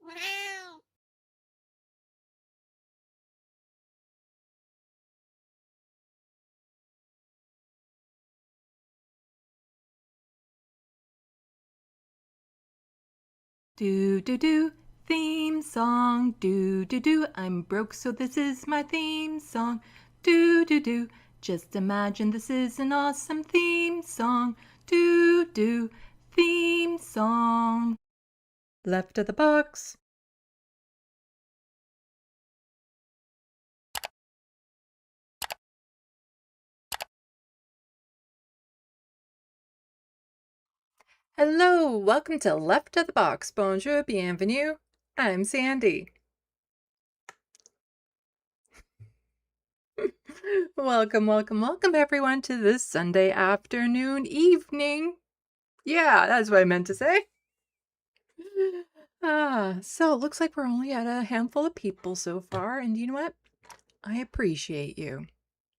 Do do do, theme song. Do do do, I'm broke so this is my theme song. Do do do, just imagine this is an awesome theme song. Do do, theme song. Left of the box. Hello, welcome to Left of the Box. Bonjour, bienvenue. I'm Sandy. Welcome, welcome, welcome everyone to this Sunday afternoon, evening. Yeah, that's what I meant to say. So it looks like we're only at a handful of people so far, and you know what? I appreciate you.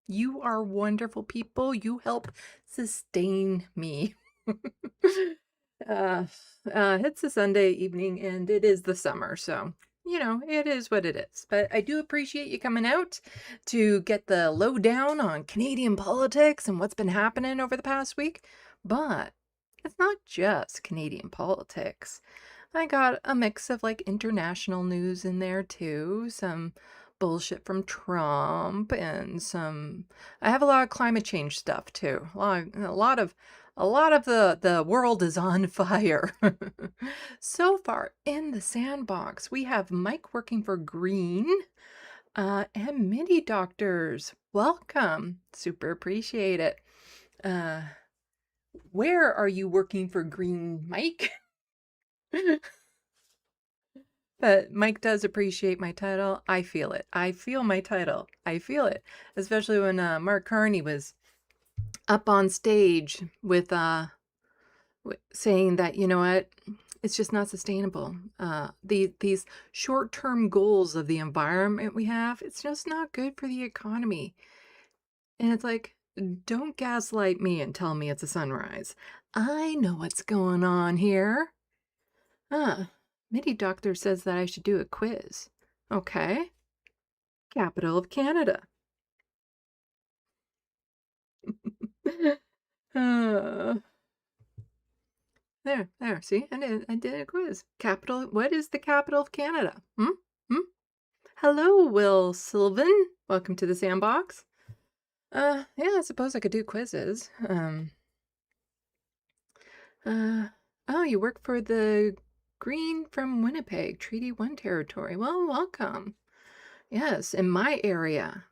You are wonderful people. You help sustain me. It's a Sunday evening, and it is the summer, so you know, it is what it is. But I do appreciate you coming out to get the lowdown on Canadian politics and what's been happening over the past week. But it's not just Canadian politics. I got a mix of like international news in there too, some bullshit from Trump and I have a lot of climate change stuff too. A lot of the world is on fire. So far in the sandbox, we have Mike working for Green, and Mini Doctors. Welcome. Super appreciate it. Where are you working for Green, Mike? But Mike does appreciate my title. I feel it. I feel my title. I feel it. Especially when Mark Carney was up on stage with saying that, you know what, it's just not sustainable. These short-term goals of the environment we have, it's just not good for the economy. And it's like, don't gaslight me and tell me it's a sunrise. I know what's going on here. Mini Doctor says that I should do a quiz. Okay. Capital of Canada. There, see? I did a quiz. What is the capital of Canada? Hello, Will Sylvan. Welcome to the sandbox. Yeah, I suppose I could do quizzes. Oh, you work for the Green from Winnipeg, Treaty 1 territory. Well, welcome. Yes, in my area.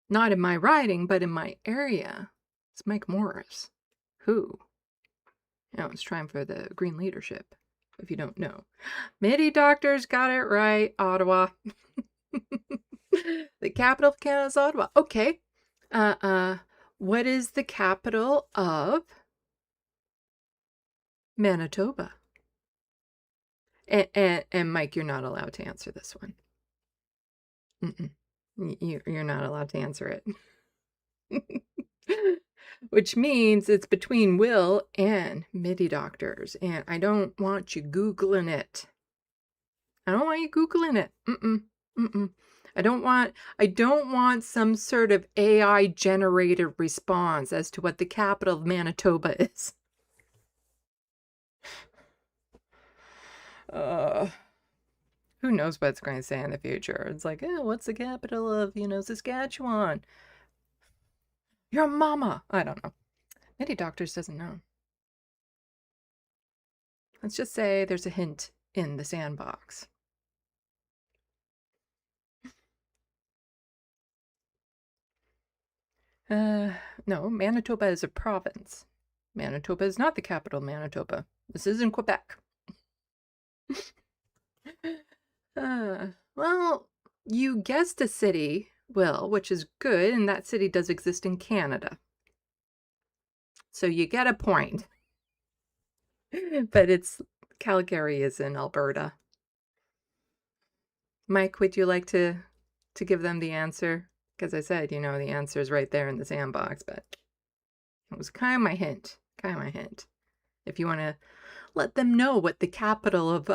Not in my riding, but in my area. It's Mike Morris. Who? You know, it's trying for the Green leadership, if you don't know. Midi Doctors got it right, Ottawa. The capital of Canada is Ottawa. Okay. What is the capital of Manitoba? And Mike, you're not allowed to answer this one. You're not allowed to answer it. Which means it's between Will and Midi Doctors, and I don't want you Googling it. I don't want you Googling it. I don't want some sort of AI generated response as to what the capital of Manitoba is. Who knows what it's going to say in the future? It's like, oh, what's the capital of, Saskatchewan? Your mama. I don't know. Many Doctors doesn't know. Let's just say there's a hint in the sandbox. No, Manitoba is a province. Manitoba is not the capital of Manitoba. This is in Quebec. Well, you guessed a city, Will, which is good, and that city does exist in Canada. So you get a point. But Calgary is in Alberta. Mike, would you like to give them the answer? Because I said, the answer is right there in the sandbox, but it was kind of my hint. If you want to let them know what the capital of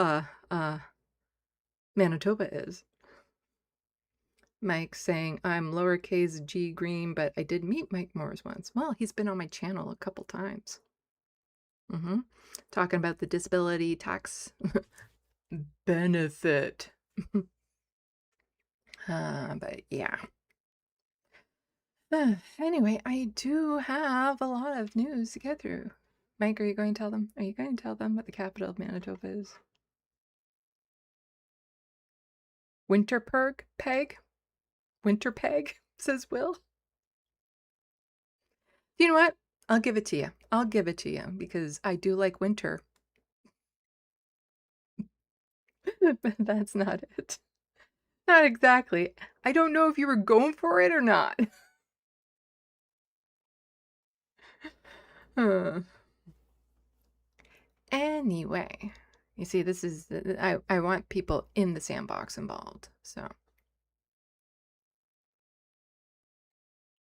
Manitoba is. Mike saying, I'm lowercase g green, but I did meet Mike Morris once. Well, he's been on my channel a couple times. Talking about the disability tax benefit. But yeah. Anyway, I do have a lot of news to get through. Mike, are you going to tell them? Are you going to tell them what the capital of Manitoba is? Winterpeg? Winterpeg, says Will. You know what? I'll give it to you. I'll give it to you because I do like winter. But that's not it. Not exactly. I don't know if you were going for it or not. Anyway, you see, this is, I want people in the sandbox involved, so.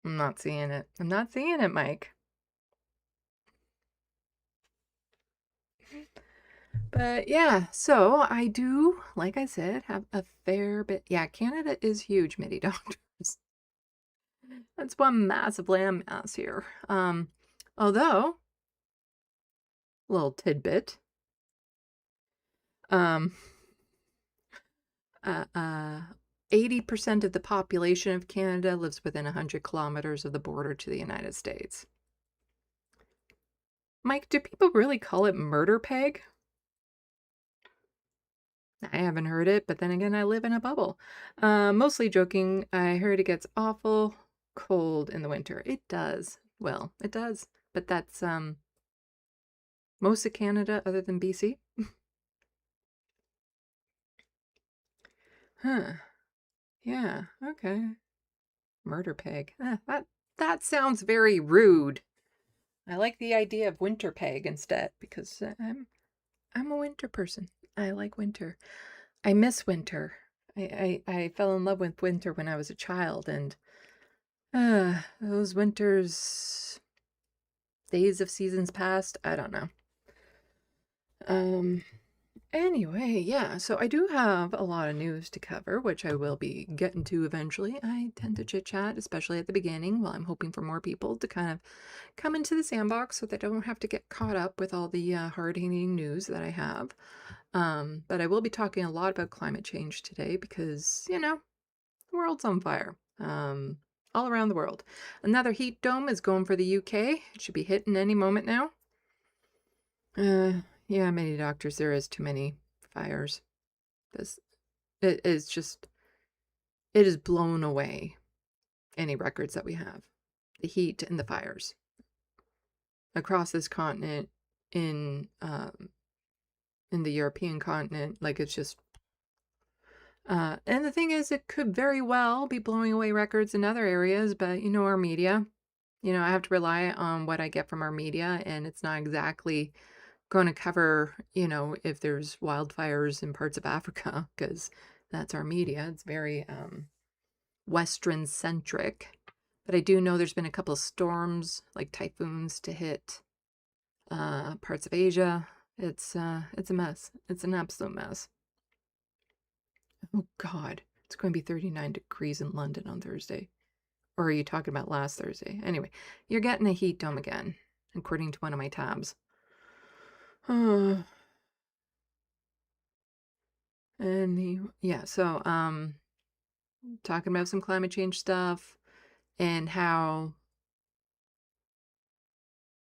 I'm not seeing it. I'm not seeing it, Mike. But yeah, so I do, like I said, have a fair bit. Yeah, Canada is huge, MIDI doctors. That's one massive landmass here. Although, little tidbit, 80% of the population of Canada lives within 100 kilometers of the border to the United States. Mike, do people really call it murder peg? I haven't heard it, but then again, I live in a bubble. Mostly joking. I heard it gets awful cold in the winter. It does. Well, it does. But that's most of Canada other than BC. Huh. Yeah, okay. Murder peg. That sounds very rude. I like the idea of winter peg instead because I'm a winter person. I like winter. I miss winter. I fell in love with winter when I was a child, and those winters, days of seasons past, I don't know. Anyway, yeah, so I do have a lot of news to cover, which I will be getting to eventually. I tend to chit-chat, especially at the beginning, while I'm hoping for more people to kind of come into the sandbox so they don't have to get caught up with all the hard-hitting news that I have. But I will be talking a lot about climate change today because, you know, the world's on fire. All around the world. Another heat dome is going for the UK. It should be hitting any moment now. Yeah, many doctors, there is too many fires. It is blown away any records that we have. The heat and the fires across this continent, in the European continent, like it's just and the thing is, it could very well be blowing away records in other areas, but you know, our media, you know, I have to rely on what I get from our media, and it's not exactly going to cover, you know, if there's wildfires in parts of Africa, because that's our media. It's very Western centric. But I do know there's been a couple of storms, like typhoons, to hit parts of Asia. It's a mess. It's an absolute mess. Oh God, it's going to be 39 degrees in London on Thursday. Or are you talking about last Thursday? Anyway, you're getting a heat dome again, according to one of my tabs. And yeah, so talking about some climate change stuff and how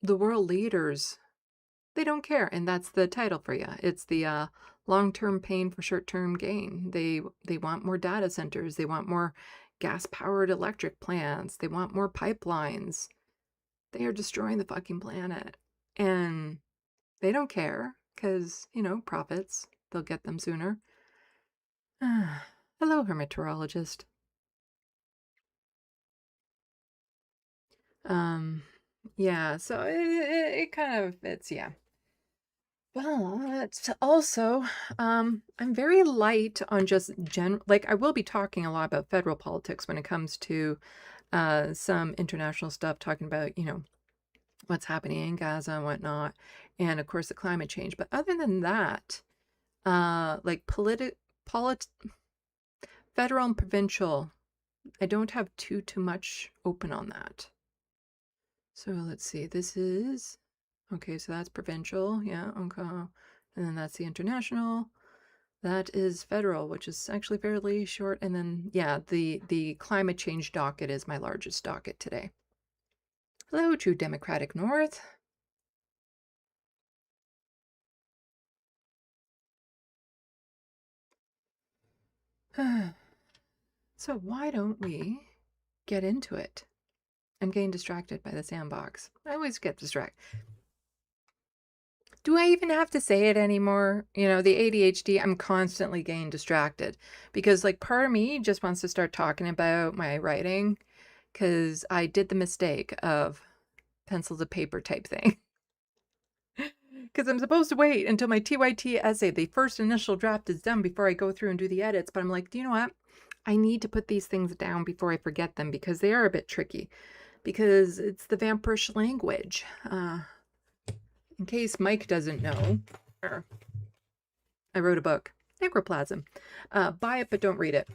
the world leaders, they don't care, and that's the title for you. It's the long-term pain for short-term gain. They want more data centers. They want more gas-powered electric plants. They want more pipelines. They are destroying the fucking planet, and they don't care because, you know, profits. They'll get them sooner. Hello, hermeteorologist. Yeah, so it kind of fits, yeah. But also, I'm very light on just like I will be talking a lot about federal politics when it comes to some international stuff, talking about, you know, what's happening in Gaza and whatnot, and of course the climate change. But other than that, like federal and provincial. I don't have too much open on that. So let's see. This is okay. So that's provincial. Yeah. Okay. And then that's the international. That is federal, which is actually fairly short. And then, yeah, the climate change docket is my largest docket today. Hello, True Democratic North. So why don't we get into it? I'm getting distracted by the SandBox. I always get distracted. Do I even have to say it anymore? You know, the ADHD, I'm constantly getting distracted because like part of me just wants to start talking about my writing because I did the mistake of pencil to paper type thing. Because I'm supposed to wait until my TYT essay, the first initial draft, is done before I go through and do the edits. But I'm like, do you know what? I need to put these things down before I forget them because they are a bit tricky. Because it's the vampirish language. In case Mike doesn't know, I wrote a book, Necroplasm. Buy it, but don't read it.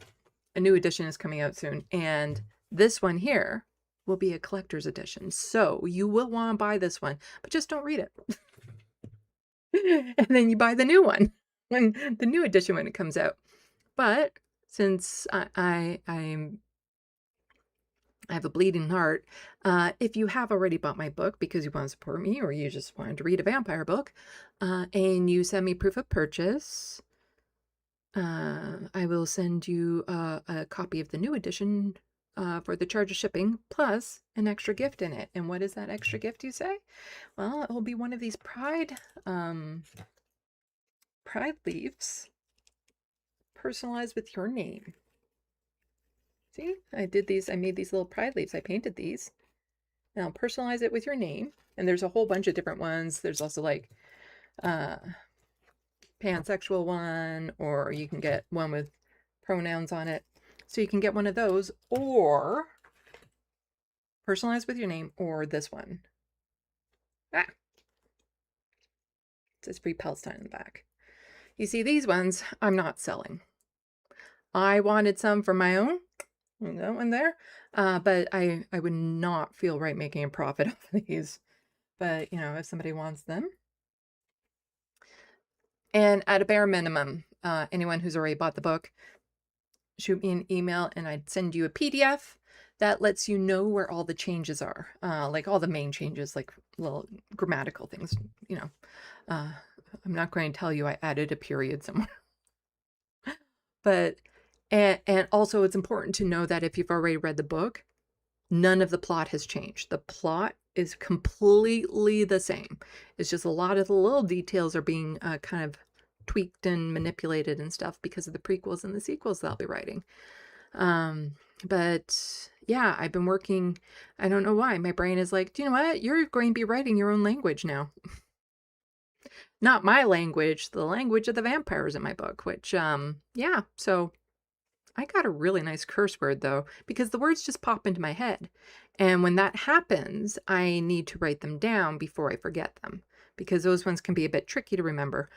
A new edition is coming out soon. And this one here will be a collector's edition. So you will want to buy this one, but just don't read it. And then you buy the new one, when the new edition when it comes out. But since I have a bleeding heart, if you have already bought my book because you want to support me or you just wanted to read a vampire book, and you send me proof of purchase, I will send you a copy of the new edition for the charge of shipping, plus an extra gift in it. And what is that extra gift, you say? Well, it will be one of these pride leaves personalized with your name. See, I did these, I made these little pride leaves. I painted these. Now personalize it with your name. And there's a whole bunch of different ones. There's also like pansexual one, or you can get one with pronouns on it. So you can get one of those, or personalize with your name, or this one. It says Free Palestine in the back. You see, these ones I'm not selling. I wanted some for my own. That one there. But I would not feel right making a profit off of these. But, you know, if somebody wants them. And at a bare minimum, anyone who's already bought the book, shoot me an email and I'd send you a PDF that lets you know where all the changes are. Like all the main changes, like little grammatical things, you know. I'm not going to tell you I added a period somewhere. But, and also it's important to know that if you've already read the book, none of the plot has changed. The plot is completely the same. It's just a lot of the little details are being kind of tweaked and manipulated and stuff because of the prequels and the sequels that I'll be writing. But yeah, I've been working, I don't know why, my brain is like, do you know what? You're going to be writing your own language now. Not my language, the language of the vampires in my book, which, yeah, so I got a really nice curse word though, because the words just pop into my head. And when that happens, I need to write them down before I forget them, because those ones can be a bit tricky to remember.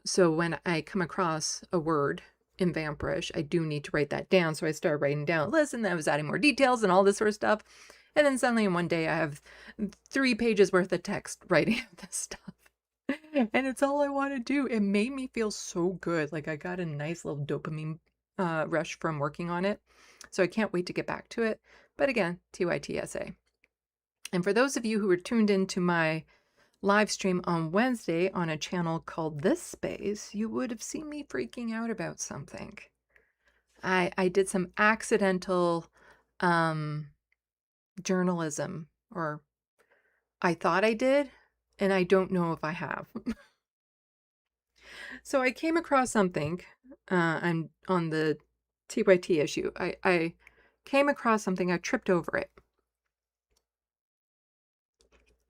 So when I come across a word in vampirish, I do need to write that down. So I started writing down a list, and then I was adding more details and all this sort of stuff. And then suddenly in one day I have 3 pages worth of text writing this stuff. And it's all I want to do. It made me feel so good. Like I got a nice little dopamine rush from working on it. So I can't wait to get back to it. But again, TYTSA. And for those of you who are tuned into my live stream on Wednesday on a channel called This Space, you would have seen me freaking out about something. I did some accidental journalism, or I thought I did, and I don't know if I have. So I came across something, I'm on the TYT issue. I came across something, I tripped over it.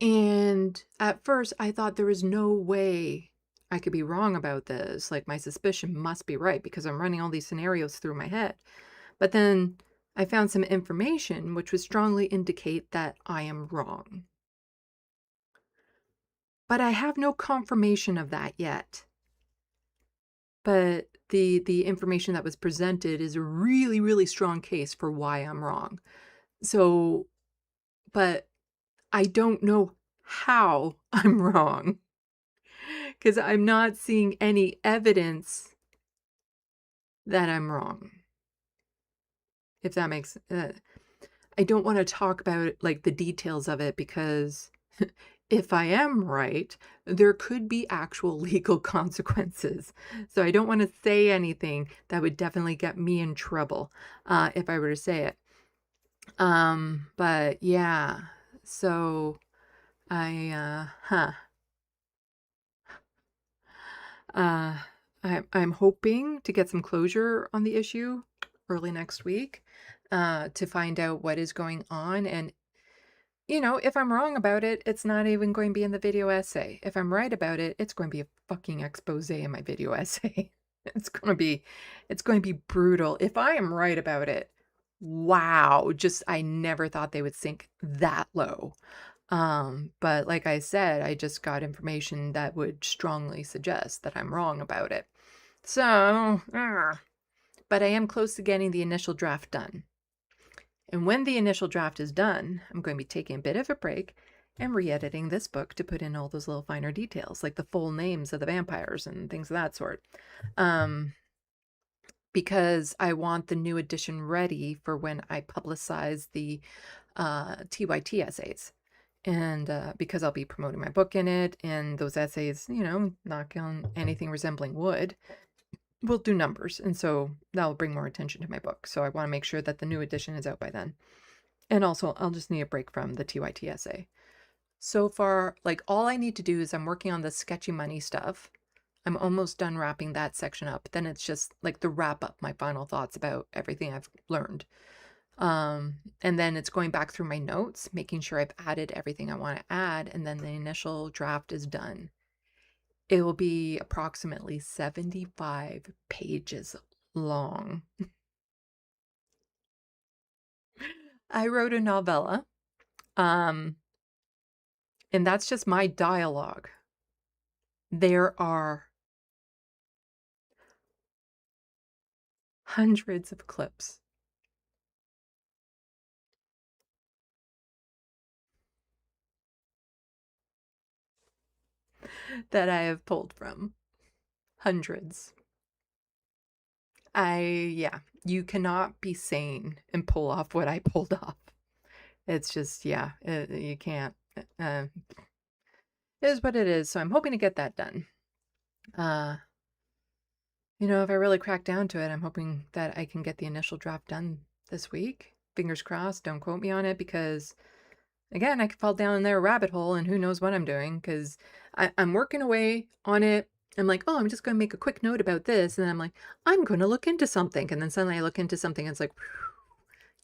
And at first I thought there was no way I could be wrong about this. Like my suspicion must be right because I'm running all these scenarios through my head. But then I found some information which would strongly indicate that I am wrong. But I have no confirmation of that yet. But the information that was presented is a really, really strong case for why I'm wrong. So, but I don't know how I'm wrong because I'm not seeing any evidence that I'm wrong. If that makes I don't want to talk about like the details of it because if I am right, there could be actual legal consequences. So I don't want to say anything that would definitely get me in trouble if I were to say it. But yeah, so uh, I'm hoping to get some closure on the issue early next week to find out what is going on. And, you know, if I'm wrong about it, it's not even going to be in the video essay. If I'm right about it, it's going to be a fucking expose in my video essay. It's going to be brutal. If I am right about it, wow, just I never thought they would sink that low. But like I said, I just got information that would strongly suggest that I'm wrong about it. So, but I am close to getting the initial draft done. And when the initial draft is done, I'm going to be taking a bit of a break and re-editing this book to put in all those little finer details, like the full names of the vampires and things of that sort. Because I want the new edition ready for when I publicize the TYT essays. And because I'll be promoting my book in it, and those essays, you know, knock on anything resembling wood, will do numbers. And so that'll bring more attention to my book. So I want to make sure that the new edition is out by then. And also, I'll just need a break from the TYT essay. So far, like all I need to do is I'm working on the sketchy money stuff. I'm almost done wrapping that section up. Then it's just like the wrap up, my final thoughts about everything I've learned. And then it's going back through my notes, making sure I've added everything I want to add, and then the initial draft is done. It will be approximately 75 pages long. I wrote a novella, and that's just my dialogue. There are hundreds of clips that I have pulled from. Hundreds. Yeah, you cannot be sane and pull off what I pulled off. It's just, yeah, you can't. It is what it is. So I'm hoping to get that done. You know, if I really crack down to it, I'm hoping that I can get the initial draft done this week. Fingers crossed. Don't quote me on it because, again, I could fall down in their rabbit hole and who knows what I'm doing because I'm working away on it. I'm like, oh, I'm just going to make a quick note about this. And then I'm like, I'm going to look into something. And then suddenly I look into something and it's like,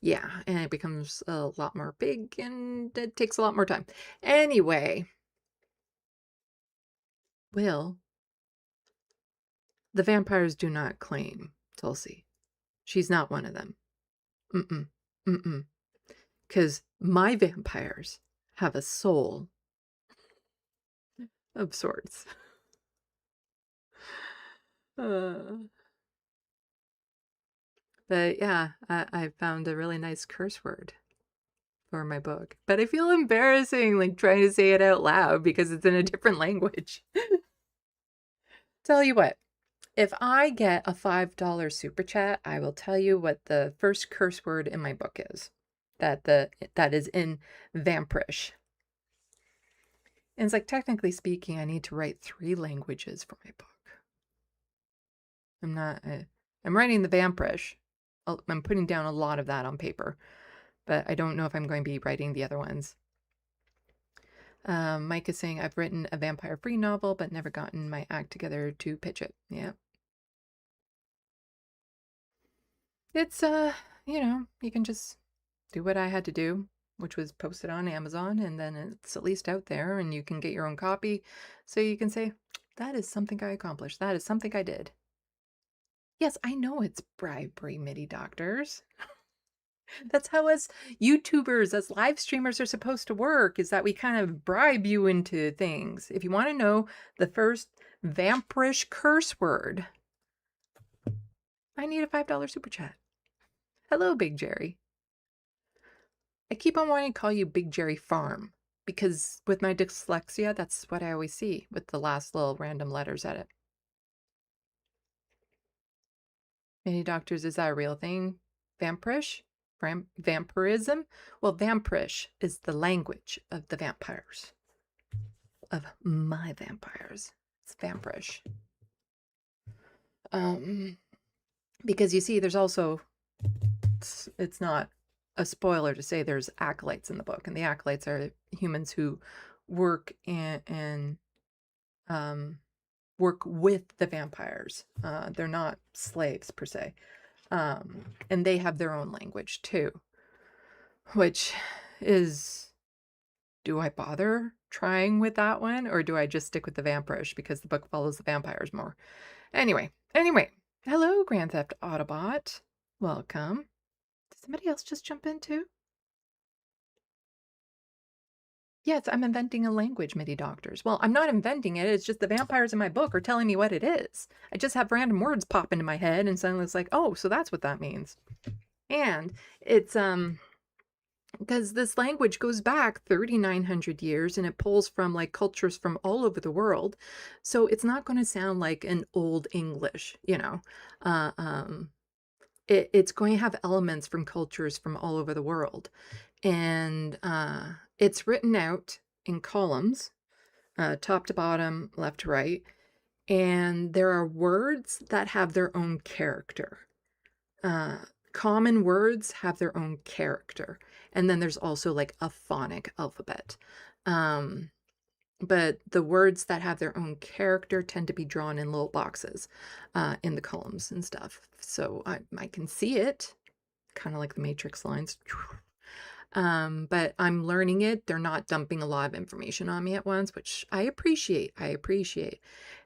yeah, and it becomes a lot more big and it takes a lot more time. Anyway, Will, the vampires do not claim Tulsi. She's not one of them. Mm-mm. Mm-mm. Because my vampires have a soul of sorts. But yeah, I found a really nice curse word for my book. But I feel embarrassing like trying to say it out loud because it's in a different language. Tell you what, if I get a $5 super chat, I will tell you what the first curse word in my book is. That is in vampirish. And it's like, technically speaking, I need to write 3 languages for my book. I'm writing the vampirish. I'm putting down a lot of that on paper, but I don't know if I'm going to be writing the other ones. Mike is saying, I've written a vampire-free novel, but never gotten my act together to pitch it. Yeah. It's, you know, you can just do what I had to do, which was post it on Amazon, and then it's at least out there, and you can get your own copy, so you can say, that is something I accomplished. That is something I did. Yes, I know it's bribery, MIDI doctors. That's how us YouTubers, as live streamers are supposed to work, is that we kind of bribe you into things. If you want to know the first vampirish curse word, I need a $5 super chat. Hello, Big Jerry. I keep on wanting to call you Big Jerry Farm because with my dyslexia, that's what I always see with the last little random letters at it. Many doctors, is that a real thing? Vampirish? Vampirism? Well, vampirish is the language of the vampires. Of my vampires. It's vampirish. Because you see, there's also, it's not a spoiler to say there's acolytes in the book, and the acolytes are humans who work and work with the vampires. They're not slaves per se. And they have their own language too, which is, do I bother trying with that one, or do I just stick with the vampirish because the book follows the vampires more? Anyway, hello, Grand Theft Autobot. Welcome. Did somebody else just jump in too? Yes, I'm inventing a language, MIDI doctors. Well, I'm not inventing it. It's just the vampires in my book are telling me what it is. I just have random words pop into my head and suddenly it's like, oh, so that's what that means. And it's, because this language goes back 3,900 years and it pulls from like cultures from all over the world. So it's not going to sound like an old English, you know. It's going to have elements from cultures from all over the world. And it's written out in columns, top to bottom, left to right. And there are words that have their own character. Common words have their own character. And then there's also like a phonic alphabet. But the words that have their own character tend to be drawn in little boxes in the columns and stuff. So I can see it, kind of like the Matrix lines. But I'm learning it. They're not dumping a lot of information on me at once, which I appreciate.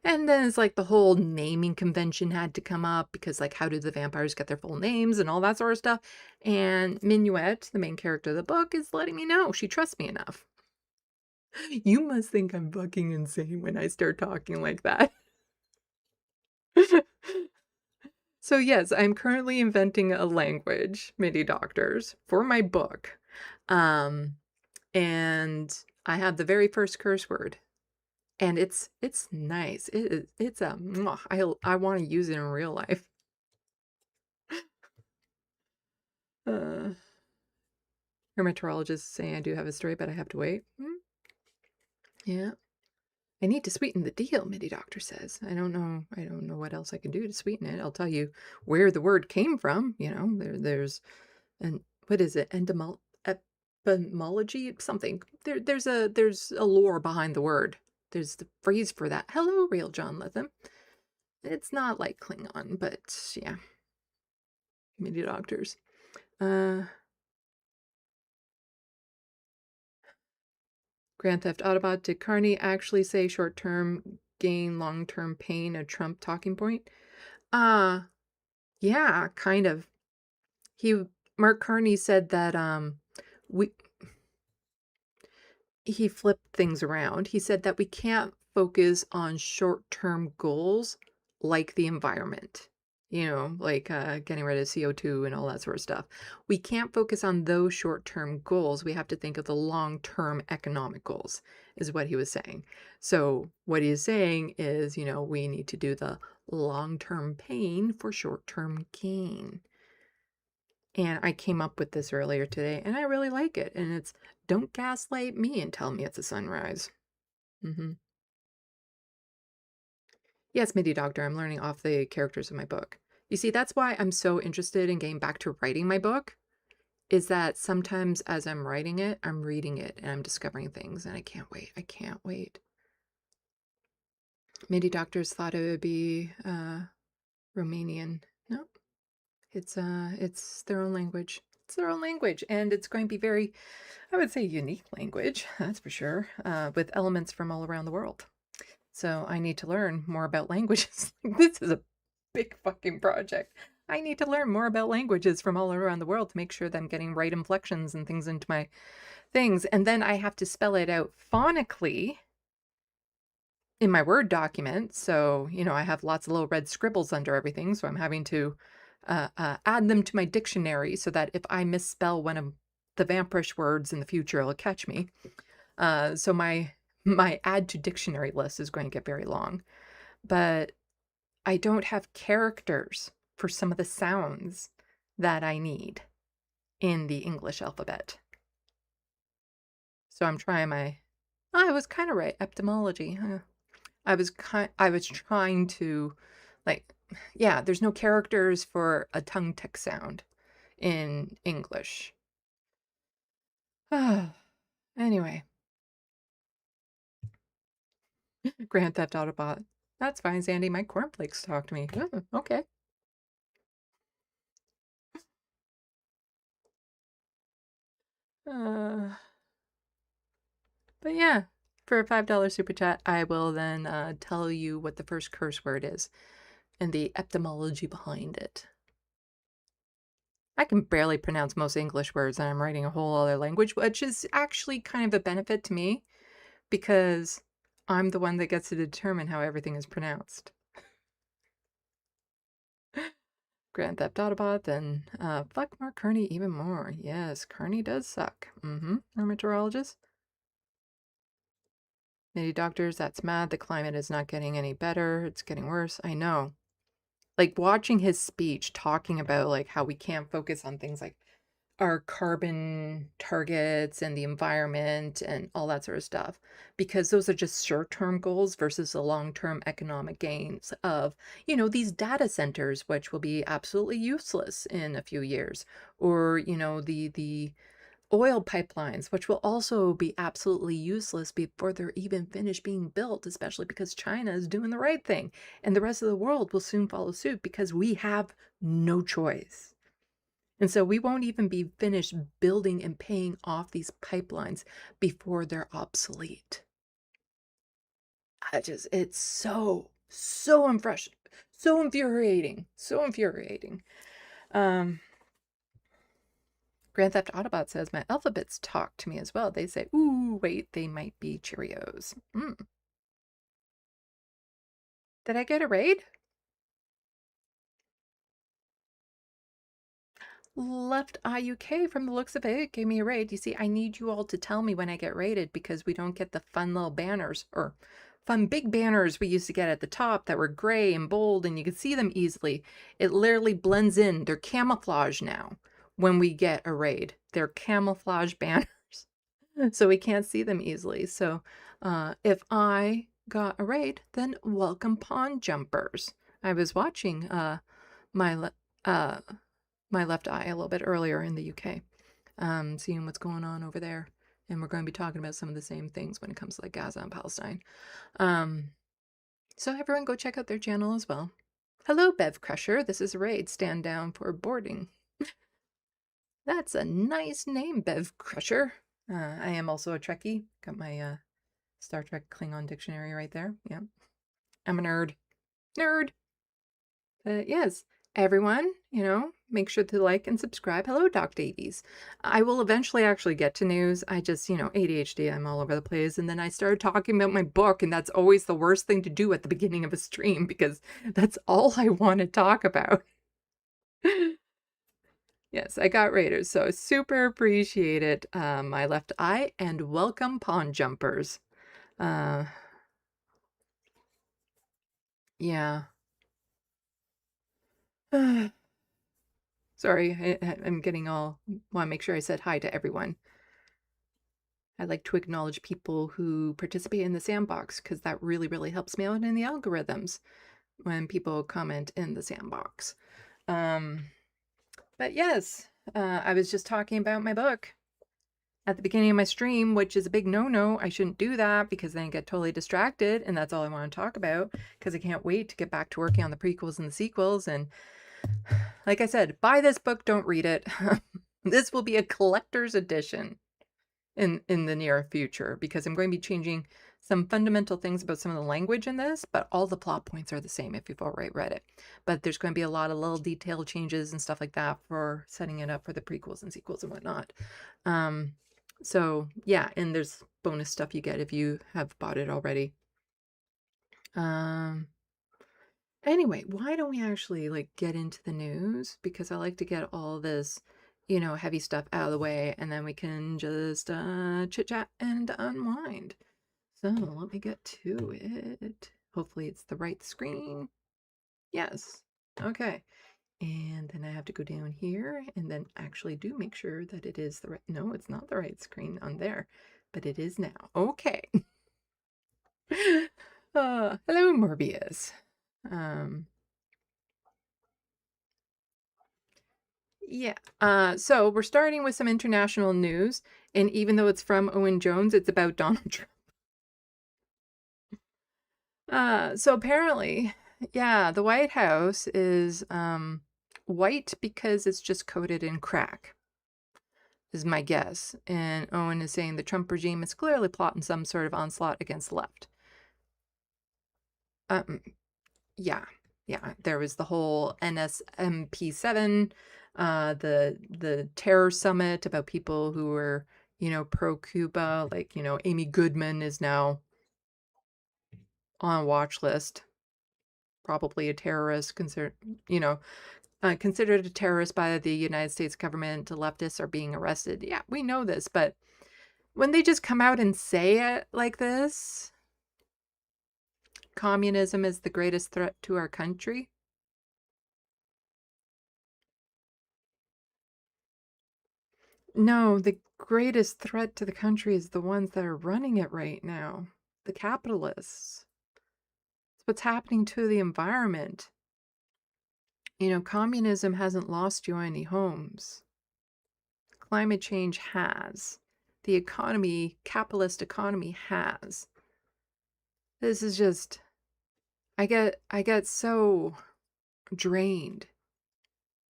And then it's like the whole naming convention had to come up because like, how do the vampires get their full names and all that sort of stuff? And Minuet, the main character of the book, is letting me know she trusts me enough. You must think I'm fucking insane when I start talking like that. So yes, I'm currently inventing a language, MIDI doctors, for my book. And I have the very first curse word. And it's nice. It's a mwah. I want to use it in real life. Hermatologist is saying I do have a story, but I have to wait. Yeah. I need to sweeten the deal, MIDI doctor says. I don't know what else I can do to sweeten it. I'll tell you where the word came from. You know, there's an, what is it? Etymology, something. There's a lore behind the word. There's the phrase for that. Hello, real John Litham. It's not like Klingon, but yeah. MIDI doctors. Grand Theft Autobot, did Carney actually say short-term gain, long-term pain a Trump talking point? Yeah, kind of. Mark Carney said that he flipped things around. He said that we can't focus on short-term goals like the environment. You know, like getting rid of CO2 and all that sort of stuff. We can't focus on those short-term goals. We have to think of the long-term economic goals, is what he was saying. So what he's saying is, you know, we need to do the long-term pain for short-term gain. And I came up with this earlier today, and I really like it. And it's, don't gaslight me and tell me it's a sunrise. Yes, MIDI doctor, I'm learning off the characters of my book. You see, that's why I'm so interested in getting back to writing my book, is that sometimes as I'm writing it, I'm reading it and I'm discovering things and I can't wait. I can't wait. MIDI doctors thought it would be Romanian. No, it's their own language. It's their own language, and it's going to be very, I would say, unique language, that's for sure, with elements from all around the world. So I need to learn more about languages. This is a big fucking project. I need to learn more about languages from all around the world to make sure that I'm getting right inflections and things into my things. And then I have to spell it out phonically in my Word document. So, you know, I have lots of little red scribbles under everything. So I'm having to add them to my dictionary so that if I misspell one of the vampirish words in the future, it'll catch me. So my add to dictionary list is going to get very long. But I don't have characters for some of the sounds that I need in the English alphabet. So I'm trying my... Oh, I was kind of right. Etymology. I was trying to, like, yeah, there's no characters for a tongue tick sound in English. Anyway. Grand Theft Autobot. That's fine, Sandy. My cornflakes talk to me. Oh, okay. But yeah, for a $5 super chat, I will then tell you what the first curse word is and the etymology behind it. I can barely pronounce most English words, and I'm writing a whole other language, which is actually kind of a benefit to me because I'm the one that gets to determine how everything is pronounced. Grand Theft Autobot, then fuck Mark Carney even more. Yes, Carney does suck. Hermeteorologist. Many doctors, that's mad. The climate is not getting any better. It's getting worse. I know. Like watching his speech talking about like how we can't focus on things like our carbon targets and the environment and all that sort of stuff, because those are just short-term goals versus the long-term economic gains of, you know, these data centers, which will be absolutely useless in a few years, or, you know, the oil pipelines, which will also be absolutely useless before they're even finished being built, especially because China is doing the right thing and the rest of the world will soon follow suit because we have no choice. And so we won't even be finished building and paying off these pipelines before they're obsolete. It's so infuriating. So infuriating. Grand Theft Autobot says, my alphabets talk to me as well. They say, ooh, wait, they might be Cheerios. Did I get a raid? Left IUK, from the looks of it, gave me a raid. You see, I need you all to tell me when I get raided because we don't get the fun little banners or fun big banners we used to get at the top that were gray and bold and you could see them easily. It literally blends in. They're camouflage now when we get a raid. They're camouflage banners. So we can't see them easily. So if I got a raid, then welcome pawn jumpers. I was watching my left eye a little bit earlier in the UK, seeing what's going on over there. And we're going to be talking about some of the same things when it comes to like Gaza and Palestine. So everyone go check out their channel as well. Hello, Bev Crusher. This is a raid. Stand down for boarding. That's a nice name, Bev Crusher. I am also a Trekkie. Got my Star Trek Klingon dictionary right there. Yeah. I'm a nerd. Nerd! Yes, everyone, you know, make sure to like and subscribe. Hello, Doc Davies. I will eventually actually get to news. I just, you know, ADHD, I'm all over the place. And then I started talking about my book, and that's always the worst thing to do at the beginning of a stream because that's all I want to talk about. Yes, I got Raiders, so super appreciate it, my left eye, and welcome pawn jumpers. Yeah. Sorry, I'm getting all... want to make sure I said hi to everyone. I like to acknowledge people who participate in the SandBox because that really, really helps me out in the algorithms when people comment in the SandBox. But yes, I was just talking about my book at the beginning of my stream, which is a big no-no. I shouldn't do that because then I get totally distracted, and that's all I want to talk about because I can't wait to get back to working on the prequels and the sequels. And like I said, buy this book, don't read it. This will be a collector's edition in the near future because I'm going to be changing some fundamental things about some of the language in this, but all the plot points are the same if you've already read it. But there's going to be a lot of little detail changes and stuff like that for setting it up for the prequels and sequels and whatnot. So yeah, and there's bonus stuff you get if you have bought it already. Anyway, why don't we actually like get into the news? Because I like to get all this, heavy stuff out of the way, and then we can just chit chat and unwind. So let me get to it. Hopefully it's the right screen. Yes. Okay. And then I have to go down here and then actually do make sure that it is the right, no, it's not the right screen on there, but it is now. Okay. Hello, Morbius. Yeah. So we're starting with some international news, and even though it's from Owen Jones, it's about Donald Trump. So apparently, yeah, the White House is white because it's just coated in crack, is my guess. And Owen is saying the Trump regime is clearly plotting some sort of onslaught against the left. Yeah. Yeah, there was the whole NSMP7, the terror summit about people who were, pro-Cuba, like, Amy Goodman is now on a watch list, probably a terrorist, considered a terrorist by the United States government. Leftists are being arrested. Yeah, we know this, but when they just come out and say it like this, communism is the greatest threat to our country. No, the greatest threat to the country is the ones that are running it right now, the capitalists. It's what's happening to the environment. Communism hasn't lost you any homes. Climate change has. The economy, capitalist economy has. This is just, I get so drained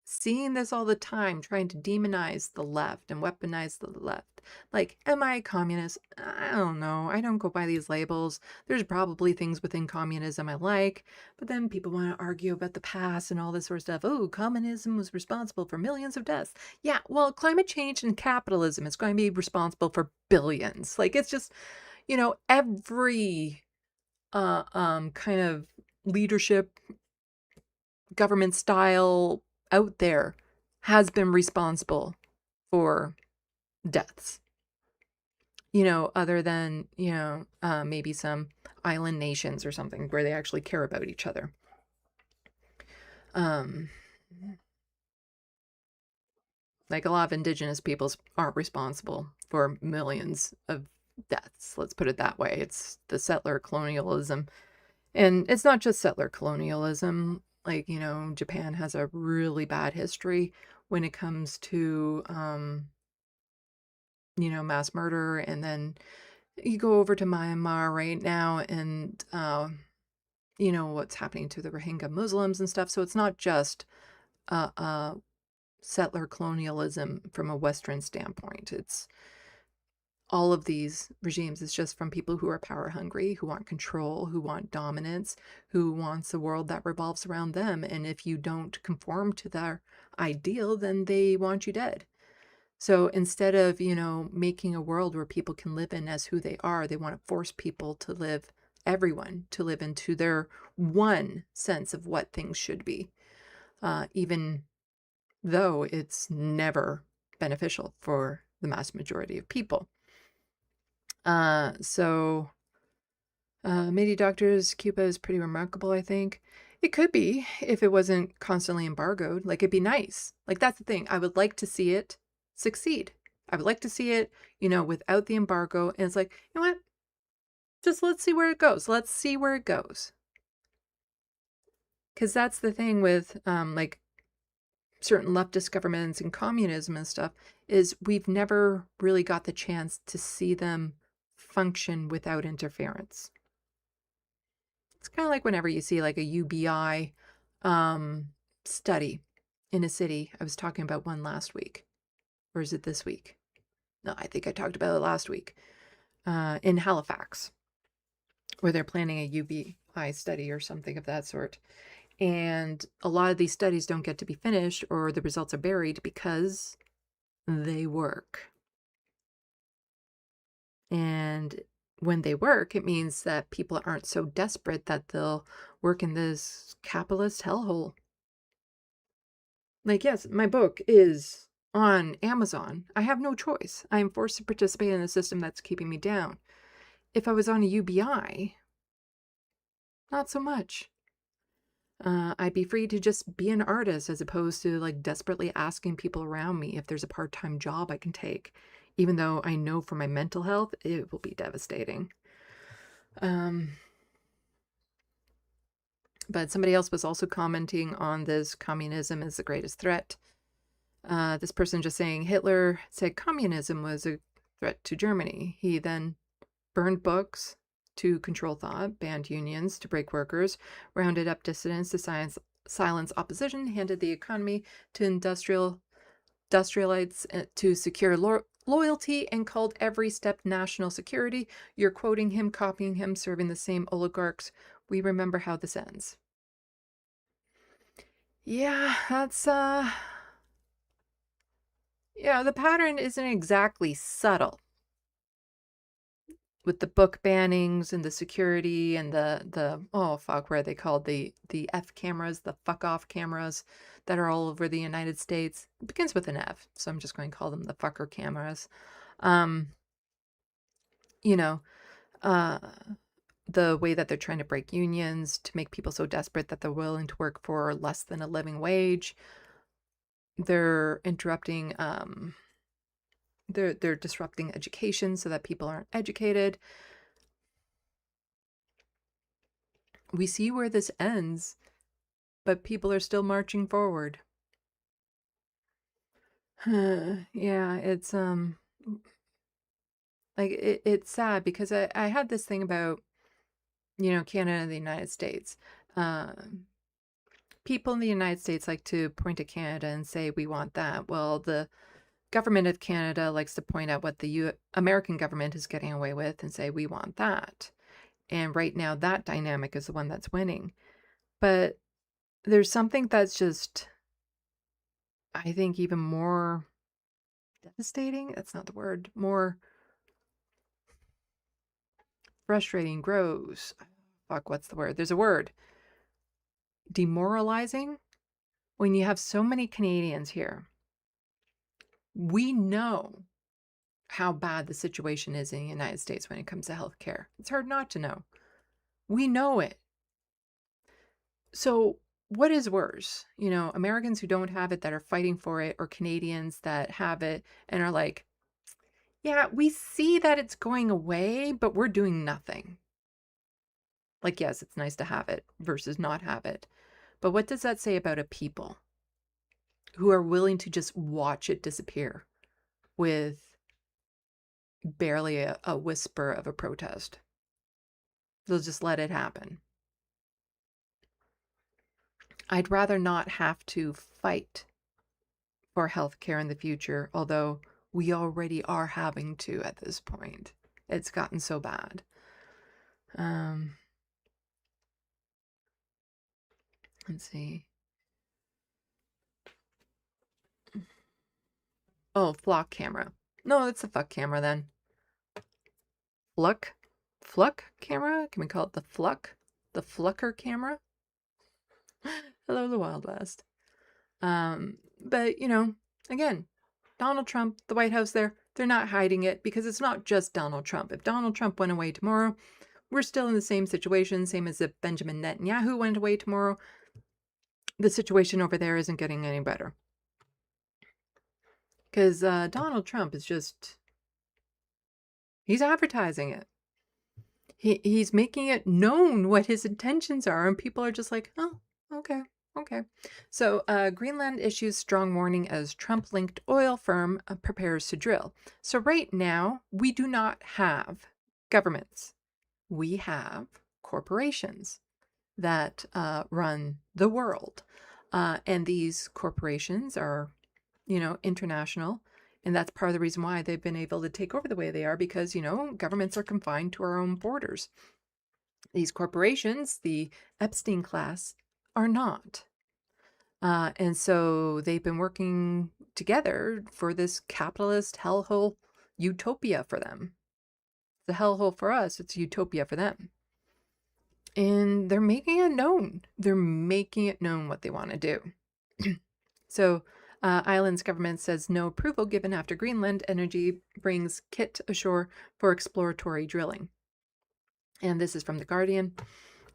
seeing this all the time, trying to demonize the left and weaponize the left. Like, am I a communist? I don't know. I don't go by these labels. There's probably things within communism I like, but then people want to argue about the past and all this sort of stuff. Oh, communism was responsible for millions of deaths. Yeah, well, climate change and capitalism is going to be responsible for billions. Like, it's just, every kind of leadership, government style out there has been responsible for deaths. Other than, maybe some island nations or something where they actually care about each other. Like a lot of indigenous peoples aren't responsible for millions of deaths. Let's put it that way. It's the settler colonialism. And it's not just settler colonialism. Like, Japan has a really bad history when it comes to, mass murder. And then you go over to Myanmar right now and, what's happening to the Rohingya Muslims and stuff. So it's not just settler colonialism from a Western standpoint. It's all of these regimes is just from people who are power hungry, who want control, who want dominance, who wants a world that revolves around them. And if you don't conform to their ideal, then they want you dead. So instead of, making a world where people can live in as who they are, they want to force people to live, everyone to live into their one sense of what things should be, even though it's never beneficial for the mass majority of people. Many doctors, Cuba is pretty remarkable, I think. It could be if it wasn't constantly embargoed. Like, it'd be nice. Like, that's the thing. I would like to see it succeed. I would like to see it, without the embargo. And it's like, you know what? Just let's see where it goes. Let's see where it goes. Because that's the thing with, like, certain leftist governments and communism and stuff, is we've never really got the chance to see them function without interference. It's kind of like whenever you see like a UBI study in a city. I was talking about one last week. Or is it this week? No, I think I talked about it last week. In Halifax, where they're planning a UBI study or something of that sort. And a lot of these studies don't get to be finished, or the results are buried because they work. And when they work, it means that people aren't so desperate that they'll work in this capitalist hellhole. Like, yes, my book is on Amazon. I have no choice. I am forced to participate in a system that's keeping me down. If I was on a UBI, not so much. I'd be free to just be an artist as opposed to like desperately asking people around me if there's a part-time job I can take, even though I know for my mental health, it will be devastating. But somebody else was also commenting on this communism is the greatest threat. This person just saying Hitler said communism was a threat to Germany. He then burned books to control thought, banned unions to break workers, rounded up dissidents to silence opposition, handed the economy to industrialites to secure loyalty, and called every step national security. You're quoting him, copying him, serving the same oligarchs. We remember how this ends. Yeah, that's yeah, the pattern isn't exactly subtle. With the book bannings and the security and the oh fuck, what are they called? The F cameras, the fuck off cameras that are all over the United States. It begins with an F, so I'm just going to call them the fucker cameras. You know, the way that they're trying to break unions to make people so desperate that they're willing to work for less than a living wage. They're interrupting they're disrupting education so that people aren't educated. We see where this ends, but people are still marching forward. Yeah, it's like it's sad because I had this thing about, you know, Canada and the United States. People in the United States like to point at Canada and say we want that. Well, the government of Canada likes to point out what the American government is getting away with and say we want that. And right now that dynamic is the one that's winning. But there's something that's just, I think, even more devastating. That's not the word. More frustrating, gross. Fuck, what's the word? There's a word. Demoralizing. When you have so many Canadians here, we know how bad the situation is in the United States when it comes to healthcare. It's hard not to know. We know it. So what is worse? You know, Americans who don't have it that are fighting for it, or Canadians that have it and are like, yeah, we see that it's going away, but we're doing nothing. Like, yes, it's nice to have it versus not have it. But what does that say about a people who are willing to just watch it disappear with barely a whisper of a protest? They'll just let it happen. I'd rather not have to fight for healthcare in the future, although we already are having to at this point. It's gotten so bad. Let's see. Oh, flock camera. No, it's a fuck camera then. Fluck camera? Can we call it the fluck? The flucker camera? Hello, the Wild West. But, you know, again, Donald Trump, the White House there, they're not hiding it because it's not just Donald Trump. If Donald Trump went away tomorrow, we're still in the same situation, same as if Benjamin Netanyahu went away tomorrow. The situation over there isn't getting any better. Because Donald Trump is just, he's advertising it. He's making it known what his intentions are, and people are just like, oh, okay. Okay. So Greenland issues strong warning as Trump-linked oil firm prepares to drill. So right now, we do not have governments. We have corporations that run the world. And these corporations are, you know, international. And that's part of the reason why they've been able to take over the way they are, because, you know, governments are confined to our own borders. These corporations, the Epstein class, are not. And so they've been working together for this capitalist hellhole utopia for them. It's a hellhole for us. It's a utopia for them. And they're making it known. They're making it known what they want to do. So, Island's government says no approval given after Greenland Energy brings kit ashore for exploratory drilling. And this is from The Guardian.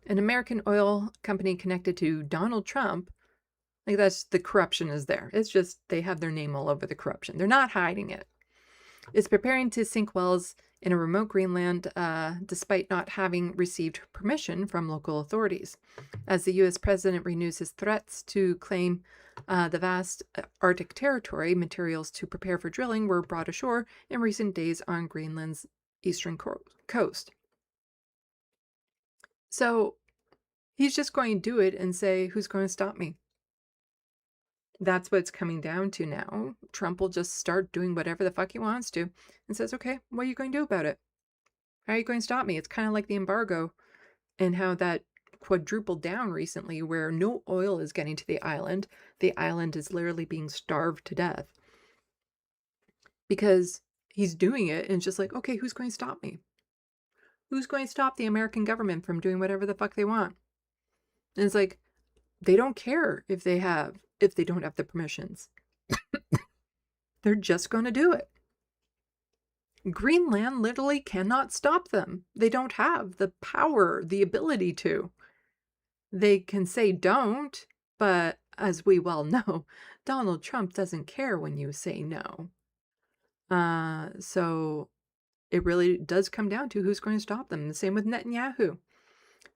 An American oil company connected to Donald Trump, like that's the corruption is there. It's just they have their name all over the corruption. They're not hiding it. Is preparing to sink wells in a remote Greenland despite not having received permission from local authorities. As the U.S. president renews his threats to claim the vast Arctic territory, materials to prepare for drilling were brought ashore in recent days on Greenland's eastern coast. So he's just going to do it and say, who's going to stop me? That's what it's coming down to now. Trump will just start doing whatever the fuck he wants to and says, okay, what are you going to do about it? How are you going to stop me? It's kind of like the embargo and how that quadrupled down recently where no oil is getting to the island. The island is literally being starved to death because he's doing it and it's just like, okay, who's going to stop me? Who's going to stop the American government from doing whatever the fuck they want? And it's like, they don't care if they don't have the permissions. They're just going to do it. Greenland literally cannot stop them. They don't have the power, the ability to. They can say don't, but as we well know, Donald Trump doesn't care when you say no. So it really does come down to who's going to stop them. The same with Netanyahu.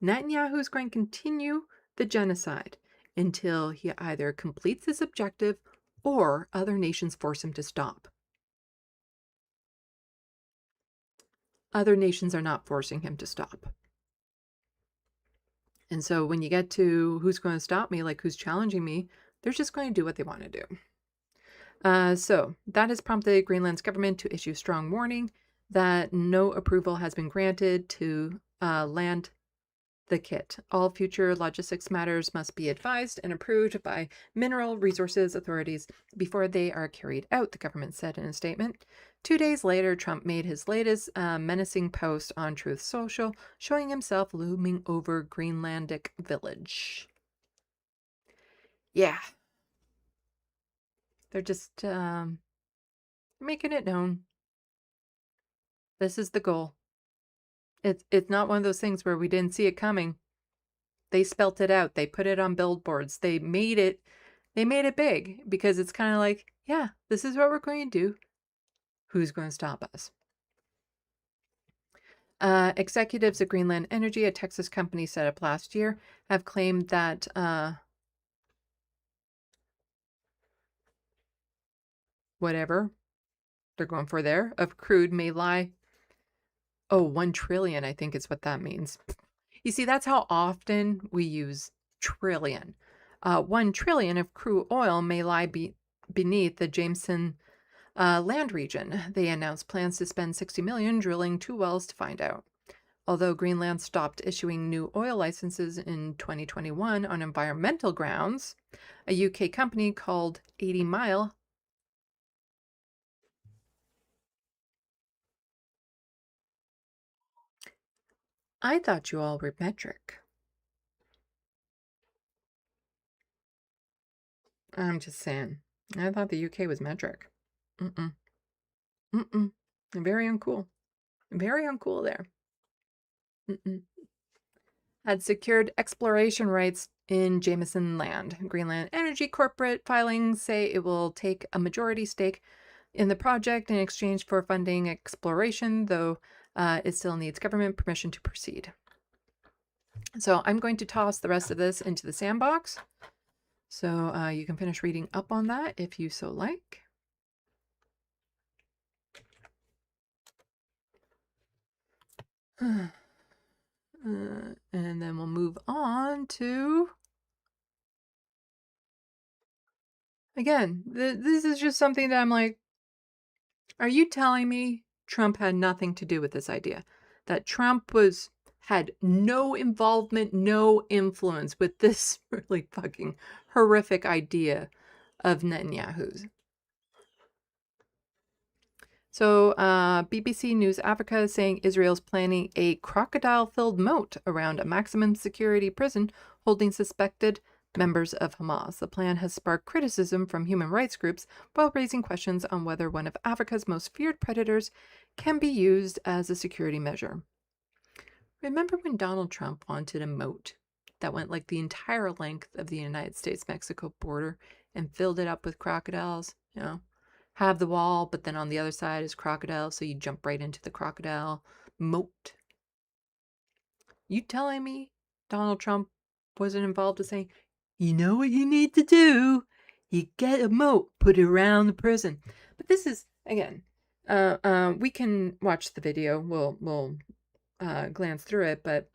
Netanyahu is going to continue the genocide until he either completes his objective or other nations force him to stop. Other nations are not forcing him to stop. And so when you get to who's going to stop me, like who's challenging me, they're just going to do what they want to do. So that has prompted Greenland's government to issue strong warning that no approval has been granted to land the kit. All future logistics matters must be advised and approved by mineral resources authorities before they are carried out, the government said in a statement. 2 days later, Trump made his latest menacing post on Truth Social, showing himself looming over Greenlandic village. Yeah. They're just making it known. This is the goal. It's not one of those things where we didn't see it coming. They spelt it out. They put it on billboards. They made it big because it's kind of like, yeah, this is what we're going to do. Who's going to stop us? Executives at Greenland Energy, a Texas company set up last year, have claimed that whatever they're going for there of crude may lie. Oh, 1 trillion, I think is what that means. You see, that's how often we use trillion. 1 trillion of crude oil may lie beneath the Jameson land region. They announced plans to spend $60 million drilling 2 wells to find out. Although Greenland stopped issuing new oil licenses in 2021 on environmental grounds, a UK company called 80 Mile I thought you all were metric. I'm just saying. I thought the UK was metric. Very uncool. Very uncool there. Had secured exploration rights in Jameson land. Greenland Energy corporate filings say it will take a majority stake in the project in exchange for funding exploration, though it still needs government permission to proceed. So I'm going to toss the rest of this into the SandBox. So you can finish reading up on that if you so like. And then we'll move on to, again, this is just something that I'm like, are you telling me Trump had nothing to do with this idea? That Trump had no involvement, no influence with this really fucking horrific idea of Netanyahu's? So BBC News Africa is saying Israel's planning a crocodile-filled moat around a maximum security prison holding suspected members of Hamas. The plan has sparked criticism from human rights groups while raising questions on whether one of Africa's most feared predators can be used as a security measure. Remember when Donald Trump wanted a moat that went like the entire length of the United States-Mexico border and filled it up with crocodiles? You know, have the wall, but then on the other side is crocodile, so you jump right into the crocodile moat. You telling me Donald Trump wasn't involved in saying, you know what you need to do? You get a moat, put it around the prison. But this is, again, we can watch the video. We'll glance through it, but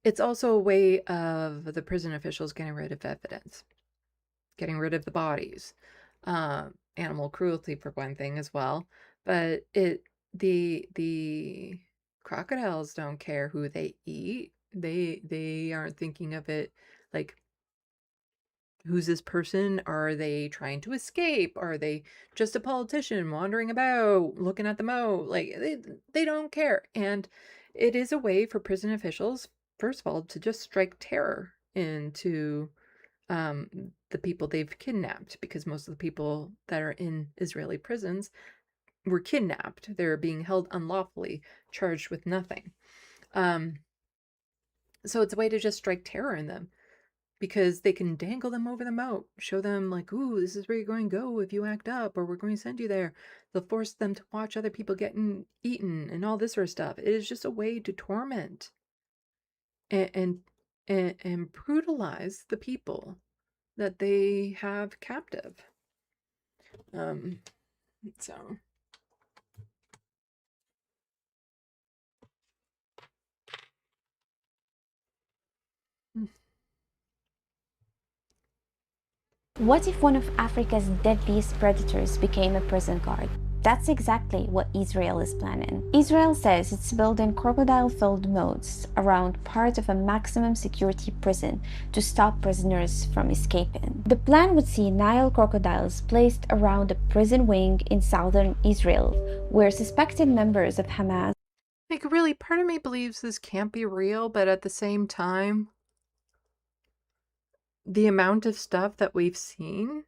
it's also a way of the prison officials getting rid of evidence, getting rid of the bodies, animal cruelty for one thing as well. But the crocodiles don't care who they eat. They aren't thinking of it like, who's this person? Are they trying to escape? Are they just a politician wandering about looking at the moat? Like they don't care. And it is a way for prison officials, first of all, to just strike terror into the people they've kidnapped, because most of the people that are in Israeli prisons were kidnapped. They're being held unlawfully, charged with nothing. So it's a way to just strike terror in them, because they can dangle them over the moat, show them like, ooh, this is where you're going to go if you act up, or we're going to send you there. They'll force them to watch other people getting eaten and all this sort of stuff. It is just a way to torment and brutalize the people that they have captive. So what if one of Africa's deadliest predators became a prison guard? That's exactly what Israel is planning. Israel says it's building crocodile-filled moats around part of a maximum security prison to stop prisoners from escaping. The plan would see Nile crocodiles placed around a prison wing in southern Israel, where suspected members of Hamas... Like, really, part of me believes this can't be real, but at the same time, the amount of stuff that we've seen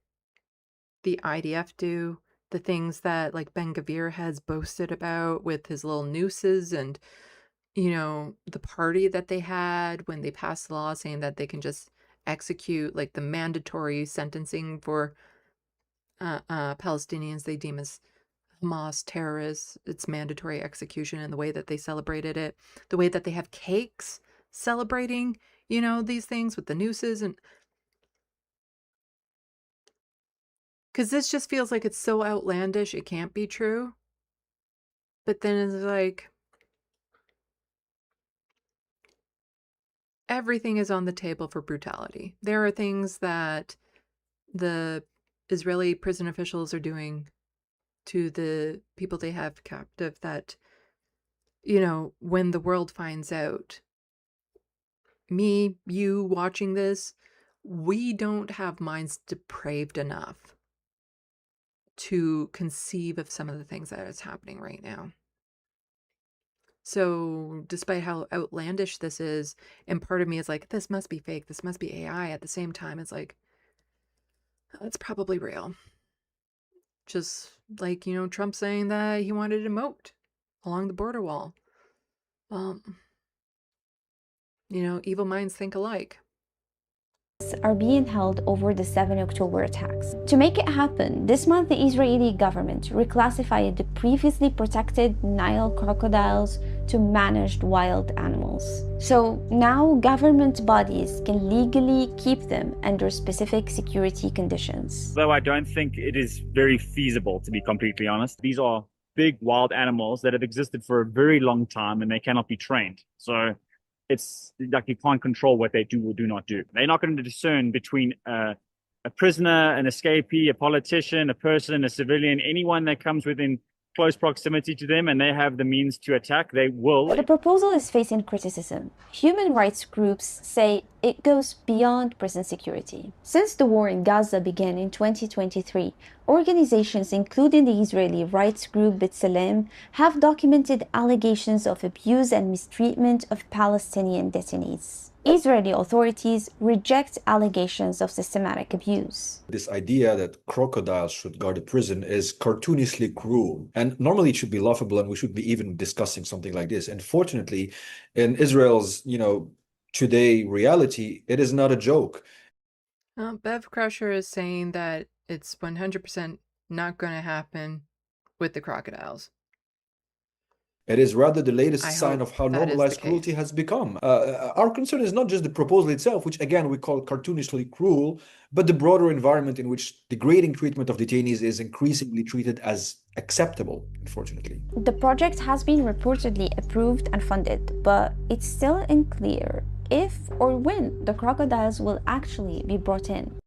the IDF do, the things that like Ben-Gvir has boasted about with his little nooses, and you know, the party that they had when they passed the law saying that they can just execute like the mandatory sentencing for Palestinians they deem as Hamas terrorists. It's mandatory execution, and the way that they celebrated it, the way that they have cakes celebrating, you know, these things with the nooses. And because this just feels like it's so outlandish, it can't be true. But then it's like, everything is on the table for brutality. There are things that the Israeli prison officials are doing to the people they have captive that, you know, when the world finds out, me, you watching this, we don't have minds depraved enough to conceive of some of the things that is happening right now. So despite how outlandish this is, and part of me is like, this must be fake, this must be AI, at the same time it's like, it's probably real. Just like, you know, Trump saying that he wanted a moat along the border wall. You know, evil minds think alike. Are being held over the 7 October attacks. To make it happen, this month the Israeli government reclassified the previously protected Nile crocodiles to managed wild animals. So now government bodies can legally keep them under specific security conditions. Though I don't think it is very feasible, to be completely honest. These are big wild animals that have existed for a very long time and they cannot be trained. So it's like you can't control what they do or do not do. They're not going to discern between a prisoner, an escapee, a politician, a person, a civilian, anyone that comes within close proximity to them and they have the means to attack, they will. The proposal is facing criticism. Human rights groups say it goes beyond prison security. Since the war in Gaza began in 2023, organizations including the Israeli rights group B'Tselem have documented allegations of abuse and mistreatment of Palestinian detainees. Israeli authorities reject allegations of systematic abuse. This idea that crocodiles should guard a prison is cartoonishly cruel. And normally it should be laughable and we should be even discussing something like this. And fortunately, in Israel's, today reality, it is not a joke. Bev Crusher is saying that it's 100% not going to happen with the crocodiles. It is rather the latest I sign hope of how that is the normalized cruelty case. has become. Our concern is not just the proposal itself, which again we call cartoonishly cruel, but the broader environment in which degrading treatment of detainees is increasingly treated as acceptable, unfortunately. The project has been reportedly approved and funded, but it's still unclear if or when the crocodiles will actually be brought in.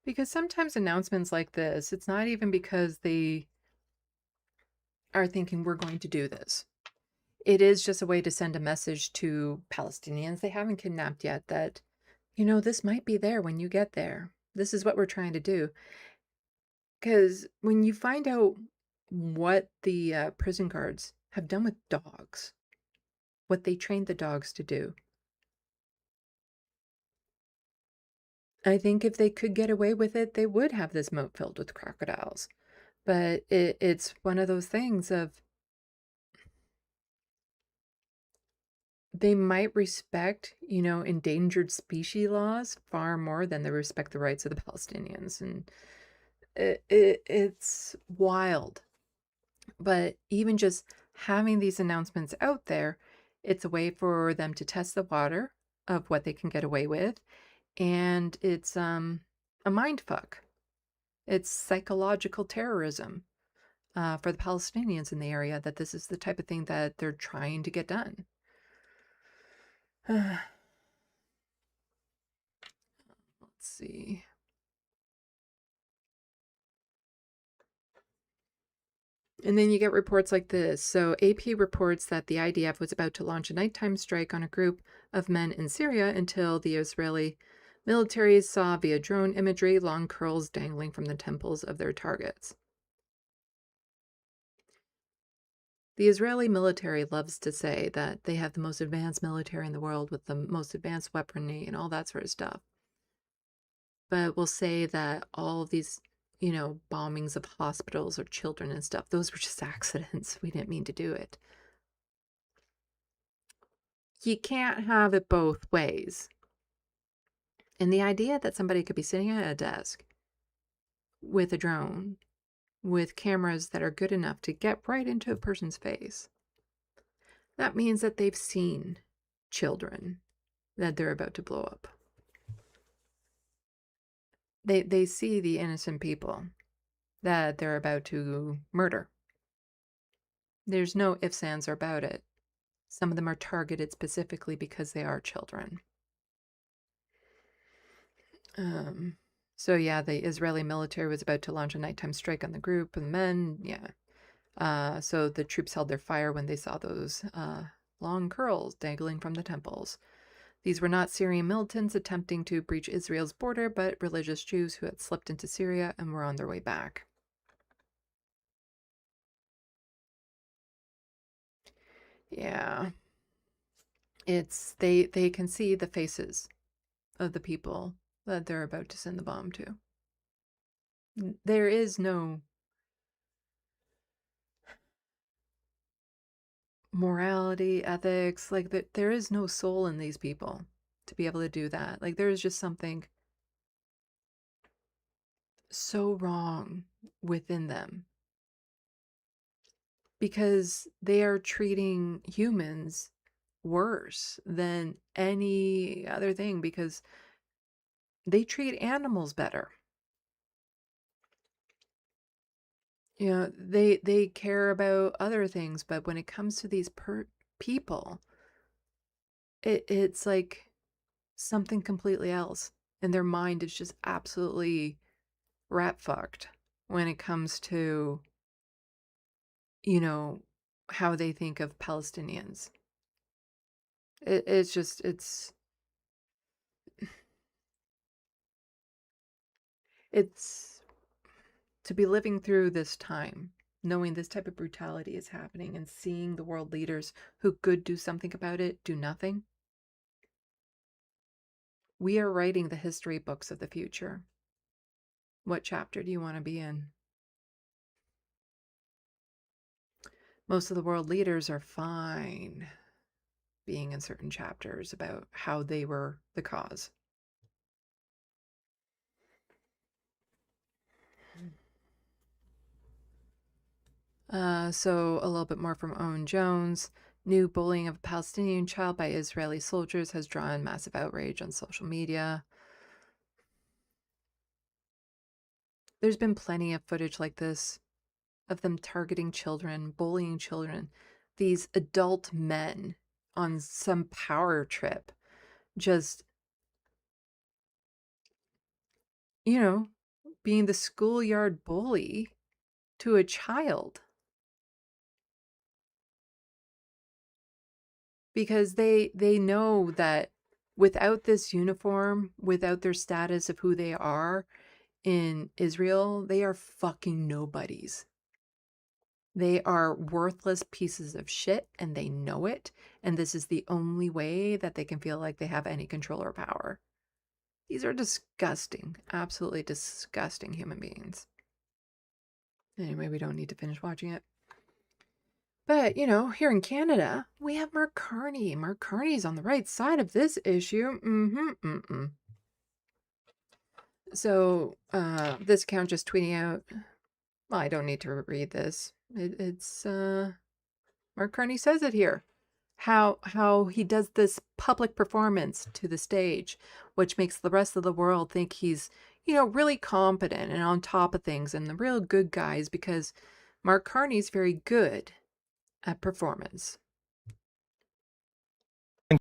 Because sometimes announcements like this, it's not even because they are thinking we're going to do this. It is just a way to send a message to Palestinians they haven't kidnapped yet that, this might be there when you get there. This is what we're trying to do. Because when you find out what the prison guards have done with dogs, what they trained the dogs to do, I think if they could get away with it, they would have this moat filled with crocodiles. But it's one of those things of they might respect, endangered species laws far more than they respect the rights of the Palestinians. And it's wild. But even just having these announcements out there, it's a way for them to test the water of what they can get away with. And it's a mind fuck. It's psychological terrorism for the Palestinians in the area that this is the type of thing that they're trying to get done. Let's see. And then you get reports like this. So AP reports that the IDF was about to launch a nighttime strike on a group of men in Syria until the Israeli military saw via drone imagery long curls dangling from the temples of their targets. The Israeli military loves to say that they have the most advanced military in the world with the most advanced weaponry and all that sort of stuff. But we'll say that all of these, bombings of hospitals or children and stuff, those were just accidents. We didn't mean to do it. You can't have it both ways. And the idea that somebody could be sitting at a desk with a drone with cameras that are good enough to get right into a person's face, that means that they've seen children that they're about to blow up. They see the innocent people that they're about to murder. There's no ifs, ands, or about it. Some of them are targeted specifically because they are children. So yeah, the Israeli military was about to launch a nighttime strike on the group of men. Yeah. So the troops held their fire when they saw those long curls dangling from the temples. These were not Syrian militants attempting to breach Israel's border, but religious Jews who had slipped into Syria and were on their way back. Yeah. It's they can see the faces of the people that they're about to send the bomb to. There is no morality, ethics, like that. There is no soul in these people to be able to do that. Like there is just something so wrong within them because they are treating humans worse than any other thing because they treat animals better. They care about other things, but when it comes to these people, it's like something completely else. And their mind is just absolutely rat fucked when it comes to you know, how they think of Palestinians. It's just, it's to be living through this time, knowing this type of brutality is happening and seeing the world leaders who could do something about it do nothing. We are writing the history books of the future. What chapter do you want to be in? Most of the world leaders are fine being in certain chapters about how they were the cause. So a little bit more from Owen Jones. New bullying of a Palestinian child by Israeli soldiers has drawn massive outrage on social media. There's been plenty of footage like this of them targeting children, bullying children, these adult men on some power trip, just, being the schoolyard bully to a child. Because they know that without this uniform, without their status of who they are in Israel, they are fucking nobodies. They are worthless pieces of shit and they know it. And this is the only way that they can feel like they have any control or power. These are disgusting, absolutely disgusting human beings. Anyway, we don't need to finish watching it. But, here in Canada, we have Mark Carney. Mark Carney's on the right side of this issue. So, this account just tweeting out, well, I don't need to read this. It's Mark Carney says it here. How he does this public performance to the stage, which makes the rest of the world think he's, really competent and on top of things and the real good guys, because Mark Carney's very good at performance.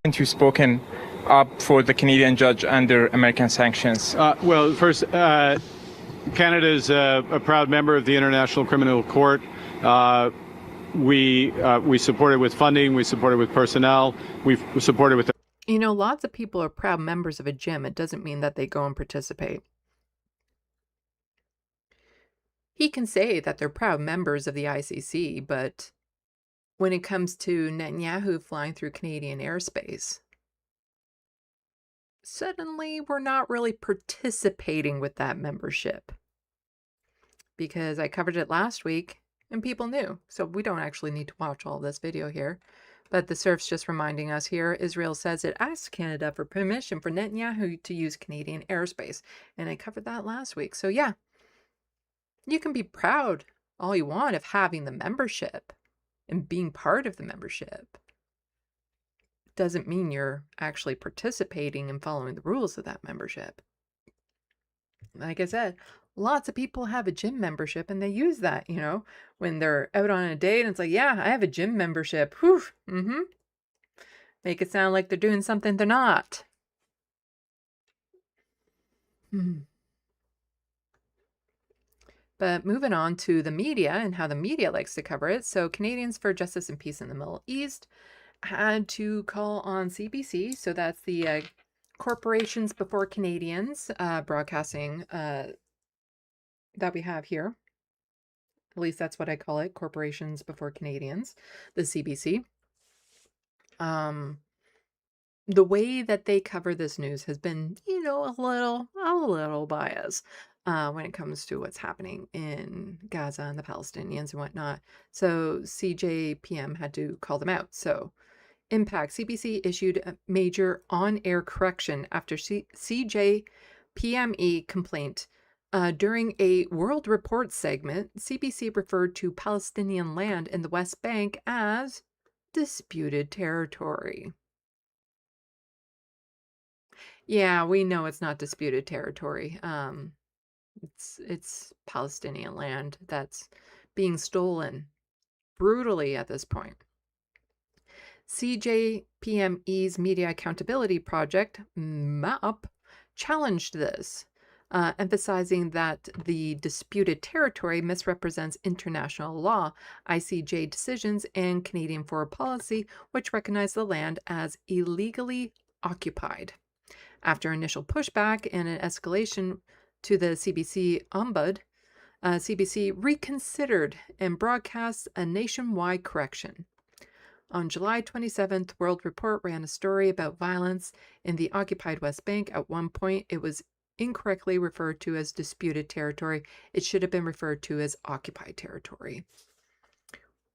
You've spoken up for the Canadian judge under American sanctions. Well, first, Canada is a proud member of the International Criminal Court. We support it with funding. We support it with personnel. We've supported with. Lots of people are proud members of a gym. It doesn't mean that they go and participate. He can say that they're proud members of the ICC, but when it comes to Netanyahu flying through Canadian airspace, suddenly we're not really participating with that membership. Because I covered it last week and people knew. So we don't actually need to watch all this video here. But the surf's just reminding us here, Israel says it asked Canada for permission for Netanyahu to use Canadian airspace. And I covered that last week. So yeah, you can be proud all you want of having the membership and being part of the membership. Doesn't mean you're actually participating and following the rules of that membership. Like I said, lots of people have a gym membership and they use that, when they're out on a date and it's like, yeah, I have a gym membership. Whew. Make it sound like they're doing something they're not. But moving on to the media and how the media likes to cover it. So Canadians for Justice and Peace in the Middle East had to call on CBC. So that's the Corporations Before Canadians broadcasting that we have here. At least that's what I call it, Corporations Before Canadians, the CBC. The way that they cover this news has been, a little biased when it comes to what's happening in Gaza and the Palestinians and whatnot. So CJPM had to call them out. So Impact, CBC issued a major on-air correction after CJPME complaint. During a World Report segment, CBC referred to Palestinian land in the West Bank as disputed territory. Yeah, we know it's not disputed territory. It's Palestinian land that's being stolen brutally at this point. CJPME's Media Accountability Project, MAP, challenged this. emphasizing that the disputed territory misrepresents international law, ICJ decisions, and Canadian foreign policy, which recognize the land as illegally occupied. After initial pushback and an escalation to the CBC ombud, CBC reconsidered and broadcast a nationwide correction. On July 27th, World Report ran a story about violence in the occupied West Bank. At one point, it was incorrectly referred to as disputed territory. It should have been referred to as occupied territory.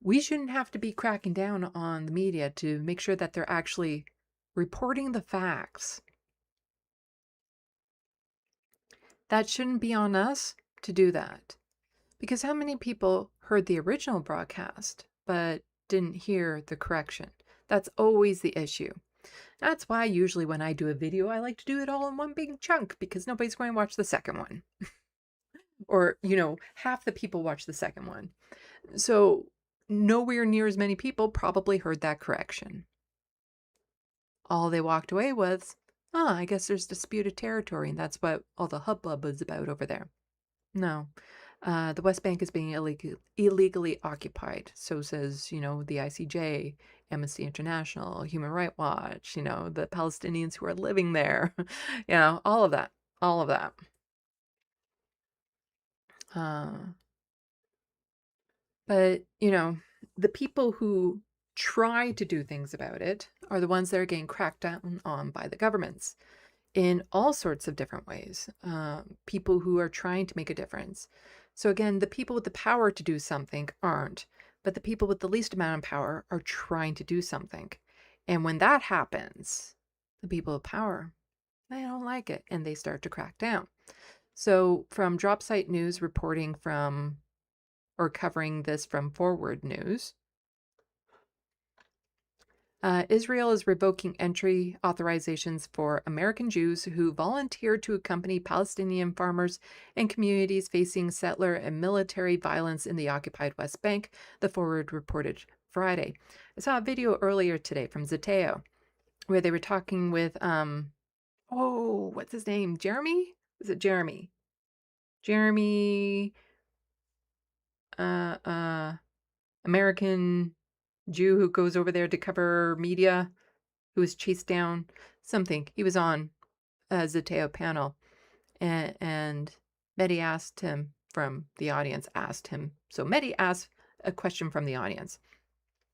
We shouldn't have to be cracking down on the media to make sure that they're actually reporting the facts. That shouldn't be on us to do that. Because how many people heard the original broadcast but didn't hear the correction? That's always the issue. That's why usually when I do a video, I like to do it all in one big chunk because nobody's going to watch the second one. Or, half the people watch the second one. So nowhere near as many people probably heard that correction. All they walked away with, I guess there's disputed territory, and that's what all the hubbub is about over there. No. The West Bank is being illegally occupied. So says, the ICJ, Amnesty International, Human Rights Watch, the Palestinians who are living there, all of that. But, the people who try to do things about it are the ones that are getting cracked down on by the governments in all sorts of different ways. People who are trying to make a difference. So again, the people with the power to do something aren't, but the people with the least amount of power are trying to do something. And when that happens, the people with power, they don't like it and they start to crack down. So from Dropsite News reporting from, or covering this from Forward News, Israel is revoking entry authorizations for American Jews who volunteered to accompany Palestinian farmers and communities facing settler and military violence in the occupied West Bank, the Forward reported Friday. I saw a video earlier today from Zeteo where they were talking with, what's his name? Jeremy? Is it Jeremy? Jeremy, American Jew who goes over there to cover media, who was chased down, something. He was on a Zeteo panel, and Mehdi asked him from the audience, so Mehdi asked a question from the audience.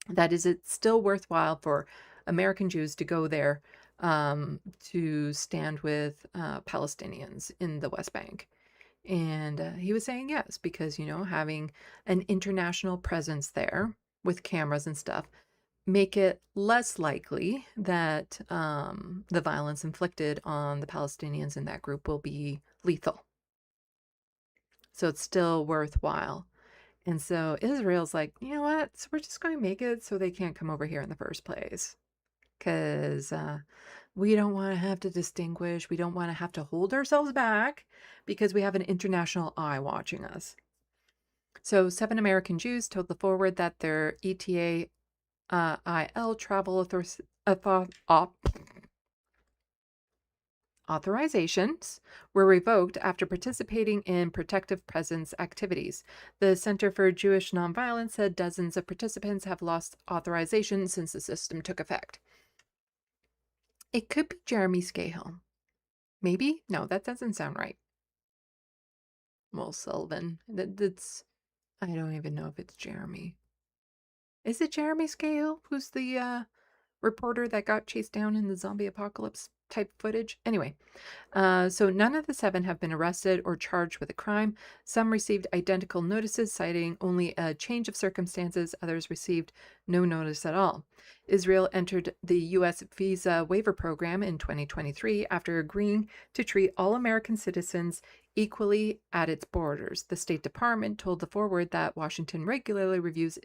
That is it still worthwhile for American Jews to go there to stand with Palestinians in the West Bank? And he was saying yes, because, having an international presence there with cameras and stuff make it less likely that the violence inflicted on the Palestinians in that group will be lethal. So it's still worthwhile. And so Israel's like, you know what? So we're just going to make it so they can't come over here in the first place. Because we don't want to have to distinguish. We don't want to have to hold ourselves back because we have an international eye watching us. So 7 American Jews told the Forward that their ETA IL travel authorizations were revoked after participating in protective presence activities. The Center for Jewish Nonviolence said dozens of participants have lost authorization since the system took effect. It could be Jeremy Scahill. Maybe? No, that doesn't sound right. Well, Sullivan. That's... I don't even know if it's Jeremy. Is it Jeremy Scahill, who's the reporter that got chased down in the zombie apocalypse type footage? Anyway, so none of the 7 have been arrested or charged with a crime. Some received identical notices citing only a change of circumstances. Others received no notice at all. Israel entered the U.S. visa waiver program in 2023 after agreeing to treat all American citizens equally at its borders. The State Department told the Forward that Washington regularly reviews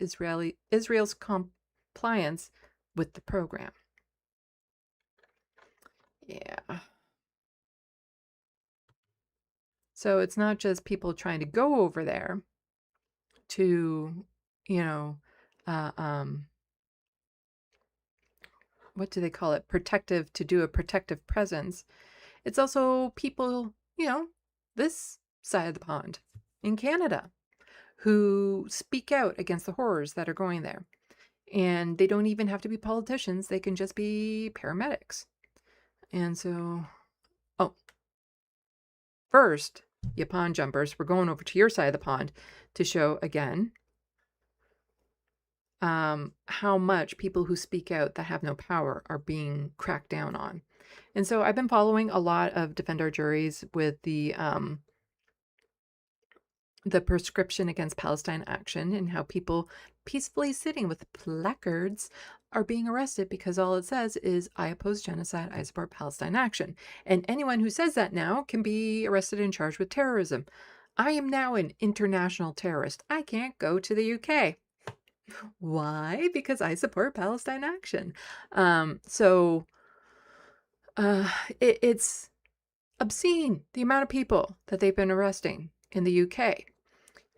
Israel's compliance with the program. Yeah. So it's not just people trying to go over there to, what do they call it? To do a protective presence. It's also people, this side of the pond in Canada who speak out against the horrors that are going there. And they don't even have to be politicians. They can just be paramedics. And so, oh, first, you pond jumpers, we're going over to your side of the pond to show again how much people who speak out that have no power are being cracked down on. And so I've been following a lot of Defend Our Juries with the prescription against Palestine action and how people peacefully sitting with placards are being arrested because all it says is, I oppose genocide, I support Palestine action. And anyone who says that now can be arrested and charged with terrorism. I am now an international terrorist. I can't go to the UK. Why? Because I support Palestine action. It's obscene, the amount of people that they've been arresting in the UK.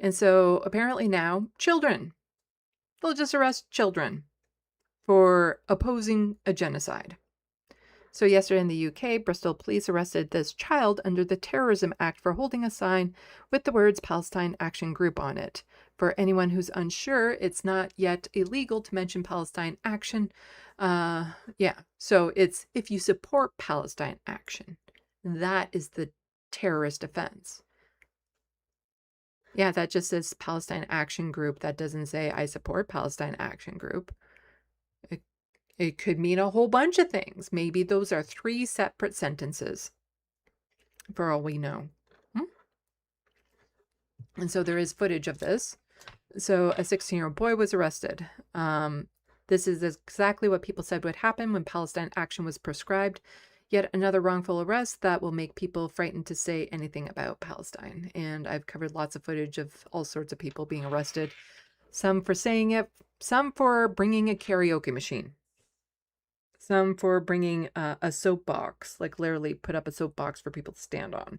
And so apparently now, children. They'll just arrest children for opposing a genocide. So yesterday in the UK, Bristol police arrested this child under the Terrorism Act for holding a sign with the words Palestine Action Group on it. For anyone who's unsure, it's not yet illegal to mention Palestine Action. So it's if you support Palestine Action, that is the terrorist offense. Yeah, that just says Palestine Action Group. That doesn't say I support Palestine Action Group. It could mean a whole bunch of things. Maybe those are 3 separate sentences, for all we know. And so there is footage of this. So a 16-year-old boy was arrested. This is exactly what people said would happen when Palestine action was prescribed. Yet another wrongful arrest that will make people frightened to say anything about Palestine. And I've covered lots of footage of all sorts of people being arrested. Some for saying it, some for bringing a karaoke machine. Some for bringing a soapbox, like literally put up a soapbox for people to stand on.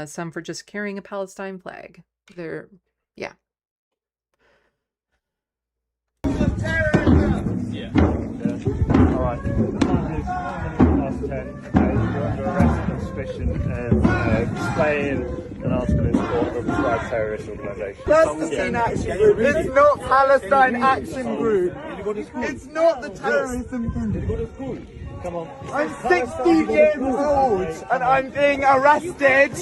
Some for just carrying a Palestine flag. Yeah. All right. You're under arrest on suspicion of displaying an article in support of a prescribed terrorist organisation. Palestine Action Group. It's not Palestine Action Group. It's not the terrorism group. Did you go to school? Come on. I'm 60 years old and I'm being arrested.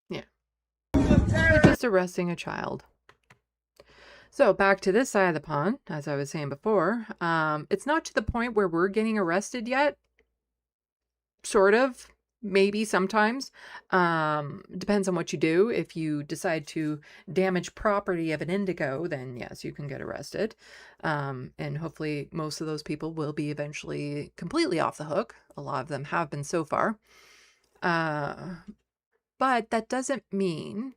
Yeah. They're just arresting a child. So back to this side of the pond, as I was saying before, it's not to the point where we're getting arrested yet. Sort of, maybe sometimes. Depends on what you do. If you decide to damage property of an indigo, then yes, you can get arrested. And hopefully most of those people will be eventually completely off the hook. A lot of them have been so far. But that doesn't mean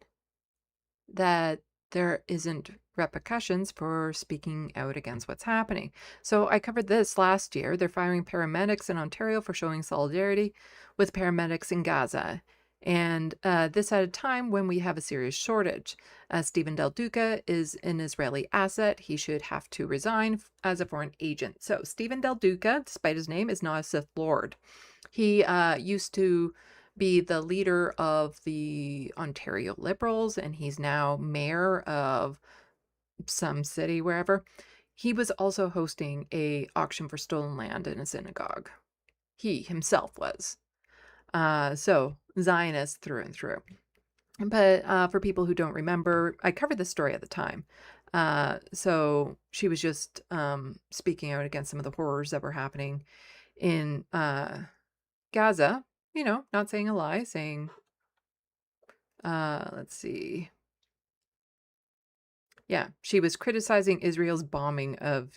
that there isn't repercussions for speaking out against what's happening. So I covered this last year. They're firing paramedics in Ontario for showing solidarity with paramedics in Gaza. And this at a time when we have a serious shortage. Stephen Del Duca is an Israeli asset. He should have to resign as a foreign agent. So Stephen Del Duca, despite his name, is not a Sith Lord. He used to be the leader of the Ontario Liberals, and he's now mayor of some city, wherever. He was also hosting a auction for stolen land in a synagogue. He himself was. So Zionist through and through. But for people who don't remember, I covered this story at the time. So she was just speaking out against some of the horrors that were happening in Gaza. You know, not saying a lie, saying, let's see. Yeah, she was criticizing Israel's bombing of,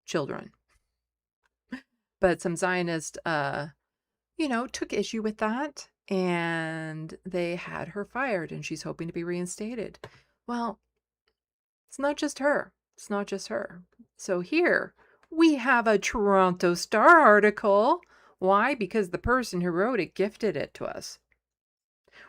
children. But some Zionists, took issue with that, and they had her fired, and she's hoping to be reinstated. Well, it's not just her. It's not just her. So here we have a Toronto Star article. Why? Because the person who wrote it gifted it to us.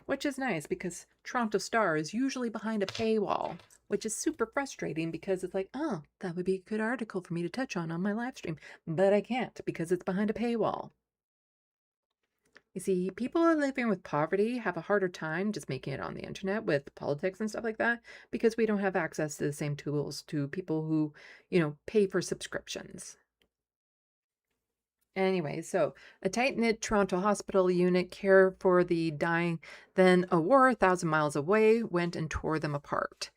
Which is nice because Toronto Star is usually behind a paywall, which is super frustrating because it's like, oh, that would be a good article for me to touch on my live stream. But I can't because it's behind a paywall. You see, people living with poverty have a harder time just making it on the internet with politics and stuff like that because we don't have access to the same tools to people who, pay for subscriptions. Anyway, so a tight-knit Toronto hospital unit care for the dying, then a war 1,000 miles away went and tore them apart.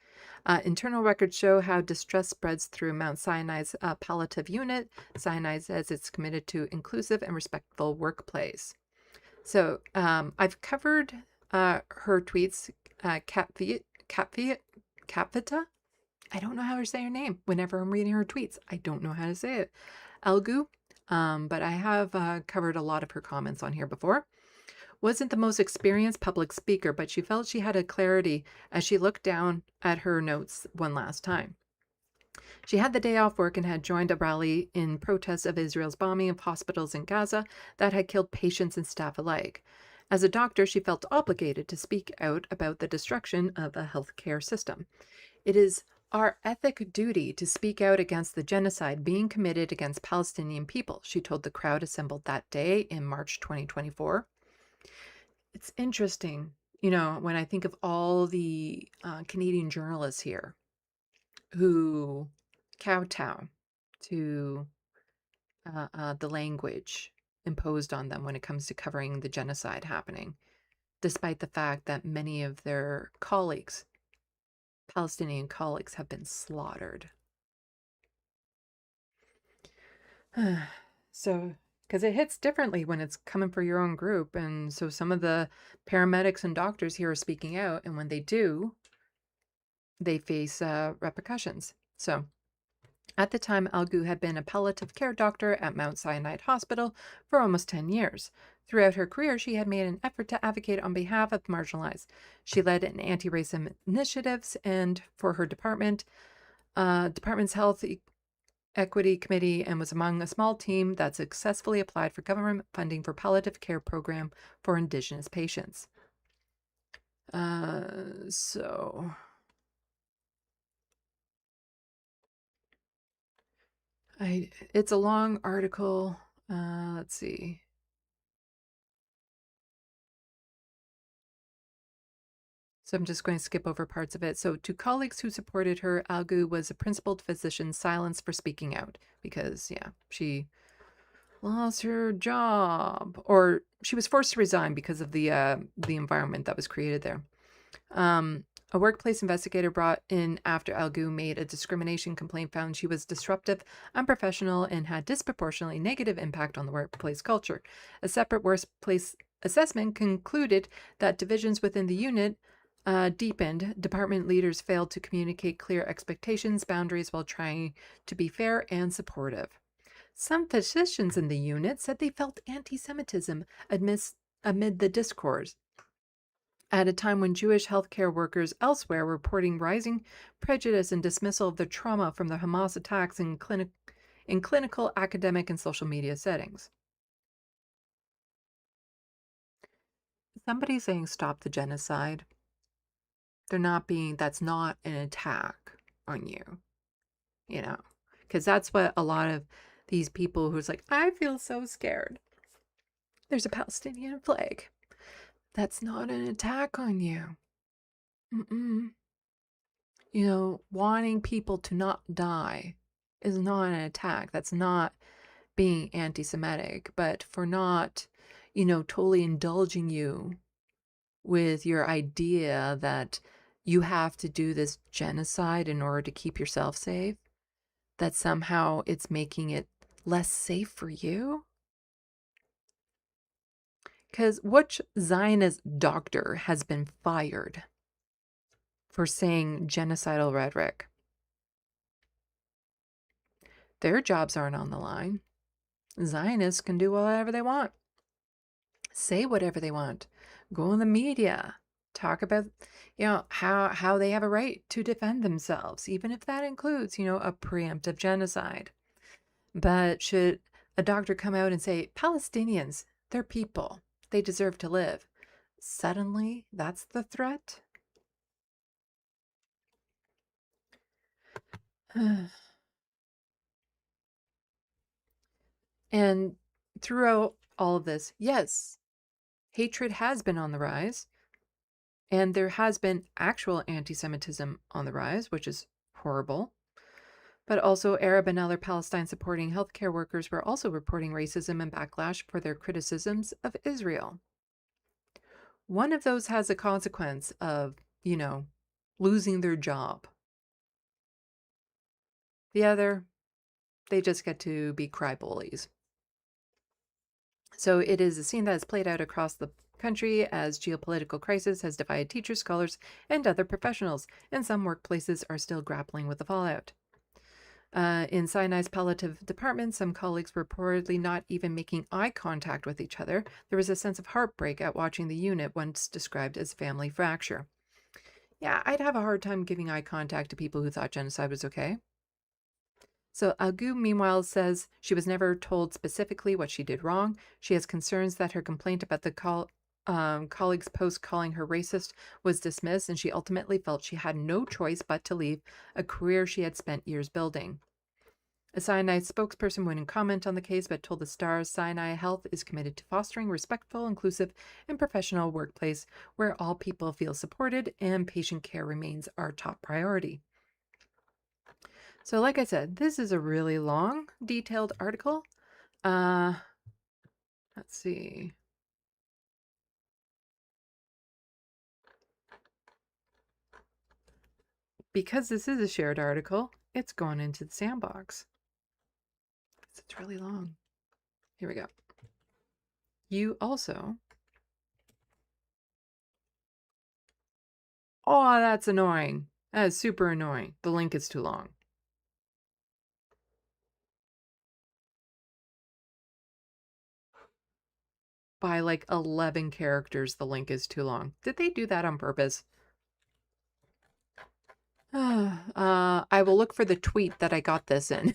Internal records show how distress spreads through Mount Sinai's palliative unit. Sinai says it's committed to inclusive and respectful workplace. So I've covered her tweets, Capvita. I don't know how to say her name. Whenever I'm reading her tweets, I don't know how to say it. Elgu. But I have covered a lot of her comments on here before. Wasn't the most experienced public speaker, but she felt she had a clarity as she looked down at her notes one last time. She had the day off work and had joined a rally in protest of Israel's bombing of hospitals in Gaza that had killed patients and staff alike. As a doctor, she felt obligated to speak out about the destruction of a healthcare system. It is our ethic duty to speak out against the genocide being committed against Palestinian people, she told the crowd assembled that day in March 2024. It's interesting, when I think of all the Canadian journalists here who kowtow to the language imposed on them when it comes to covering the genocide happening, despite the fact that many of their colleagues, Palestinian colleagues, have been slaughtered. So, because it hits differently when it's coming for your own group. And so some of the paramedics and doctors here are speaking out. And when they do, they face repercussions. So at the time, Algu had been a palliative care doctor at Mount Sinai Hospital for almost 10 years. Throughout her career, she had made an effort to advocate on behalf of the marginalized. She led an anti-racism initiatives and for her department's health equity committee and was among a small team that successfully applied for government funding for palliative care program for Indigenous patients. It's a long article. Let's see. So I'm just going to skip over parts of it. So to colleagues who supported her, Algu was a principled physician silenced for speaking out because, she lost her job, or she was forced to resign because of the environment that was created there. A workplace investigator brought in after Algu made a discrimination complaint found she was disruptive, unprofessional, and had disproportionately negative impact on the workplace culture. A separate workplace assessment concluded that divisions within the unit deepened. Department leaders failed to communicate clear expectations, boundaries while trying to be fair and supportive. Some physicians in the unit said they felt anti-Semitism amid the discourse. At a time when Jewish healthcare workers elsewhere were reporting rising prejudice and dismissal of the trauma from the Hamas attacks in clinical, academic, and social media settings. Somebody's saying stop the genocide. That's not an attack on you, because that's what a lot of these people who's like, I feel so scared. There's a Palestinian flag. That's not an attack on you. Wanting people to not die is not an attack. That's not being anti-Semitic. But for not, totally indulging you with your idea that you have to do this genocide in order to keep yourself safe, that somehow it's making it less safe for you. Because which Zionist doctor has been fired for saying genocidal rhetoric? Their jobs aren't on the line. Zionists can do whatever they want. Say whatever they want. Go in the media. Talk about, how they have a right to defend themselves, even if that includes, a preemptive genocide. But should a doctor come out and say, Palestinians, they're people. They deserve to live. Suddenly, that's the threat? And throughout all of this, yes, hatred has been on the rise, and there has been actual anti-Semitism on the rise, which is horrible. But also Arab and other Palestine-supporting healthcare workers were also reporting racism and backlash for their criticisms of Israel. One of those has a consequence of, losing their job. The other, they just get to be cry bullies. So it is a scene that has played out across the country as geopolitical crisis has divided teachers, scholars, and other professionals, and some workplaces are still grappling with the fallout. In Sinai's palliative department, some colleagues were reportedly not even making eye contact with each other. There was a sense of heartbreak at watching the unit once described as family fracture. Yeah, I'd have a hard time giving eye contact to people who thought genocide was okay. So Agu, meanwhile, says she was never told specifically what she did wrong. She has concerns that her complaint about the colleague's post calling her racist was dismissed, and she ultimately felt she had no choice but to leave a career she had spent years building. A Sinai spokesperson wouldn't comment on the case, but told the Star Sinai Health is committed to fostering respectful, inclusive, and professional workplace where all people feel supported and patient care remains our top priority. So like I said, this is a really long, detailed article. Let's see. Because this is a shared article, it's gone into the SandBox. It's really long. Here we go. You also... Oh, that's annoying. That is super annoying. The link is too long. By like 11 characters, the link is too long. Did they do that on purpose? I will look for the tweet that I got this in.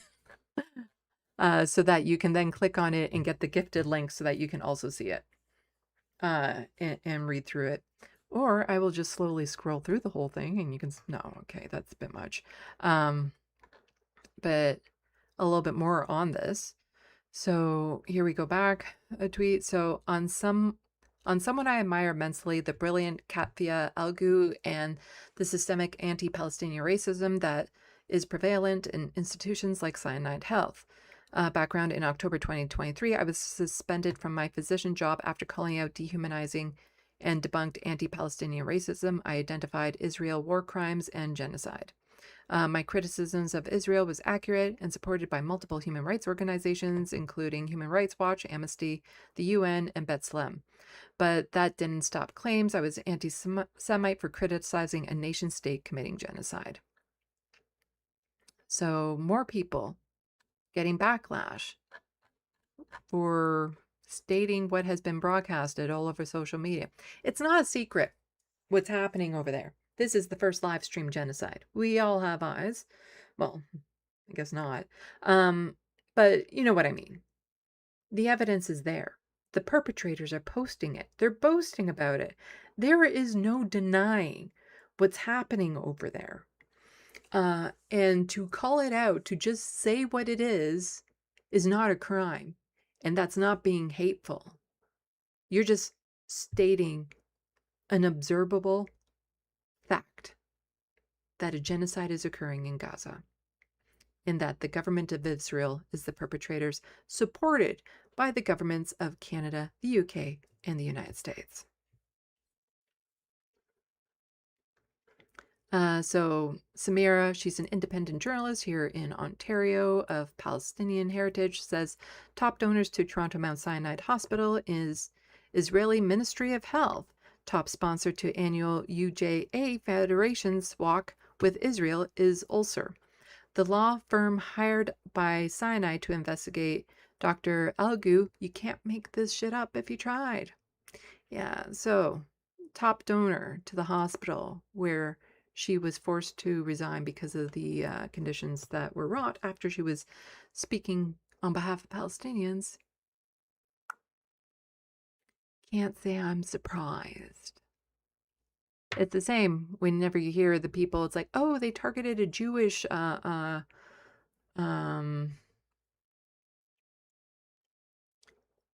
So that you can then click on it and get the gifted link so that you can also see it. And read through it. Or I will just slowly scroll through the whole thing and you can... No, okay, that's a bit much. But a little bit more on this. So here we go back, a tweet. So on someone I admire immensely, the brilliant Katvia Algu and the systemic anti-Palestinian racism that is prevalent in institutions like Cyanide Health. Background: in October 2023, I was suspended from my physician job after calling out dehumanizing and debunked anti-Palestinian racism. I identified Israel war crimes and genocide. My criticisms of Israel was accurate and supported by multiple human rights organizations, including Human Rights Watch, Amnesty, the UN, and B'Tselem. But that didn't stop claims I was anti-Semite for criticizing a nation-state committing genocide. So more people getting backlash for stating what has been broadcasted all over social media. It's not a secret what's happening over there. This is the first live stream genocide. We all have eyes. Well, I guess not. But you know what I mean. The evidence is there. The perpetrators are posting it. They're boasting about it. There is no denying what's happening over there. And to call it out, to just say what it is not a crime. And that's not being hateful. You're just stating an observable fact that a genocide is occurring in Gaza, and that the government of Israel is the perpetrators, supported by the governments of Canada, the UK, and the United States. So Samira, she's an independent journalist here in Ontario of Palestinian heritage, says top donors to Toronto Mount Sinai Hospital is Israeli Ministry of Health. Top sponsor to annual UJA Federation's walk with Israel is Ulcer. The law firm hired by Sinai to investigate Dr. Algu, you can't make this shit up if you tried. Yeah, so top donor to the hospital where she was forced to resign because of the conditions that were wrought after she was speaking on behalf of Palestinians. Can't say I'm surprised. It's the same whenever you hear the people, it's like, oh, they targeted a Jewish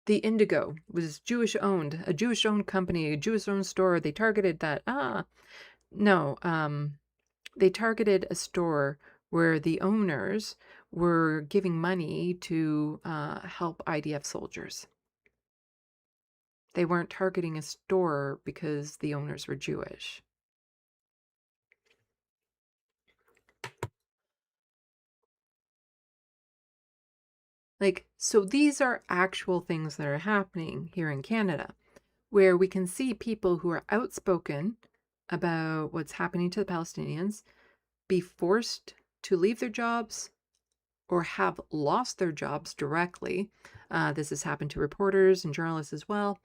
the Indigo was Jewish owned, a Jewish owned company, a Jewish owned store. They targeted that. No, they targeted a store where the owners were giving money to help IDF soldiers. They weren't targeting a store because the owners were Jewish. Like, so these are actual things that are happening here in Canada, where we can see people who are outspoken about what's happening to the Palestinians be forced to leave their jobs or have lost their jobs directly. This has happened to reporters and journalists as well,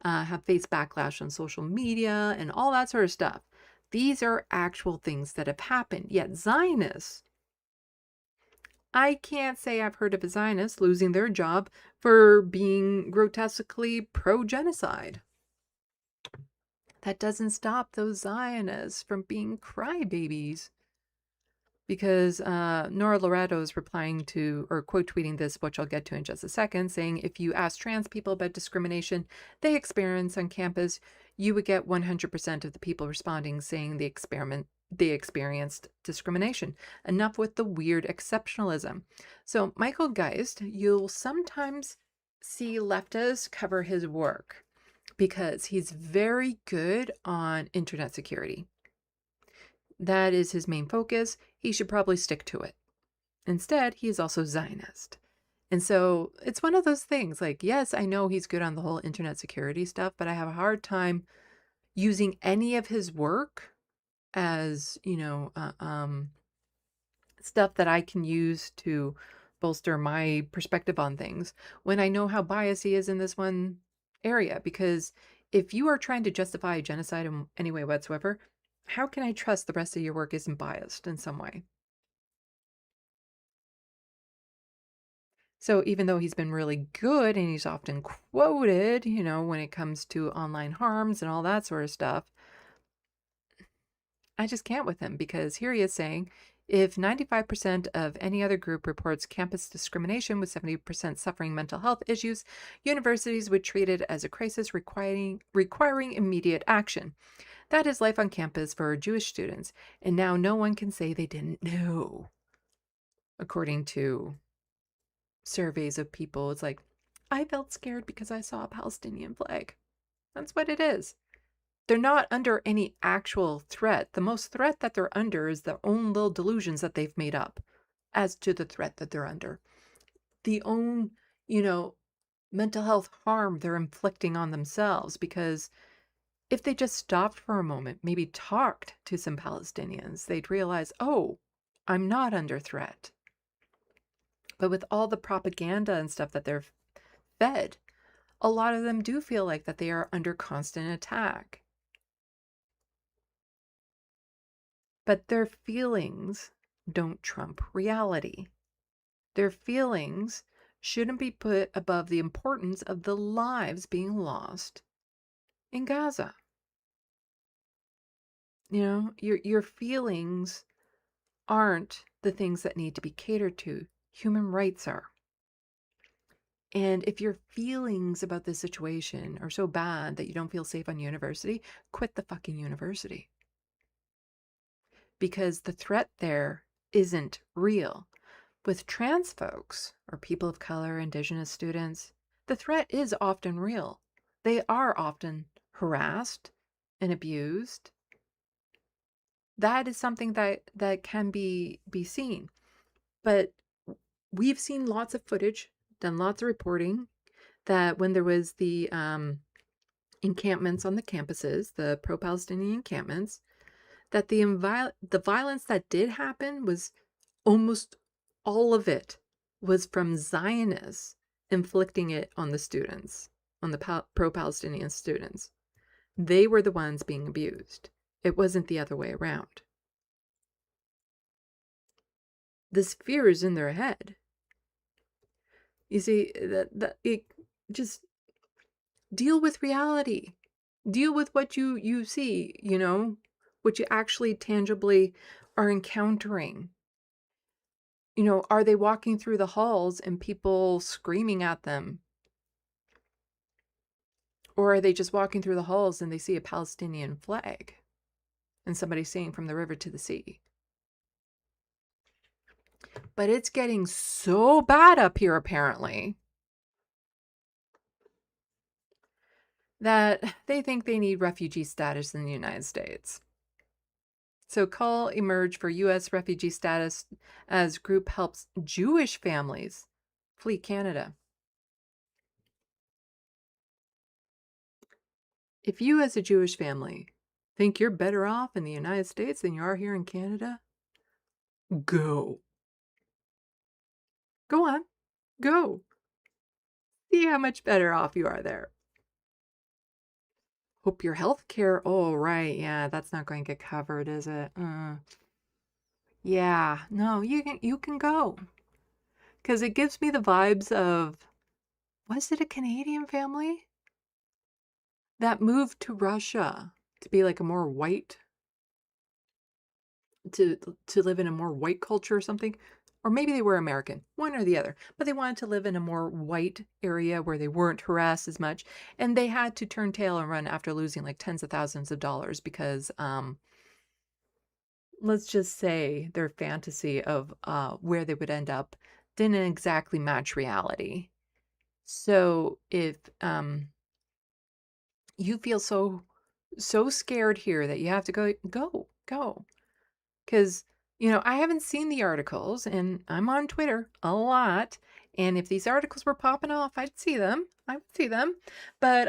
have faced backlash on social media and all that sort of stuff. These are actual things that have happened. Yet Zionists, I can't say I've heard of a Zionist losing their job for being grotesquely pro-genocide. That doesn't stop those Zionists from being crybabies. Because Nora Loretto is replying to, or quote tweeting this, which I'll get to in just a second, saying if you ask trans people about discrimination they experience on campus, you would get 100% of the people responding saying they experienced discrimination. Enough with the weird exceptionalism. So Michael Geist, you'll sometimes see leftists cover his work because he's very good on internet security. That is his main focus. He should probably stick to it. Instead, he is also Zionist. And so it's one of those things like, yes, I know he's good on the whole internet security stuff, but I have a hard time using any of his work as, stuff that I can use to bolster my perspective on things when I know how biased he is in this one area. Because if you are trying to justify genocide in any way whatsoever, how can I trust the rest of your work isn't biased in some way? So even though he's been really good and he's often quoted, when it comes to online harms and all that sort of stuff, I just can't with him because here he is saying, if 95% of any other group reports campus discrimination with 70% suffering mental health issues, universities would treat it as a crisis requiring immediate action. That is life on campus for Jewish students, and now no one can say they didn't know. According to surveys of people, it's like, I felt scared because I saw a Palestinian flag. That's what it is. They're not under any actual threat. The most threat that they're under is their own little delusions that they've made up as to the threat that they're under. The own, mental health harm they're inflicting on themselves, because if they just stopped for a moment, maybe talked to some Palestinians, they'd realize, oh, I'm not under threat. But with all the propaganda and stuff that they're fed, a lot of them do feel like that they are under constant attack. But their feelings don't trump reality. Their feelings shouldn't be put above the importance of the lives being lost in Gaza. Your feelings aren't the things that need to be catered to. Human rights are. And if your feelings about this situation are so bad that you don't feel safe on university, quit the fucking university. Because the threat there isn't real. With trans folks or people of color, Indigenous students, the threat is often real. They are often harassed and abused. That is something that can be seen. But we've seen lots of footage, done lots of reporting, that when there was the encampments on the campuses, the pro-Palestinian encampments, that the violence that did happen was almost all of it was from Zionists inflicting it on the students, on the pro-Palestinian students. They were the ones being abused. It wasn't the other way around. This fear is in their head. You see, that it just deal with reality. Deal with what you see, what you actually tangibly are encountering. Are they walking through the halls and people screaming at them? Or are they just walking through the halls and they see a Palestinian flag and somebody saying from the river to the sea? But it's getting so bad up here, apparently, that they think they need refugee status in the United States. So call emerge for U.S. refugee status as group helps Jewish families flee Canada. If you as a Jewish family think you're better off in the United States than you are here in Canada, go. Go on. Go. See how much better off you are there. Hope your health care. Oh, right. Yeah, that's not going to get covered, is it? Yeah. No, you can go. Because it gives me the vibes of, was it a Canadian family that moved to Russia to be like a more white, to live in a more white culture or something? Or maybe they were American, one or the other, but they wanted to live in a more white area where they weren't harassed as much, and they had to turn tail and run after losing like tens of thousands of dollars because let's just say their fantasy of where they would end up didn't exactly match reality. So if you feel so scared here that you have to go. Because, I haven't seen the articles, and I'm on Twitter a lot, and if these articles were popping off, I'd see them. I would see them. But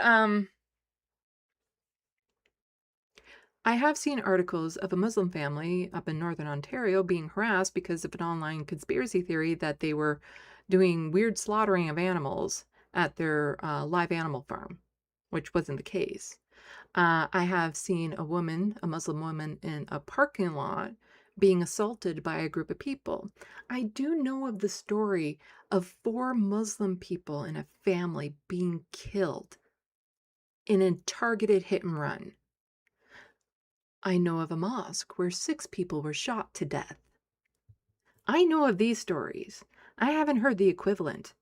I have seen articles of a Muslim family up in Northern Ontario being harassed because of an online conspiracy theory that they were doing weird slaughtering of animals at their live animal farm, which wasn't the case. I have seen a Muslim woman in a parking lot being assaulted by a group of people. I do know of the story of 4 Muslim people in a family being killed in a targeted hit and run. I know of a mosque where 6 people were shot to death. I know of these stories. I haven't heard the equivalent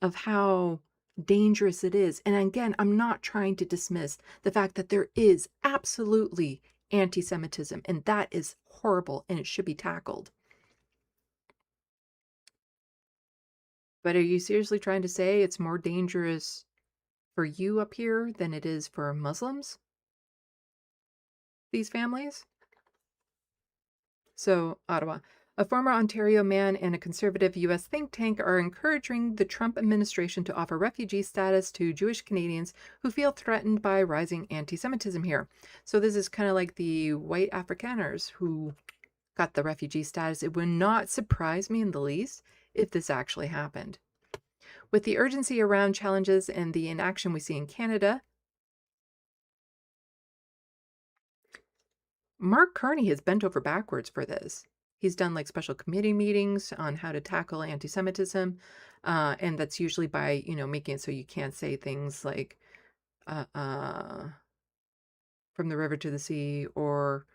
of how dangerous it is. And again, I'm not trying to dismiss the fact that there is absolutely anti-Semitism, and that is horrible and it should be tackled. But are you seriously trying to say it's more dangerous for you up here than it is for Muslims? These families? So, Ottawa. A former Ontario man and a conservative U.S. think tank are encouraging the Trump administration to offer refugee status to Jewish Canadians who feel threatened by rising anti-Semitism here. So this is kind of like the white Afrikaners who got the refugee status. It would not surprise me in the least if this actually happened. With the urgency around challenges and the inaction we see in Canada, Mark Carney has bent over backwards for this. He's done like special committee meetings on how to tackle anti-Semitism. And that's usually by, making it so you can't say things like from the river to the sea, or,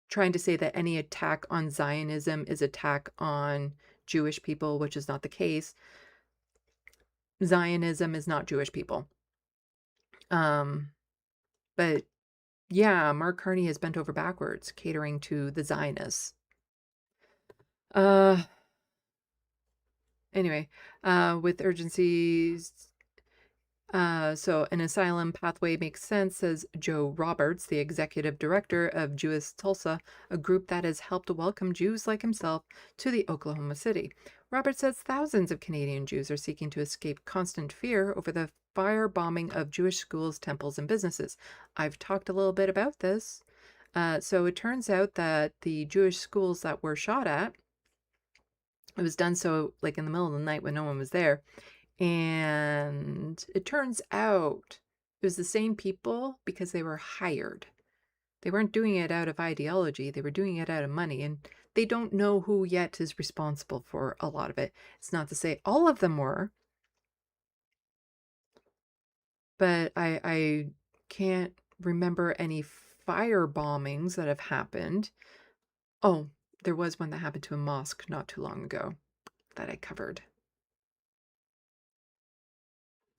trying to say that any attack on Zionism is attack on Jewish people, which is not the case. Zionism is not Jewish people. But yeah, Mark Carney has bent over backwards, catering to the Zionists. Anyway, with urgencies, so an asylum pathway makes sense, says Joe Roberts, the executive director of Jewish Tulsa, a group that has helped welcome Jews like himself to the Oklahoma City. Roberts says thousands of Canadian Jews are seeking to escape constant fear over the firebombing of Jewish schools, temples, and businesses. I've talked a little bit about this. So it turns out that the Jewish schools that were shot at, it was done so like in the middle of the night when no one was there. And it turns out it was the same people because they were hired. They weren't doing it out of ideology. They were doing it out of money. And they don't know who yet is responsible for a lot of it. It's not to say all of them were. But I can't remember any fire bombings that have happened. Oh, there was one that happened to a mosque not too long ago that I covered.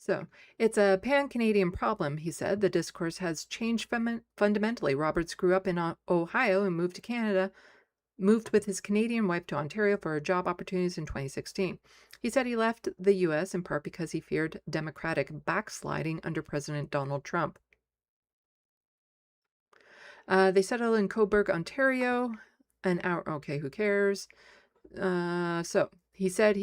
So, it's a pan-Canadian problem, he said. The discourse has changed fundamentally. Roberts grew up in Ohio and moved to Canada, moved with his Canadian wife to Ontario for job opportunities in 2016. He said he left the U.S. in part because he feared Democratic backsliding under President Donald Trump. They settled in Cobourg, Ontario, an hour. Okay, who cares? So he said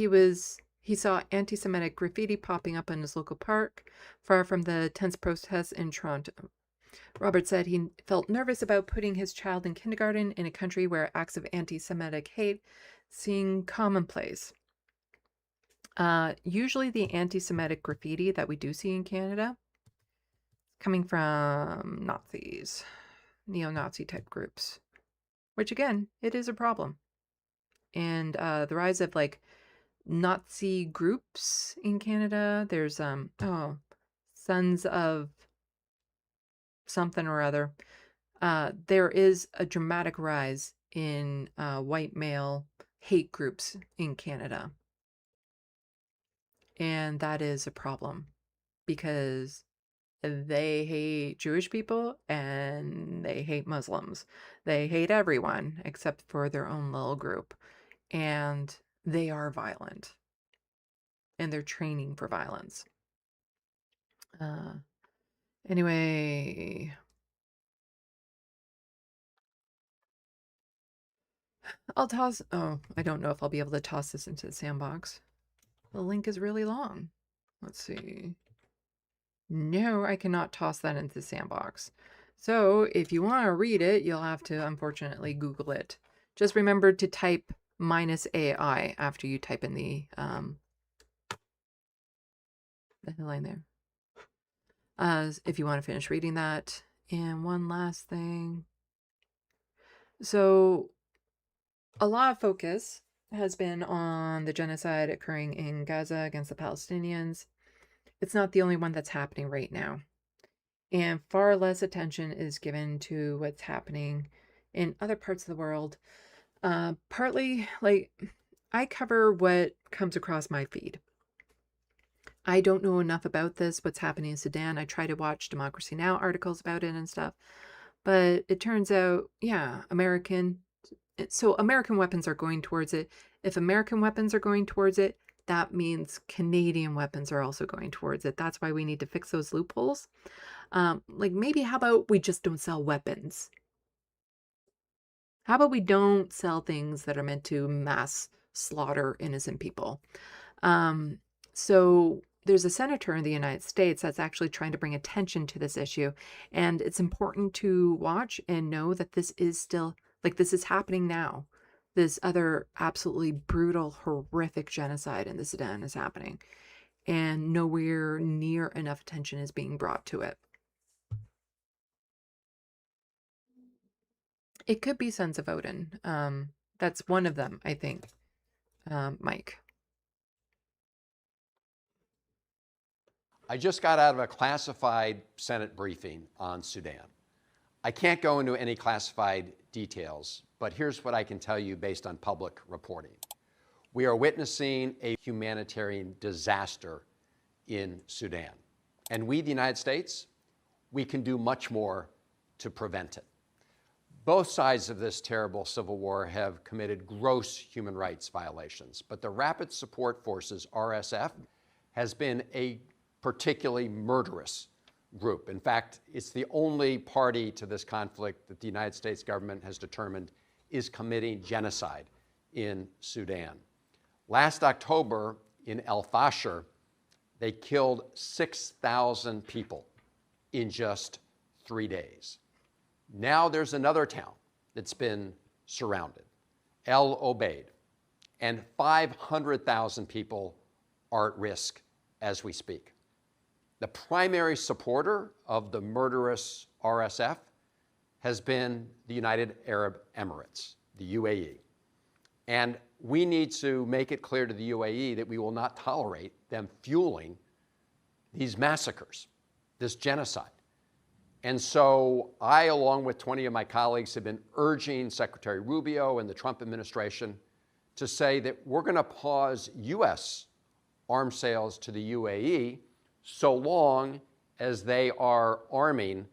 he saw anti-Semitic graffiti popping up in his local park, far from the tense protests in Toronto. Robert said he felt nervous about putting his child in kindergarten in a country where acts of anti-Semitic hate seem commonplace. Usually the anti-Semitic graffiti that we do see in Canada coming from Nazis, neo-Nazi type groups, which again, it is a problem. And the rise of like Nazi groups in Canada, there's Sons of something or other. There is a dramatic rise in white male hate groups in Canada. And that is a problem because they hate Jewish people and they hate Muslims. They hate everyone except for their own little group. And they are violent. And they're training for violence. Anyway, I'll toss... Oh, I don't know if I'll be able to toss this into the SandBox. The link is really long. Let's see. No, I cannot toss that into the SandBox. So if you want to read it, you'll have to, unfortunately, Google it. Just remember to type -AI after you type in the headline there. If you want to finish reading that. And one last thing. So a lot of focus has been on the genocide occurring in Gaza against the Palestinians. It's not the only one that's happening right now. And far less attention is given to what's happening in other parts of the world. Partly, like, I cover what comes across my feed. I don't know enough about this, what's happening in Sudan. I try to watch Democracy Now! Articles about it and stuff. But it turns out, yeah, American weapons are going towards it. If American weapons are going towards it, that means Canadian weapons are also going towards it. That's why we need to fix those loopholes. Like maybe how about we just don't sell weapons? How about we don't sell things that are meant to mass slaughter innocent people? So there's a senator in the United States that's actually trying to bring attention to this issue. And it's important to watch and know that this is still, like, this is happening now. This other absolutely brutal, horrific genocide in the Sudan is happening. And nowhere near enough attention is being brought to it. It could be Sons of Odin. That's one of them, I think. Mike. I just got out of a classified Senate briefing on Sudan. I can't go into any classified details, but here's what I can tell you based on public reporting. We are witnessing a humanitarian disaster in Sudan. And we, the United States, we can do much more to prevent it. Both sides of this terrible civil war have committed gross human rights violations, but the Rapid Support Forces, RSF, has been a particularly murderous group. In fact, it's the only party to this conflict that the United States government has determined is committing genocide in Sudan. Last October in El Fasher, they killed 6,000 people in just 3 days. Now there's another town that's been surrounded, El Obeid, and 500,000 people are at risk as we speak. The primary supporter of the murderous RSF has been the United Arab Emirates, the UAE. And we need to make it clear to the UAE that we will not tolerate them fueling these massacres, this genocide. And so I, along with 20 of my colleagues, have been urging Secretary Rubio and the Trump administration to say that we're going to pause U.S. arms sales to the UAE so long as they are arming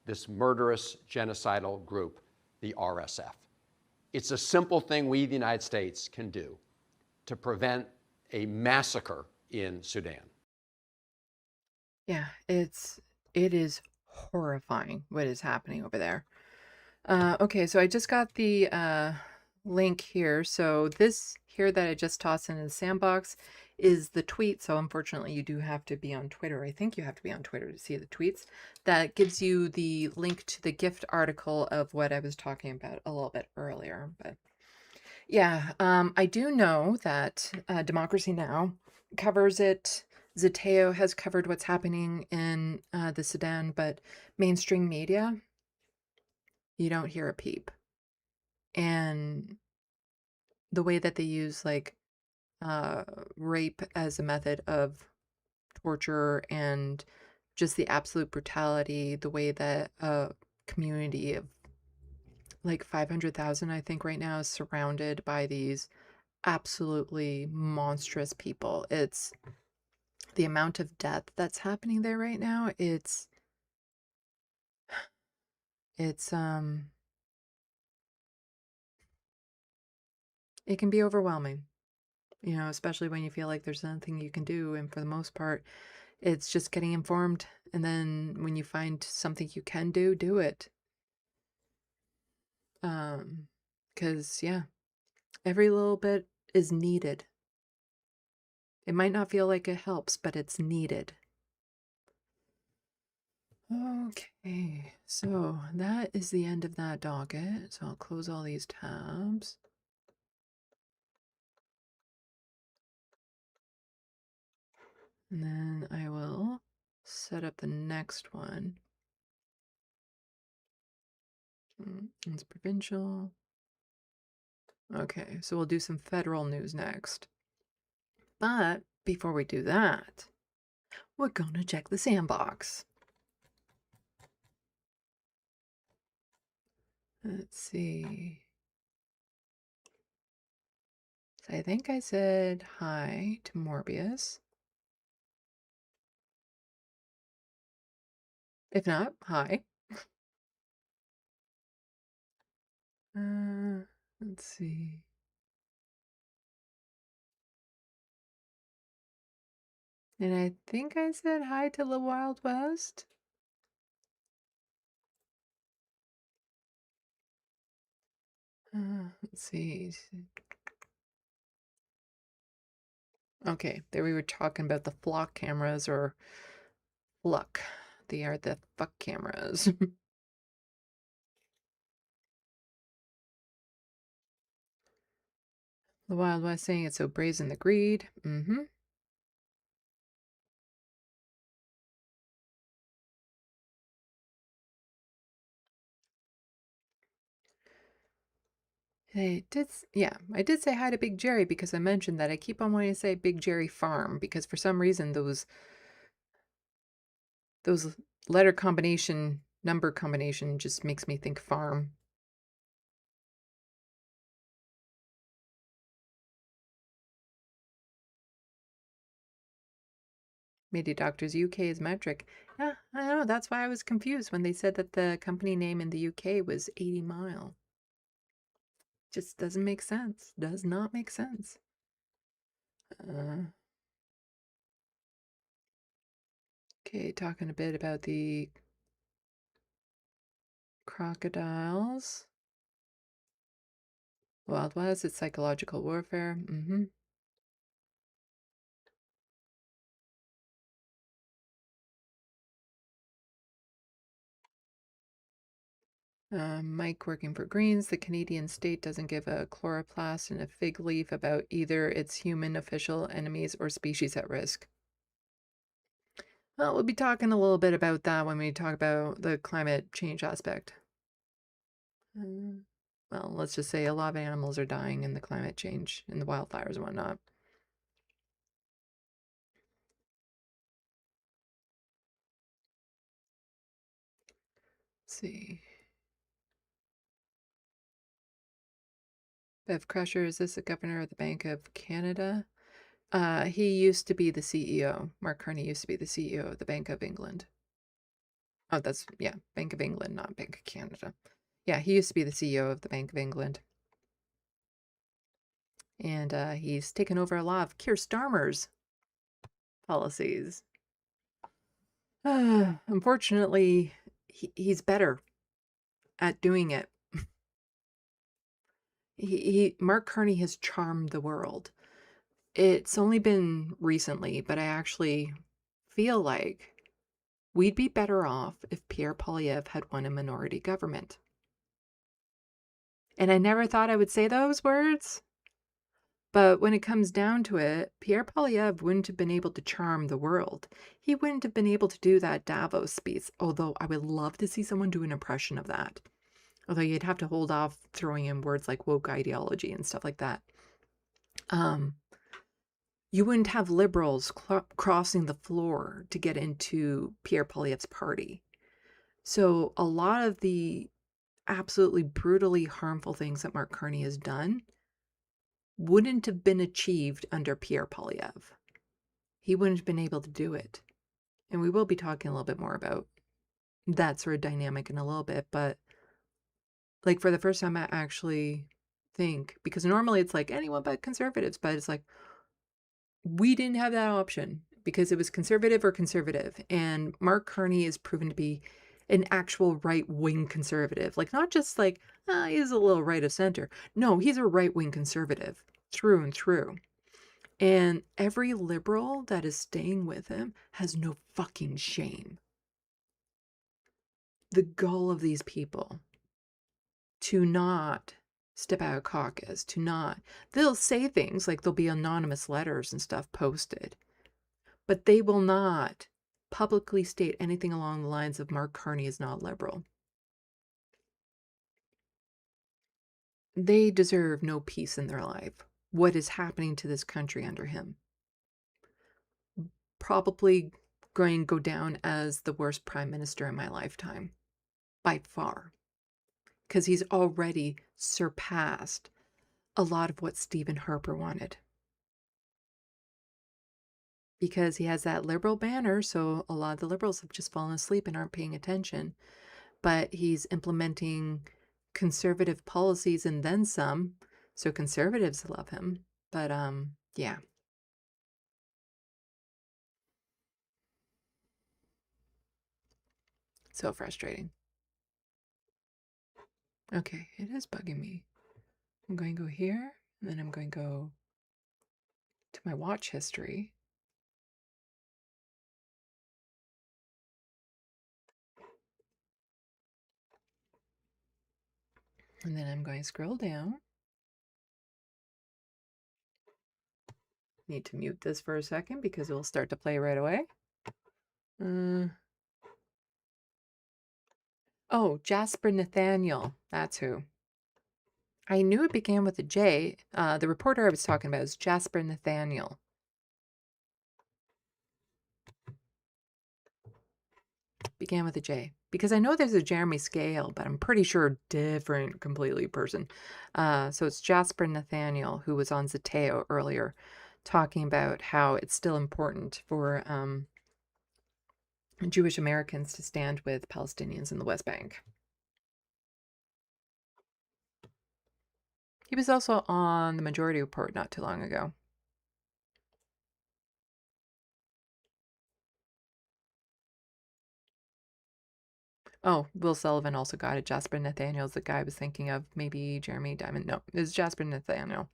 this murderous genocidal group, the RSF. It's a simple thing we, the United States, can do to prevent a massacre in Sudan. Yeah, it is horrifying what is happening over there. Okay, so I just got the link here. So this here that I just tossed in the SandBox is the tweet. So unfortunately, you do have to be on Twitter. I think you have to be on Twitter to see the tweets. That gives you the link to the gift article of what I was talking about a little bit earlier. But yeah, I do know that Democracy Now! Covers it. Zateo has covered what's happening in the Sudan, but mainstream media, you don't hear a peep. And the way that they use like rape as a method of torture and just the absolute brutality, the way that a community of like 500,000, I think right now, is surrounded by these absolutely monstrous people. It's the amount of death that's happening there right now. It's it can be overwhelming, you know, especially when you feel like there's nothing you can do. And for the most part, it's just getting informed. And then when you find something you can do, do it. Because yeah, every little bit is needed. It might not feel like it helps, but it's needed. Okay, so that is the end of that docket. So I'll close all these tabs. And then I will set up the next one. It's provincial. Okay, so we'll do some federal news next. But before we do that, we're gonna check the SandBox. Let's see. So I think I said hi to Morbius. If not, hi. Let's see. And I think I said hi to the Wild West. Let's see. Okay, there we were talking about the flock cameras or Fluck. They are the fuck cameras. The Wild West saying it's so brazen the greed. I did say hi to Big Jerry because I mentioned that I keep on wanting to say Big Jerry Farm because for some reason those letter combination, number combination just makes me think farm. Media Doctors UK is metric. Yeah, I know. That's why I was confused when they said that the company name in the UK was 80 Mile. Just doesn't make sense. Does not make sense. Okay, talking a bit about the crocodiles. Wild West, it's psychological warfare. Mike working for Greens. The Canadian state doesn't give a chloroplast and a fig leaf about either its human official enemies or species at risk. Well, we'll be talking a little bit about that when we talk about the climate change aspect. Well, let's just say a lot of animals are dying in the climate change, in the wildfires and whatnot. Let's see. Bev Crusher, is this the governor of the Bank of Canada? He used to be the CEO. Mark Carney used to be the CEO of the Bank of England. Oh, that's, yeah, Bank of England, not Bank of Canada. Yeah, he used to be the CEO of the Bank of England. And he's taken over a lot of Keir Starmer's policies. Unfortunately, he's better at doing it. Mark Carney has charmed the world. It's only been recently, but I actually feel like we'd be better off if Pierre Poilievre had won a minority government. And I never thought I would say those words, but when it comes down to it, Pierre Poilievre wouldn't have been able to charm the world. He wouldn't have been able to do that Davos speech, although I would love to see someone do an impression of that. Although you'd have to hold off throwing in words like woke ideology and stuff like that. You wouldn't have liberals crossing the floor to get into Pierre Poilievre's party. So a lot of the absolutely brutally harmful things that Mark Carney has done wouldn't have been achieved under Pierre Poilievre. He wouldn't have been able to do it. And we will be talking a little bit more about that sort of dynamic in a little bit, but like for the first time I actually think, because normally it's like anyone but conservatives, but it's like we didn't have that option because it was conservative or conservative. And Mark Carney is proven to be an actual right-wing conservative. Like, not just like, he's a little right of center. No, he's a right-wing conservative through and through. And every liberal that is staying with him has no fucking shame. The gall of these people to not step out of caucus, to not, they'll say things like there'll be anonymous letters and stuff posted, but they will not publicly state anything along the lines of Mark Carney is not liberal. They deserve no peace in their life. What is happening to this country under him? Probably going to go down as the worst prime minister in my lifetime, by far. Because he's already surpassed a lot of what Stephen Harper wanted. Because he has that liberal banner, so a lot of the liberals have just fallen asleep and aren't paying attention. But he's implementing conservative policies and then some, so conservatives love him. But yeah. So frustrating. Okay, it is bugging me. I'm going to go here, and then I'm going to go to my watch history. And then I'm going to scroll down. Need to mute this for a second because it will start to play right away. Oh, Jasper Nathaniel. That's who. I knew it began with a J. The reporter I was talking about is Jasper Nathaniel. Began with a J. Because I know there's a Jeremy Scale, but I'm pretty sure different completely person. So it's Jasper Nathaniel, who was on Zateo earlier, talking about how it's still important for Jewish Americans to stand with Palestinians in the West Bank. He was also on the Majority Report not too long ago. Oh, Will Sullivan also got it. Jasper Nathaniel's the guy I was thinking of. Maybe Jeremy Diamond. No, it's Jasper Nathaniel.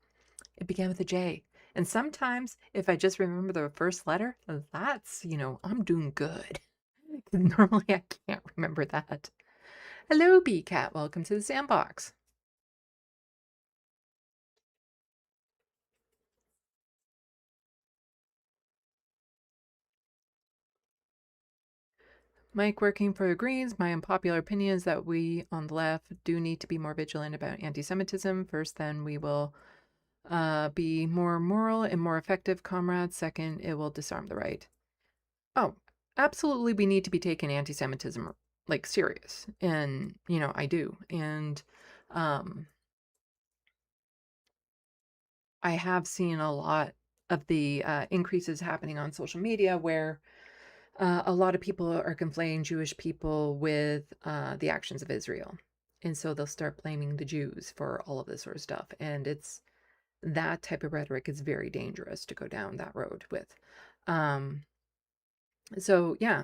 It began with a J. And sometimes, if I just remember the first letter, that's, I'm doing good. Normally, I can't remember that. Hello, B-Cat. Welcome to the SandBox. Mike, working for the Greens, my unpopular opinion is that we on the left do need to be more vigilant about anti-Semitism. First, then we will be more moral and more effective comrades. Second, it will disarm the right. Oh, absolutely, we need to be taking anti-Semitism like serious. And, I do. And I have seen a lot of the increases happening on social media, where a lot of people are conflating Jewish people with the actions of Israel. And so they'll start blaming the Jews for all of this sort of stuff. And it's that type of rhetoric is very dangerous to go down that road with. So yeah,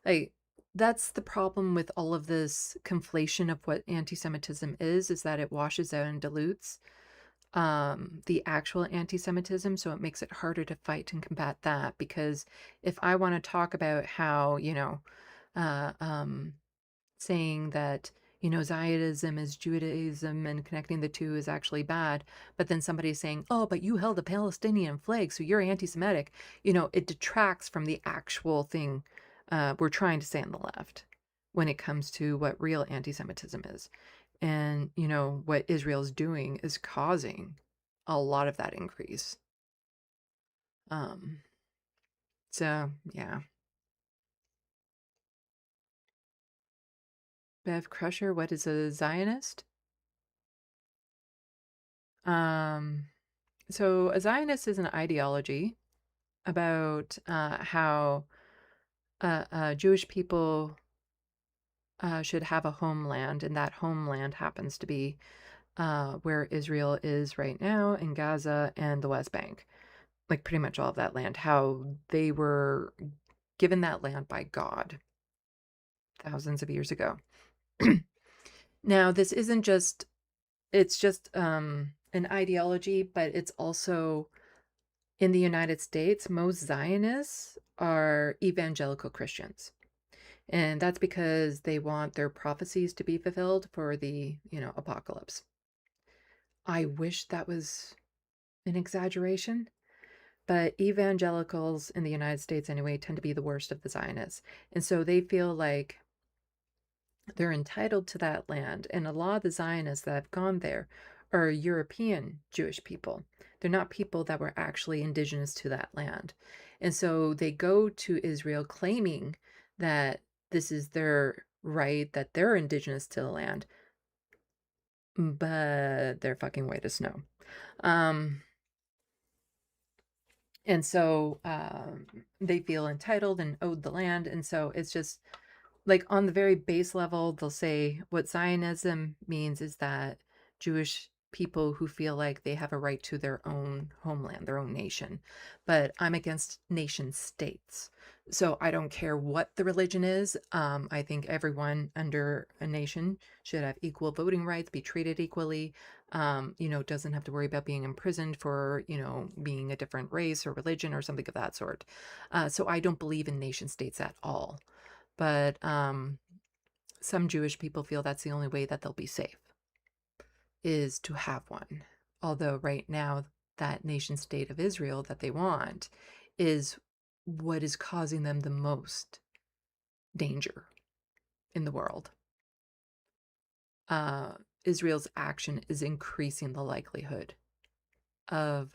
like that's the problem with all of this conflation of what anti-Semitism is that it washes out and dilutes the actual anti-Semitism. So it makes it harder to fight and combat that, because if I want to talk about how, saying that, Zionism is Judaism and connecting the two is actually bad, but then somebody's saying, oh, but you held a Palestinian flag, so you're anti-Semitic, it detracts from the actual thing we're trying to say on the left when it comes to what real anti-Semitism is. And, what Israel's doing is causing a lot of that increase. So, yeah. Bev Crusher, what is a Zionist? So a Zionist is an ideology about how Jewish people should have a homeland, and that homeland happens to be where Israel is right now, in Gaza and the West Bank. Like pretty much all of that land, how they were given that land by God thousands of years ago. Now, this isn't just, it's just an ideology, but it's also, in the United States, most Zionists are evangelical Christians. And that's because they want their prophecies to be fulfilled for the, apocalypse. I wish that was an exaggeration, but evangelicals in the United States anyway tend to be the worst of the Zionists. And so they feel like they're entitled to that land. And a lot of the Zionists that have gone there are European Jewish people. They're not people that were actually indigenous to that land. And so they go to Israel claiming that this is their right, that they're indigenous to the land, but they're fucking white as snow. And so they feel entitled and owed the land. And so it's just like on the very base level, they'll say what Zionism means is that Jewish people who feel like they have a right to their own homeland, their own nation. But I'm against nation states. So I don't care what the religion is. I think everyone under a nation should have equal voting rights, be treated equally, doesn't have to worry about being imprisoned for, being a different race or religion or something of that sort. So I don't believe in nation states at all. But some Jewish people feel that's the only way that they'll be safe, is to have one. Although right now, that nation state of Israel that they want is what is causing them the most danger in the world. Israel's action is increasing the likelihood of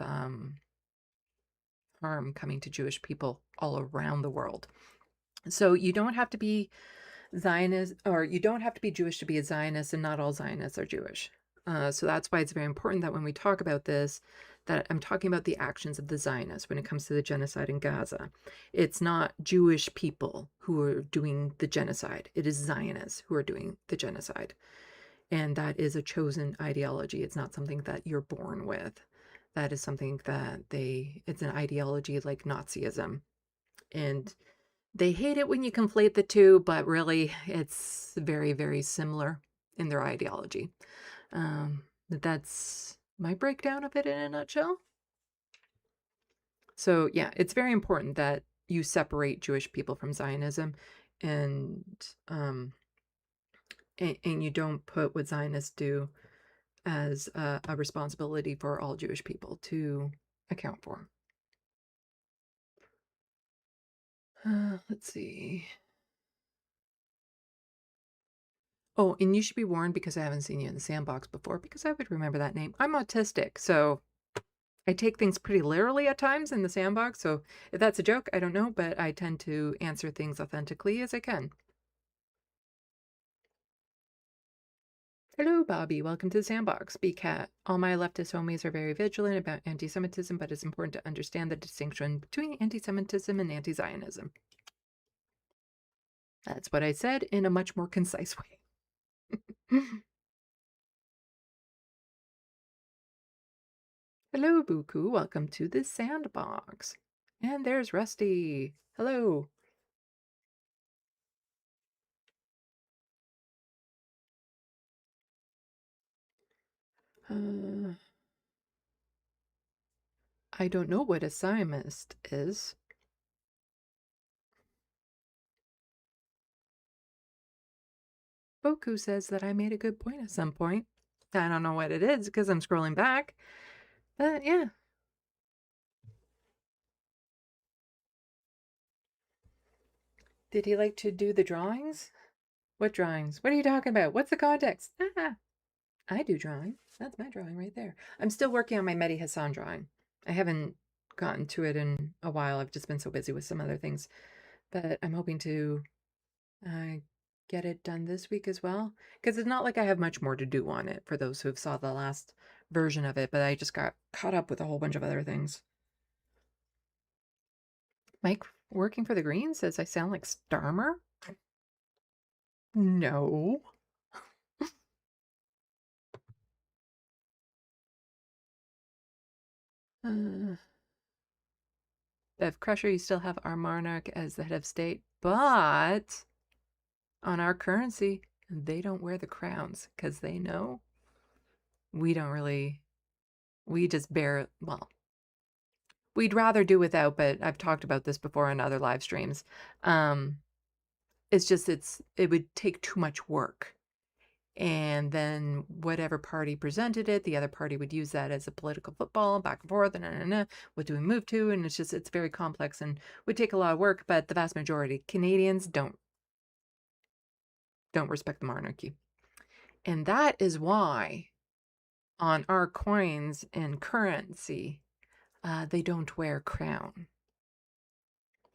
harm coming to Jewish people all around the world. So you don't have to be Zionist, or you don't have to be Jewish to be a Zionist, and not all Zionists are Jewish. So that's why it's very important that when we talk about this, that I'm talking about the actions of the Zionists when it comes to the genocide in Gaza. It's not Jewish people who are doing the genocide. It is Zionists who are doing the genocide. And that is a chosen ideology. It's not something that you're born with. That is something that it's an ideology like Nazism. And they hate it when you conflate the two, but really it's very, very similar in their ideology. That's my breakdown of it in a nutshell. So yeah, it's very important that you separate Jewish people from Zionism, and you don't put what Zionists do as a responsibility for all Jewish people to account for. Let's see. Oh, and you should be warned, because I haven't seen you in the SandBox before, because I would remember that name. I'm autistic, so I take things pretty literally at times in the SandBox. So if that's a joke, I don't know, but I tend to answer things authentically as I can. Hello, Bobby. Welcome to the SandBox. BCat. All my leftist homies are very vigilant about anti-Semitism, but it's important to understand the distinction between anti-Semitism and anti-Zionism. That's what I said in a much more concise way. Hello, Buku. Welcome to the SandBox. And there's Rusty. Hello. I don't know what a Zionist is. Boku says that I made a good point at some point. I don't know what it is because I'm scrolling back. But yeah. Did he like to do the drawings? What drawings? What are you talking about? What's the context? Ah, I do drawing. That's my drawing right there. I'm still working on my Mehdi Hassan drawing. I haven't gotten to it in a while. I've just been so busy with some other things. But I'm hoping to get it done this week as well. Because it's not like I have much more to do on it for those who have saw the last version of it. But I just got caught up with a whole bunch of other things. Mike working for the Green says I sound like Starmer. No. Bev Crusher, you still have our monarch as the head of state, but on our currency, they don't wear the crowns because they know we don't really, we just bear, well, we'd rather do without, but I've talked about this before on other live streams. It's just, it would take too much work. And then whatever party presented it, the other party would use that as a political football, back and forth, and what do we move to? And it's very complex and would take a lot of work, but the vast majority, Canadians don't respect the monarchy. And that is why on our coins and currency, they don't wear crown.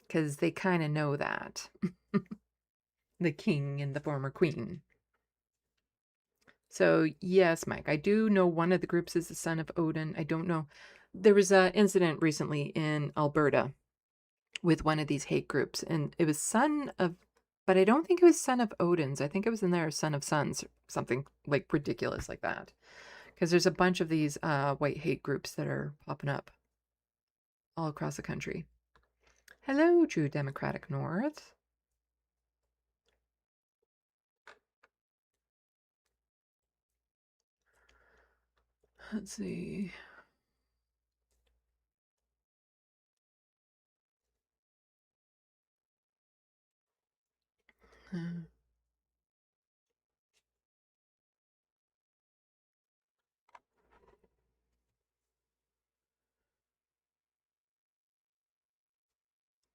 Because they kind of know that. The king and the former queen. So, yes, Mike, I do know one of the groups is the son of Odin. I don't know. There was an incident recently in Alberta with one of these hate groups, and it was son of, but I don't think it was son of Odin's. I think it was in there son of sons, something like ridiculous like that. Because there's a bunch of these white hate groups that are popping up all across the country. Hello, True Democratic North. Let's see.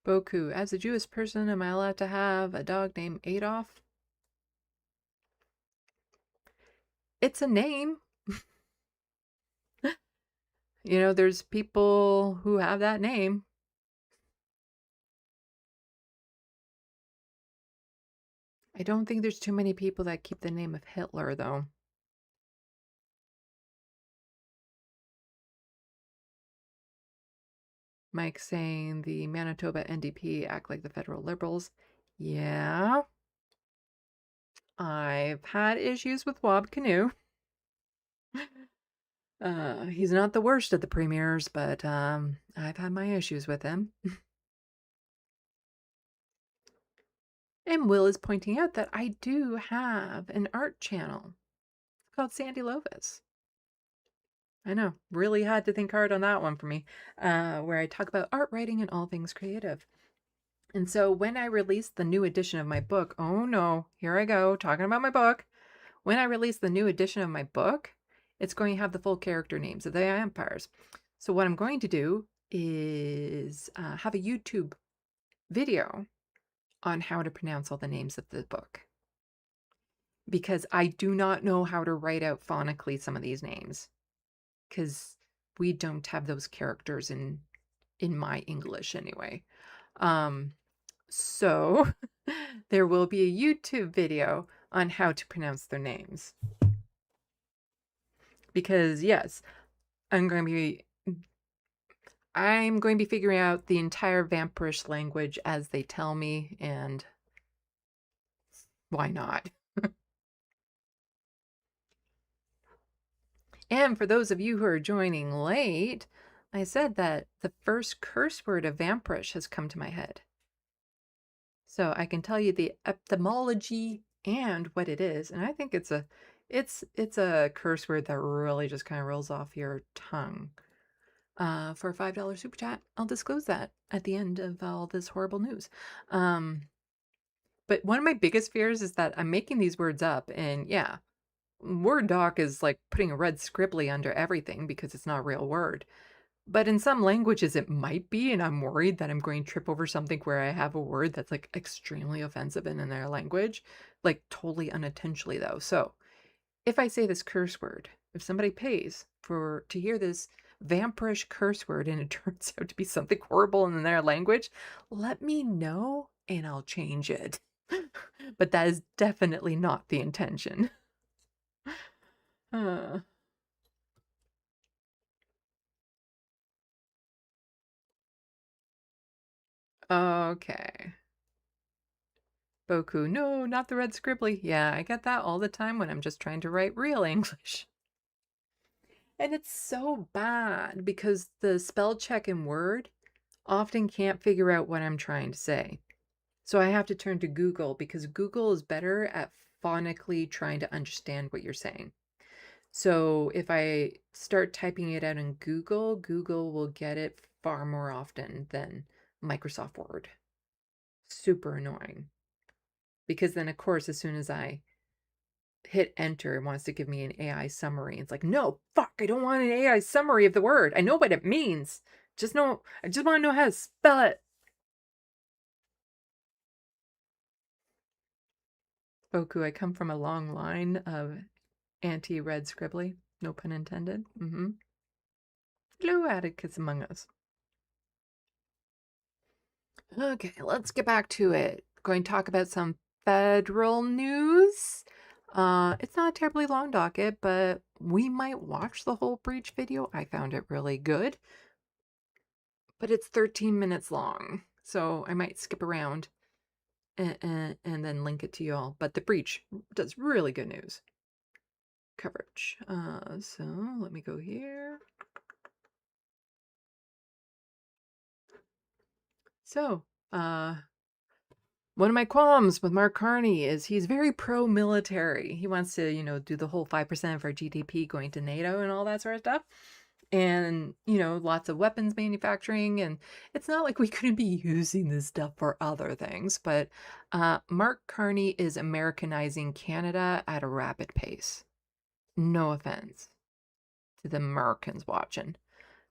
Boku, as a Jewish person, am I allowed to have a dog named Adolf? It's a name. You know, there's people who have that name. I don't think there's too many people that keep the name of Hitler, though. Mike saying the Manitoba NDP act like the federal Liberals. Yeah. I've had issues with Wab Canoe. He's not the worst of the premiers, but I've had my issues with him. And Will is pointing out that I do have an art channel. It's called Sandy Lovis. I know, really had to think hard on that one for me, where I talk about art writing and all things creative. And so when I released the new edition of my book, oh no, here I go, talking about my book. When I release the new edition of my book, it's going to have the full character names of the empires. So what I'm going to do is have a YouTube video on how to pronounce all the names of the book. Because I do not know how to write out phonetically some of these names. Because we don't have those characters in my English anyway. So there will be a YouTube video on how to pronounce their names. because yes, I'm going to be figuring out the entire vampirish language as they tell me, and why not? And for those of you who are joining late, I said that the first curse word of vampirish has come to my head. So I can tell you the etymology and what it is, and I think it's a curse word that really just kind of rolls off your tongue. For a $5 super chat, I'll disclose that at the end of all this horrible news. But one of my biggest fears is that I'm making these words up, and yeah, Word doc is like putting a red scribbly under everything because it's not a real word. But in some languages it might be, and I'm worried that I'm going to trip over something where I have a word that's like extremely offensive in their language, like totally unintentionally though. So if I say this curse word, if somebody pays to hear this vampirish curse word and it turns out to be something horrible in their language, let me know and I'll change it. But that is definitely not the intention. Okay. Boku, no, not the red scribbly. Yeah, I get that all the time when I'm just trying to write real English. And it's so bad because the spell check in Word often can't figure out what I'm trying to say. So I have to turn to Google because Google is better at phonically trying to understand what you're saying. So if I start typing it out in Google, Google will get it far more often than Microsoft Word. Super annoying. Because then, of course, as soon as I hit enter, it wants to give me an AI summary. It's like, no, fuck, I don't want an AI summary of the word. I know what it means. I just want to know how to spell it. Boku, I come from a long line of anti-red scribbly. No pun intended. Hello, Atticus among us. Okay, let's get back to it. Going to talk about some federal news. It's not a terribly long docket, but we might watch the whole breach video. I found it really good. But it's 13 minutes long, so I might skip around and then link it to you all. But the breach does really good news coverage. So let me go here. So, one of my qualms with Mark Carney is he's very pro-military. He wants to, do the whole 5% of our GDP going to NATO and all that sort of stuff. And, lots of weapons manufacturing. And it's not like we couldn't be using this stuff for other things. But Mark Carney is Americanizing Canada at a rapid pace. No offense to the Americans watching.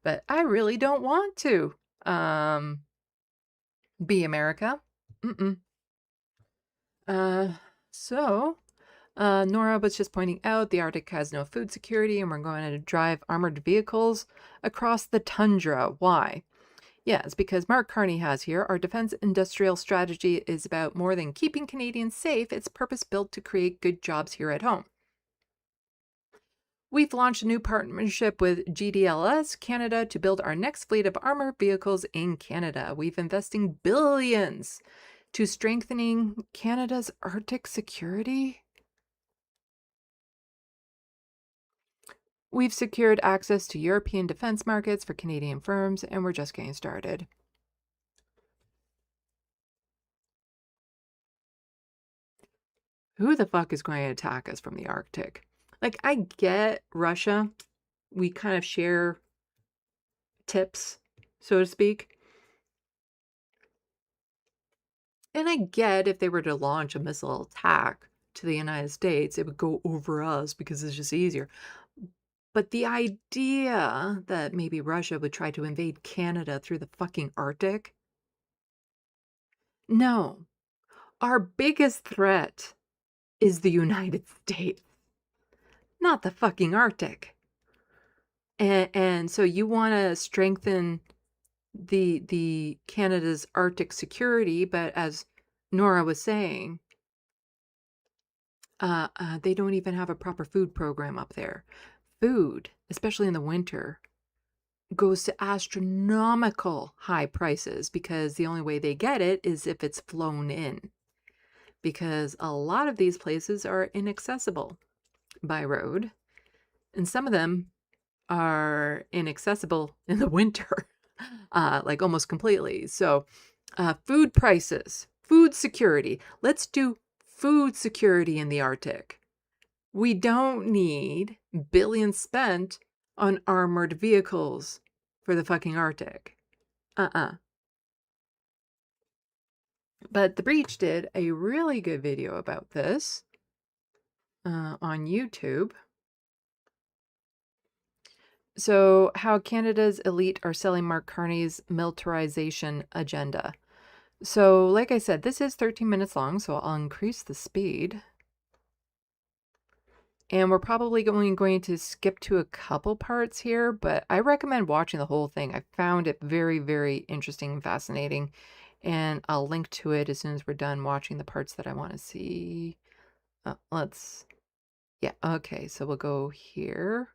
But I really don't want to be America. Nora was just pointing out the Arctic has no food security and we're going to drive armored vehicles across the tundra. Why? Yeah, it's because Mark Carney has here, our defense industrial strategy is about more than keeping Canadians safe. It's purpose-built to create good jobs here at home. We've launched a new partnership with GDLS Canada to build our next fleet of armored vehicles in Canada. We've investing billions to strengthening Canada's Arctic security. We've secured access to European defense markets for Canadian firms, and we're just getting started. Who the fuck is going to attack us from the Arctic? Like, I get Russia. We kind of share tips, so to speak. And I get if they were to launch a missile attack to the United States, it would go over us because it's just easier. But the idea that maybe Russia would try to invade Canada through the fucking Arctic? No. Our biggest threat is the United States, not the fucking Arctic. And so you want to strengthen the Canada's Arctic security, but as Nora was saying, they don't even have a proper food program up there. food, especially in the winter, goes to astronomical high prices because the only way they get it is if it's flown in. Because a lot of these places are inaccessible by road, and some of them are inaccessible in the winter, like almost completely. So food prices, food security. Let's do food security in the Arctic. We don't need billions spent on armored vehicles for the fucking Arctic. But The Breach did a really good video about this on YouTube. So, how Canada's elite are selling Mark Carney's militarization agenda. So, like I said, this is 13 minutes long, so I'll increase the speed. And we're probably going to skip to a couple parts here, but I recommend watching the whole thing. I found it very, very interesting and fascinating. And I'll link to it as soon as we're done watching the parts that I want to see. Yeah, okay, so we'll go here.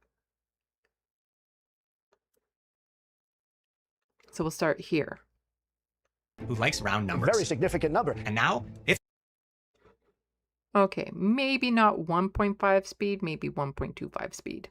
So we'll start here. Who likes round numbers. Very significant number. And now, if... Okay, maybe not 1.5 speed, maybe 1.25 speed.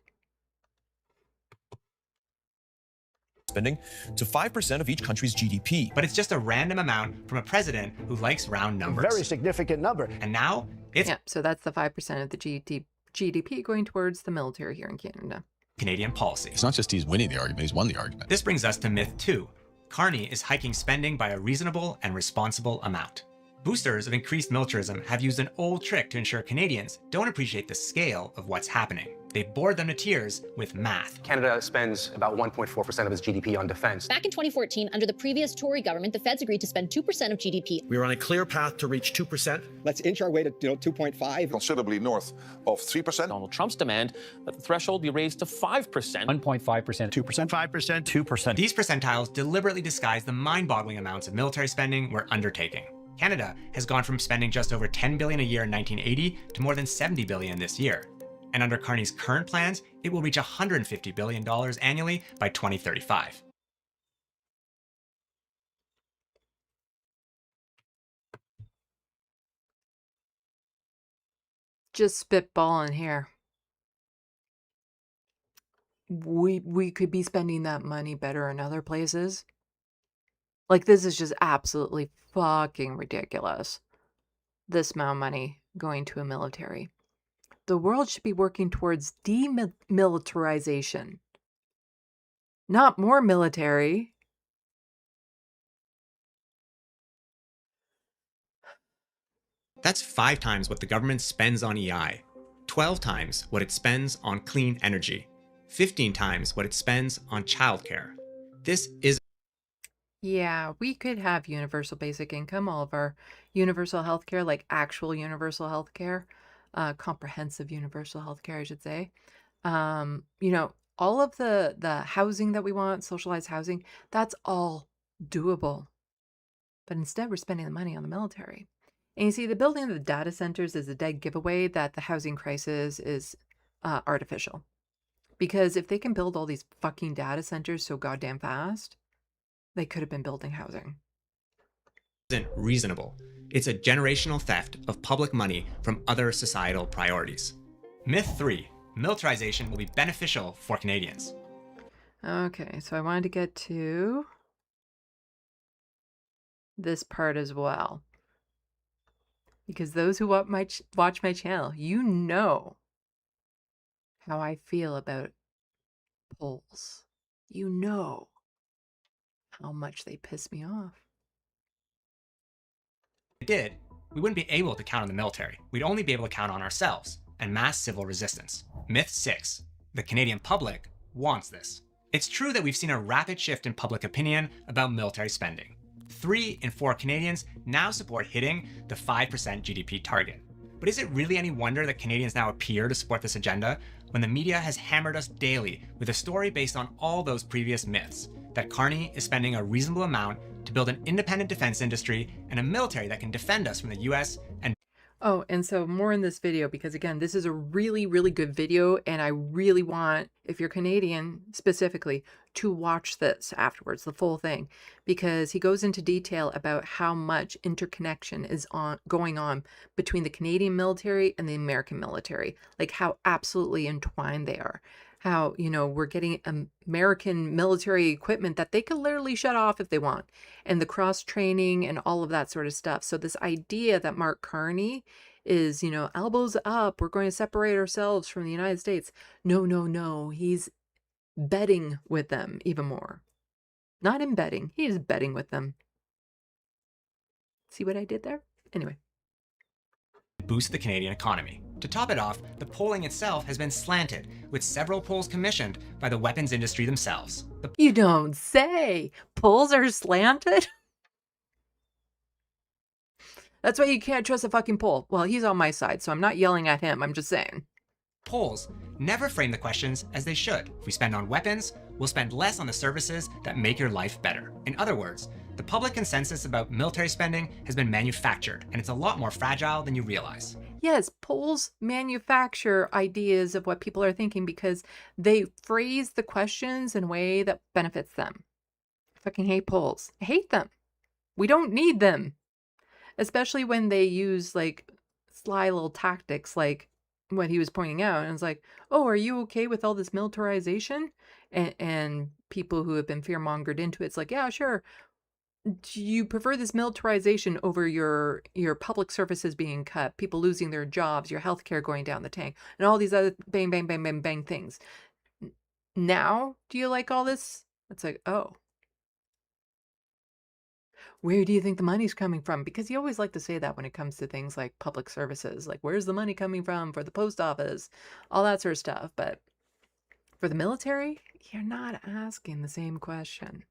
Spending to 5% of each country's GDP. But it's just a random amount from a president who likes round numbers. Very significant number. And now, it's... Yeah, so that's the 5% of the GDP going towards the military here in Canada. Canadian policy. It's not just he's winning the argument, he's won the argument. This brings us to myth 2. Carney is hiking spending by a reasonable and responsible amount. Boosters of increased militarism have used an old trick to ensure Canadians don't appreciate the scale of what's happening. They bored them to tears with math. Canada spends about 1.4% of its GDP on defense. Back in 2014, under the previous Tory government, the feds agreed to spend 2% of GDP. We are on a clear path to reach 2%. Let's inch our way to 2.5. Considerably north of 3%. Donald Trump's demand that the threshold be raised to 5%. 1.5%, 2%, 5%, 2%. These percentiles deliberately disguise the mind-boggling amounts of military spending we're undertaking. Canada has gone from spending just over $10 billion a year in 1980 to more than $70 billion this year. And under Carney's current plans, it will reach $150 billion annually by 2035. Just spitballing here. We could be spending that money better in other places. Like, this is just absolutely fucking ridiculous. This amount of money going to a military. The world should be working towards demilitarization. Not more military. That's 5 times what the government spends on EI, 12 times what it spends on clean energy, 15 times what it spends on childcare. This is... Yeah, we could have universal basic income, all of our universal health care, like actual universal health care, comprehensive universal health care, I should say. You know, all of the housing that we want, socialized housing, that's all doable. But instead, we're spending the money on the military. And you see, the building of the data centers is a dead giveaway that the housing crisis is artificial. Because if they can build all these fucking data centers so goddamn fast, they could have been building housing. Isn't reasonable. It's a generational theft of public money from other societal priorities. Myth 3. Militarization will be beneficial for Canadians. Okay, so I wanted to get to this part as well. Because those who watch my channel, you know how I feel about polls. You know how much they piss me off. If we did, we wouldn't be able to count on the military. We'd only be able to count on ourselves and mass civil resistance. Myth 6. The Canadian public wants this. It's true that we've seen a rapid shift in public opinion about military spending. 3 in 4 Canadians now support hitting the 5% GDP target. But is it really any wonder that Canadians now appear to support this agenda when the media has hammered us daily with a story based on all those previous myths, that Carney is spending a reasonable amount to build an independent defense industry and a military that can defend us from the US and... Oh, and so more in this video, because again, this is a really, really good video, and I really want, if you're Canadian specifically, to watch this afterwards, the full thing, because he goes into detail about how much interconnection is going on between the Canadian military and the American military, like how absolutely entwined they are. How, you know, we're getting American military equipment that they could literally shut off if they want, and the cross training and all of that sort of stuff. So this idea that Mark Carney is, you know, elbows up, we're going to separate ourselves from the United States. No, no, no. He's betting with them even more. Not embedding. He's betting with them. See what I did there? Anyway. Boost the Canadian economy. To top it off, the polling itself has been slanted, with several polls commissioned by the weapons industry themselves. You don't say. Polls are slanted? That's why you can't trust a fucking poll. Well, he's on my side, so I'm not yelling at him. I'm just saying. Polls never frame the questions as they should. If we spend on weapons, we'll spend less on the services that make your life better. In other words, the public consensus about military spending has been manufactured, and it's a lot more fragile than you realize. Yes, polls manufacture ideas of what people are thinking because they phrase the questions in a way that benefits them. I fucking hate polls. I hate them. We don't need them. Especially when they use like sly little tactics like what he was pointing out. And it's like, oh, are you okay with all this militarization? And people who have been fear-mongered into it's like, yeah, sure. Do you prefer this militarization over your public services being cut, people losing their jobs, your healthcare going down the tank, and all these other bang, bang, bang, bang, bang things? Now, do you like all this? It's like, oh. Where do you think the money's coming from? Because you always like to say that when it comes to things like public services, like where's the money coming from for the post office, all that sort of stuff. But for the military, you're not asking the same question.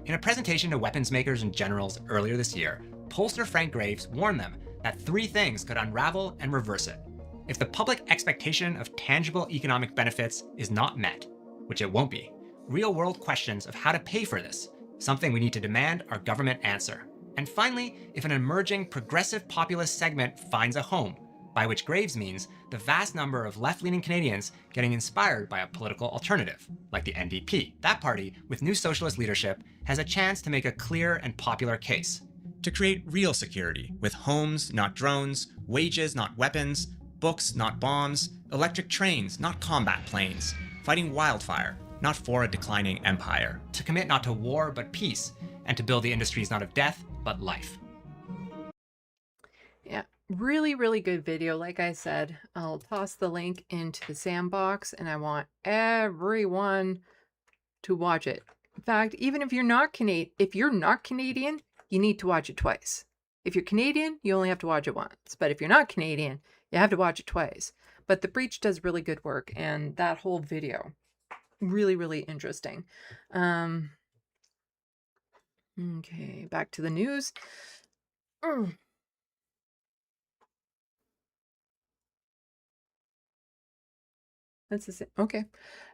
In a presentation to weapons makers and generals earlier this year, pollster Frank Graves warned them that 3 things could unravel and reverse it. If the public expectation of tangible economic benefits is not met, which it won't be, real-world questions of how to pay for this, something we need to demand our government answer. And finally, if an emerging progressive populist segment finds a home, by which Graves means the vast number of left-leaning Canadians getting inspired by a political alternative, like the NDP. That party, with new socialist leadership, has a chance to make a clear and popular case. To create real security, with homes, not drones, wages, not weapons, books, not bombs, electric trains, not combat planes, fighting wildfire, not for a declining empire. To commit not to war, but peace, and to build the industries not of death, but life. Yeah, really, really good video. Like I said, I'll toss the link into the SandBox, and I want everyone to watch it. In fact, even if you're not Canadian, you need to watch it twice. If you're Canadian, you only have to watch it once. But if you're not Canadian, you have to watch it twice. But The Breach does really good work, and that whole video, really, really interesting. Okay, back to the news. That's the same. Okay.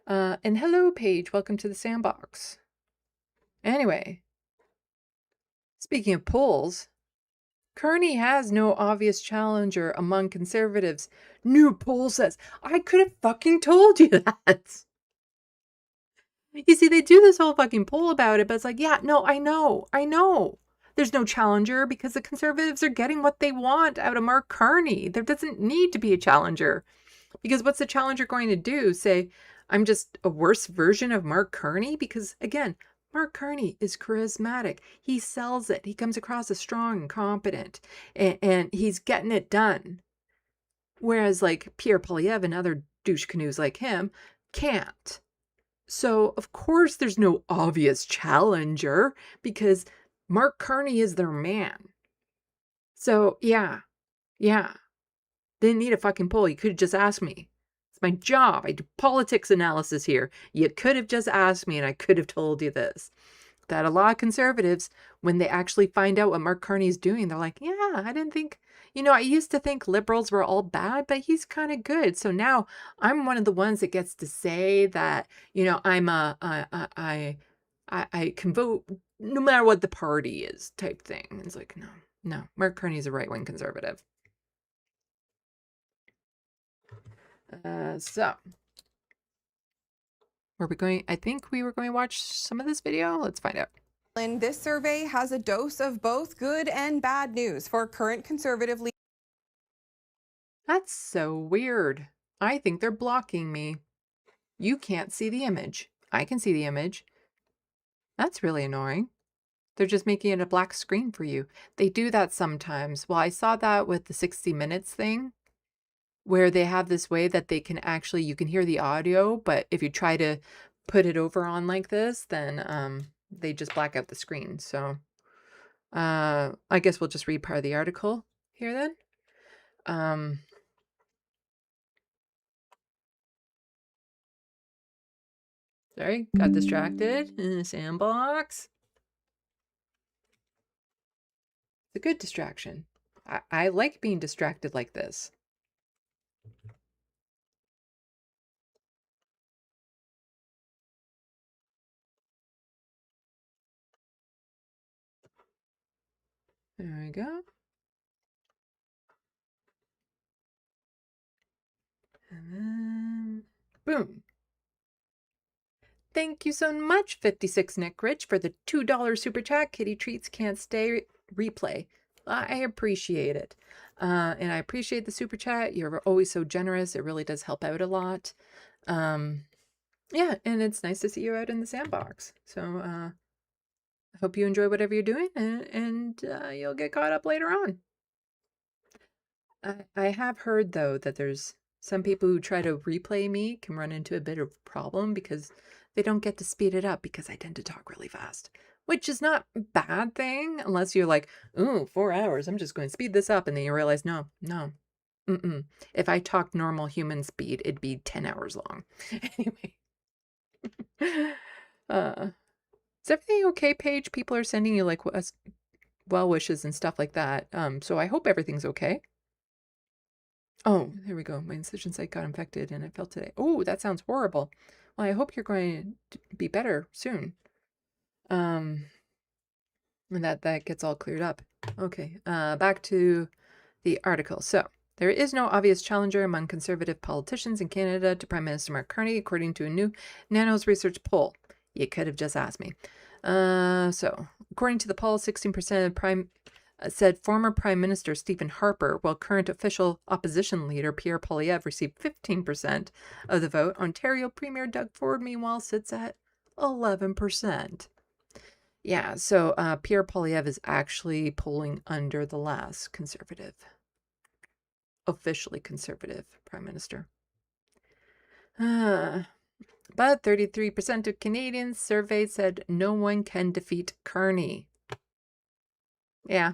And hello, Paige. Welcome to the SandBox. Anyway, speaking of polls, Carney has no obvious challenger among conservatives. New poll says, I could have fucking told you that. You see, they do this whole fucking poll about it, but it's like, yeah, no, I know. There's no challenger because the conservatives are getting what they want out of Mark Carney. There doesn't need to be a challenger. Because what's the challenger going to do? Say, I'm just a worse version of Mark Carney? Because, again, Mark Carney is charismatic. He sells it. He comes across as strong and competent. And he's getting it done. Whereas, like, Pierre Poilievre and other douche canoes like him can't. So, of course, there's no obvious challenger. Because Mark Carney is their man. So, yeah. Didn't need a fucking poll. You could have just asked me. It's my job. I do politics analysis here. You could have just asked me and I could have told you this. That a lot of conservatives, when they actually find out what Mark Carney is doing, they're like, yeah, I didn't think, I used to think liberals were all bad, but he's kind of good. So now I'm one of the ones that gets to say that, I can vote no matter what the party is type thing. It's like, no, Mark Carney is a right-wing conservative. So were we going? I think we were going to watch some of this video. Let's find out. And this survey has a dose of both good and bad news for current conservative leaders. That's so weird. I think they're blocking me. You can't see the image. I can see the image. That's really annoying. They're just making it a black screen for you. They do that sometimes. Well, I saw that with the 60 Minutes thing, where they have this way that they can actually, you can hear the audio, but if you try to put it over on like this, then they just black out the screen. So I guess we'll just read part of the article here then. Sorry, got distracted in the sandbox. It's a good distraction. I like being distracted like this. There we go. And then, boom. Thank you so much, 56 Nick Rich, for the $2 super chat. Kitty Treats Can't Stay replay. I appreciate it. And I appreciate the super chat. You're always so generous. It really does help out a lot. Yeah, and it's nice to see you out in the sandbox. So I hope you enjoy whatever you're doing, and you'll get caught up later on. I have heard, though, that there's some people who try to replay me can run into a bit of a problem because they don't get to speed it up because I tend to talk really fast, which is not a bad thing unless you're like, ooh, 4 hours, I'm just going to speed this up. And then you realize, no. If I talked normal human speed, it'd be 10 hours long. Anyway. Is everything okay, Paige? People are sending you like well wishes and stuff like that. So I hope everything's okay. Oh, there we go. My incision site got infected and it fell today. Oh, that sounds horrible. Well, I hope you're going to be better soon. And that gets all cleared up. Okay, back to the article. So, there is no obvious challenger among conservative politicians in Canada to Prime Minister Mark Carney, according to a new Nanos research poll. You could have just asked me. So, according to the poll, 16% said former Prime Minister Stephen Harper, while current official opposition leader Pierre Poilievre received 15% of the vote. Ontario Premier Doug Ford, meanwhile, sits at 11%. Yeah, so Pierre Poilievre is actually polling under the last conservative, officially conservative Prime Minister. But 33% of Canadians surveyed said no one can defeat Carney. Yeah.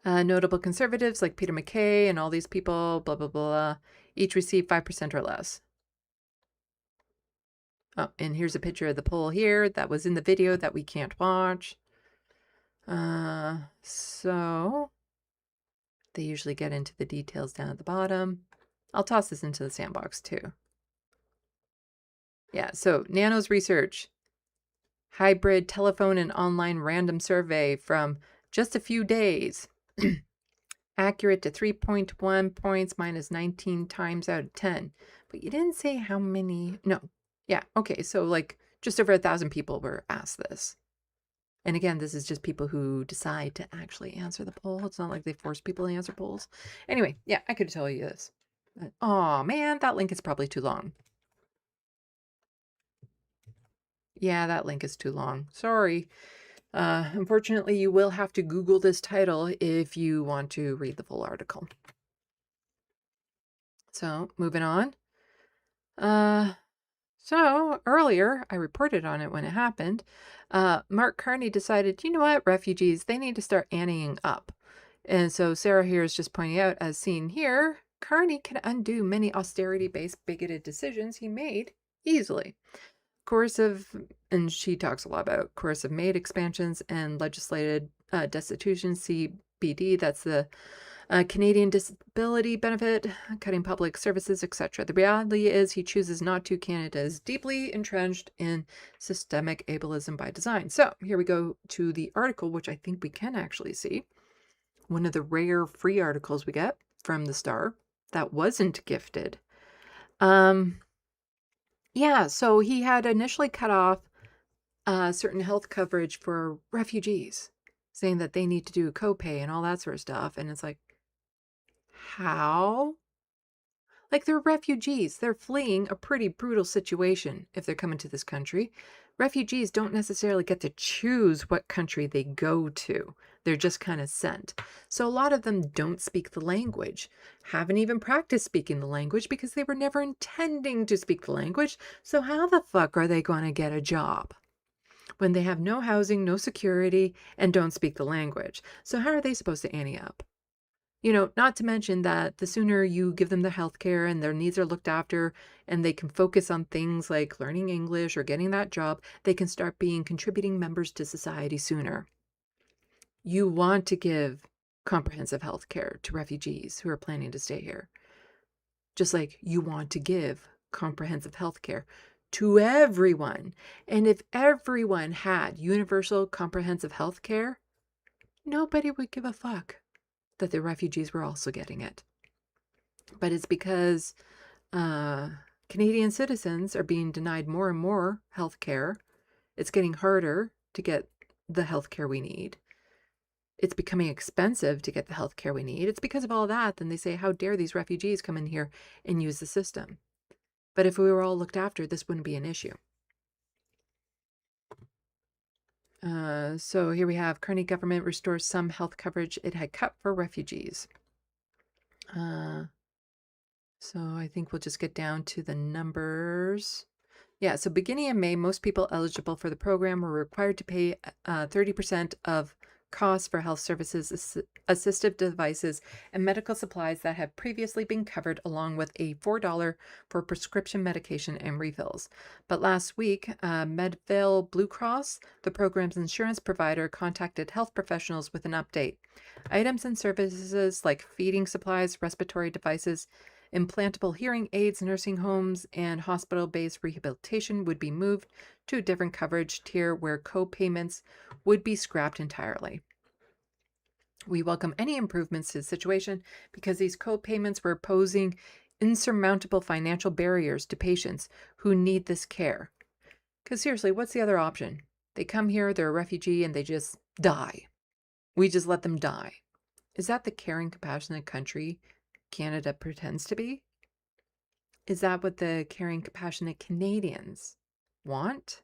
Notable conservatives like Peter MacKay and all these people, blah, blah, blah, each received 5% or less. Oh, and here's a picture of the poll here that was in the video that we can't watch. So they usually get into the details down at the bottom. I'll toss this into the sandbox too. Yeah, so Nanos research, hybrid telephone and online random survey from just a few days. Accurate to 3.1 points minus 19 times out of 10. But you didn't say how many. No. Yeah. Okay. So like just over 1,000 people were asked this. And again, this is just people who decide to actually answer the poll. It's not like they force people to answer polls. Anyway, yeah, I could tell you this. Oh man, that link is probably too long. Yeah, that link is too long. Sorry. Unfortunately, you will have to Google this title if you want to read the full article. So, moving on. So, earlier, I reported on it when it happened. Mark Carney decided, you know what, refugees, they need to start anteing up. And so Sarah here is just pointing out, as seen here, Carney can undo many austerity-based bigoted decisions he made easily. Coercive, and she talks a lot about coercive maid expansions and legislated destitution, CBD, that's the Canadian Disability Benefit, cutting public services, etc. The reality is he chooses not to. Canada is deeply entrenched in systemic ableism by design. So here we go to the article, which I think we can actually see. One of the rare free articles we get from the Star that wasn't gifted. Yeah, so he had initially cut off certain health coverage for refugees, saying that they need to do copay and all that sort of stuff. And it's like, how? Like, they're refugees. They're fleeing a pretty brutal situation if they're coming to this country. Refugees don't necessarily get to choose what country they go to. They're just kind of sent. So a lot of them don't speak the language, haven't even practiced speaking the language because they were never intending to speak the language. So how the fuck are they going to get a job when they have no housing, no security, and don't speak the language? So how are they supposed to ante up? You know, not to mention that the sooner you give them the health care and their needs are looked after and they can focus on things like learning English or getting that job, they can start being contributing members to society sooner. You want to give comprehensive health care to refugees who are planning to stay here. Just like you want to give comprehensive health care to everyone. And if everyone had universal comprehensive health care, nobody would give a fuck that the refugees were also getting it. But it's because Canadian citizens are being denied more and more health care. It's getting harder to get the health care we need. It's becoming expensive to get the health care we need. It's because of all that. Then they say, how dare these refugees come in here and use the system? But if we were all looked after, this wouldn't be an issue. So here we have Carney government restores some health coverage it had cut for refugees. So I think we'll just get down to the numbers. Yeah, so beginning in May, most people eligible for the program were required to pay 30% of costs for health services, assistive devices, and medical supplies that had previously been covered, along with a $4 for prescription medication and refills. But last week, Medville Blue Cross, the program's insurance provider, contacted health professionals with an update. Items and services like feeding supplies, respiratory devices, implantable hearing aids, nursing homes, and hospital-based rehabilitation would be moved to a different coverage tier where co-payments would be scrapped entirely. We welcome any improvements to the situation because these co-payments were posing insurmountable financial barriers to patients who need this care. Because seriously, what's the other option? They come here, they're a refugee, and they just die. We just let them die. Is that the caring, compassionate country Canada pretends to be? Is that what the caring, compassionate Canadians want?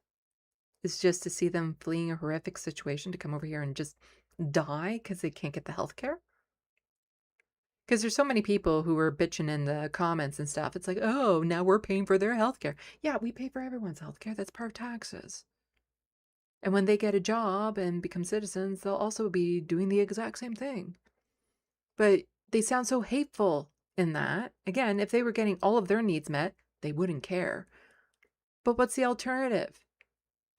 Is just to see them fleeing a horrific situation to come over here and just die because they can't get the health care? Because there's so many people who are bitching in the comments and stuff. It's like, oh, now we're paying for their health care. Yeah, we pay for everyone's health care. That's part of taxes. And when they get a job and become citizens, they'll also be doing the exact same thing. But they sound so hateful in that. Again, if they were getting all of their needs met, they wouldn't care. But what's the alternative?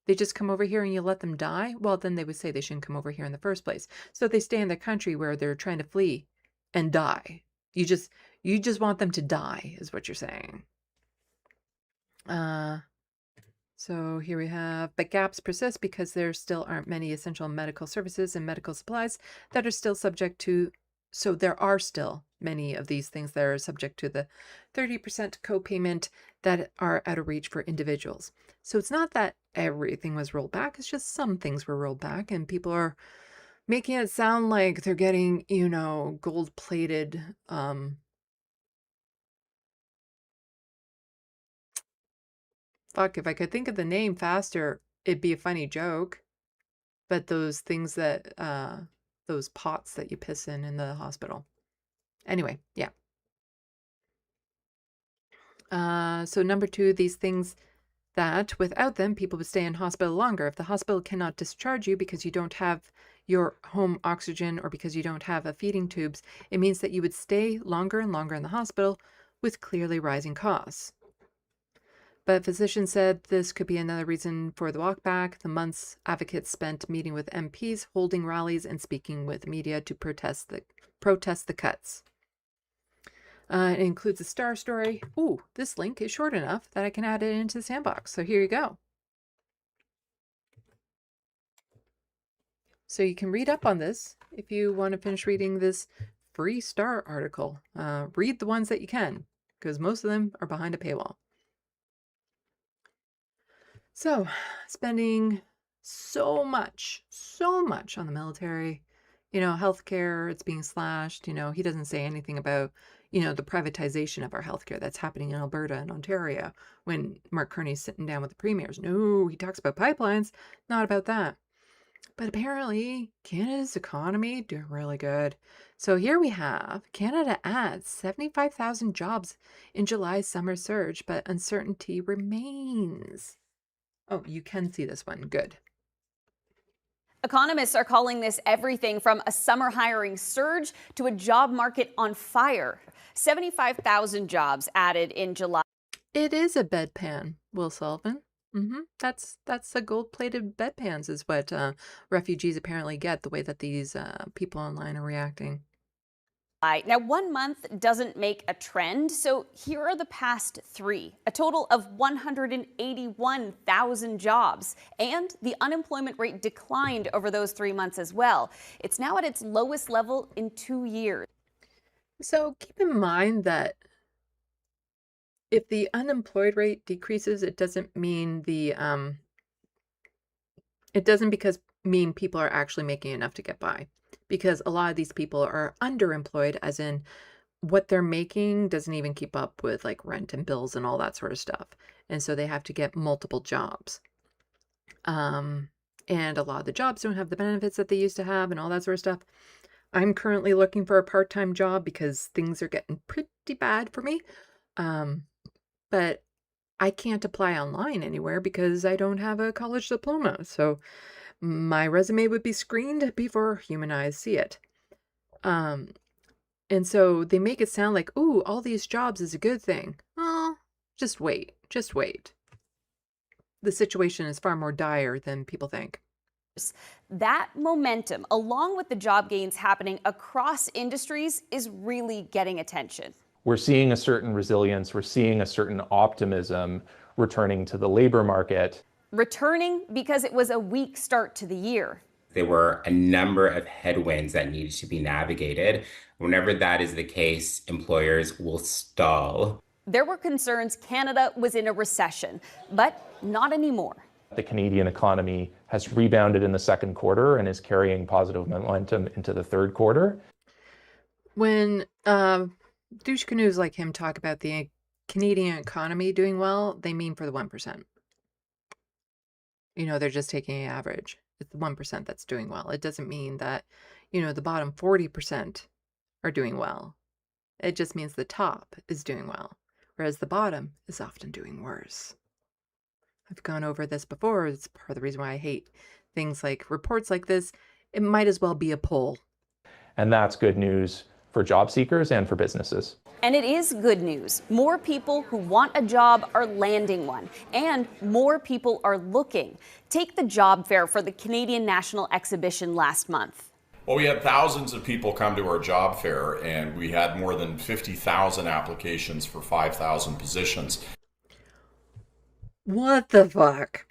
They just come over here and you let them die? Well, then they would say they shouldn't come over here in the first place. So they stay in the country where they're trying to flee and die. You just want them to die, is what you're saying. So here we have, but gaps persist because there still aren't many essential medical services and medical supplies that are still subject to. So there are still many of these things that are subject to the 30% co-payment that are out of reach for individuals. So it's not that everything was rolled back. It's just some things were rolled back, and people are making it sound like they're getting, you know, gold-plated fuck, if I could think of the name faster, it'd be a funny joke. But those things that those pots that you piss in the hospital. Anyway, yeah. So number 2, these things that without them, people would stay in hospital longer. If the hospital cannot discharge you because you don't have your home oxygen or because you don't have a feeding tubes, it means that you would stay longer and longer in the hospital with clearly rising costs. But physicians said this could be another reason for the walk back. The months advocates spent meeting with MPs, holding rallies, and speaking with media to protest the cuts. It includes a star story. Ooh, this link is short enough that I can add it into the SandBox. So here you go. So you can read up on this if you want to finish reading this free Star article. Read the ones that you can, because most of them are behind a paywall. So, spending so much on the military, healthcare, it's being slashed. He doesn't say anything about, the privatization of our healthcare that's happening in Alberta and Ontario when Mark Carney's sitting down with the premiers. No, he talks about pipelines, not about that. But apparently, Canada's economy doing really good. So here we have Canada adds 75,000 jobs in July's summer surge, but uncertainty remains. Oh, you can see this one. Good. Economists are calling this everything from a summer hiring surge to a job market on fire. 75,000 jobs added in July. It is a bedpan, Will Sullivan. That's the gold-plated bedpans is what refugees apparently get, the way that these people online are reacting. Now, 1 month doesn't make a trend, so here are the past 3. A total of 181,000 jobs, and the unemployment rate declined over those 3 months as well. It's now at its lowest level in 2 years. So keep in mind that if the unemployed rate decreases, it doesn't mean mean people are actually making enough to get by. Because a lot of these people are underemployed, as in what they're making doesn't even keep up with like rent and bills and all that sort of stuff. And so they have to get multiple jobs. And a lot of the jobs don't have the benefits that they used to have and all that sort of stuff. I'm currently looking for a part-time job because things are getting pretty bad for me. But I can't apply online anywhere because I don't have a college diploma. So my resume would be screened before human eyes see it. And so they make it sound like, ooh, all these jobs is a good thing. Oh, just wait. The situation is far more dire than people think. That momentum, along with the job gains happening across industries, is really getting attention. We're seeing a certain resilience, we're seeing a certain optimism returning to the labor market. Returning because it was a weak start to the year. There were a number of headwinds that needed to be navigated. Whenever that is the case, employers will stall. There were concerns Canada was in a recession, but not anymore. The Canadian economy has rebounded in the second quarter and is carrying positive momentum into the third quarter. When douche canoes like him talk about the Canadian economy doing well, they mean for the 1%. They're just taking an average. It's the 1% that's doing well. It doesn't mean that, the bottom 40% are doing well. It just means the top is doing well, whereas the bottom is often doing worse. I've gone over this before. It's part of the reason why I hate things like reports like this. It might as well be a poll. And that's good news for job seekers and for businesses. And it is good news. More people who want a job are landing one, and more people are looking. Take the job fair for the Canadian National Exhibition last month. Well, we had thousands of people come to our job fair, and we had more than 50,000 applications for 5,000 positions. What the fuck?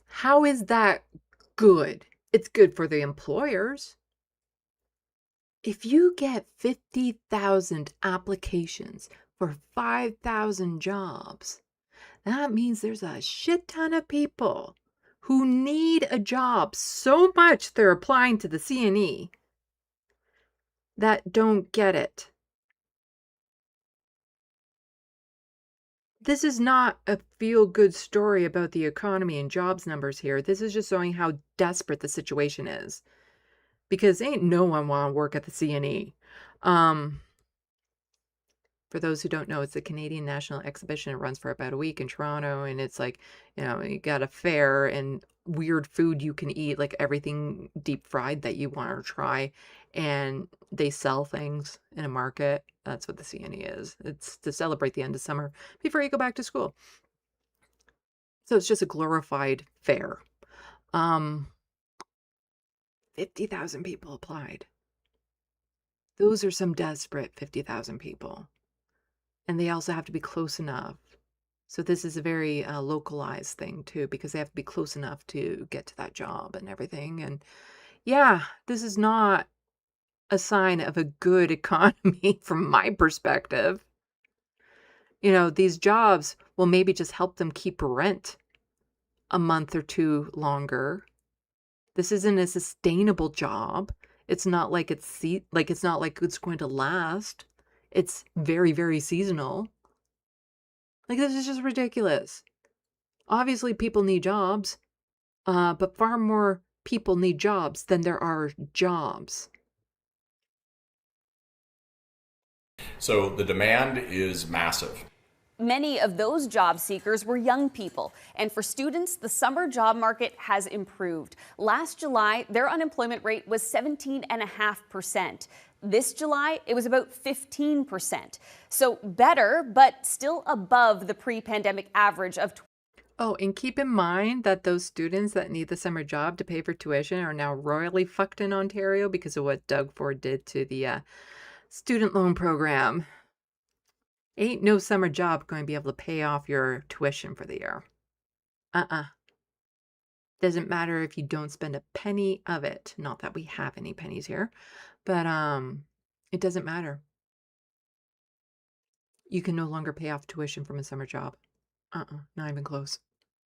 How is that good? It's good for the employers. If you get 50,000 applications for 5,000 jobs, that means there's a shit ton of people who need a job so much they're applying to the CNE that don't get it. This is not a feel-good story about the economy and jobs numbers here. This is just showing how desperate the situation is. Because ain't no one want to work at the CNE. For those who don't know, it's the Canadian National Exhibition. It runs for about a week in Toronto, and it's like, you got a fair and weird food you can eat, like everything deep fried that you want to try, and they sell things in a market. That's what the CNE is. It's to celebrate the end of summer before you go back to school. So it's just a glorified fair. 50,000 people applied. Those are some desperate 50,000 people. And they also have to be close enough. So this is a very localized thing too, because they have to be close enough to get to that job and everything. And yeah, this is not a sign of a good economy from my perspective. You know, these jobs will maybe just help them keep rent a month or two longer. This isn't a sustainable job. It's not like it's not like it's going to last. It's very, very seasonal. Like, this is just ridiculous. Obviously, people need jobs, but far more people need jobs than there are jobs. So the demand is massive. Many of those job seekers were young people. And for students, the summer job market has improved. Last July, their unemployment rate was 17.5%. This July, it was about 15%. So better, but still above the pre-pandemic average of. Oh, and keep in mind that those students that need the summer job to pay for tuition are now royally fucked in Ontario because of what Doug Ford did to the student loan program. Ain't no summer job going to be able to pay off your tuition for the year. Doesn't matter if you don't spend a penny of it. Not that we have any pennies here, but it doesn't matter. You can no longer pay off tuition from a summer job. Not even close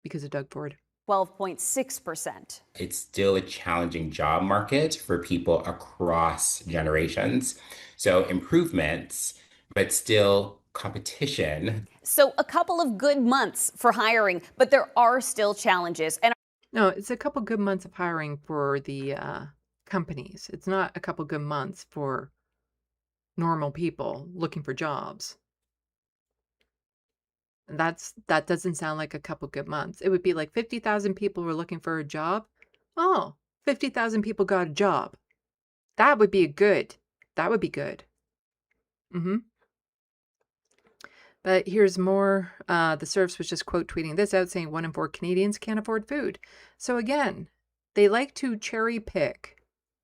because of Doug Ford. 12.6%. It's still a challenging job market for people across generations. So improvements, but still competition. So a couple of good months for hiring, but there are still challenges. And no, it's a couple good months of hiring for the companies. It's not a couple good months for normal people looking for jobs. That doesn't sound like a couple good months. It would be like 50,000 people were looking for a job. Oh, 50,000 people got a job. That would be good. That would be good. But here's more. The Serfs was just quote tweeting this out saying 1 in 4 Canadians can't afford food. So again, they like to cherry pick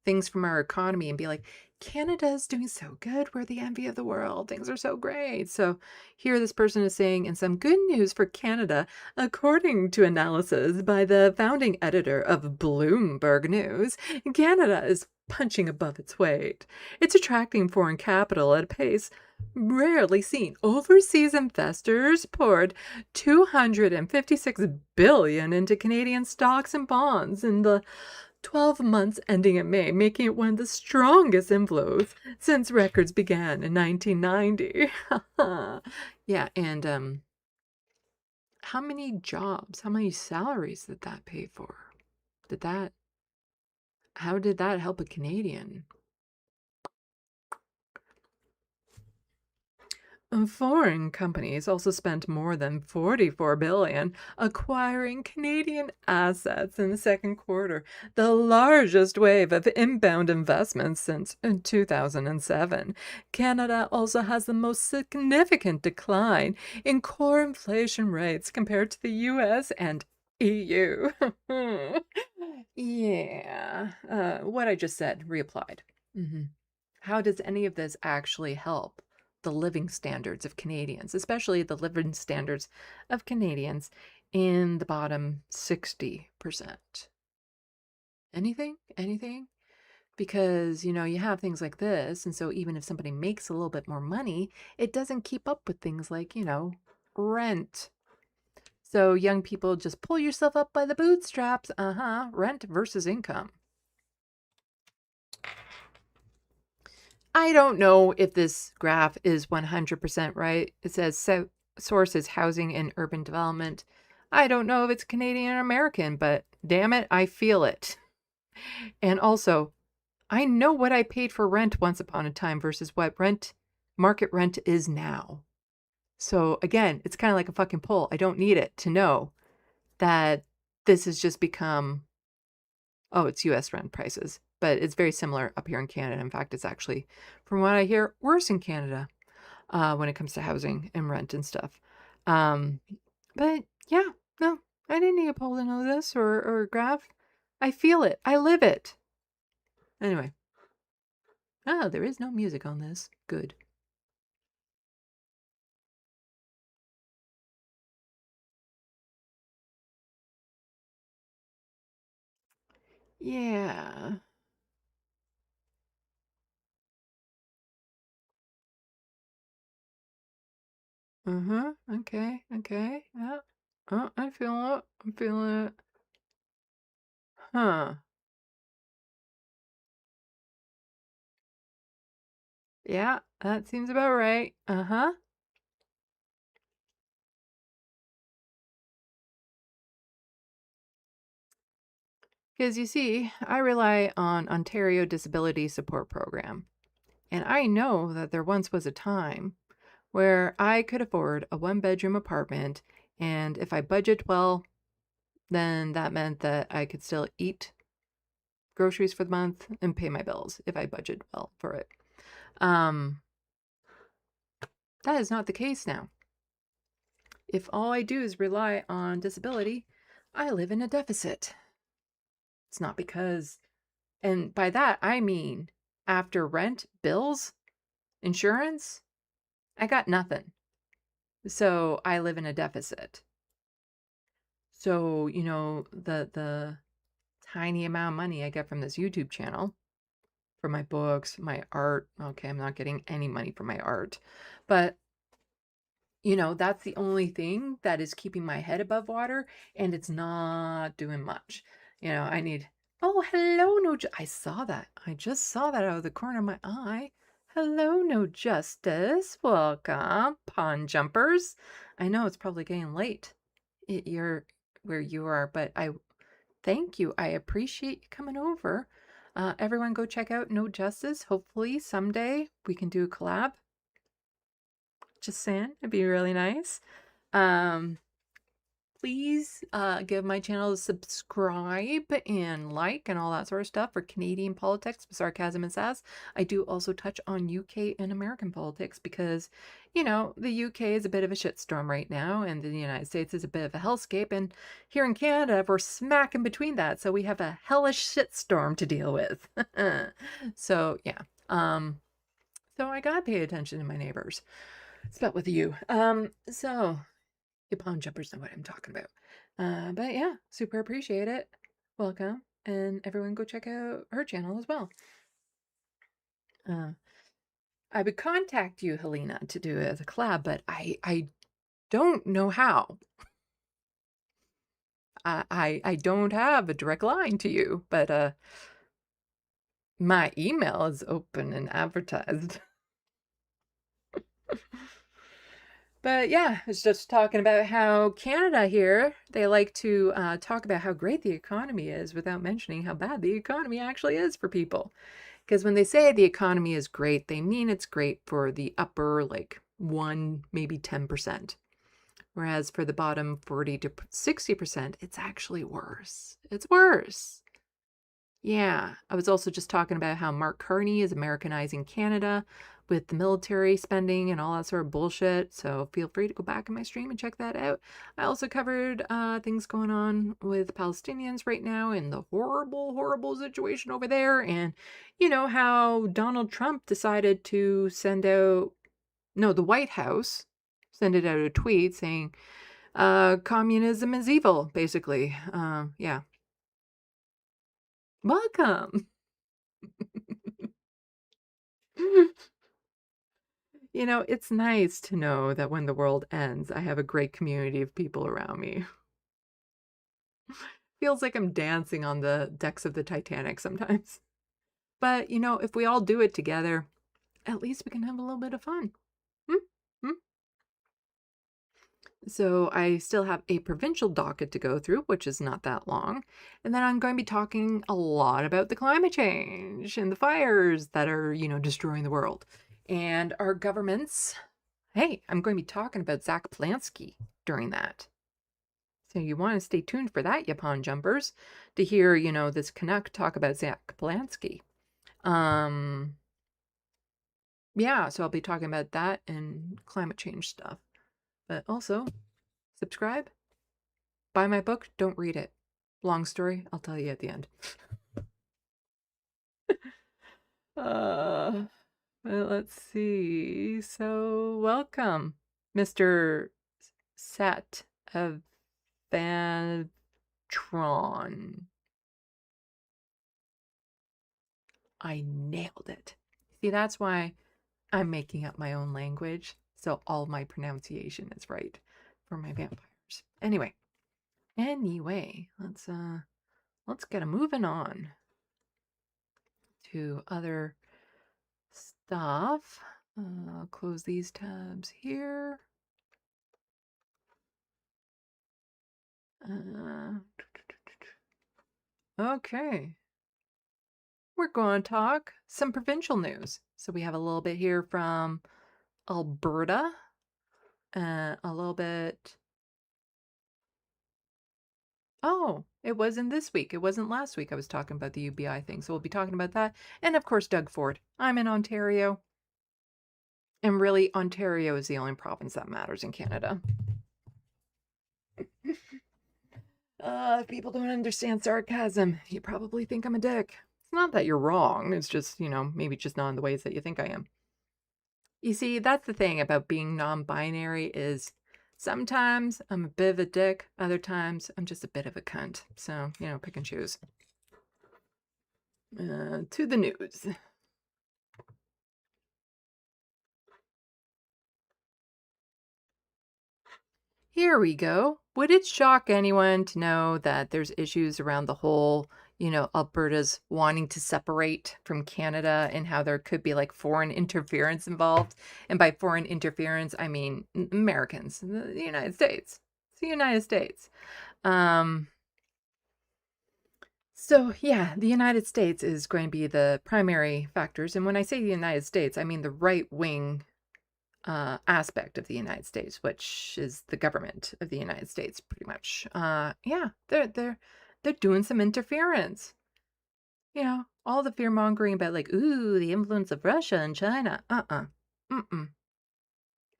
things from our economy and be like, Canada is doing so good. We're the envy of the world. Things are so great. So here this person is saying, in some good news for Canada, according to analysis by the founding editor of Bloomberg News, Canada is punching above its weight. It's attracting foreign capital at a pace rarely seen. Overseas investors poured $256 billion into Canadian stocks and bonds in the 12 months ending in May, making it one of the strongest inflows since records began in 1990. Yeah, and how many jobs, how many salaries did that pay for? How did that help a Canadian? Foreign companies also spent more than $44 billion acquiring Canadian assets in the second quarter, the largest wave of inbound investments since 2007. Canada also has the most significant decline in core inflation rates compared to the US and EU. Yeah, what I just said reapplied. How does any of this actually help the living standards of Canadians, especially the living standards of Canadians in the bottom 60%? Anything? Because, you know, you have things like this, and so even if somebody makes a little bit more money, it doesn't keep up with things like, you know, rent. So young people, just pull yourself up by the bootstraps. Rent versus income. I don't know if this graph is 100% right. It says source is housing and urban development. I don't know if it's Canadian or American, but damn it, I feel it. And also, I know what I paid for rent once upon a time versus what market rent is now. So again, it's kind of like a fucking poll. I don't need it to know that this has just become, oh, it's US rent prices. But it's very similar up here in Canada. In fact, it's actually, from what I hear, worse in Canada when it comes to housing and rent and stuff. But yeah, no, I didn't need a poll to know this or a graph. I feel it. I live it. Anyway. Oh, there is no music on this. Good. Yeah. Okay. Okay. Yeah. Oh, I feel it. I'm feeling it. Huh. Yeah, that seems about right. Uh-huh. Because you see, I rely on Ontario Disability Support Program, and I know that there once was a time where I could afford a one-bedroom apartment, and if I budget well, then that meant that I could still eat groceries for the month and pay my bills if I budget well for it. That is not the case now. If all I do is rely on disability, I live in a deficit. It's not because, and by that I mean after rent, bills, insurance, I got nothing. So I live in a deficit. So, the tiny amount of money I get from this YouTube channel for my books, my art. Okay, I'm not getting any money for my art. But that's the only thing that is keeping my head above water, and it's not doing much. I need, oh, hello, I saw that. I just saw that out of the corner of my eye. Hello, No Justice. Welcome, Pond Jumpers. I know it's probably getting late. You're where you are, but I thank you. I appreciate you coming over. Everyone go check out No Justice. Hopefully someday we can do a collab. Just saying, it'd be really nice. Please give my channel a subscribe and like and all that sort of stuff for Canadian politics, sarcasm and sass. I do also touch on UK and American politics because, the UK is a bit of a shitstorm right now, and the United States is a bit of a hellscape, and here in Canada, we're smack in between that, so we have a hellish shitstorm to deal with. So, yeah. So I gotta pay attention to my neighbors. Spelt with you. So you Pond Jumpers know what I'm talking about. But yeah, super appreciate it. Welcome. And everyone go check out her channel as well. I would contact you, Helena, to do it as a collab, but I don't know how. I don't have a direct line to you, but my email is open and advertised. But yeah, it's just talking about how Canada here, they like to talk about how great the economy is without mentioning how bad the economy actually is for people. Because when they say the economy is great, they mean it's great for the upper, like 1, maybe 10%. Whereas for the bottom 40 to 60%, it's actually worse. It's worse. Yeah, I was also just talking about how Mark Carney is Americanizing Canada with the military spending and all that sort of bullshit. So feel free to go back in my stream and check that out. I also covered things going on with Palestinians right now and the horrible, horrible situation over there. And how Donald Trump decided to send out, no, the White House sent it out a tweet saying communism is evil, basically. Yeah. Welcome. It's nice to know that when the world ends, I have a great community of people around me. Feels like I'm dancing on the decks of the Titanic sometimes. But, if we all do it together, at least we can have a little bit of fun. So I still have a provincial docket to go through, which is not that long. And then I'm going to be talking a lot about the climate change and the fires that are, destroying the world. And our governments. Hey, I'm going to be talking about Zach Polanski during that. So you want to stay tuned for that, you Pond Jumpers, to hear, this Canuck talk about Zach Polanski. Yeah, so I'll be talking about that and climate change stuff. But also, subscribe, buy my book, don't read it. Long story, I'll tell you at the end. Let's see. So, welcome, Mr. Sat of Vantron. I nailed it. See, that's why I'm making up my own language. So all my pronunciation is right for my vampires. Anyway, let's get a moving on to other stuff. I'll close these tabs here. Okay. We're going to talk some provincial news. So we have a little bit here from Alberta, a little bit. Oh, it wasn't this week. It wasn't last week. I was talking about the UBI thing. So we'll be talking about that. And of course, Doug Ford. I'm in Ontario. And really, Ontario is the only province that matters in Canada. If people don't understand sarcasm, you probably think I'm a dick. It's not that you're wrong. It's just, maybe just not in the ways that you think I am. You see, that's the thing about being non-binary is sometimes I'm a bit of a dick. Other times I'm just a bit of a cunt. So, pick and choose. To the news. Here we go. Would it shock anyone to know that there's issues around the whole, Alberta's wanting to separate from Canada and how there could be like foreign interference involved? And by foreign interference, I mean Americans, the United States. It's the United States. So yeah, the United States is going to be the primary factors. And when I say the United States, I mean the right-wing aspect of the United States, which is the government of the United States, pretty much. Yeah, they're doing some interference. All the fear mongering about like, ooh, the influence of Russia and China. It's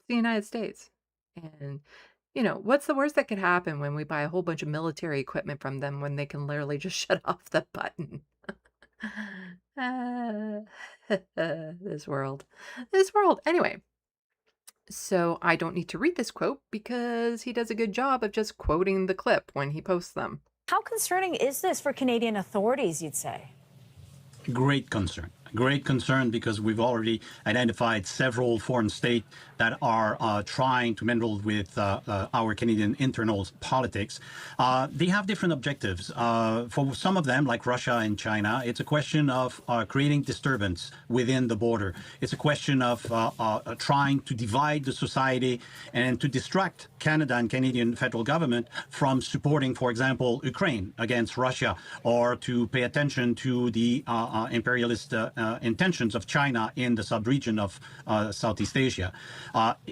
the United States, and what's the worst that could happen when we buy a whole bunch of military equipment from them when they can literally just shut off the button? This world. Anyway. So I don't need to read this quote because he does a good job of just quoting the clip when he posts them. How concerning is this for Canadian authorities, you'd say? Great concern. Great concern because we've already identified several foreign states that are trying to meddle with our Canadian internal politics. They have different objectives. For some of them, like Russia and China, it's a question of creating disturbance within the border. It's a question of trying to divide the society and to distract Canada and Canadian federal government from supporting, for example, Ukraine against Russia, or to pay attention to the imperialist intentions of China in the sub-region of Southeast Asia.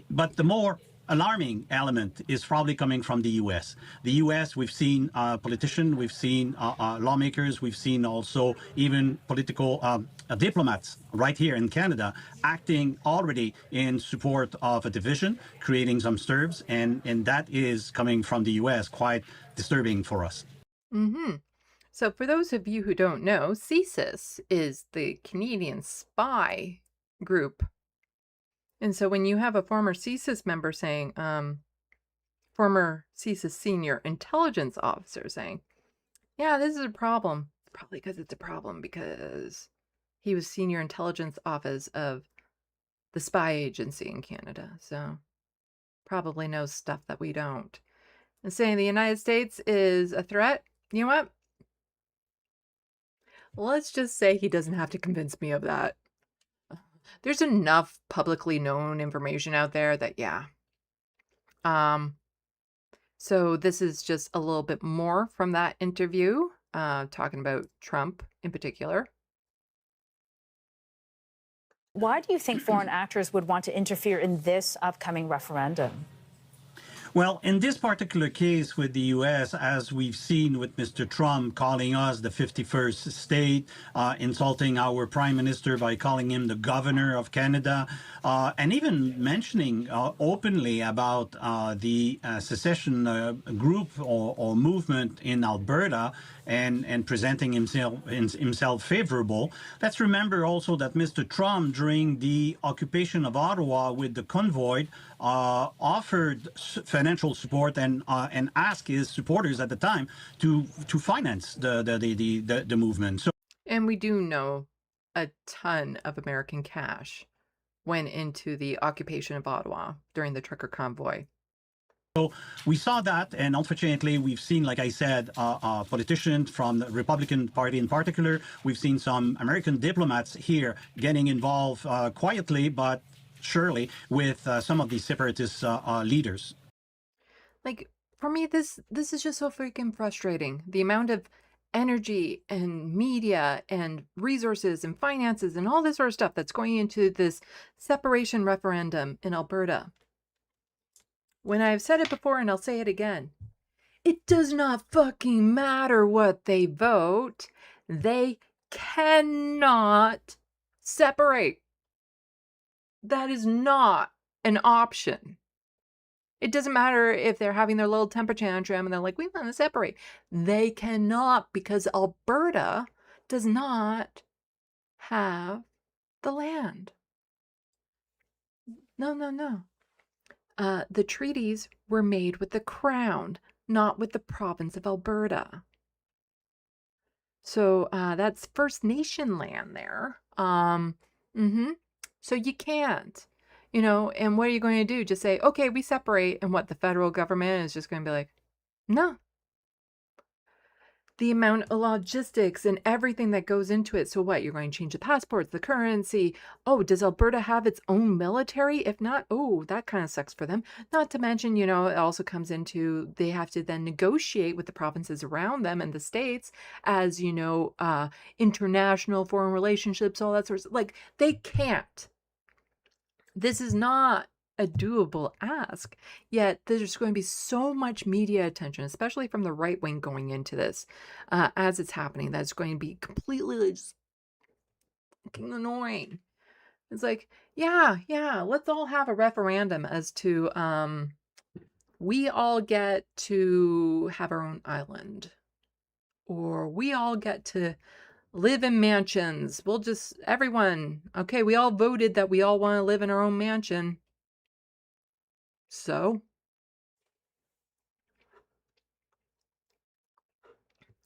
But the more alarming element is probably coming from the U.S. The U.S., we've seen politicians, we've seen lawmakers, we've seen also even political diplomats right here in Canada acting already in support of a division, creating some stirs, and that is coming from the U.S. quite disturbing for us. Mm-hmm. So for those of you who don't know, CSIS is the Canadian spy group. And so when you have a former CSIS member saying, former CSIS senior intelligence officer saying, yeah, this is a problem, probably because it's a problem because he was senior intelligence office of the spy agency in Canada. So probably knows stuff that we don't. And saying the United States is a threat, you know what? Let's just say he doesn't have to convince me of that. There's enough publicly known information out there that, yeah. So this is just a little bit more from that interview, talking about Trump in particular. Why do you think foreign actors would want to interfere in this upcoming referendum? Well, in this particular case with the U.S., as we've seen with Mr. Trump calling us the 51st state, insulting our prime minister by calling him the governor of Canada, and even mentioning openly about the secession group or movement in Alberta, and presenting himself favorable. Let's remember also that Mr. Trump, during the occupation of Ottawa with the convoy, offered financial support and asked his supporters at the time to finance the movement. So, and we do know a ton of American cash went into the occupation of Ottawa during the trucker convoy. So we saw that, and unfortunately, we've seen, like I said, politicians from the Republican Party in particular. We've seen some American diplomats here getting involved quietly, but surely, with some of these separatist leaders. Like, for me, this is just so freaking frustrating. The amount of energy and media and resources and finances and all this sort of stuff that's going into this separation referendum in Alberta. When I've said it before and I'll say it again, it does not fucking matter what they vote. They cannot separate. That is not an option. It doesn't matter if they're having their little temper tantrum and they're like, we want to separate. They cannot, because Alberta does not have the land. No. The treaties were made with the Crown, not with the province of Alberta. So that's First Nation land there. So you can't, and what are you going to do? Just say, okay, we separate, and what, the federal government is just going to be like, no. The amount of logistics and everything that goes into it. So what? You're going to change the passports, the currency. Oh, does Alberta have its own military? If not, oh, that kind of sucks for them. Not to mention, it also comes into, they have to then negotiate with the provinces around them and the states as, international foreign relationships, all that sort of, like, they can't. This is not a doable ask, yet there's going to be so much media attention, especially from the right wing going into this, as it's happening, that's going to be completely just fucking annoying. It's like, yeah, let's all have a referendum as to, we all get to have our own island, or we all get to live in mansions. We'll just, everyone, okay, we all voted that we all want to live in our own mansion. So,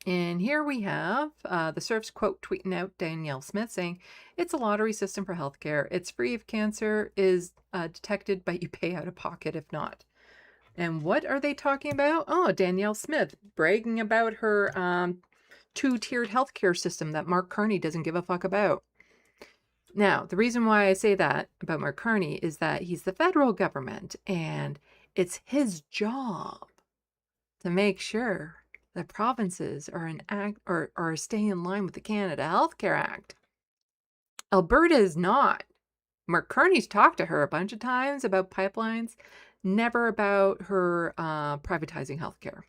and here we have the Surf's quote tweeting out Danielle Smith saying, it's a lottery system for healthcare. It's free if cancer is detected, but you pay out of pocket if not. And what are they talking about? Oh, Danielle Smith bragging about her two-tiered healthcare system that Mark Carney doesn't give a fuck about. Now, the reason why I say that about Mark Carney is that he's the federal government, and it's his job to make sure that provinces are staying in line with the Canada Healthcare Act. Alberta is not. Mark Carney's talked to her a bunch of times about pipelines, never about her privatizing healthcare.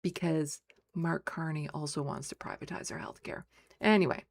Because Mark Carney also wants to privatize our healthcare. Anyway.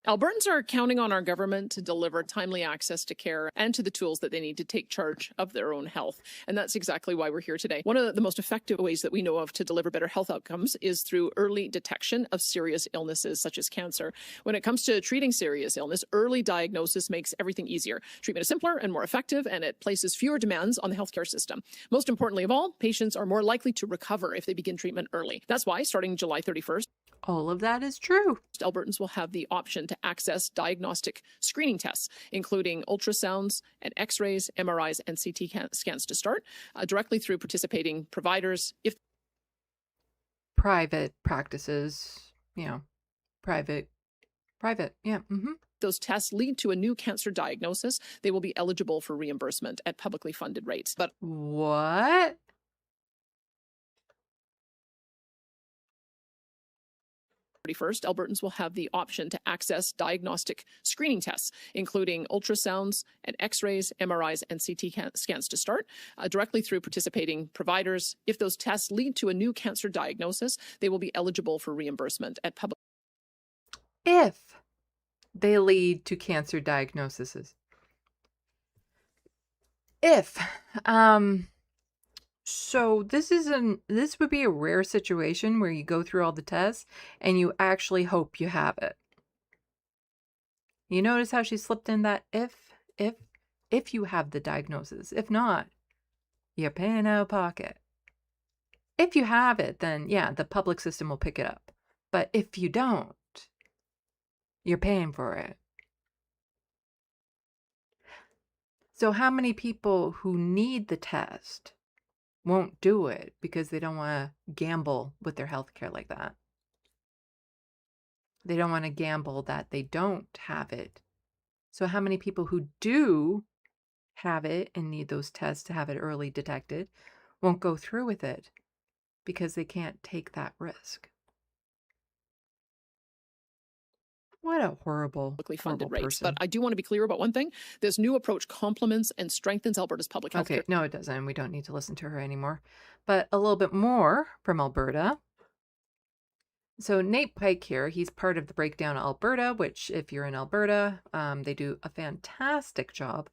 Albertans are counting on our government to deliver timely access to care and to the tools that they need to take charge of their own health. And that's exactly why we're here today. One of the most effective ways that we know of to deliver better health outcomes is through early detection of serious illnesses such as cancer. When it comes to treating serious illness, early diagnosis makes everything easier. Treatment is simpler and more effective, and it places fewer demands on the healthcare system. Most importantly of all, patients are more likely to recover if they begin treatment early. That's why, starting July 31st, all of that is true. Albertans will have the option to access diagnostic screening tests, including ultrasounds and X-rays, MRIs, and CT scans to start, directly through participating providers. If private practices, private, yeah. Those tests lead to a new cancer diagnosis, they will be eligible for reimbursement at publicly funded rates. But what? First, Albertans will have the option to access diagnostic screening tests, including ultrasounds and X-rays, MRIs, and CT scans to start, directly through participating providers. If those tests lead to a new cancer diagnosis, they will be eligible for reimbursement at public. If they lead to cancer diagnoses. So this would be a rare situation where you go through all the tests and you actually hope you have it. You notice how she slipped in that if you have the diagnosis. If not, you're paying out of pocket. If you have it, then yeah, the public system will pick it up. But if you don't, you're paying for it. So how many people who need the test won't do it because they don't want to gamble with their health care like that? They don't want to gamble that they don't have it. So how many people who do have it and need those tests to have it early detected won't go through with it because they can't take that risk? What a horrible, funded horrible rates. person. But I do want to be clear about one thing. This new approach complements and strengthens Alberta's public health Okay, care. no, it doesn't. We don't need to listen to her anymore. But a little bit more from Alberta. So Nate Pike here, he's part of the Breakdown Alberta, which if you're in Alberta, they do a fantastic job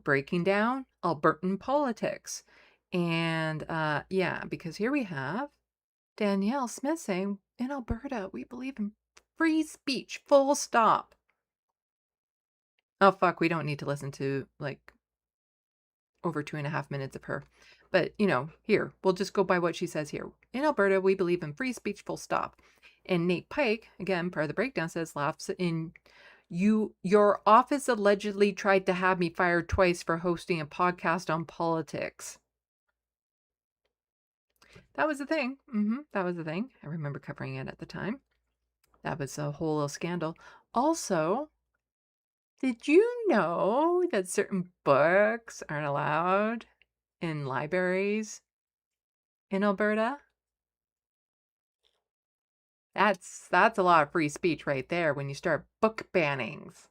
breaking down Albertan politics. And yeah, because here we have Danielle Smith saying, in Alberta, we believe in free speech, full stop. Oh, fuck, we don't need to listen to like over 2.5 minutes of her. But, you know, here, we'll just go by what she says here. In Alberta, we believe in free speech, full stop. And Nate Pike, again, part of the Breakdown, says, laughs in, your office allegedly tried to have me fired twice for hosting a podcast on politics. That was the thing. That was the thing. I remember covering it at the time. That was a whole little scandal. Also, did you know that certain books aren't allowed in libraries in Alberta? That's a lot of free speech right there when you start book bannings.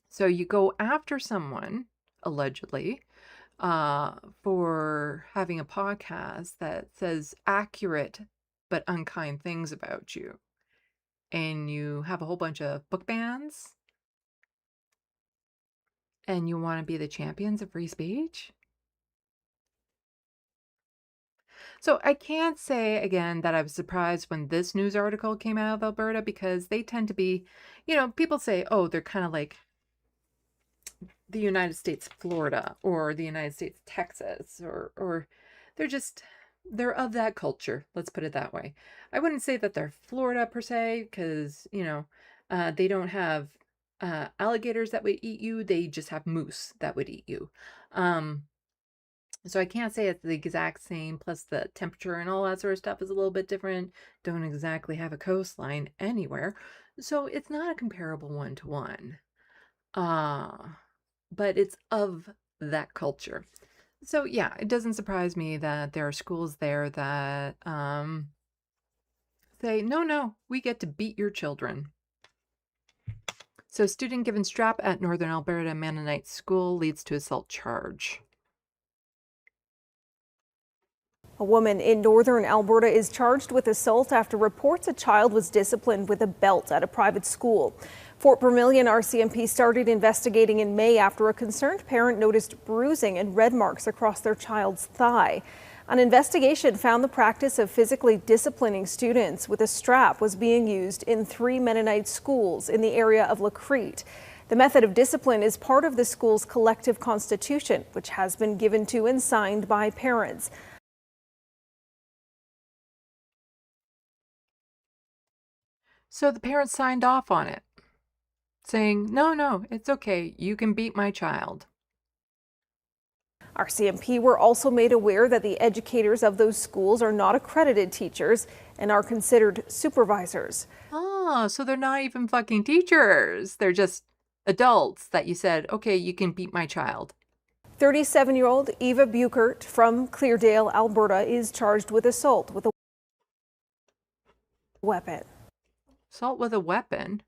So you go after someone, allegedly, for having a podcast that says accurate but unkind things about you. And you have a whole bunch of book bans. And you want to be the champions of free speech? So I can't say again that I was surprised when this news article came out of Alberta, because they tend to be, you know, people say, oh, they're kind of like the United States Florida or the United States Texas, or they're of that culture. Let's put it that way. I wouldn't say that they're Florida per se, because, you know, they don't have alligators that would eat you. They just have moose that would eat you. So I can't say it's the exact same, plus the temperature and all that sort of stuff is a little bit different. Don't exactly have a coastline anywhere. So it's not a comparable one-to-one. But it's of that culture. So yeah, it doesn't surprise me that there are schools there that say, no, we get to beat your children. So student given strap at Northern Alberta Mennonite School leads to assault charge. A woman in northern Alberta is charged with assault after reports a child was disciplined with a belt at a private school. Fort Vermilion RCMP started investigating in May after a concerned parent noticed bruising and red marks across their child's thigh. An investigation found the practice of physically disciplining students with a strap was being used in 3 Mennonite schools in the area of Lacrete. The method of discipline is part of the school's collective constitution, which has been given to and signed by parents. So the parents signed off on it, saying, no, it's okay. You can beat my child. RCMP were also made aware that the educators of those schools are not accredited teachers and are considered supervisors. Oh, so they're not even fucking teachers. They're just adults that you said, okay, you can beat my child. 37-year-old Eva Buchert from Cleardale, Alberta, is charged with assault with a weapon. Assault with a weapon?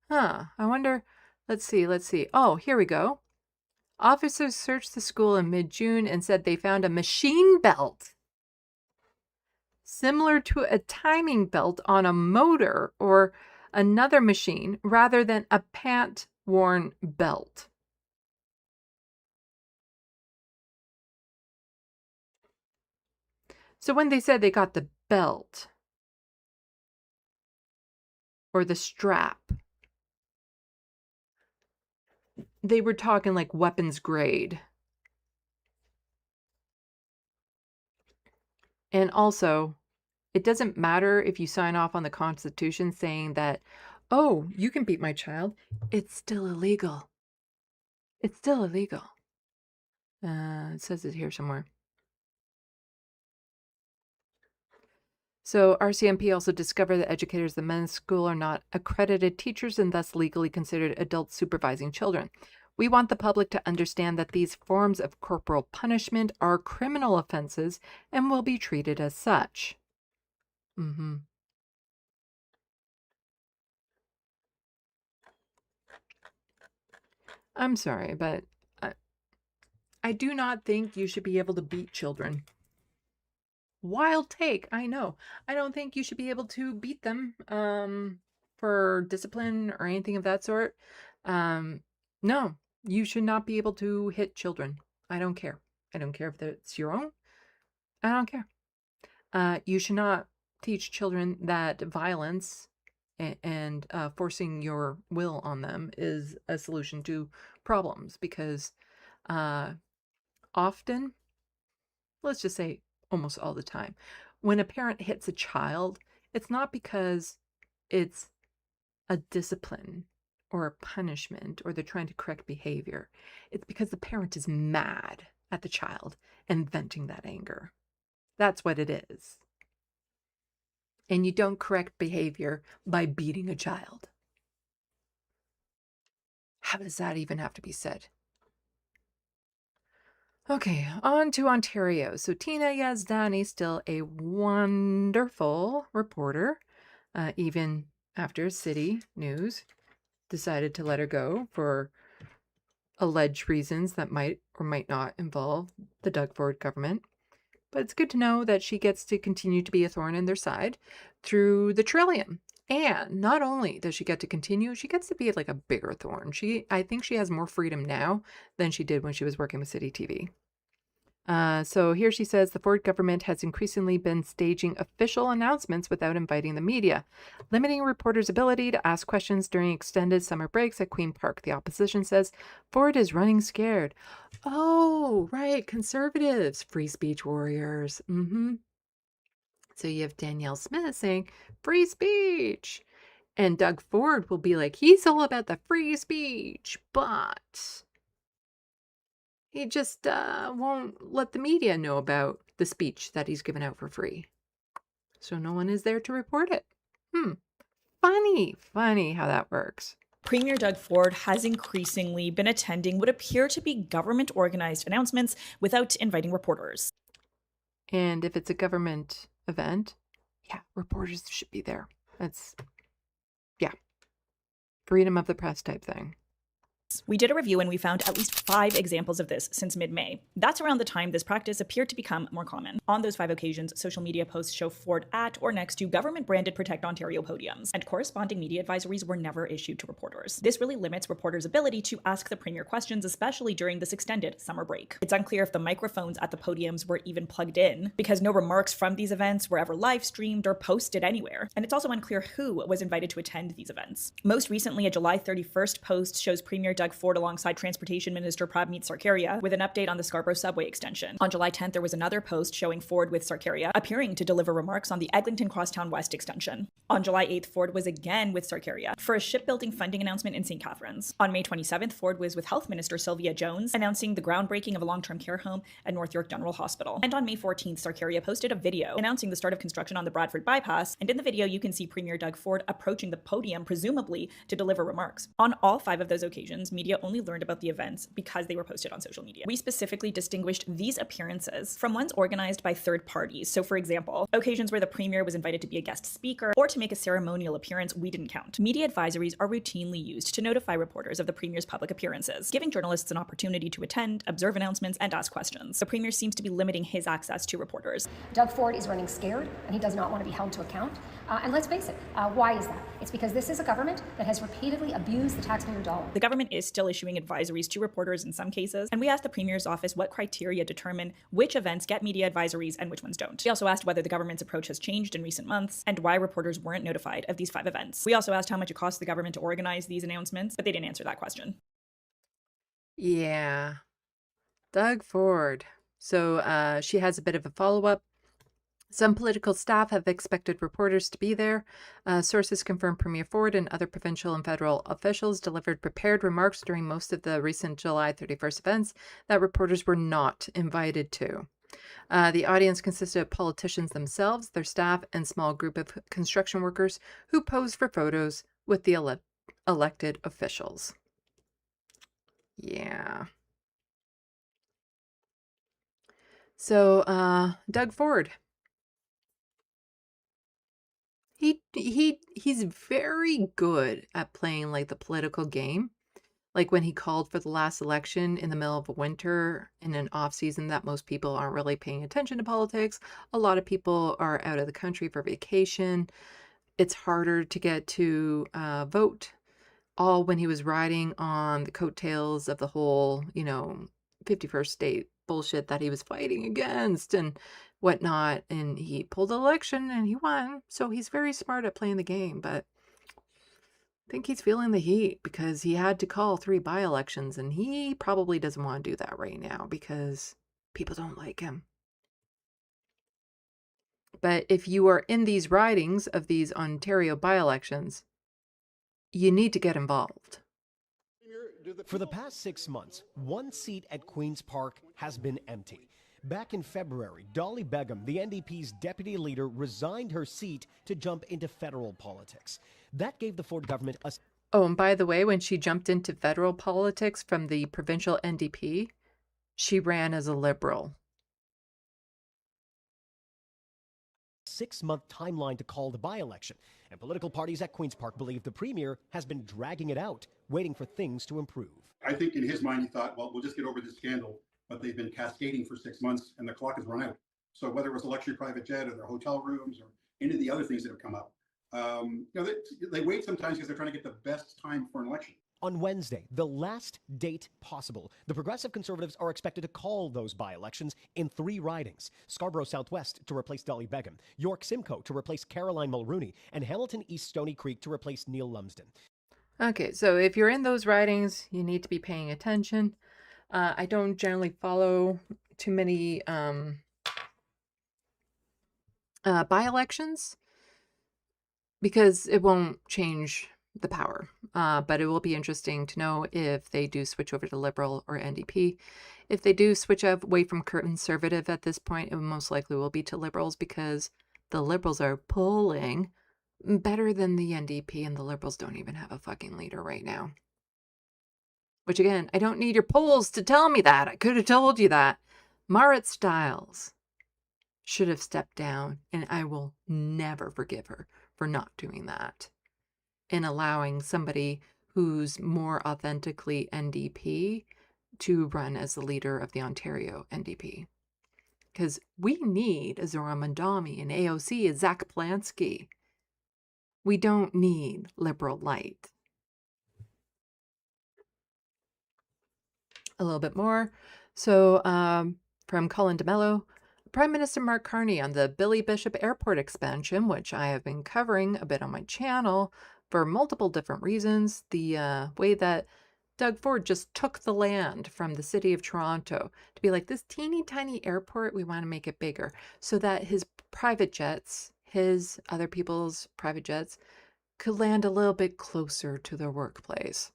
Huh, I wonder, let's see. Oh, here we go. Officers searched the school in mid-June and said they found a machine belt similar to a timing belt on a motor or another machine rather than a pant-worn belt. So when they said they got the belt or the strap, they were talking like weapons grade. And also, it doesn't matter if you sign off on the Constitution saying that, oh, you can beat my child. It's still illegal. It's still illegal. It says it here somewhere. So RCMP also discovered that educators at the men's school are not accredited teachers and thus legally considered adults supervising children. We want the public to understand that these forms of corporal punishment are criminal offenses and will be treated as such. I'm sorry, but I do not think you should be able to beat children. Wild take, I know. I don't think you should be able to beat them for discipline or anything of that sort. No, you should not be able to hit children. I don't care. I don't care if it's your own. I don't care. You should not teach children that violence and forcing your will on them is a solution to problems, because often, let's just say almost all the time, when a parent hits a child, it's not because it's a discipline or a punishment or they're trying to correct behavior. It's because the parent is mad at the child and venting that anger. That's what it is. And you don't correct behavior by beating a child. How does that even have to be said? Okay, on to Ontario. So Tina Yazdani, still a wonderful reporter, even after City News decided to let her go for alleged reasons that might or might not involve the Doug Ford government. But it's good to know that she gets to continue to be a thorn in their side through the Trillium. And not only does she get to continue, she gets to be like a bigger thorn. I think she has more freedom now than she did when she was working with City TV. So here she says the Ford government has increasingly been staging official announcements without inviting the media, limiting reporters' ability to ask questions during extended summer breaks at Queen Park. The opposition says Ford is running scared. Oh, right, conservatives, free speech warriors. So you have Danielle Smith saying free speech, and Doug Ford will be like, he's all about the free speech, but he just won't let the media know about the speech that he's given out for free. So no one is there to report it. Funny how that works. Premier Doug Ford has increasingly been attending what appear to be government-organized announcements without inviting reporters. And if it's a government event, yeah, reporters should be there. That's, yeah, freedom of the press type thing. We did a review and we found at least 5 examples of this since mid-May. That's around the time this practice appeared to become more common. On those 5 occasions, social media posts show Ford at or next to government-branded Protect Ontario podiums, and corresponding media advisories were never issued to reporters. This really limits reporters' ability to ask the Premier questions, especially during this extended summer break. It's unclear if the microphones at the podiums were even plugged in, because no remarks from these events were ever live-streamed or posted anywhere, and it's also unclear who was invited to attend these events. Most recently, a July 31st post shows Premier Doug Ford alongside Transportation Minister Prabmeet Sarkaria with an update on the Scarborough subway extension. On July 10th, there was another post showing Ford with Sarkaria appearing to deliver remarks on the Eglinton Crosstown West extension. On July 8th, Ford was again with Sarkaria for a shipbuilding funding announcement in St. Catharines. On May 27th, Ford was with Health Minister Sylvia Jones announcing the groundbreaking of a long-term care home at North York General Hospital. And on May 14th, Sarkaria posted a video announcing the start of construction on the Bradford bypass, and in the video you can see Premier Doug Ford approaching the podium, presumably to deliver remarks. On all 5 of those occasions, media only learned about the events because they were posted on social media. We specifically distinguished these appearances from ones organized by third parties. So for example, occasions where the Premier was invited to be a guest speaker or to make a ceremonial appearance, we didn't count. Media advisories are routinely used to notify reporters of the Premier's public appearances, giving journalists an opportunity to attend, observe announcements, and ask questions. The Premier seems to be limiting his access to reporters. Doug Ford is running scared, and he does not want to be held to account. And let's face it, why is that? It's because this is a government that has repeatedly abused the taxpayer dollar. The government is still issuing advisories to reporters in some cases, and we asked the Premier's office what criteria determine which events get media advisories and which ones don't. We also asked whether the government's approach has changed in recent months and why reporters weren't notified of these 5 events. We also asked how much it costs the government to organize these announcements, but they didn't answer that question. Yeah, Doug Ford. So she has a bit of a follow-up. Some political staff have expected reporters to be there. Sources confirm Premier Ford and other provincial and federal officials delivered prepared remarks during most of the recent July 31st events that reporters were not invited to. The audience consisted of politicians themselves, their staff, and small group of construction workers who posed for photos with the elected officials. Yeah. So, Doug Ford. He's very good at playing like the political game. Like when he called for the last election in the middle of a winter in an off season that most people aren't really paying attention to politics. A lot of people are out of the country for vacation. It's harder to get to vote. All when he was riding on the coattails of the whole, 51st state bullshit that he was fighting against and whatnot. And he pulled the election and he won. So he's very smart at playing the game, but I think he's feeling the heat because he had to call 3 by-elections and he probably doesn't want to do that right now because people don't like him. But if you are in these ridings of these Ontario by-elections, you need to get involved. For the past 6 months, one seat at Queen's Park has been empty. Back in February, Dolly Begum, the NDP's deputy leader, resigned her seat to jump into federal politics. That gave the Ford government a... Oh, and by the way, when she jumped into federal politics from the provincial NDP, she ran as a Liberal. 6-month timeline to call the by-election, and political parties at Queen's Park believe the Premier has been dragging it out, waiting for things to improve. I think in his mind he thought, well, we'll just get over this scandal, but they've been cascading for 6 months and the clock has run out. So whether it was a luxury private jet or their hotel rooms or any of the other things that have come up, they wait sometimes because they're trying to get the best time for an election. On Wednesday, the last date possible, the Progressive Conservatives are expected to call those by-elections in 3 ridings. Scarborough Southwest to replace Dolly Begum, York Simcoe to replace Caroline Mulrooney, and Hamilton East Stony Creek to replace Neil Lumsden. Okay, so if you're in those ridings, you need to be paying attention. I don't generally follow too many by-elections because it won't change the power. But it will be interesting to know if they do switch over to Liberal or NDP. If they do switch away from Conservative at this point, it most likely will be to Liberals because the Liberals are polling better than the NDP and the Liberals don't even have a fucking leader right now. Which again, I don't need your polls to tell me that. I could have told you that. Marit Stiles should have stepped down and I will never forgive her for not doing that. And allowing somebody who's more authentically NDP to run as the leader of the Ontario NDP. Because we need a Zora Mandami, an AOC, a Zach Polanski. We don't need liberal light. A little bit more. So from Colin DeMello, Prime Minister Mark Carney on the Billy Bishop Airport expansion, which I have been covering a bit on my channel for multiple different reasons. The way that Doug Ford just took the land from the city of Toronto to be like, this teeny tiny airport, we want to make it bigger so that his private jets, his other people's private jets, could land a little bit closer to their workplace.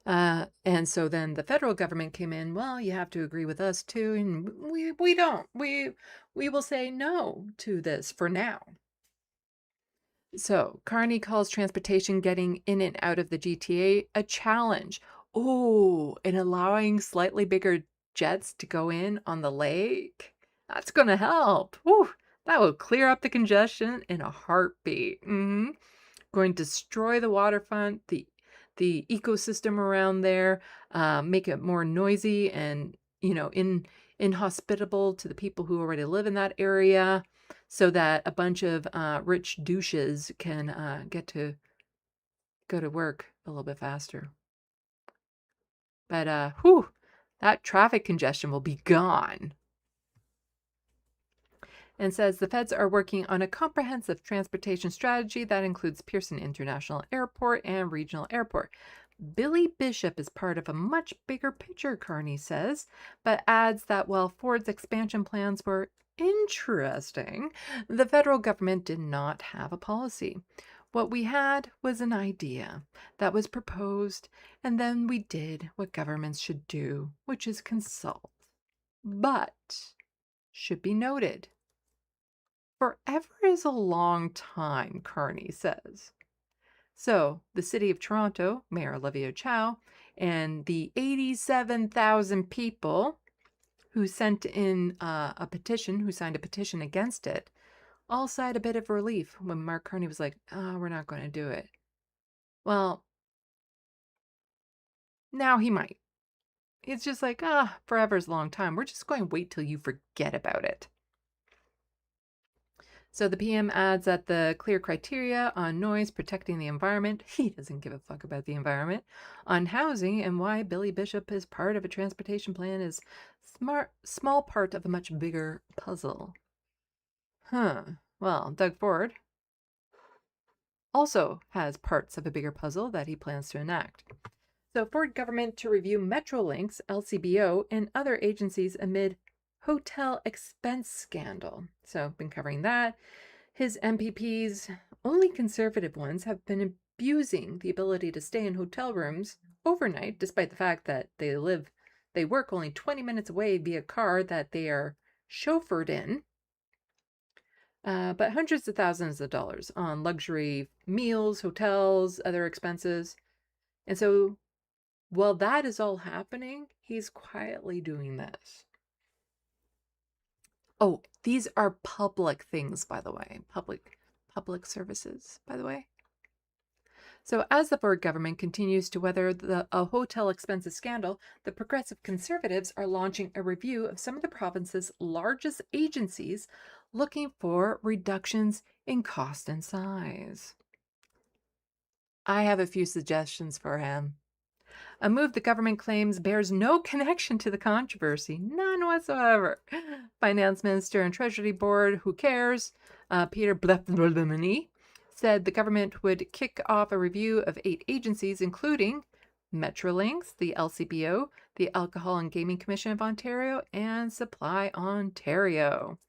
And so then the federal government came in, well, you have to agree with us too. And we don't. We will say no to this for now. So Carney calls transportation getting in and out of the GTA a challenge. Oh, and allowing slightly bigger jets to go in on the lake. That's going to help. Ooh, that will clear up the congestion in a heartbeat. Going to destroy the waterfront, the ecosystem around there, make it more noisy and, inhospitable to the people who already live in that area so that a bunch of rich douches can get to go to work a little bit faster. But, that traffic congestion will be gone. And says the feds are working on a comprehensive transportation strategy that includes Pearson International Airport and Regional Airport. Billy Bishop is part of a much bigger picture, Carney says, but adds that while Ford's expansion plans were interesting, the federal government did not have a policy. What we had was an idea that was proposed, and then we did what governments should do, which is consult. But, should be noted, forever is a long time, Carney says. So, the City of Toronto, Mayor Olivia Chow, and the 87,000 people who sent in a petition, who signed a petition against it, all sighed a bit of relief when Mark Carney was like, oh, we're not going to do it. Well, now he might. It's just like, forever's a long time. We're just going to wait till you forget about it. So the PM adds that the clear criteria on noise, protecting the environment, he doesn't give a fuck about the environment, on housing, and why Billy Bishop is part of a transportation plan is small part of a much bigger puzzle. Well, Doug Ford also has parts of a bigger puzzle that he plans to enact. So Ford government to review Metrolinx, LCBO, and other agencies amid hotel expense scandal. So been covering that. His MPPs, only conservative ones, have been abusing the ability to stay in hotel rooms overnight, despite the fact that they work only 20 minutes away via car that they are chauffeured in. But hundreds of thousands of dollars on luxury meals, hotels, other expenses. And so while that is all happening, he's quietly doing this. Oh, these are public things, by the way. Public services, by the way. So as the Ford government continues to weather a hotel expenses scandal, the progressive conservatives are launching a review of some of the province's largest agencies, looking for reductions in cost and size. I have a few suggestions for him. A move the government claims bears no connection to the controversy, none whatsoever. Finance Minister and Treasury Board, who cares, Peter Blethelmany, said the government would kick off a review of 8 agencies, including Metrolinx, the LCBO, the Alcohol and Gaming Commission of Ontario, and Supply Ontario.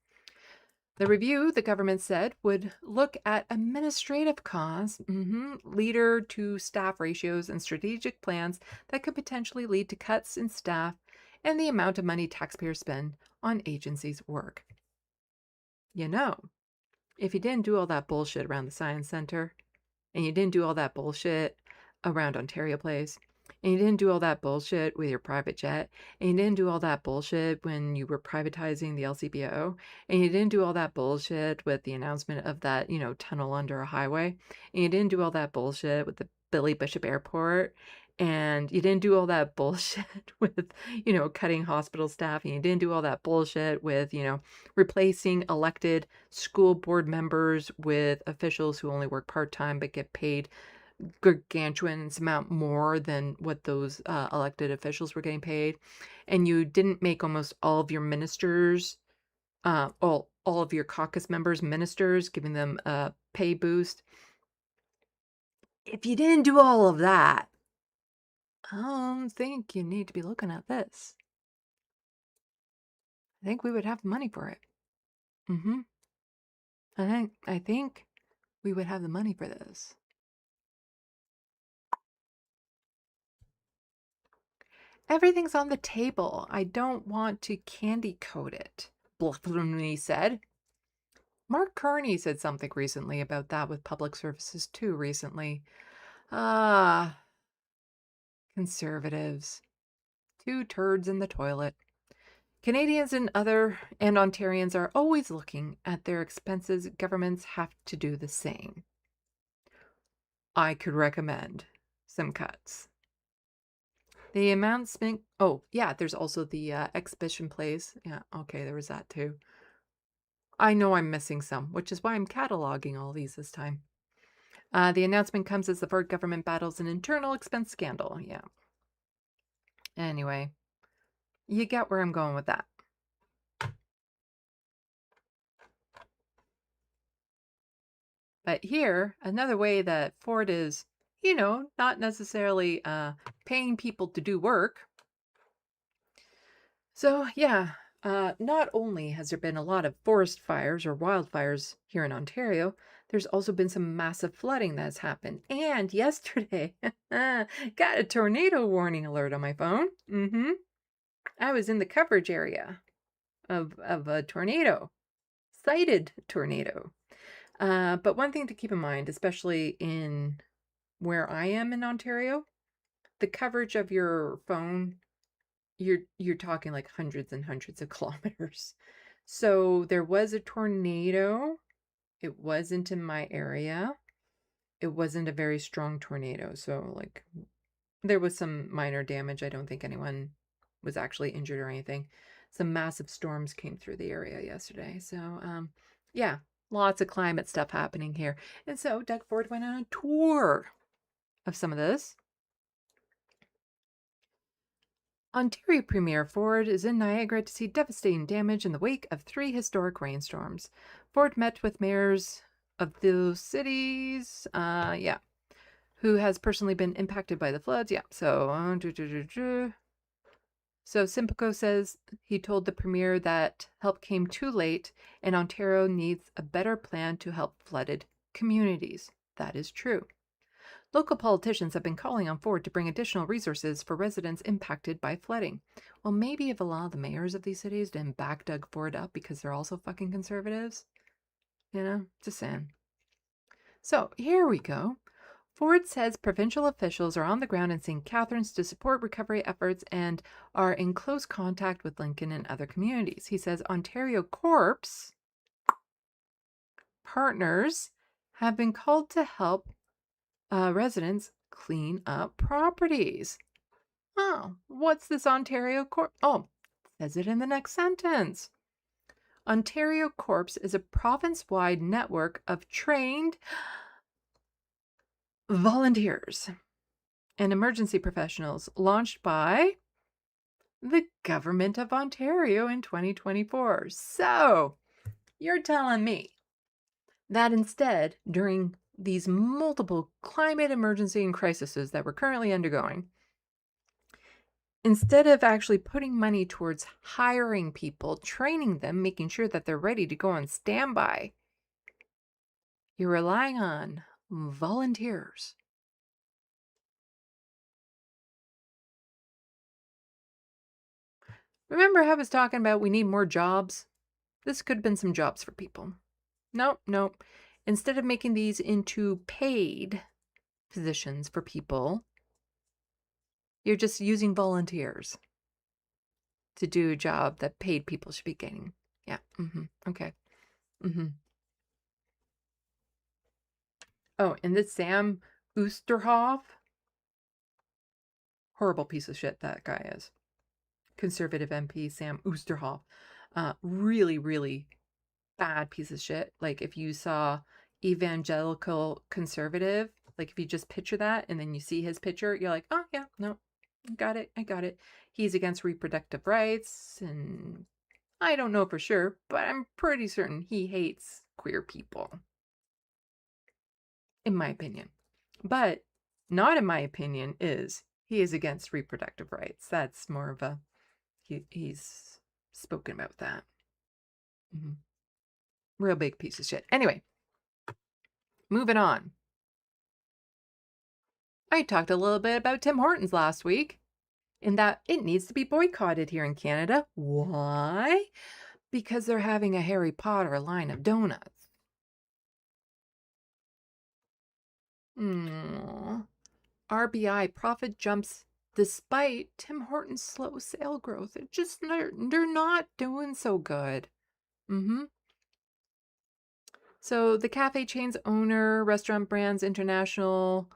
The review, the government said, would look at administrative costs, leader to staff ratios, and strategic plans that could potentially lead to cuts in staff and the amount of money taxpayers spend on agencies' work. You know, if you didn't do all that bullshit around the Science Centre, and you didn't do all that bullshit around Ontario Place, and you didn't do all that bullshit with your private jet, and you didn't do all that bullshit when you were privatizing the LCBO, and you didn't do all that bullshit with the announcement of that, tunnel under a highway, and you didn't do all that bullshit with the Billy Bishop Airport, and you didn't do all that bullshit with, cutting hospital staff, and you didn't do all that bullshit with, replacing elected school board members with officials who only work part-time but get paid gargantuan amount more than what those elected officials were getting paid, and you didn't make almost all of your ministers, all of your caucus members ministers, giving them a pay boost. If you didn't do all of that, I don't think you need to be looking at this. I think we would have the money for it. I think we would have the money for this. Everything's on the table. I don't want to candy coat it, bluffingly said. Mark Carney said something recently about that with public services too recently. Conservatives. 2 turds in the toilet. Canadians and Ontarians are always looking at their expenses. Governments have to do the same. I could recommend some cuts. The amount spent. Oh, yeah, there's also the exhibition plays. Yeah, okay, there was that too. I know I'm missing some, which is why I'm cataloging all these this time. The announcement comes as the Ford government battles an internal expense scandal. Yeah. Anyway, you get where I'm going with that. But here, another way that Ford is you know, not necessarily paying people to do work. So, yeah, not only has there been a lot of forest fires or wildfires here in Ontario, there's also been some massive flooding that's happened. And yesterday, got a tornado warning alert on my phone. I was in the coverage area of a tornado, sighted tornado. But one thing to keep in mind, especially in where I am in Ontario, the coverage of your phone, you're talking like hundreds and hundreds of kilometers. So there was a tornado. It wasn't in my area. It wasn't a very strong tornado. So like there was some minor damage. I don't think anyone was actually injured or anything. Some massive storms came through the area yesterday. So yeah, lots of climate stuff happening here. And so Doug Ford went on a tour of some of this. Ontario Premier Ford is in Niagara to see devastating damage in the wake of 3 historic rainstorms. Ford met with mayors of those cities, who has personally been impacted by the floods. Yeah, so So Simcoe says he told the premier that help came too late and Ontario needs a better plan to help flooded communities. That is true. Local politicians have been calling on Ford to bring additional resources for residents impacted by flooding. Well, maybe if a lot of the mayors of these cities didn't back Doug Ford up because they're also fucking conservatives. You know, just saying. So here we go. Ford says provincial officials are on the ground in St. Catharines to support recovery efforts and are in close contact with Lincoln and other communities. He says Ontario Corps partners have been called to help residents clean up properties. Oh, what's this Ontario Corps? Oh, says it in the next sentence. Ontario Corps is a province-wide network of trained volunteers and emergency professionals launched by the Government of Ontario in 2024. So, you're telling me that instead, during these multiple climate emergency and crises that we're currently undergoing, instead of actually putting money towards hiring people, training them, making sure that they're ready to go on standby, you're relying on volunteers. Remember how I was talking about we need more jobs? This could have been some jobs for people. Nope. Instead of making these into paid positions for people, you're just using volunteers to do a job that paid people should be getting. Yeah. Okay. Oh, and this Sam Oosterhoff, horrible piece of shit that guy is. Conservative MP Sam Oosterhoff, really, really bad piece of shit. Like if you saw evangelical conservative, like if you just picture that and then you see his picture, you're like, oh yeah, no, I got it. He's against reproductive rights, and I don't know for sure, but I'm pretty certain he hates queer people, in my opinion. But not in my opinion is he is against reproductive rights. That's more of a he's spoken about that. Real big piece of shit. Anyway, moving on. I talked a little bit about Tim Hortons last week, in that it needs to be boycotted here in Canada. Why? Because they're having a Harry Potter line of donuts. RBI profit jumps despite Tim Hortons' slow sale growth. It just, they're not doing so good. So the cafe chain's owner, Restaurant Brands International,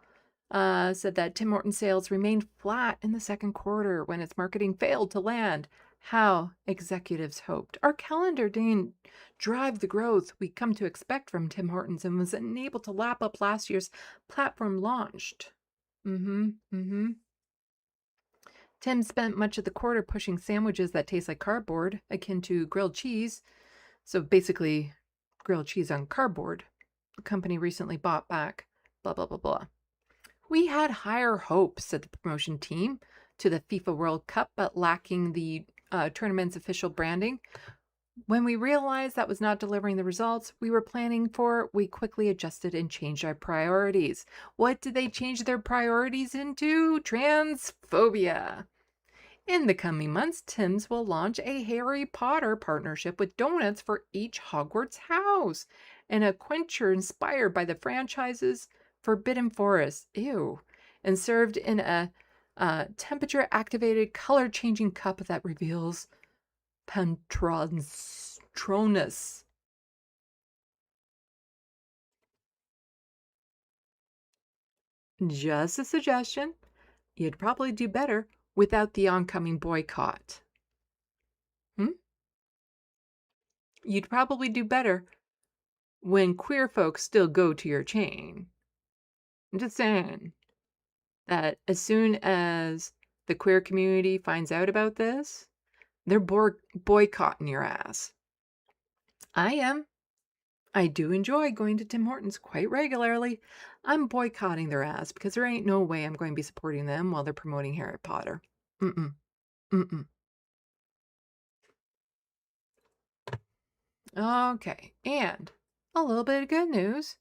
said that Tim Hortons sales remained flat in the second quarter when its marketing failed to land how executives hoped. Our calendar didn't drive the growth we come to expect from Tim Hortons and was unable to lap up last year's platform launched. Tim spent much of the quarter pushing sandwiches that taste like cardboard, akin to grilled cheese. So basically, grilled cheese on cardboard. The company recently bought back, blah, blah, blah, blah. We had higher hopes, said the promotion team, to the FIFA World Cup, but lacking the tournament's official branding. When we realized that was not delivering the results we were planning for, we quickly adjusted and changed our priorities. What did they change their priorities into? Transphobia. In the coming months, Tim's will launch a Harry Potter partnership with donuts for each Hogwarts house and a quencher inspired by the franchise's Forbidden Forest. Ew. And served in a temperature-activated, color-changing cup that reveals Pantronus. Just a suggestion. You'd probably do better without the oncoming boycott. You'd probably do better when queer folks still go to your chain. I'm just saying that as soon as the queer community finds out about this, they're boycotting your ass. I am. I do enjoy going to Tim Hortons quite regularly. I'm boycotting their ass because there ain't no way I'm going to be supporting them while they're promoting Harry Potter. Okay, and a little bit of good news.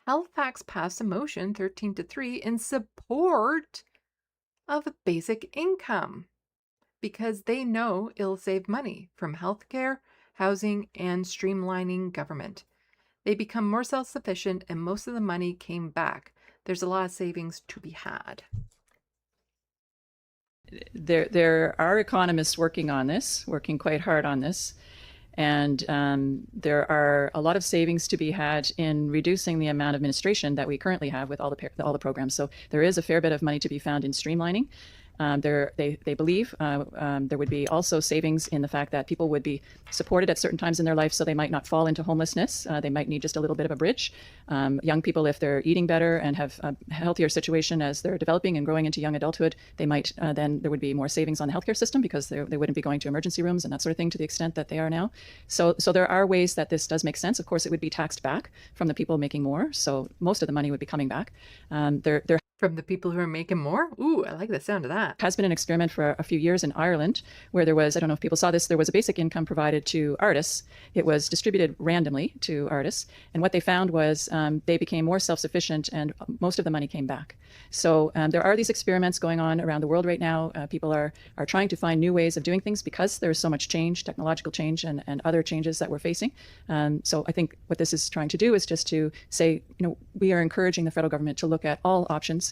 Halifax passed a motion 13-3 in support of a basic income because they know it'll save money from healthcare, housing, and streamlining government. They become more self-sufficient and most of the money came back. There's a lot of savings to be had. There are economists working on this, working quite hard on this. And there are a lot of savings to be had in reducing the amount of administration that we currently have with all the programs. So there is a fair bit of money to be found in streamlining. They believe there would be also savings in the fact that people would be supported at certain times in their life so they might not fall into homelessness. They might need just a little bit of a bridge. Young people, if they're eating better and have a healthier situation as they're developing and growing into young adulthood, they might then there would be more savings on the healthcare system because they wouldn't be going to emergency rooms and that sort of thing to the extent that they are now. So there are ways that this does make sense. Of course, it would be taxed back from the people making more. So most of the money would be coming back. There From the people who are making more? Ooh, I like the sound of that. Has been an experiment for a few years in Ireland where there was, I don't know if people saw this, there was a basic income provided to artists. It was distributed randomly to artists. And what they found was they became more self-sufficient and most of the money came back. So there are these experiments going on around the world right now. People are trying to find new ways of doing things because there's so much change, technological change and other changes that we're facing. So I think what this is trying to do is just to say, we are encouraging the federal government to look at all options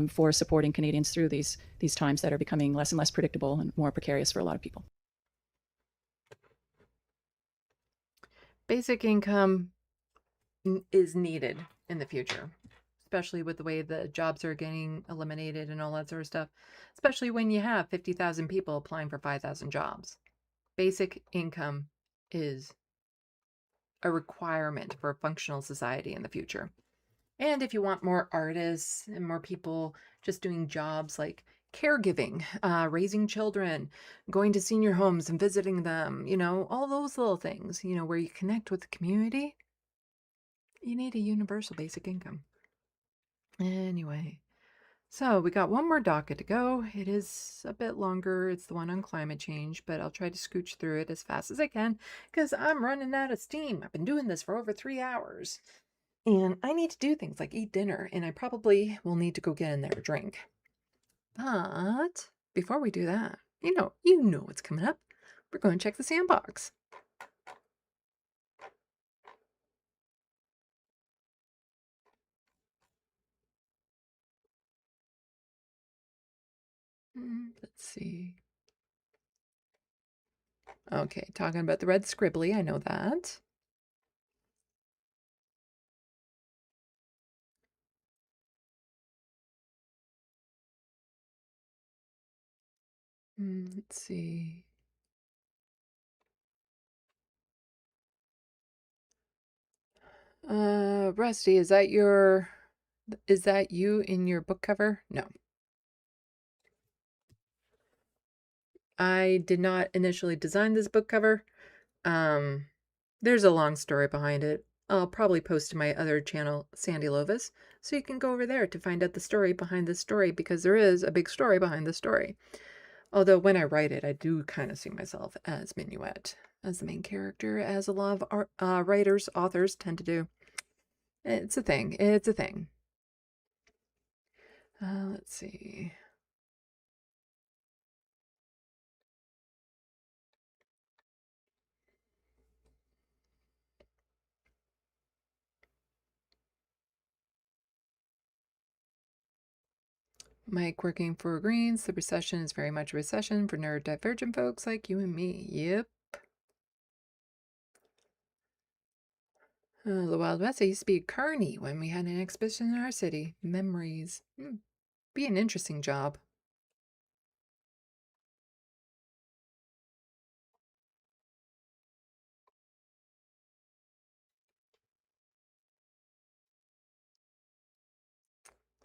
for supporting Canadians through these times that are becoming less and less predictable and more precarious for a lot of people. Basic income is needed in the future, especially with the way the jobs are getting eliminated and all that sort of stuff, especially when you have 50,000 people applying for 5,000 jobs. Basic income is a requirement for a functional society in the future. And if you want more artists and more people just doing jobs like caregiving, raising children, going to senior homes and visiting them, all those little things, where you connect with the community, you need a universal basic income. Anyway, so we got one more docket to go. It is a bit longer. It's the one on climate change, but I'll try to scooch through it as fast as I can because I'm running out of steam. I've been doing this for over 3 hours. And I need to do things like eat dinner, and I probably will need to go get in there a drink. But before we do that, you know what's coming up. We're going to check the SandBox. Let's see. Okay, talking about the red scribbly, I know that. Let's see. Rusty, is that you in your book cover? No. I did not initially design this book cover. There's a long story behind it. I'll probably post to my other channel, Sandy Lovis, so you can go over there to find out the story behind this story, because there is a big story behind the story. Although when I write it, I do kind of see myself as Minuet, as the main character, as a lot of writers, authors tend to do. It's a thing. It's a thing. Let's see. Mike working for Greens. The recession is very much a recession for neurodivergent folks like you and me. Yep. The Wild West. I used to be at Carney when we had an exhibition in our city. Memories. Be an interesting job.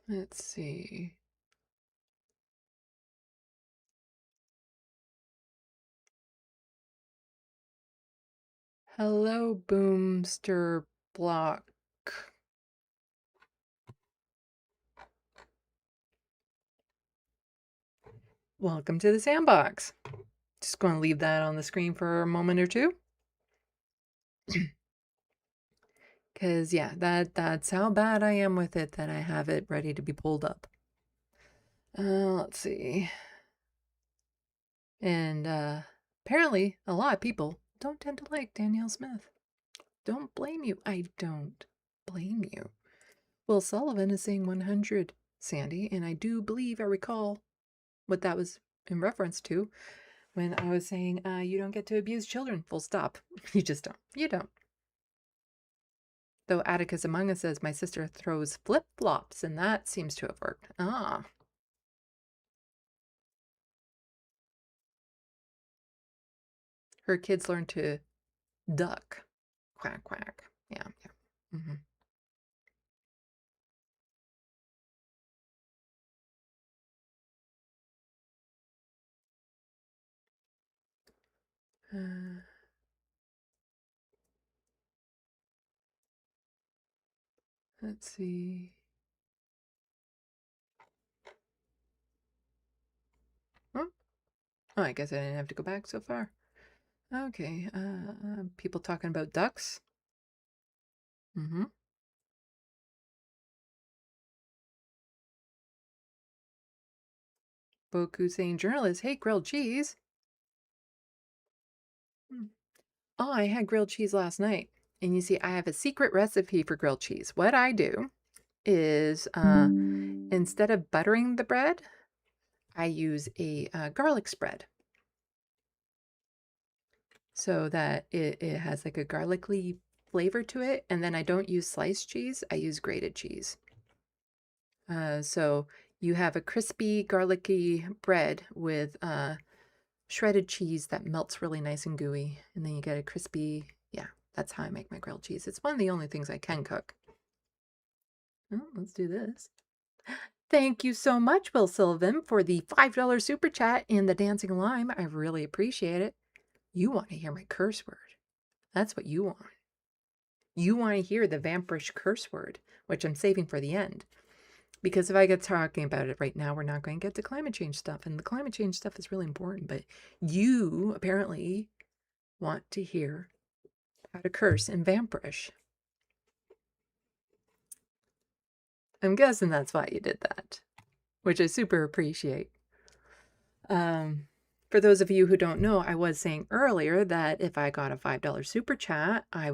Let's see. Hello, Boomster Block. Welcome to the SandBox. Just going to leave that on the screen for a moment or two. Because, yeah, that's how bad I am with it, that I have it ready to be pulled up. Let's see. And apparently, a lot of people don't tend to like Danielle Smith. Don't blame you. I don't blame you. Will Sullivan is saying 100, Sandy, and I do believe I recall what that was in reference to when I was saying you don't get to abuse children, full stop. You just don't. You don't. Though Atticus Among Us says my sister throws flip-flops, and that seems to have worked. Ah. Her kids learn to duck. Quack, quack. Yeah, yeah. Mm-hmm. Let's see. Oh, I guess I didn't have to go back so far. Okay, people talking about ducks. Mm-hmm. Boku saying journalist, hey, grilled cheese. Oh, I had grilled cheese last night. And you see, I have a secret recipe for grilled cheese. What I do is, instead of buttering the bread, I use a garlic spread. So that it has like a garlicky flavor to it. And then I don't use sliced cheese. I use grated cheese. So you have a crispy, garlicky bread with shredded cheese that melts really nice and gooey. And then you get a crispy, yeah, that's how I make my grilled cheese. It's one of the only things I can cook. Oh, let's do this. Thank you so much, Will Sullivan, for the $5 super chat and the dancing lime. I really appreciate it. You want to hear my curse word. That's what you want. You want to hear the vampirish curse word, which I'm saving for the end. Because if I get talking about it right now, we're not going to get to climate change stuff. And the climate change stuff is really important. But you apparently want to hear how to curse in vampirish. I'm guessing that's why you did that, which I super appreciate. For those of you who don't know, I was saying earlier that if I got a $5 super chat, I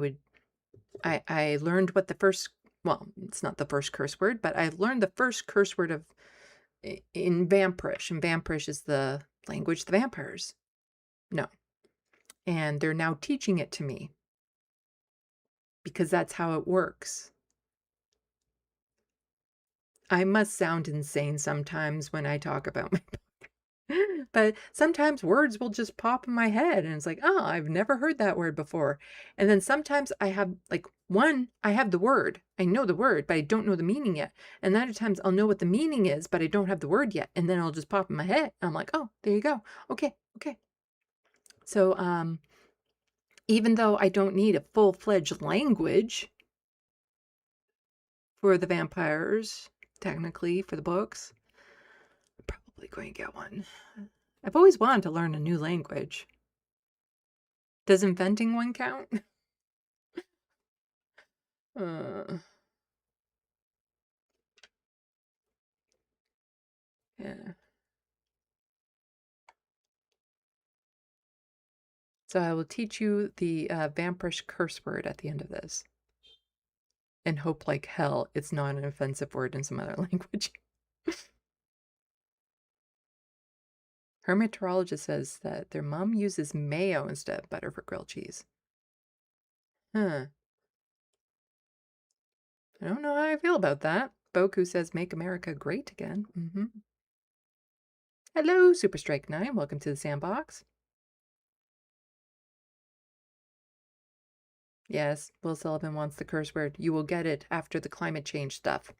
learned what the first, well, it's not the first curse word, but I learned the first curse word in vampirish. And vampirish is the language of the vampires. No. And they're now teaching it to me because that's how it works. I must sound insane sometimes when I talk about my book. But sometimes words will just pop in my head and it's like, oh, I've never heard that word before. And then sometimes I have I have the word. I know the word, but I don't know the meaning yet. And other times I'll know what the meaning is, but I don't have the word yet. And then it'll just pop in my head. I'm like, oh, there you go. Okay. So even though I don't need a full-fledged language for the vampires, technically, for the books. I'm probably going to get one. I've always wanted to learn a new language. Does inventing one count? Yeah. So I will teach you the vampirish curse word at the end of this. And hope like hell it's not an offensive word in some other language. Her meteorologist says that their mom uses mayo instead of butter for grilled cheese. Huh. I don't know how I feel about that. Boku says, make America great again. Hello, Super Strike 9. Welcome to the SandBox. Yes, Will Sullivan wants the curse word. You will get it after the climate change stuff.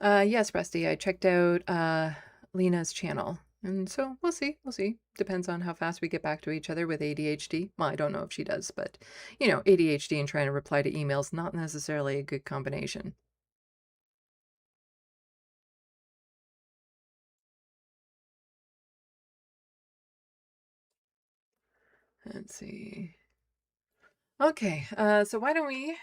Yes, Rusty, I checked out Lena's channel. And so we'll see. We'll see. Depends on how fast we get back to each other with ADHD. Well, I don't know if she does, but, you know, ADHD and trying to reply to emails, not necessarily a good combination. Let's see. Okay, so why don't we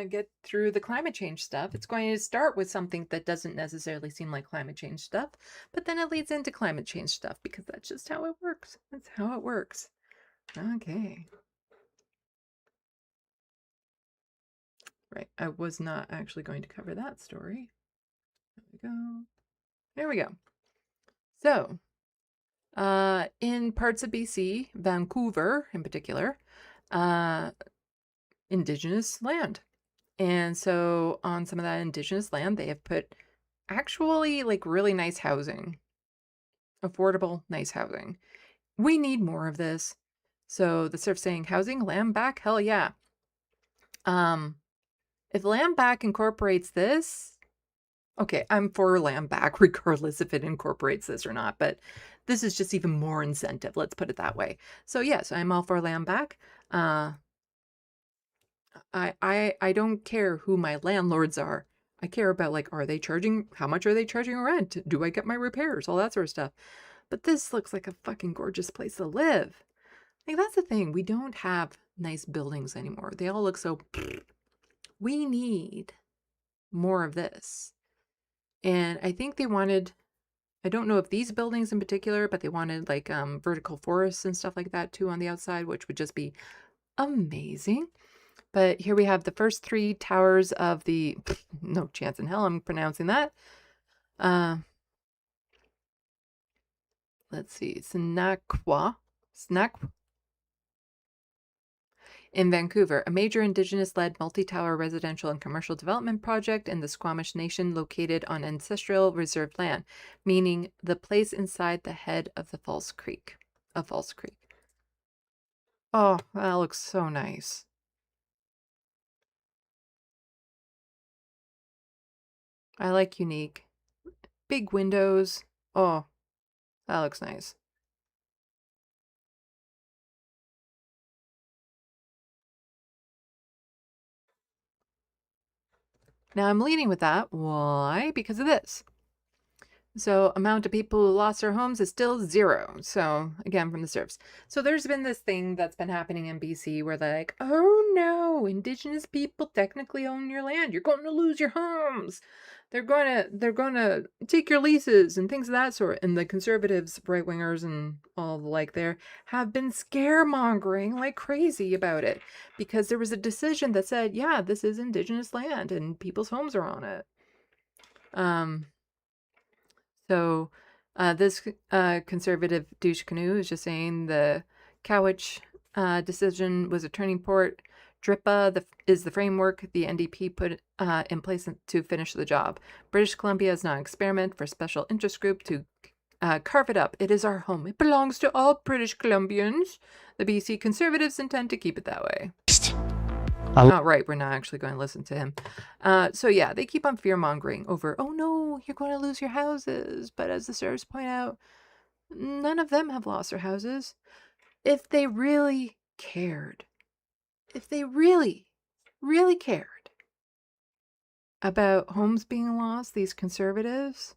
get through the climate change stuff? It's going to start with something that doesn't necessarily seem like climate change stuff, but then it leads into climate change stuff because that's just how it works. That's how it works. Okay. Right, I was not actually going to cover that story. There we go. There we go. So, in parts of BC, Vancouver in particular, Indigenous land. And so on some of that Indigenous land, they have put actually like really nice housing, affordable, nice housing. We need more of this. So the surf saying housing, land back, hell yeah. If land back incorporates this, okay, I'm for land back regardless if it incorporates this or not, but this is just even more incentive. Let's put it that way. So yes, I'm all for land back. I don't care who my landlords are. I care about like, are they charging, how much are they charging rent? Do I get my repairs? All that sort of stuff. But this looks like a fucking gorgeous place to live. Like that's the thing. We don't have nice buildings anymore. They all look so, we need more of this. And I think they wanted, I don't know if these buildings in particular, but they wanted like vertical forests and stuff like that too on the outside, which would just be amazing. But here we have the first 3 towers of the, no chance in hell I'm pronouncing that. Let's see, Snakwa in Vancouver, a major Indigenous-led multi-tower residential and commercial development project in the Squamish Nation located on ancestral reserved land, meaning the place inside the head of the False Creek. Oh, that looks so nice. I like unique. Big windows. Oh, that looks nice. Now I'm leading with that. Why? Because of this. So amount of people who lost their homes is still 0. So again, from the serfs. So there's been this thing that's been happening in BC where they're like, oh no, Indigenous people technically own your land. You're going to lose your homes. They're going to take your leases and things of that sort. And the conservatives, right wingers and all the like there have been scaremongering like crazy about it because there was a decision that said, yeah, this is Indigenous land and people's homes are on it. So this conservative douche canoe is just saying the Cowich decision was a turning point. DRIPA is the framework the NDP put in place to finish the job. British Columbia is not an experiment for a special interest group to carve it up. It is our home. It belongs to all British Columbians. The BC Conservatives intend to keep it that way. Oh, right. We're not actually going to listen to him. So yeah, they keep on fear-mongering over, oh no, you're going to lose your houses. But as the serfs point out, none of them have lost their houses. If they really cared if they really, really cared about homes being lost, these conservatives,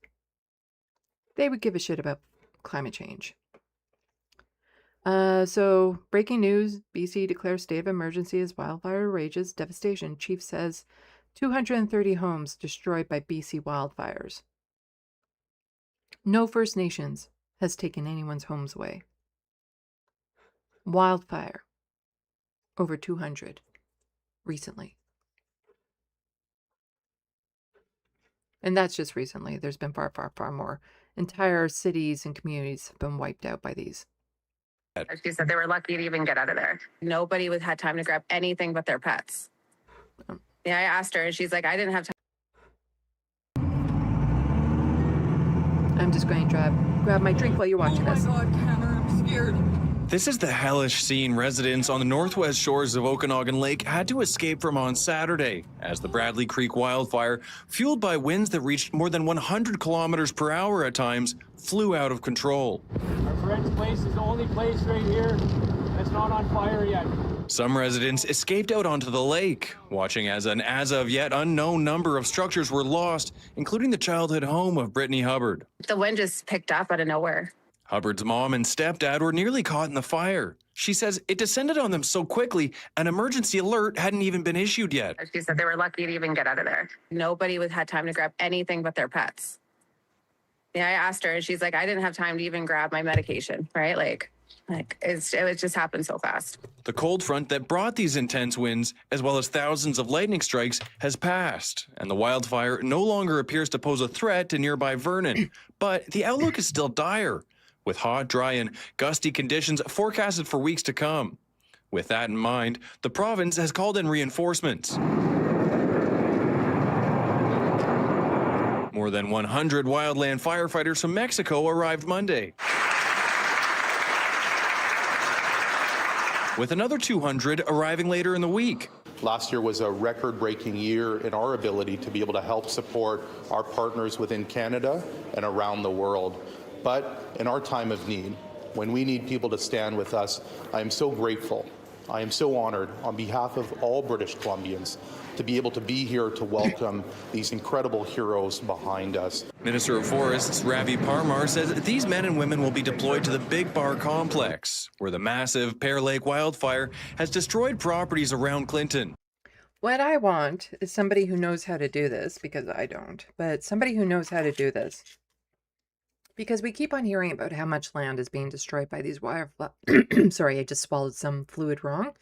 they would give a shit about climate change. So breaking news, BC declares state of emergency as wildfire rages. Devastation. Chief says 230 homes destroyed by BC wildfires. No First Nations has taken anyone's homes away. Wildfire. Over 200 recently. And that's just recently. There's been far, far, far more. Entire cities and communities have been wiped out by these. She said they were lucky to even get out of there. Nobody had time to grab anything but their pets. Yeah, I asked her and she's like, I didn't have time. I'm just going to grab my drink while you're watching this. Oh my God, Tanner, I'm scared. This is the hellish scene residents on the northwest shores of Okanagan Lake had to escape from on Saturday as the Bradley Creek wildfire, fueled by winds that reached more than 100 kilometers per hour at times, flew out of control. Our friend's place is the only place right here that's not on fire yet. Some residents escaped out onto the lake, watching as an as of yet unknown number of structures were lost, including the childhood home of Brittany Hubbard. The wind just picked up out of nowhere. Hubbard's mom and stepdad were nearly caught in the fire. She says it descended on them so quickly, an emergency alert hadn't even been issued yet. She said they were lucky to even get out of there. Nobody had time to grab anything but their pets. Yeah, I asked her and she's like, I didn't have time to even grab my medication, right? Like it just happened so fast. The cold front that brought these intense winds, as well as thousands of lightning strikes, has passed, and the wildfire no longer appears to pose a threat to nearby Vernon. But the outlook is still dire, with hot, dry, and gusty conditions forecasted for weeks to come. With that in mind, the province has called in reinforcements. More than 100 wildland firefighters from Mexico arrived Monday, with another 200 arriving later in the week. Last year was a record-breaking year in our ability to be able to help support our partners within Canada and around the world. But in our time of need, when we need people to stand with us, I am so grateful. I am so honored on behalf of all British Columbians to be able to be here to welcome these incredible heroes behind us. Minister of Forests Ravi Parmar says these men and women will be deployed to the Big Bar complex, where the massive Pear Lake wildfire has destroyed properties around Clinton. What I want is somebody who knows how to do this, because I don't, but somebody who knows how to do this. Because we keep on hearing about how much land is being destroyed by these wildfires. Sorry, I just swallowed some fluid wrong.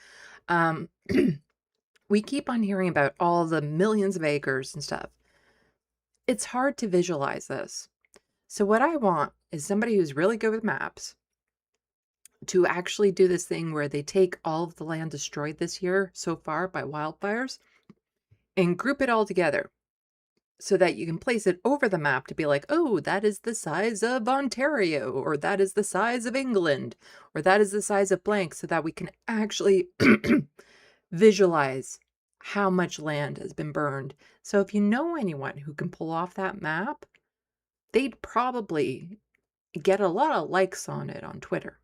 We keep on hearing about all the millions of acres and stuff. It's hard to visualize this. So what I want is somebody who's really good with maps to actually do this thing where they take all of the land destroyed this year so far by wildfires and group it all together, so that you can place it over the map to be like, oh, that is the size of Ontario, or that is the size of England, or that is the size of blank, so that we can actually visualize how much land has been burned. So if you know anyone who can pull off that map, they'd probably get a lot of likes on it on Twitter.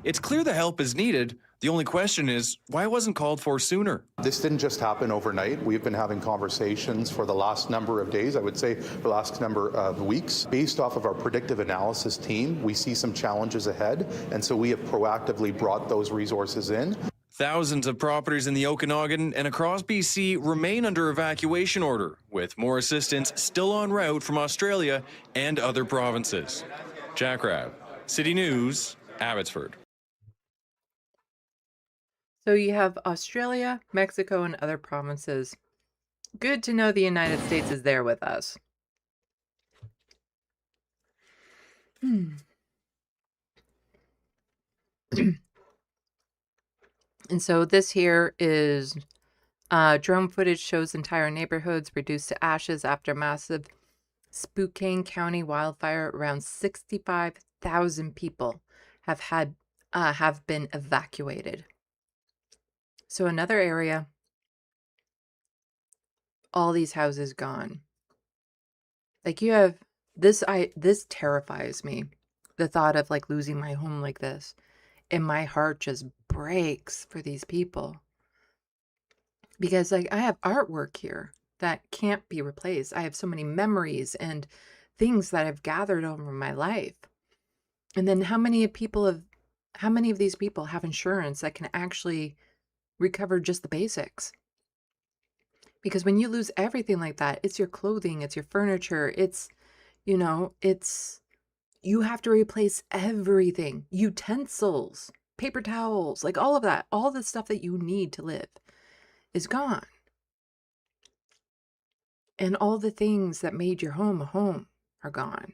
It's clear the help is needed. The only question is, why it wasn't called for sooner? This didn't just happen overnight. We've been having conversations for the last number of days, I would say for the last number of weeks. Based off of our predictive analysis team, we see some challenges ahead, and so we have proactively brought those resources in. Thousands of properties in the Okanagan and across BC remain under evacuation order, with more assistance still en route from Australia and other provinces. Jack Rabb, City News, Abbotsford. So you have Australia, Mexico, and other provinces. Good to know the United States is there with us. And so this here is drone footage shows entire neighborhoods reduced to ashes after massive Spokane County wildfire. Around 65,000 people have been evacuated. So another area, all these houses gone. Like you have this, this terrifies me. The thought of like losing my home like this, and my heart just breaks for these people. Because like I have artwork here that can't be replaced. I have so many memories and things that I've gathered over my life. And then how many of these people have insurance that can actually recover just the basics? Because when you lose everything like that, it's your clothing, it's your furniture, it's, you have to replace everything, utensils, paper towels, like all of that, all the stuff that you need to live is gone. And all the things that made your home a home are gone.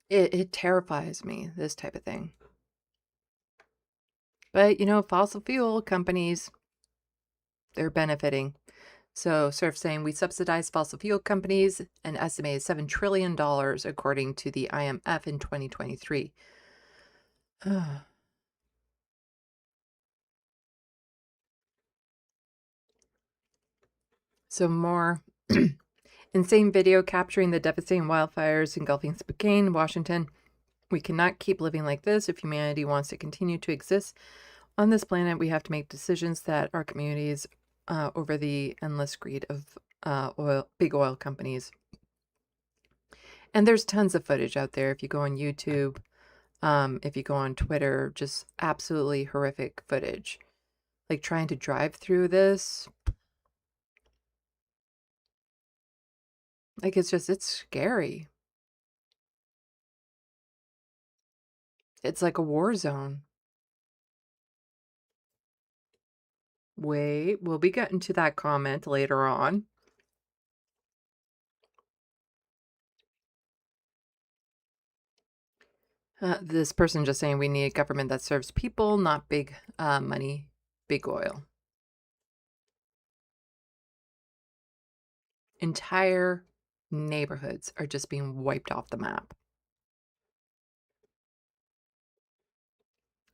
It terrifies me, this type of thing. But, fossil fuel companies, they're benefiting. So Surf saying we subsidize fossil fuel companies an estimated $7 trillion according to the IMF in 2023. So more insane video capturing the devastating wildfires engulfing Spokane, Washington. We cannot keep living like this. If humanity wants to continue to exist on this planet, we have to make decisions that our communities over the endless greed of big oil companies. And there's tons of footage out there. If you go on YouTube, if you go on Twitter, just absolutely horrific footage. Like trying to drive through this. Like it's scary. It's like a war zone. Wait, we'll be getting to that comment later on. This person just saying we need a government that serves people, not big money, big oil. Entire neighborhoods are just being wiped off the map.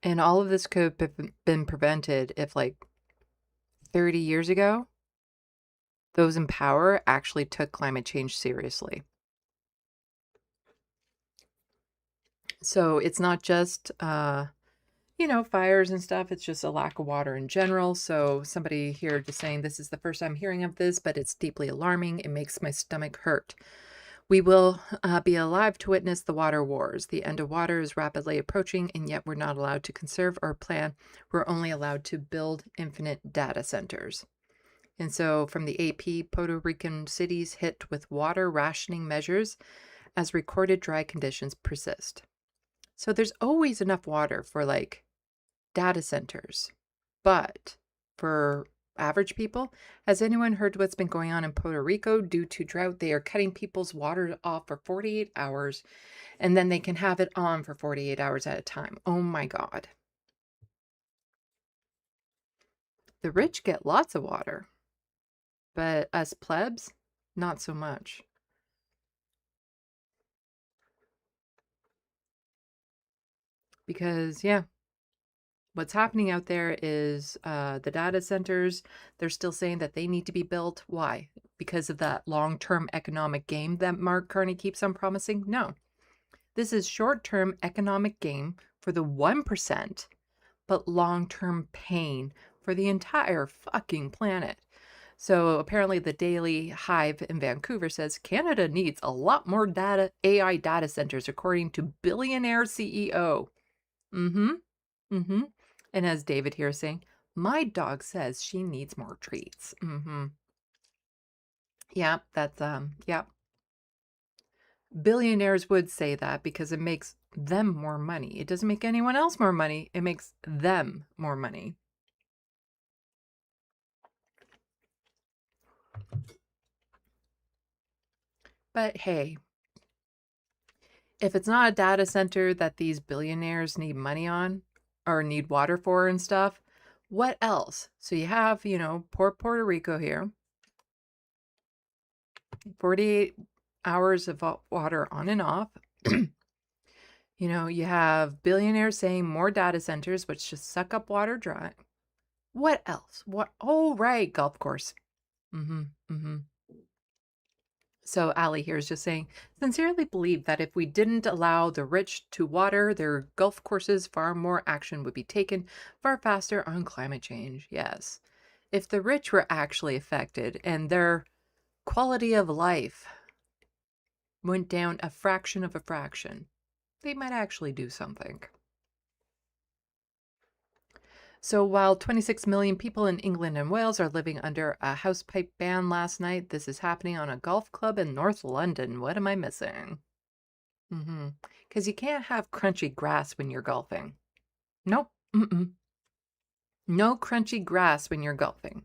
And all of this could have been prevented if, like, 30 years ago, those in power actually took climate change seriously. So it's not just, fires and stuff. It's just a lack of water in general. So somebody here just saying, this is the first time hearing of this, but it's deeply alarming. It makes my stomach hurt. We will be alive to witness the water wars. The end of water is rapidly approaching, and yet we're not allowed to conserve or plan. We're only allowed to build infinite data centers. And so from the AP, Puerto Rican cities hit with water rationing measures as recorded dry conditions persist. So there's always enough water for like data centers. But for average people, has anyone heard what's been going on in Puerto Rico due to drought? They are cutting people's water off for 48 hours and then they can have it on for 48 hours at a time. Oh my God. The rich get lots of water, but us plebs, not so much. Because, yeah, what's happening out there is the data centers, they're still saying that they need to be built. Why? Because of that long-term economic gain that Mark Carney keeps on promising? No. This is short-term economic gain for the 1%, but long-term pain for the entire fucking planet. So apparently the Daily Hive in Vancouver says Canada needs a lot more AI data centers, according to billionaire CEO. And as David here is saying, my dog says she needs more treats. Yeah, that's yeah. Billionaires would say that because it makes them more money. It doesn't make anyone else more money. It makes them more money. But hey, if it's not a data center that these billionaires need money on or need water for and stuff, what else? So you have, poor Puerto Rico here. 48 hours of water on and off. You have billionaires saying more data centers, which just suck up water dry. What else? What? Oh, right. Golf course. So Ali here is just saying, sincerely believe that if we didn't allow the rich to water their golf courses, far more action would be taken far faster on climate change. Yes. If the rich were actually affected and their quality of life went down a fraction of a fraction, they might actually do something. So while 26 million people in England and Wales are living under a housepipe ban last night, this is happening on a golf club in North London. What am I missing? Because you can't have crunchy grass when you're golfing. Nope. No crunchy grass when you're golfing.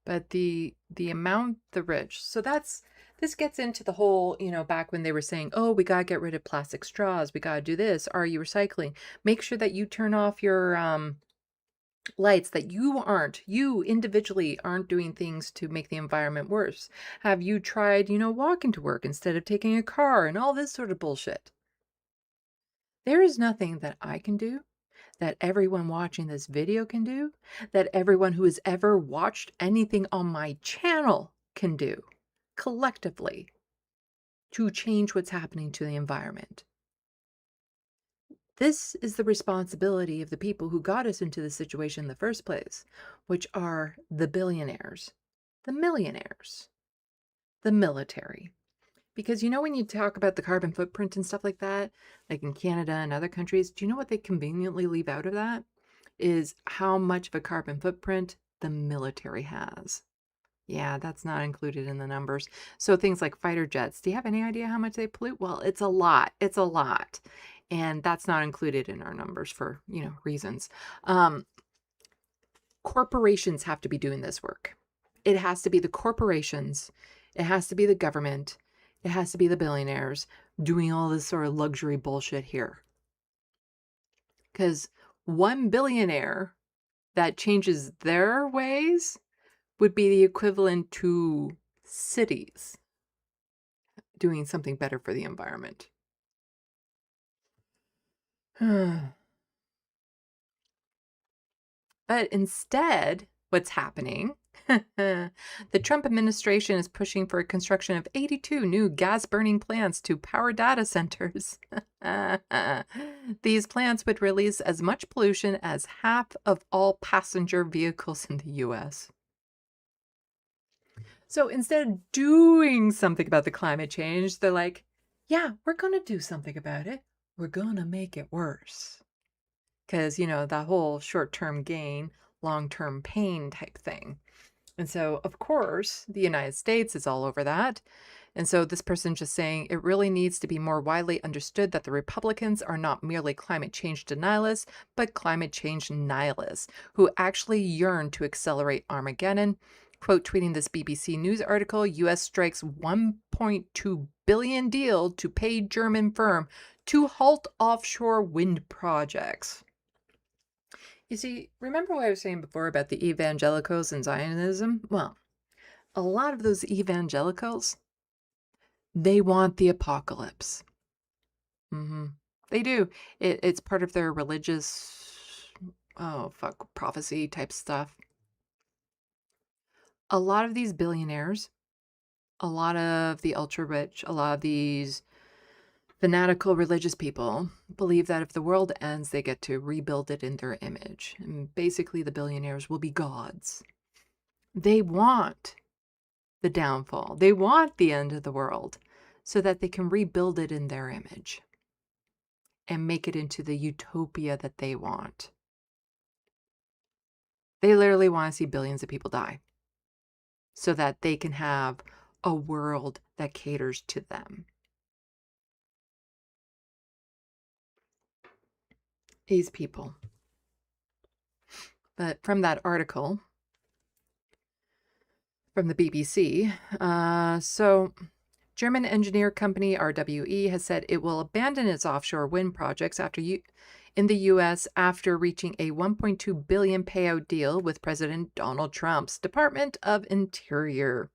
But the amount the rich, so this gets into the whole, back when they were saying, oh, we gotta get rid of plastic straws, we gotta do this, are you recycling? Make sure that you turn off your lights, that you individually aren't doing things to make the environment worse. Have you tried, walking to work instead of taking a car, and all this sort of bullshit? There is nothing that I can do, that everyone watching this video can do, that everyone who has ever watched anything on my channel can do collectively to change what's happening to the environment. This is the responsibility of the people who got us into this situation in the first place, which are the billionaires, the millionaires, the military. Because when you talk about the carbon footprint and stuff like that, like in Canada and other countries, do you know what they conveniently leave out of that? Is how much of a carbon footprint the military has. Yeah, that's not included in the numbers. So things like fighter jets, do you have any idea how much they pollute? Well, it's a lot. It's a lot. And that's not included in our numbers for, reasons. Corporations have to be doing this work. It has to be the corporations. It has to be the government. It has to be the billionaires doing all this sort of luxury bullshit here. Because one billionaire that changes their ways would be the equivalent to cities doing something better for the environment. But instead, what's happening, the Trump administration is pushing for a construction of 82 new gas-burning plants to power data centers. These plants would release as much pollution as half of all passenger vehicles in the U.S. So instead of doing something about the climate change, they're like, yeah, we're going to do something about it. We're going to make it worse. Because, the whole short-term gain, long-term pain type thing. And so, of course, the United States is all over that. And so this person just saying it really needs to be more widely understood that the Republicans are not merely climate change denialists, but climate change nihilists who actually yearn to accelerate Armageddon. Quote tweeting this BBC News article, U.S. strikes $1.2 billion deal to pay German firm to halt offshore wind projects. You see, remember what I was saying before about the evangelicals and Zionism? Well, a lot of those evangelicals, they want the apocalypse. They do. It's part of their religious, prophecy type stuff. A lot of these billionaires, a lot of the ultra rich, a lot of these fanatical religious people believe that if the world ends, they get to rebuild it in their image. And basically, the billionaires will be gods. They want the downfall. They want the end of the world so that they can rebuild it in their image and make it into the utopia that they want. They literally want to see billions of people die so that they can have a world that caters to them. These people. But from that article from the BBC, so German engineer company RWE has said it will abandon its offshore wind projects in the U.S. after reaching a $1.2 billion payout deal with President Donald Trump's Department of Interior.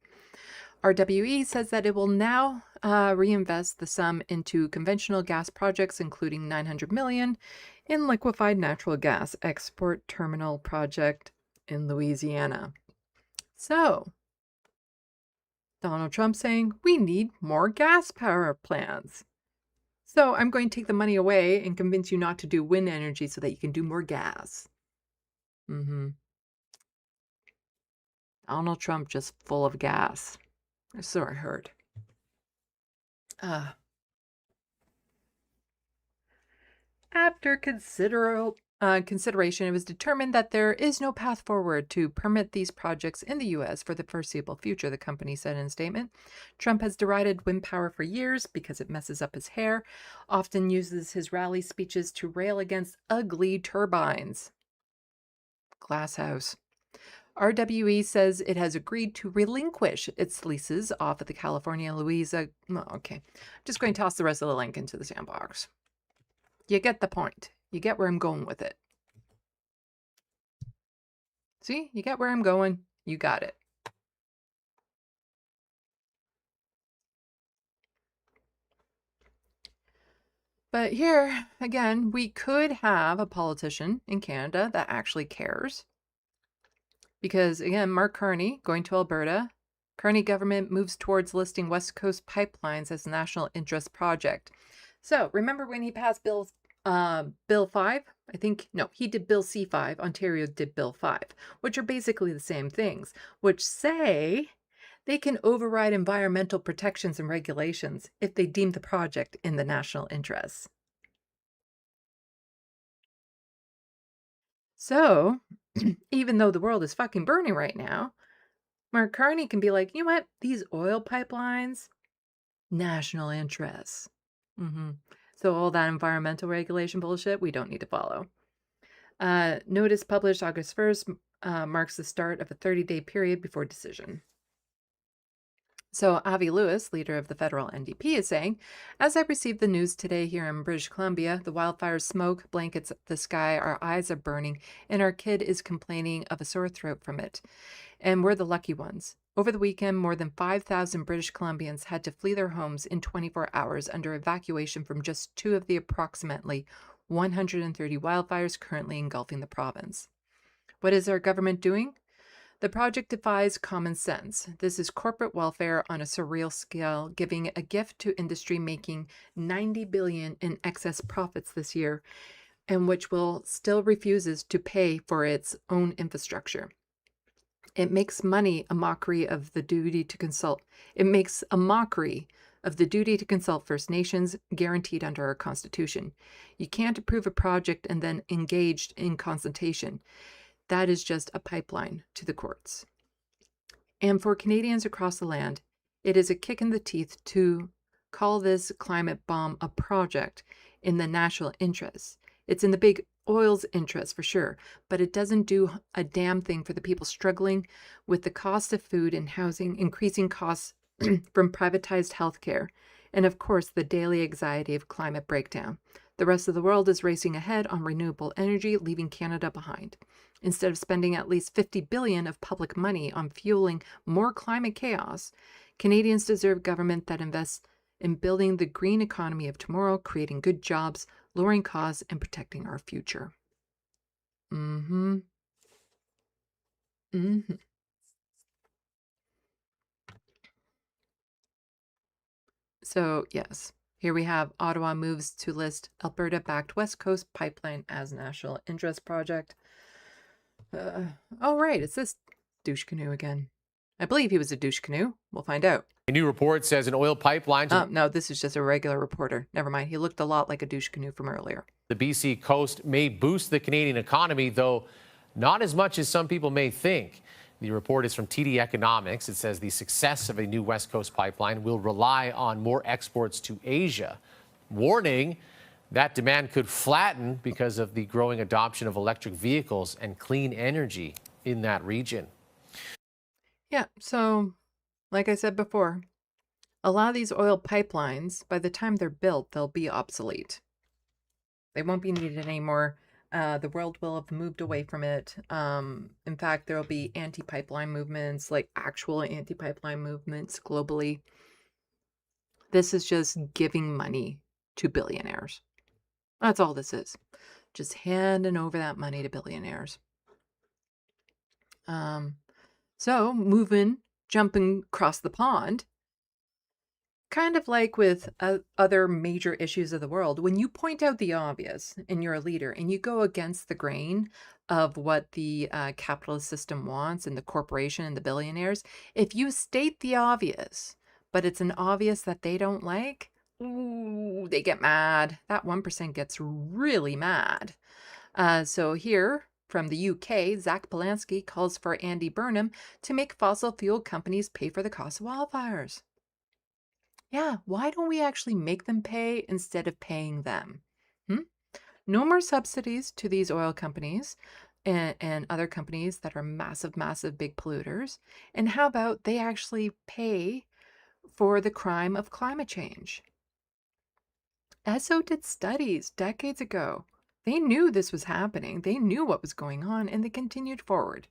RWE says that it will now reinvest the sum into conventional gas projects, including $900 million in liquefied natural gas export terminal project in Louisiana. So, Donald Trump saying we need more gas power plants. So I'm going to take the money away and convince you not to do wind energy so that you can do more gas. Donald Trump just full of gas. So I heard. After consideration, it was determined that there is no path forward to permit these projects in the U.S. for the foreseeable future, the company said in a statement. Trump has derided wind power for years because it messes up his hair, often uses his rally speeches to rail against ugly turbines. Glasshouse. RWE says it has agreed to relinquish its leases off of the California Louisa. Okay, I'm just going to toss the rest of the link into the SandBox. You get the point. You get where I'm going with it. See, you get where I'm going. You got it. But here, again, we could have a politician in Canada that actually cares. Because, again, Mark Carney going to Alberta. Carney government moves towards listing West Coast pipelines as a national interest project. So, remember when he passed Bill 5? I think, no, he did Bill C5. Ontario did Bill 5, which are basically the same things, which say they can override environmental protections and regulations if they deem the project in the national interest. So, even though the world is fucking burning right now, Mark Carney can be like, you know what? These oil pipelines, national interests. So all that environmental regulation bullshit, we don't need to follow. Notice published August 1st marks the start of a 30-day period before decision. So Avi Lewis, leader of the federal NDP, is saying, as I received the news today here in British Columbia, the wildfire smoke blankets the sky, our eyes are burning, and our kid is complaining of a sore throat from it. And we're the lucky ones. Over the weekend, more than 5,000 British Columbians had to flee their homes in 24 hours under evacuation from just 2 of the approximately 130 wildfires currently engulfing the province. What is our government doing? The project defies common sense. This is corporate welfare on a surreal scale, giving a gift to industry making $90 billion in excess profits this year, and which will still refuses to pay for its own infrastructure. It makes money a mockery of the duty to consult. It makes a mockery of the duty to consult First Nations guaranteed under our Constitution. You can't approve a project and then engage in consultation. That is just a pipeline to the courts. And for Canadians across the land, it is a kick in the teeth to call this climate bomb a project in the national interest. It's in the big oil's interest for sure, but it doesn't do a damn thing for the people struggling with the cost of food and housing, increasing costs from privatized healthcare, and of course the daily anxiety of climate breakdown. The rest of the world is racing ahead on renewable energy, leaving Canada behind. Instead of spending at least $50 billion of public money on fueling more climate chaos, Canadians deserve government that invests in building the green economy of tomorrow, creating good jobs, lowering costs, and protecting our future. So, yes, here we have Ottawa moves to list Alberta-backed West Coast pipeline as national interest project. Oh, right, it's this douche canoe again. I believe he was a douche canoe. We'll find out. A new report says an oil pipeline to no, this is just a regular reporter. Never mind. He looked a lot like a douche canoe from earlier. the BC coast may boost the Canadian economy, though not as much as some people may think. The report is from TD Economics. It says the success of a new West Coast pipeline will rely on more exports to Asia, warning that demand could flatten because of the growing adoption of electric vehicles and clean energy in that region. Yeah, so like I said before, a lot of these oil pipelines, by the time they're built, they'll be obsolete. They won't be needed anymore. The world will have moved away from it. In fact, there will be anti-pipeline movements, like actual anti-pipeline movements globally. This is just giving money to billionaires. That's all this is. just handing over that money to billionaires. So jumping across the pond, kind of like with other major issues of the world, when you point out the obvious and you're a leader and you go against the grain of what the capitalist system wants and the corporation and the billionaires, if you state the obvious, but it's an obvious that they don't like, ooh, they get mad. That 1% gets really mad. So here from the UK, Zach Polanski calls for Andy Burnham to make fossil fuel companies pay for the cost of wildfires. Yeah, why don't we actually make them pay instead of paying them? No more subsidies to these oil companies and other companies that are massive, massive big polluters. And how about they actually pay for the crime of climate change? ESSO did studies decades ago. They knew this was happening. They knew what was going on, and they continued forward.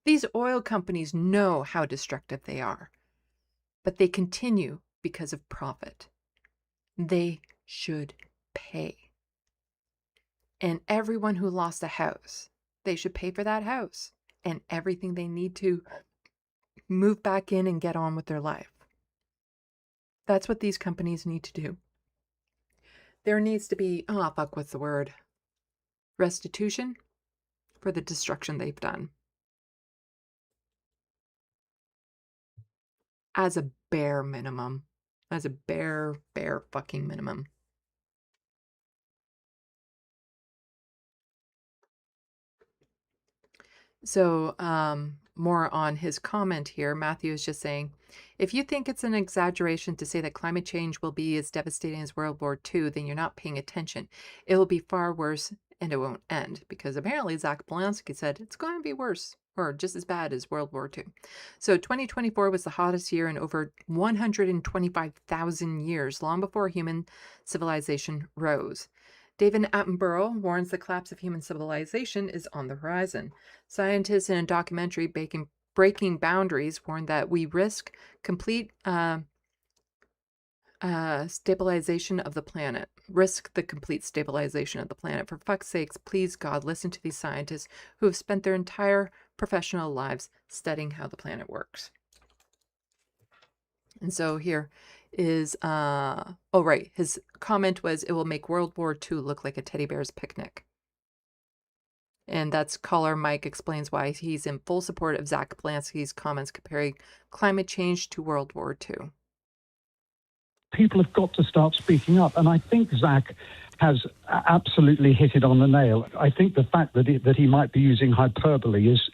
These oil companies know how destructive they are, but they continue because of profit. They should pay. And everyone who lost a house, they should pay for that house and everything they need to move back in and get on with their life. That's what these companies need to do. There needs to be, what's the word? Restitution for the destruction they've done. As a bare minimum. As a bare fucking minimum. So, more on his comment here. Matthew is just saying, if you think it's an exaggeration to say that climate change will be as devastating as World War II, then you're not paying attention. It will be far worse and it won't end, because apparently Zach Polanski said it's going to be worse or just as bad as World War II. So 2024 was the hottest year in over 125,000 years, long before human civilization rose. David Attenborough warns the collapse of human civilization is on the horizon. Scientists in a documentary, Breaking Boundaries, warned that we risk complete stabilization of the planet. Risk the complete stabilization of the planet. For fuck's sakes, please, God, listen to these scientists who have spent their entire professional lives studying how the planet works. And so here is, his comment was, it will make World War II look like a teddy bear's picnic. And that's caller Mike explains why he's in full support of Zach Polanski's comments comparing climate change to World War II. People have got to start speaking up. And I think Zach has absolutely hit it on the nail. I think the fact that he might be using hyperbole is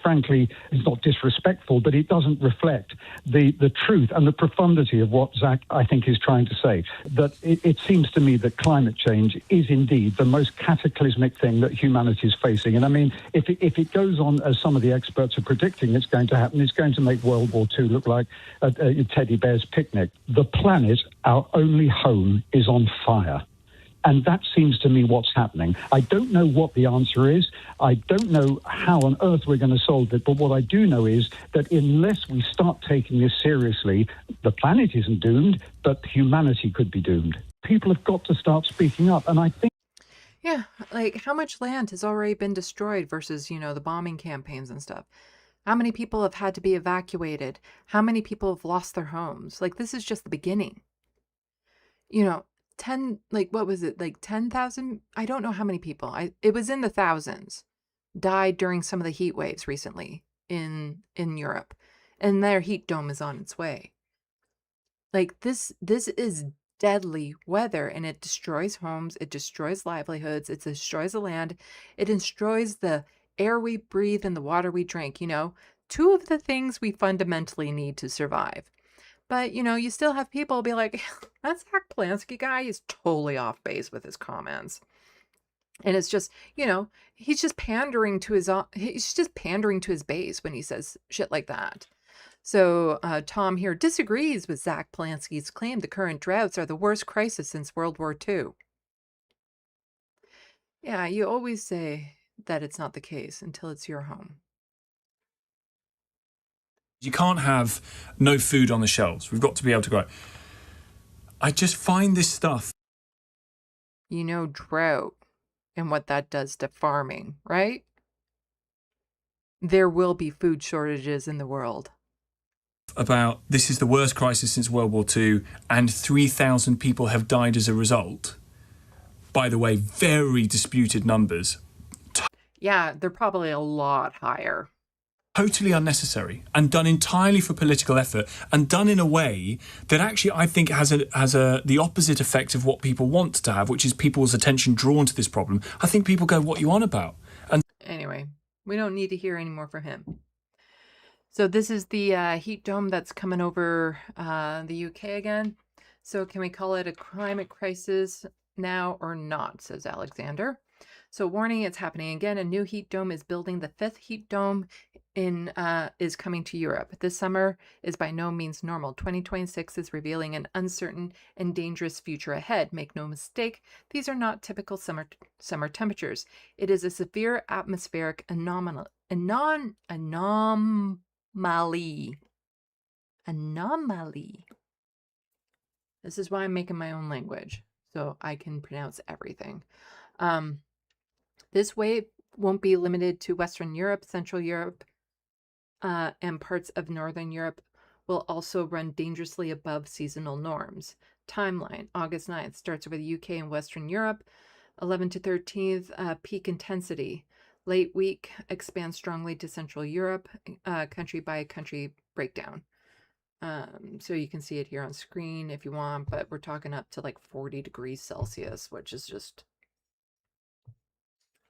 frankly, it's not disrespectful, but it doesn't reflect the truth and the profundity of what Zach, I think, is trying to say. That it seems to me that climate change is indeed the most cataclysmic thing that humanity is facing. And I mean, if it goes on as some of the experts are predicting it's going to happen, it's going to make World War II look like a teddy bear's picnic. The planet, our only home, is on fire. And that seems to me what's happening. I don't know what the answer is. I don't know how on earth we're going to solve it. But what I do know is that unless we start taking this seriously, the planet isn't doomed, but humanity could be doomed. People have got to start speaking up. And I think... Yeah, like how much land has already been destroyed versus, the bombing campaigns and stuff? How many people have had to be evacuated? How many people have lost their homes? Like, this is just the beginning. 10,000, I don't know how many people, it was in the thousands, died during some of the heat waves recently in Europe, and their heat dome is on its way. Like, this is deadly weather, and it destroys homes, it destroys livelihoods, it destroys the land, it destroys the air we breathe and the water we drink, two of the things we fundamentally need to survive. But, you still have people be like, that Zach Polanski guy is totally off base with his comments. And it's just, he's just pandering to his base when he says shit like that. So Tom here disagrees with Zach Polanski's claim the current droughts are the worst crisis since World War II. Yeah, you always say that it's not the case until it's your home. You can't have no food on the shelves. We've got to be able to grow. I just find this stuff. Drought and what that does to farming, right? There will be food shortages in the world. About this is the worst crisis since World War II, and 3,000 people have died as a result. By the way, very disputed numbers. Yeah, they're probably a lot higher. Totally unnecessary and done entirely for political effort, and done in a way that actually I think has the opposite effect of what people want to have, which is people's attention drawn to this problem. I think people go, "What are you on about?" And anyway, we don't need to hear any more from him. So this is the heat dome that's coming over the UK again. So can we call it a climate crisis now or not, says Alexander. So warning, it's happening again. A new heat dome is building. The 5th heat dome is coming to Europe. This summer is by no means normal. 2026 is revealing an uncertain and dangerous future ahead. Make no mistake, these are not typical summer temperatures. It is a severe atmospheric anomaly. This is why I'm making my own language, so I can pronounce everything. This wave won't be limited to Western Europe. Central Europe and parts of Northern Europe will also run dangerously above seasonal norms. Timeline, August 9th, starts with the UK and Western Europe. 11th to 13th, peak intensity. Late week expands strongly to Central Europe, country by country breakdown. So you can see it here on screen if you want, but we're talking up to like 40 degrees Celsius, which is just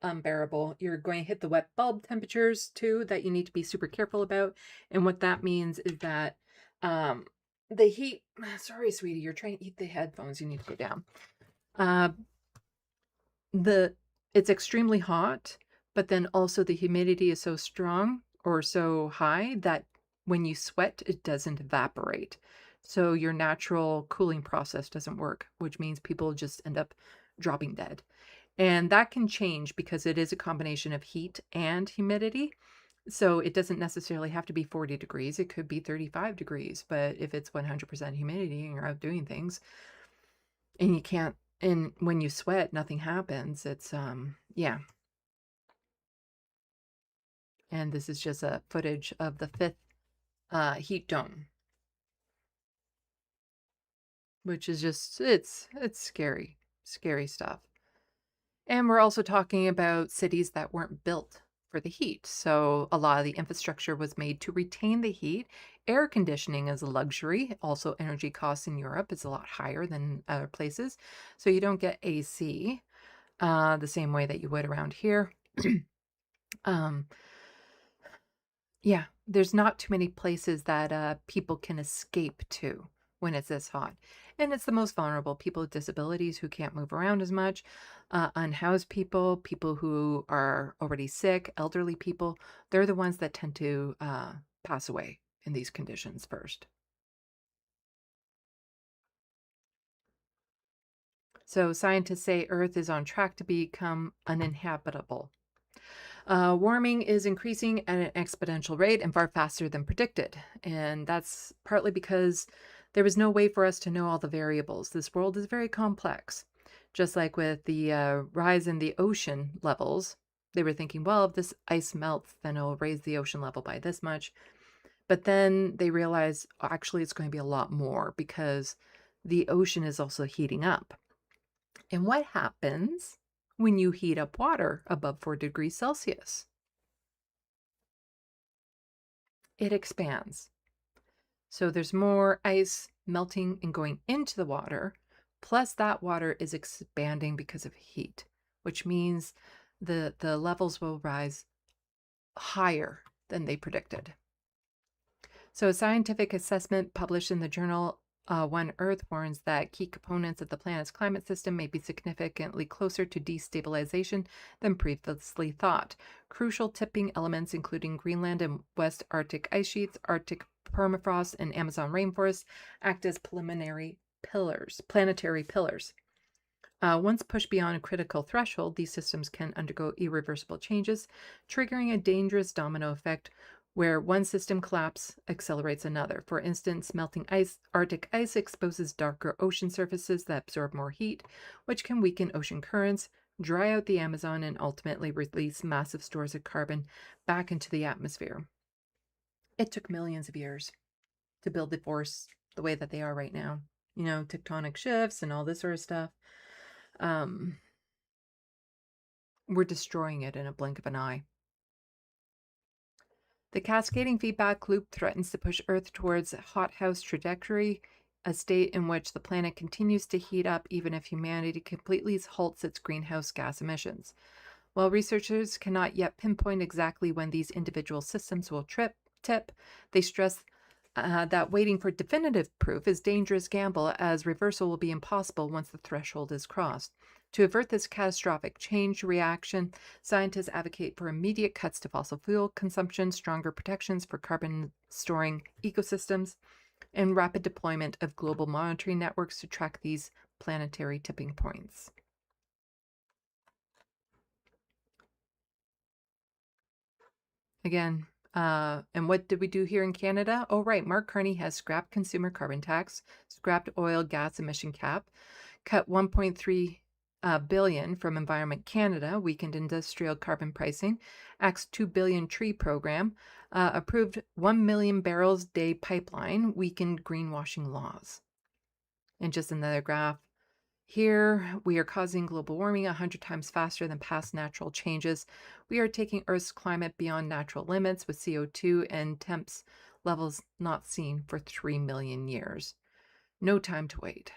unbearable. You're going to hit the wet bulb temperatures too that you need to be super careful about. And what that means is that the heat, sorry, sweetie, you're trying to eat the headphones. You need to go down. It's extremely hot, but then also the humidity is so strong or so high that when you sweat, it doesn't evaporate. So your natural cooling process doesn't work, which means people just end up dropping dead. And that can change because it is a combination of heat and humidity. So it doesn't necessarily have to be 40 degrees. It could be 35 degrees. But if it's 100% humidity and you're out doing things and you can't, and when you sweat, nothing happens. It's, yeah. And this is just a footage of the 5th heat dome, which is just, it's scary stuff. And we're also talking about cities that weren't built for the heat. So a lot of the infrastructure was made to retain the heat. Air conditioning is a luxury. Also, energy costs in Europe is a lot higher than other places. So you don't get AC the same way that you would around here. Yeah, there's not too many places that people can escape to when it's this hot. And it's the most vulnerable, people with disabilities who can't move around as much, unhoused people, people who are already sick, elderly people. They're the ones that tend to pass away in these conditions first. So scientists say Earth is on track to become uninhabitable. Warming is increasing at an exponential rate and far faster than predicted. And that's partly because there was no way for us to know all the variables. This world is very complex. Just like with the rise in the ocean levels, they were thinking, well, if this ice melts, then it'll raise the ocean level by this much. But then they realized, actually, it's going to be a lot more because the ocean is also heating up. And what happens when you heat up water above 4 degrees Celsius? It expands. So there's more ice melting and going into the water, plus that water is expanding because of heat, which means the levels will rise higher than they predicted. So a scientific assessment published in the journal One Earth warns that key components of the planet's climate system may be significantly closer to destabilization than previously thought. Crucial tipping elements, including Greenland and West Arctic ice sheets, Arctic permafrost, and Amazon rainforests, act as planetary pillars. Once pushed beyond a critical threshold, these systems can undergo irreversible changes, triggering a dangerous domino effect where one system collapse accelerates another. For instance, melting Arctic ice exposes darker ocean surfaces that absorb more heat, which can weaken ocean currents, dry out the Amazon, and ultimately release massive stores of carbon back into the atmosphere. It took millions of years to build the forests the way that they are right now. You know, tectonic shifts and all this sort of stuff. We're destroying it in a blink of an eye. The cascading feedback loop threatens to push Earth towards a hothouse trajectory, a state in which the planet continues to heat up even if humanity completely halts its greenhouse gas emissions. While researchers cannot yet pinpoint exactly when these individual systems will tip, they stress that waiting for definitive proof is a dangerous gamble, as reversal will be impossible once the threshold is crossed. To avert this catastrophic change reaction, scientists advocate for immediate cuts to fossil fuel consumption, stronger protections for carbon storing ecosystems, and rapid deployment of global monitoring networks to track these planetary tipping points. Again, and what did we do here in Canada? Oh, right. Mark Carney has scrapped consumer carbon tax, scrapped oil gas emission cap, cut 1.3 billion from Environment Canada, weakened industrial carbon pricing, axed 2 billion tree program, approved 1 million barrels day pipeline, weakened greenwashing laws. And just another graph. Here, we are causing global warming 100 times faster than past natural changes. We are taking Earth's climate beyond natural limits with CO2 and temps levels not seen for 3 million years. No time to wait.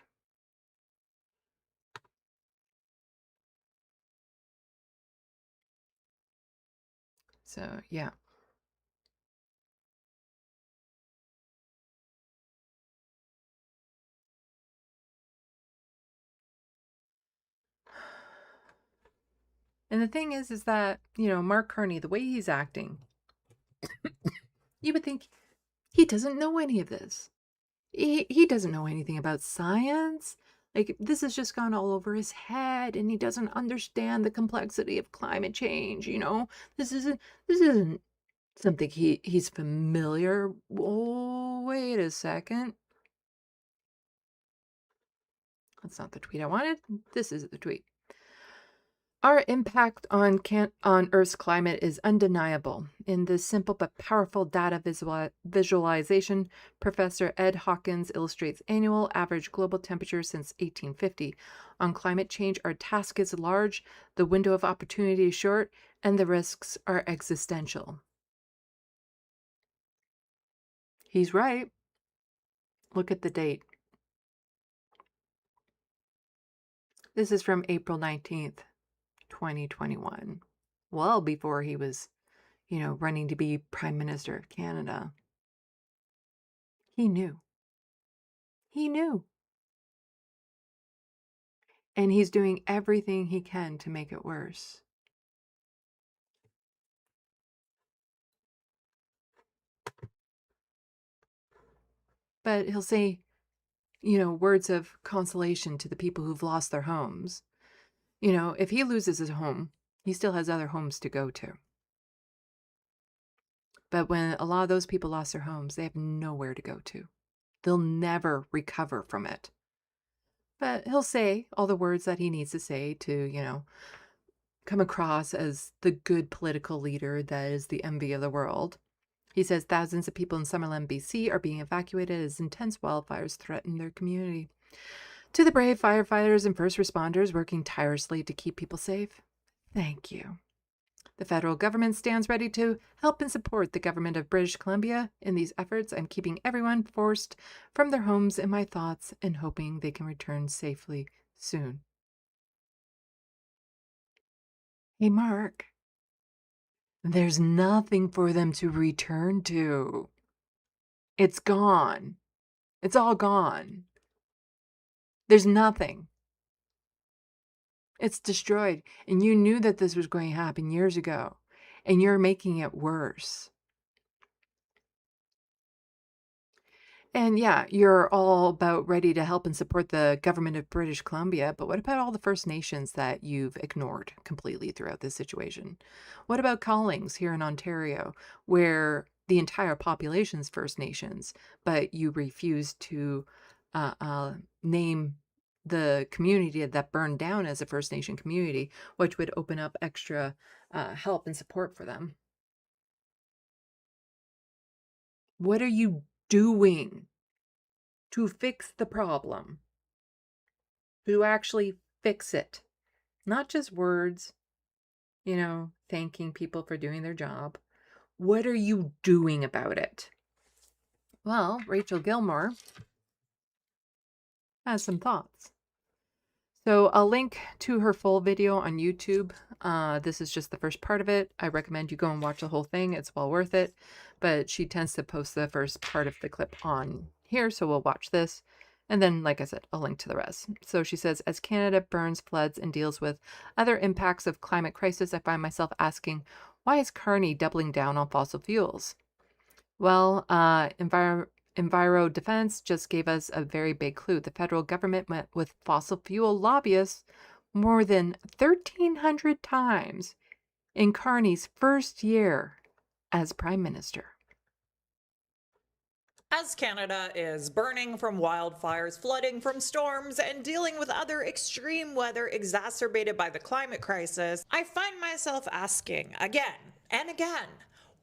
So, yeah. And the thing is that, you know, Mark Carney, the way he's acting, you would think he doesn't know any of this. He doesn't know anything about science. Like, this has just gone all over his head, and he doesn't understand the complexity of climate change, you know? This isn't something he's familiar. Oh, wait a second. That's not the tweet I wanted. This is the tweet. Our impact on Earth's climate is undeniable. In this simple but powerful data visualization, Professor Ed Hawkins illustrates annual average global temperature since 1850. On climate change, our task is large, the window of opportunity is short, and the risks are existential. He's right. Look at the date. This is from April 19th. 2021, well before he was, you know, running to be Prime Minister of Canada. He knew. He knew. And he's doing everything he can to make it worse. But he'll say, you know, words of consolation to the people who've lost their homes. You know, if he loses his home, he still has other homes to go to. But when a lot of those people lost their homes, they have nowhere to go to. They'll never recover from it. But he'll say all the words that he needs to say to, you know, come across as the good political leader that is the envy of the world. He says thousands of people in Summerland, BC are being evacuated as intense wildfires threaten their community. To the brave firefighters and first responders working tirelessly to keep people safe, thank you. The federal government stands ready to help and support the government of British Columbia in these efforts. I'm keeping everyone forced from their homes in my thoughts and hoping they can return safely soon. Hey, Mark, there's nothing for them to return to. It's gone. It's all gone. There's nothing. It's destroyed. And you knew that this was going to happen years ago, and you're making it worse. And yeah, you're all about ready to help and support the government of British Columbia, but what about all the First Nations that you've ignored completely throughout this situation? What about Callings here in Ontario, where the entire population's First Nations, but you refuse to name the community that burned down as a First Nation community, which would open up extra help and support for them. What are you doing to fix the problem? To actually fix it? Not just words, you know, thanking people for doing their job. What are you doing about it? Well, Rachel Gilmore has some thoughts. So I'll link to her full video on YouTube. This is just the first part of it. I recommend you go and watch the whole thing. It's well worth it. But she tends to post the first part of the clip on here, so we'll watch this. And then, like I said, I'll link to the rest. So she says, as Canada burns, floods, and deals with other impacts of climate crisis, I find myself asking, why is Carney doubling down on fossil fuels? Well, Enviro Defense just gave us a very big clue. The federal government met with fossil fuel lobbyists more than 1,300 times in Carney's first year as Prime Minister. As Canada is burning from wildfires, flooding from storms, and dealing with other extreme weather exacerbated by the climate crisis, I find myself asking again and again,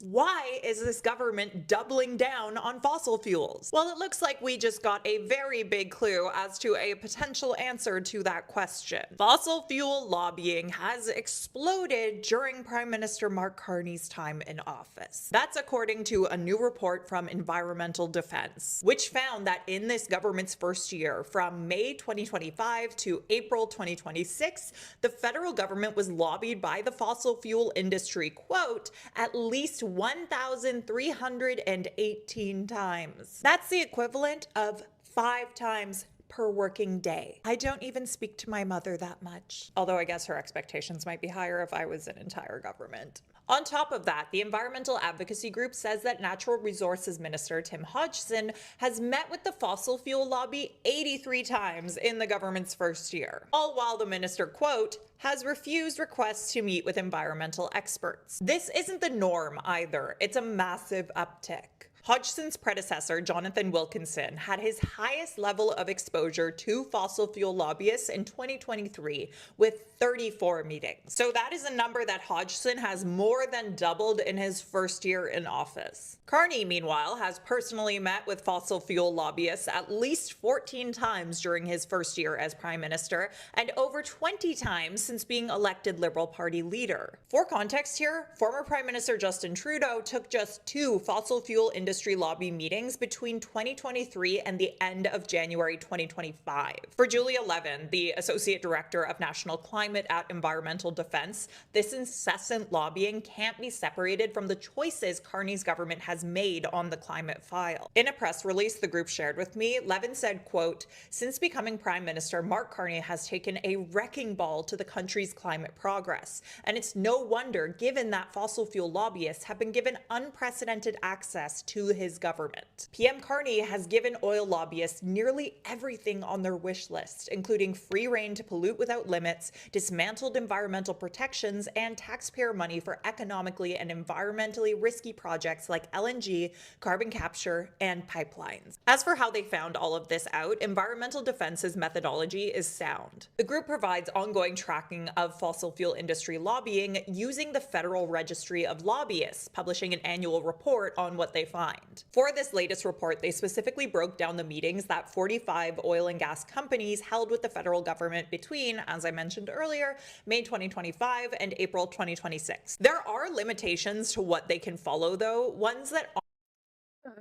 why is this government doubling down on fossil fuels? Well, it looks like we just got a very big clue as to a potential answer to that question. Fossil fuel lobbying has exploded during Prime Minister Mark Carney's time in office. That's according to a new report from Environmental Defense, which found that in this government's first year, from May 2025 to April 2026, the federal government was lobbied by the fossil fuel industry, quote, at least 1,318 times. That's the equivalent of 5 times per working day. I don't even speak to my mother that much. Although I guess her expectations might be higher if I was an entire government. On top of that, the environmental advocacy group says that Natural Resources Minister Tim Hodgson has met with the fossil fuel lobby 83 times in the government's first year. All while the minister, quote, has refused requests to meet with environmental experts. This isn't the norm either. It's a massive uptick. Hodgson's predecessor, Jonathan Wilkinson, had his highest level of exposure to fossil fuel lobbyists in 2023 with 34 meetings. So that is a number that Hodgson has more than doubled in his first year in office. Carney, meanwhile, has personally met with fossil fuel lobbyists at least 14 times during his first year as Prime Minister and over 20 times since being elected Liberal Party leader. For context here, former Prime Minister Justin Trudeau took just 2 fossil fuel industry lobby meetings between 2023 and the end of January 2025. For Julia Levin, the Associate Director of National Climate at Environmental Defense, this incessant lobbying can't be separated from the choices Carney's government has made on the climate file. In a press release the group shared with me, Levin said, quote, since becoming Prime Minister, Mark Carney has taken a wrecking ball to the country's climate progress. And it's no wonder, given that fossil fuel lobbyists have been given unprecedented access to his government. PM Carney has given oil lobbyists nearly everything on their wish list, including free rein to pollute without limits, dismantled environmental protections, and taxpayer money for economically and environmentally risky projects like LNG, carbon capture, and pipelines. As for how they found all of this out, Environmental Defense's methodology is sound. The group provides ongoing tracking of fossil fuel industry lobbying using the Federal Registry of Lobbyists, publishing an annual report on what they find. For this latest report, they specifically broke down the meetings that 45 oil and gas companies held with the federal government between, as I mentioned earlier, May 2025 and April 2026. There are limitations to what they can follow, though, ones that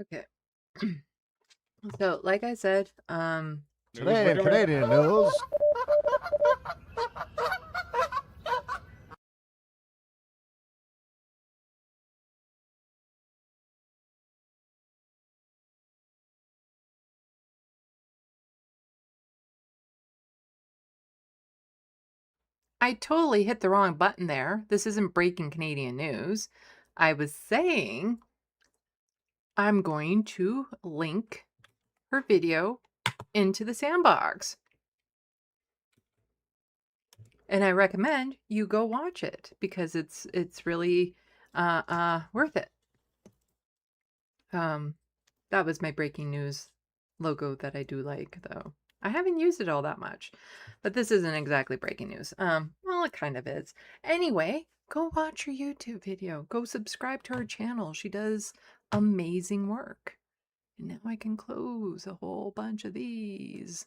Okay. So, like I said, Today in Canadian news. I totally hit the wrong button there. This isn't breaking Canadian news. I was saying I'm going to link her video into the SandBox. And I recommend you go watch it because it's really worth it. That was my breaking news logo that I do like, though. I haven't used it all that much, but this isn't exactly breaking news. Well, it kind of is. Anyway, go watch her YouTube video. Go subscribe to her channel. She does amazing work. And now I can close a whole bunch of these,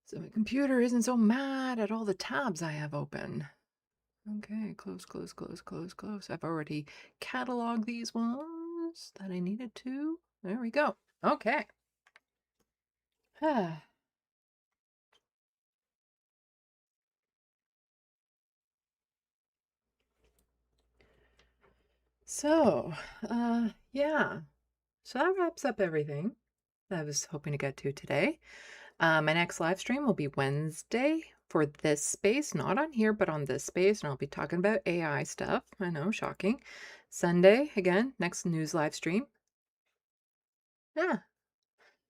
so my computer isn't so mad at all the tabs I have open. Okay, close, close, close, close, close. I've already cataloged these ones that I needed to. There we go. Okay. So, yeah. So that wraps up everything that I was hoping to get to today. My next live stream will be Wednesday for this space, not on here, but on this space, and I'll be talking about AI stuff. I know, shocking. Sunday, again, next news live stream. Yeah.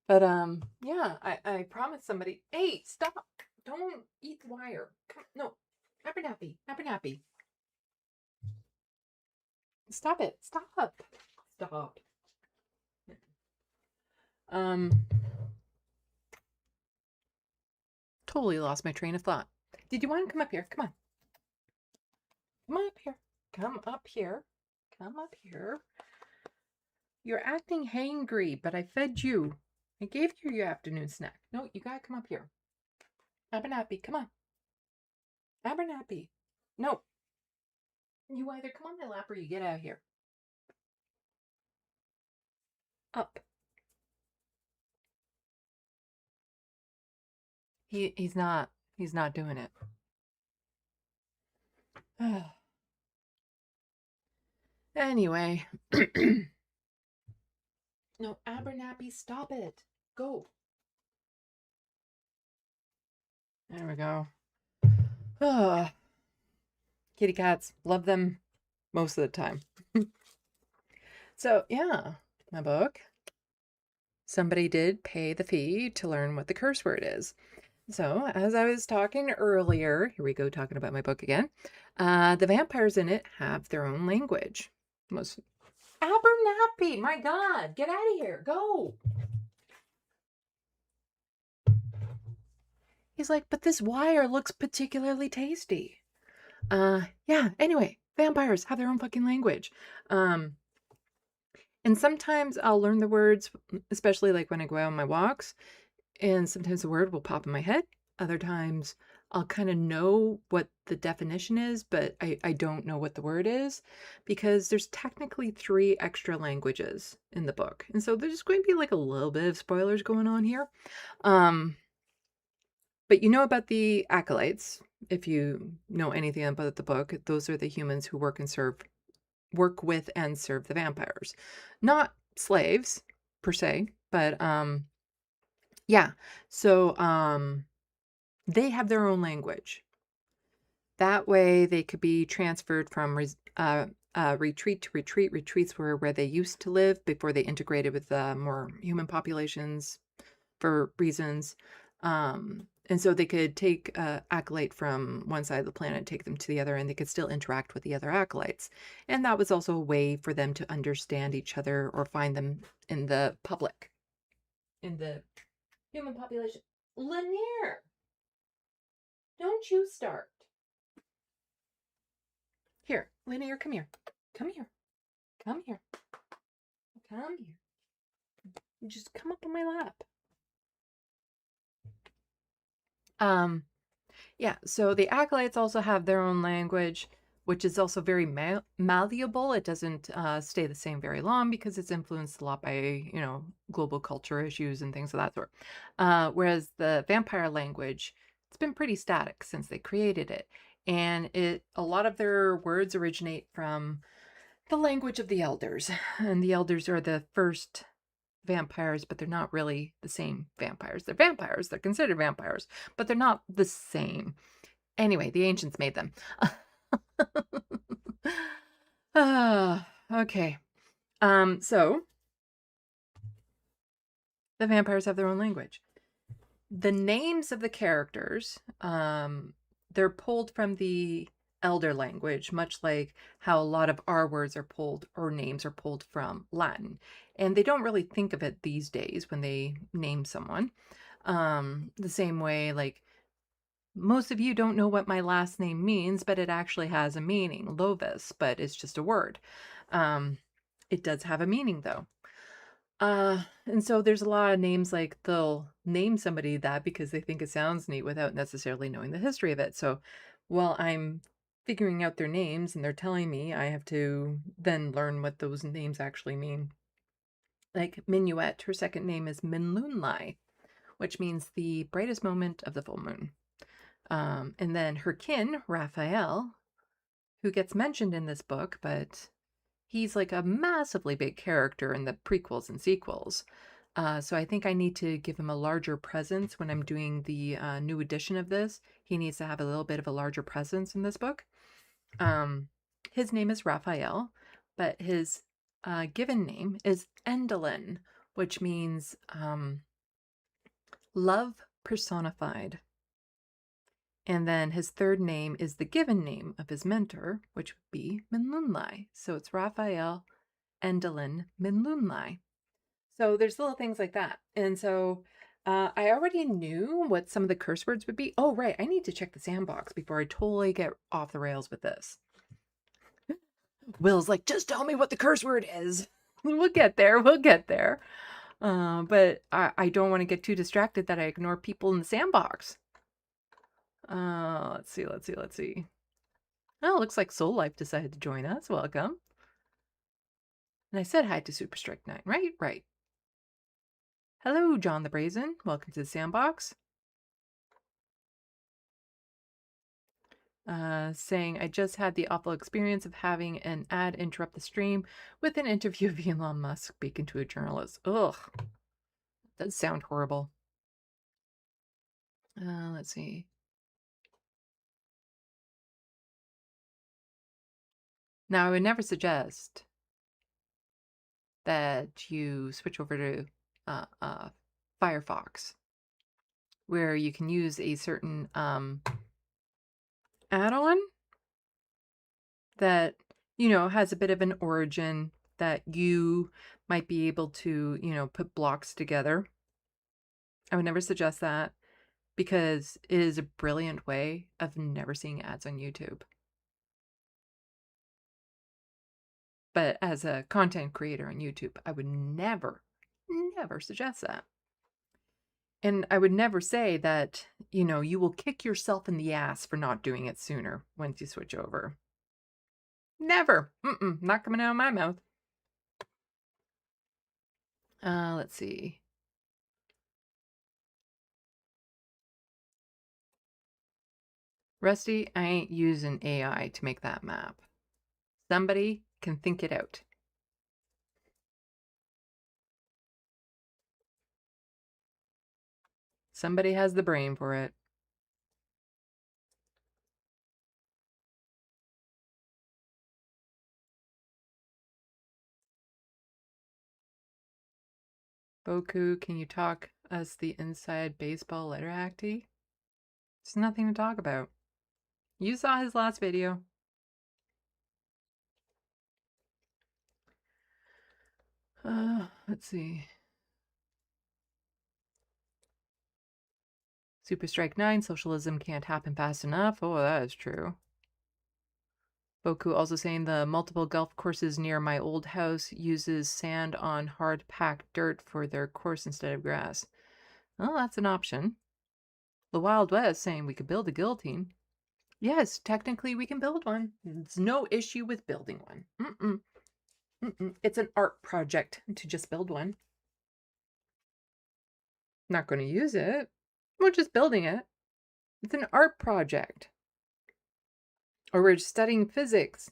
But, yeah, I promised somebody, hey, stop. Don't eat the wire. Come, no. Abernathy. Abernathy. Stop it. Stop. Stop. Totally lost my train of thought. Did you want to come up here? Come on. Come on up here. Come up here. Come up here. You're acting hangry, but I fed you. I gave you your afternoon snack. No, you gotta come up here. Abernathy, come on. Abernathy. No. You either come on my lap or you get out of here. Up. He's not doing it. Anyway. No, Abernathy, stop it. Go. There we go. Kitty cats, love them most of the time. So, yeah, my book. Somebody did pay the fee to learn what the curse word is. So, as I was talking earlier, here we go, talking about my book again. The vampires in it have their own language. Most Abernathy, my God, get out of here, go. He's like, but this wire looks particularly tasty. Yeah, anyway, vampires have their own fucking language. And sometimes I'll learn the words, especially like when I go out on my walks, and sometimes the word will pop in my head. Other times I'll kind of know what the definition is, but I don't know what the word is, because there's technically 3 extra languages in the book. And so there's going to be like a little bit of spoilers going on here. But you know about the acolytes, if you know anything about the book. Those are the humans who work with and serve the vampires. Not slaves, per se, but, yeah. So, they have their own language. That way they could be transferred from retreat to retreat. Retreats were where they used to live before they integrated with more human populations for reasons. And so they could take acolyte from one side of the planet, take them to the other, and they could still interact with the other acolytes. And that was also a way for them to understand each other or find them in the public, in the human population. Lanier, don't you start. Here, Lanier, come here. Come here. Come here. Come here. You just come up on my lap. Yeah, so the acolytes also have their own language, which is also very malleable. It doesn't stay the same very long because it's influenced a lot by, global culture issues and things of that sort. Whereas the vampire language, it's been pretty static since they created it. And a lot of their words originate from the language of the elders. And the elders are the first vampires, but they're not really the same vampires. They're vampires. They're considered vampires, but they're not the same. Anyway, the ancients made them. Okay. So the vampires have their own language. The names of the characters, they're pulled from the elder language, much like how a lot of our words are pulled, or names are pulled from Latin. And they don't really think of it these days when they name someone. The same way, like, most of you don't know what my last name means, but it actually has a meaning. Lovis, but it's just a word. It does have a meaning, though. And so there's a lot of names, like they'll name somebody that because they think it sounds neat without necessarily knowing the history of it. So while I'm figuring out their names and they're telling me, I have to then learn what those names actually mean. Like Minuet, her second name is Minlunlai, which means the brightest moment of the full moon. And then her kin, Raphael, who gets mentioned in this book, but he's like a massively big character in the prequels and sequels. So I think I need to give him a larger presence when I'm doing the new edition of this. He needs to have a little bit of a larger presence in this book. His name is Raphael, but his given name is Endelyn, which means love personified. And then his third name is the given name of his mentor, which would be Minlunlai. So it's Raphael Endelyn Minlunlai. So there's little things like that. And so I already knew what some of the curse words would be. Oh, right. I need to check the SandBox before I totally get off the rails with this. Will's like, just tell me what the curse word is. We'll get there. We'll get there. But I don't want to get too distracted that I ignore people in the SandBox. Let's see. Oh, looks like Soul Life decided to join us. Welcome. And I said hi to Super Strike 9, right? Right. Hello, John the Brazen. Welcome to the SandBox. Saying, I just had the awful experience of having an ad interrupt the stream with an interview of Elon Musk speaking to a journalist. Ugh. That does sound horrible. Let's see. Now, I would never suggest that you switch over to Firefox, where you can use a certain add-on that, you know, has a bit of an origin that you might be able to, you know, put blocks together. I would never suggest that because it is a brilliant way of never seeing ads on YouTube. But as a content creator on YouTube, I would never suggest that. And I would never say that, you know, you will kick yourself in the ass for not doing it sooner once you switch over. Never. Not coming out of my mouth. Let's see. Rusty, I ain't using AI to make that map. Somebody can think it out. Somebody has the brain for it. Boku, can you talk us the inside baseball letter acty? There's nothing to talk about. You saw his last video. Let's see. Super Strike 9, socialism can't happen fast enough. Oh, that is true. Boku also saying the multiple golf courses near my old house uses sand on hard packed dirt for their course instead of grass. Well, that's an option. The Wild West saying we could build a guillotine. Yes, technically we can build one. There's no issue with building one. It's an art project to just build one. Not going to use it. We're just building it. It's an art project. Or we're studying physics.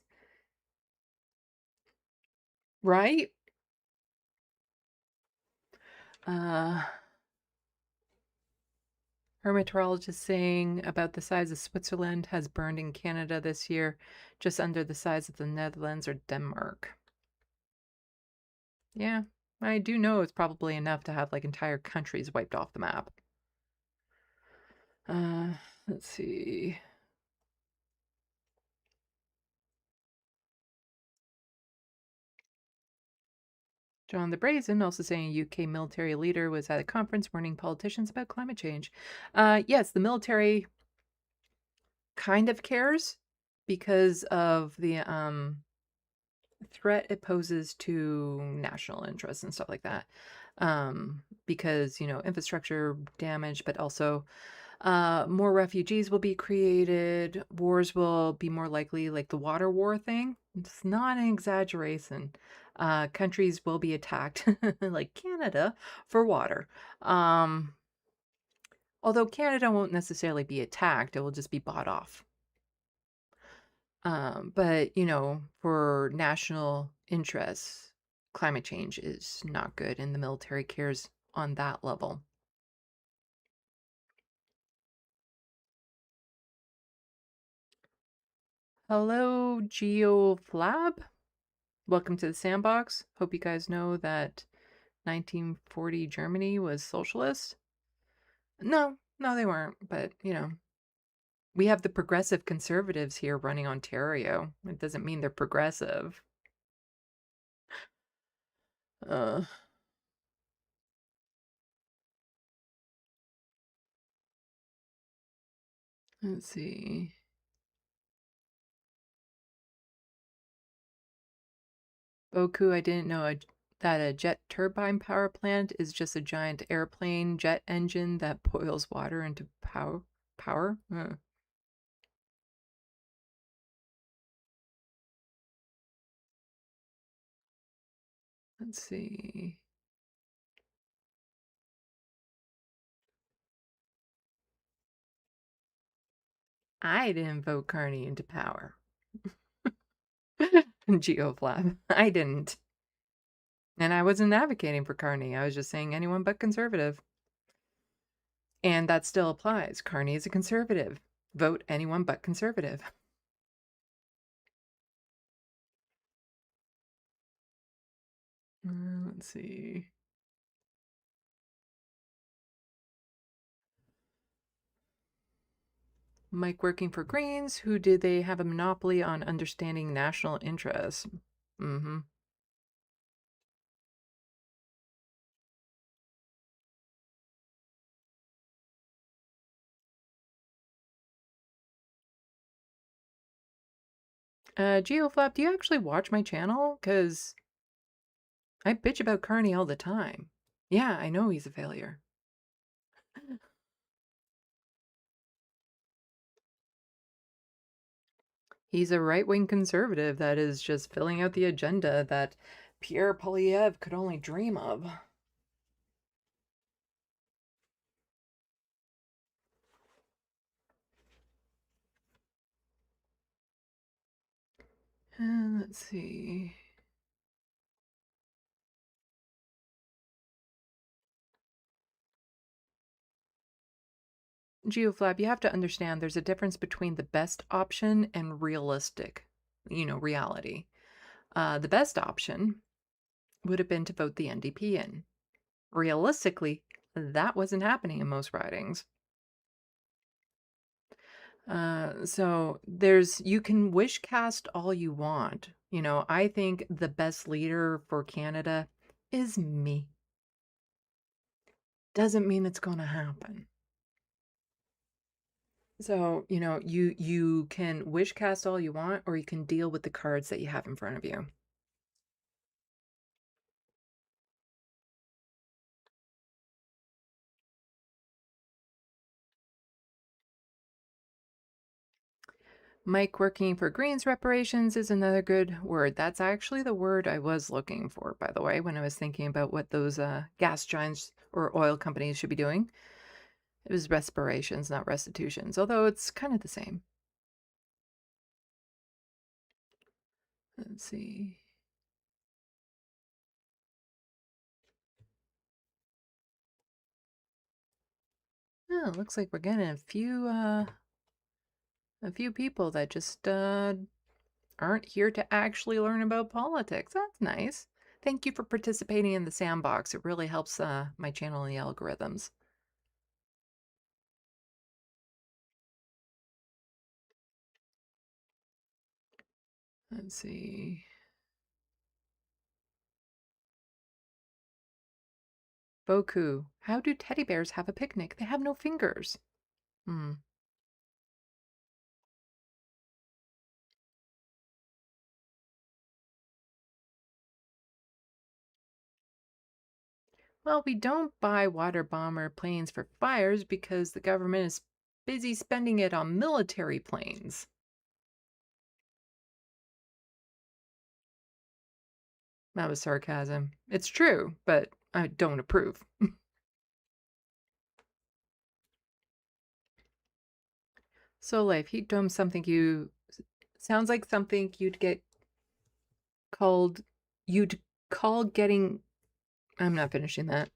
Right? Hermeteorologist saying about the size of Switzerland has burned in Canada this year, just under the size of the Netherlands or Denmark. Yeah, I do know it's probably enough to have like entire countries wiped off the map. Let's see. John the Brazen also saying UK military leader was at a conference warning politicians about climate change. Yes, the military kind of cares because of the threat it poses to national interests and stuff like that. Because, infrastructure damage, but also more refugees will be created, wars will be more likely, like the water war thing. It's not an exaggeration. Countries will be attacked, like Canada, for water. Although Canada won't necessarily be attacked, it will just be bought off. But, for national interests, climate change is not good, and the military cares on that level. Hello, GeoFlab. Welcome to the SandBox. Hope you guys know that 1940 Germany was socialist. No, they weren't. But, we have the progressive conservatives here running Ontario. It doesn't mean they're progressive. Let's see. Boku, I didn't know that a jet turbine power plant is just a giant airplane jet engine that boils water into power? Let's see. I didn't vote Carney into power. GeoFlab. I didn't. And I wasn't advocating for Carney. I was just saying anyone but conservative. And that still applies. Carney is a conservative. Vote anyone but conservative. Let's see. Mike working for Greens. Who did they have a monopoly on understanding national interests? Mm-hmm. GeoFlap, do you actually watch my channel? Because I bitch about Carney all the time. Yeah, I know he's a failure. He's a right-wing conservative that is just filling out the agenda that Pierre Poilievre could only dream of. Let's see. GeoFlab, you have to understand there's a difference between the best option and realistic, reality. The best option would have been to vote the NDP in. Realistically, that wasn't happening in most ridings. So you can wish cast all you want. I think the best leader for Canada is me. Doesn't mean it's going to happen. So, you can wish cast all you want, or you can deal with the cards that you have in front of you. Mike working for Greens reparations is another good word. That's actually the word I was looking for, by the way, when I was thinking about what those gas giants or oil companies should be doing. It was reparations, not restitutions, although it's kind of the same. Let's see. Oh, looks like we're getting a few people that just aren't here to actually learn about politics. That's nice. Thank you for participating in the SandBox. It really helps my channel and the algorithms. Let's see. Boku, how do teddy bears have a picnic? They have no fingers. Hmm. Well, we don't buy water bomber planes for fires because the government is busy spending it on military planes. That was sarcasm. It's true, but I don't approve. So life, heat dome, something you sounds like something you'd call getting. I'm not finishing that.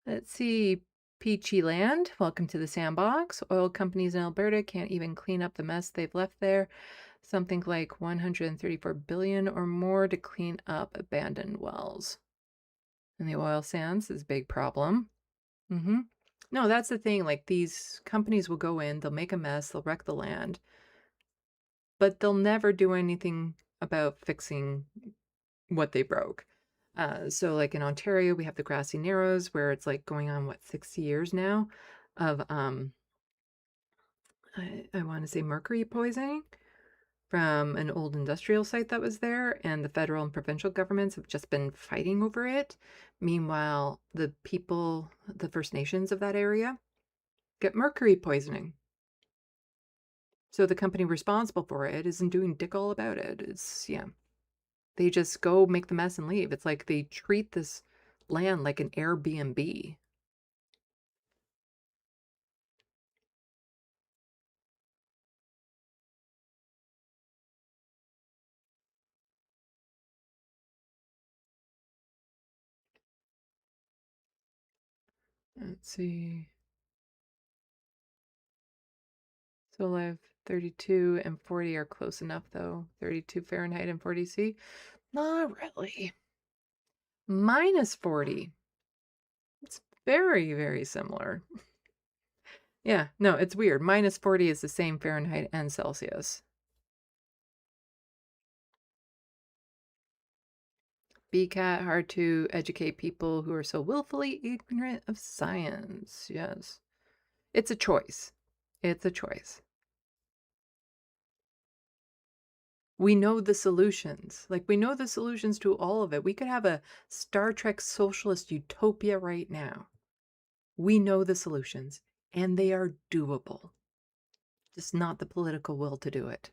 Let's see. Peachy Land, welcome to the SandBox. Oil companies in Alberta can't even clean up the mess they've left there. Something like 134 billion or more to clean up abandoned wells. And the oil sands is a big problem. No, that's the thing. Like, these companies will go in, they'll make a mess, they'll wreck the land, but they'll never do anything about fixing what they broke. So like in Ontario, we have the Grassy Narrows where it's like going on, what, 60 years now of, I want to say mercury poisoning from an old industrial site that was there, and the federal and provincial governments have just been fighting over it. Meanwhile, the people, the First Nations of that area, get mercury poisoning. So the company responsible for it isn't doing dick all about it. It's, yeah. They just go make the mess and leave. It's like they treat this land like an Airbnb. Let's see. So live 32 and 40 are close enough though. 32 Fahrenheit and 40 C. Not really. Minus 40. It's very, very similar. Yeah, no, it's weird. Minus 40 is the same Fahrenheit and Celsius. BCAT, hard to educate people who are so willfully ignorant of science. Yes. It's a choice. It's a choice. We know the solutions. Like, we know the solutions to all of it. We could have a Star Trek socialist utopia right now. We know the solutions, and they are doable. Just not the political will to do it.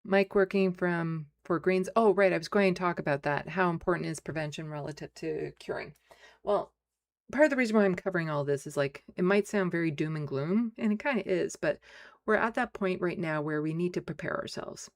Mike working for Greens. Oh, right. I was going to talk about that. How important is prevention relative to curing? Well, part of the reason why I'm covering all this is, like, it might sound very doom and gloom, and it kind of is, but we're at that point right now where we need to prepare ourselves.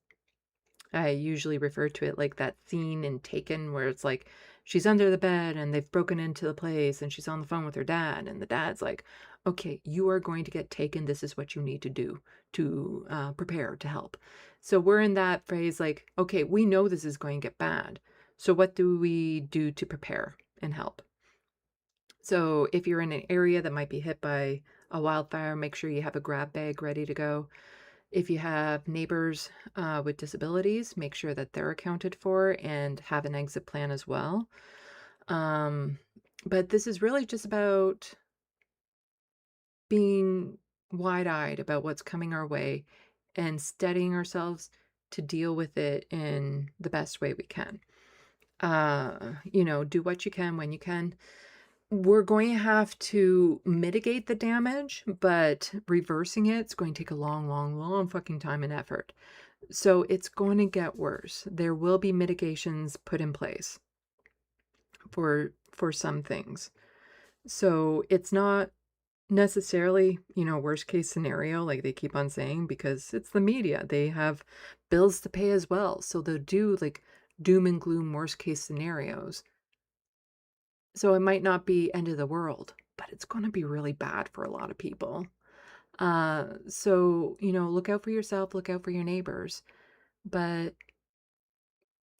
I usually refer to it like that scene in Taken where it's like she's under the bed and they've broken into the place and she's on the phone with her dad, and the dad's like, okay, you are going to get taken. This is what you need to do to prepare to help. So we're in that phase like, okay, we know this is going to get bad. So what do we do to prepare and help? So if you're in an area that might be hit by a wildfire, make sure you have a grab bag ready to go. If you have neighbors with disabilities, make sure that they're accounted for and have an exit plan as well. But this is really just about being wide-eyed about what's coming our way and steadying ourselves to deal with it in the best way we can. Do what you can when you can. We're going to have to mitigate the damage, but reversing it's going to take a long fucking time and effort. So it's going to get worse. There will be mitigations put in place for some things. So it's not necessarily, worst case scenario, like they keep on saying, because it's the media. They have bills to pay as well. So they'll do like doom and gloom worst case scenarios. So it might not be end of the world, but it's going to be really bad for a lot of people. So, look out for yourself, look out for your neighbors, but,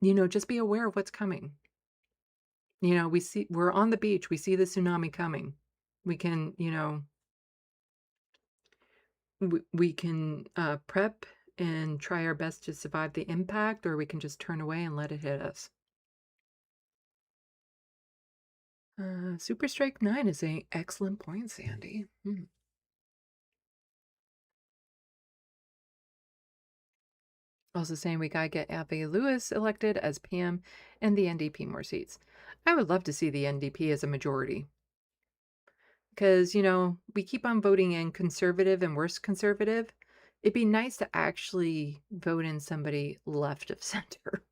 just be aware of what's coming. We're on the beach, we see the tsunami coming. We can, you know, we can prep and try our best to survive the impact, or we can just turn away and let it hit us. Super Strike 9 is an excellent point, Sandy. Also saying we gotta get Abby Lewis elected as PM and the NDP more seats. I would love to see the NDP as a majority. Because, you know, we keep on voting in conservative and worse conservative. It'd be nice to actually vote in somebody left of center.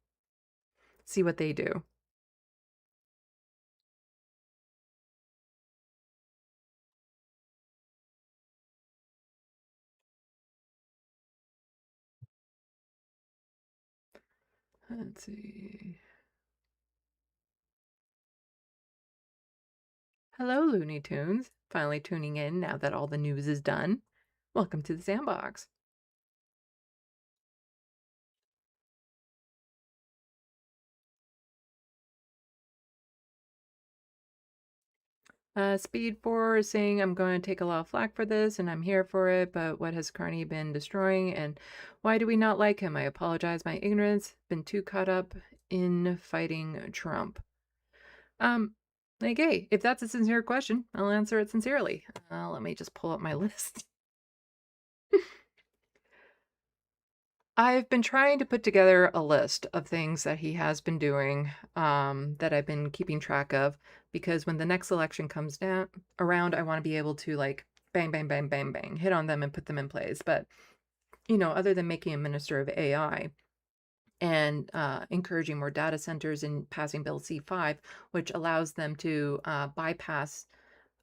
See what they do. Let's see. Hello, Looney Tunes. Finally tuning in now that all the news is done. Welcome to the SandBox. Speed 4 is saying, I'm going to take a lot of flack for this, and I'm here for it, but what has Carney been destroying, and why do we not like him? I apologize, my ignorance, been too caught up in fighting Trump. Like, hey, if that's a sincere question, I'll answer it sincerely. Let me just pull up my list. I've been trying to put together a list of things that he has been doing that I've been keeping track of, because when the next election comes down around, I want to be able to like bang, bang, bang, bang, bang, hit on them and put them in place. But, you know, other than making a minister of AI and encouraging more data centers and passing Bill C5, which allows them to bypass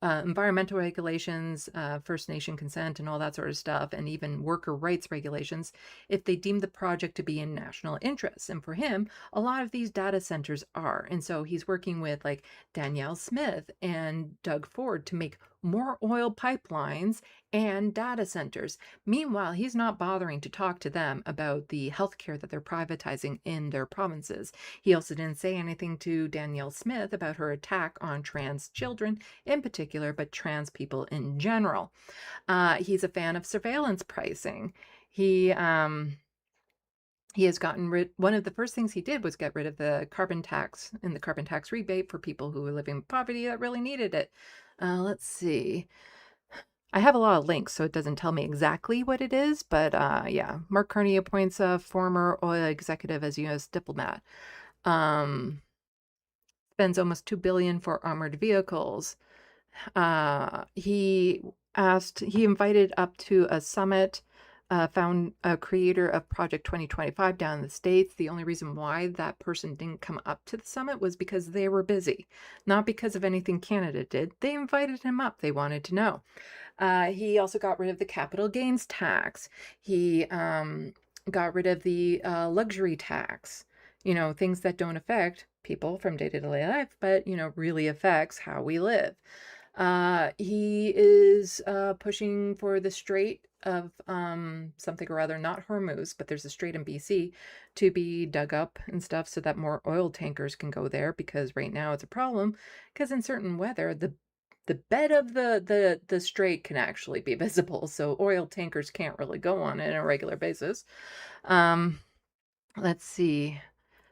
environmental regulations, First Nation consent, and all that sort of stuff, and even worker rights regulations, if they deem the project to be in national interest. And for him, a lot of these data centers are. And so he's working with like Danielle Smith and Doug Ford to make more oil pipelines and data centers. Meanwhile, he's not bothering to talk to them about the healthcare that they're privatizing in their provinces. He also didn't say anything to Danielle Smith about her attack on trans children in particular, but trans people in general. He's a fan of surveillance pricing. He has gotten rid, one of the first things he did was get rid of the carbon tax and the carbon tax rebate for people who were living in poverty that really needed it. Let's see. I have a lot of links, so it doesn't tell me exactly what it is, but yeah, Mark Carney appoints a former oil executive as U.S. diplomat. Spends almost $2 billion for armored vehicles. He invited up to a summit, found a creator of Project 2025 down in the States. The only reason why that person didn't come up to the summit was because they were busy, not because of anything Canada did. They invited him up. They wanted to know. He also got rid of the capital gains tax. He got rid of the luxury tax, you know, things that don't affect people from day-to-day life, but, you know, really affects how we live. He is pushing for the Strait of something or other, not Hormuz, but there's a strait in BC, to be dug up and stuff so that more oil tankers can go there, because right now it's a problem because in certain weather the bed of the strait can actually be visible, so oil tankers can't really go on it on a regular basis. Let's see.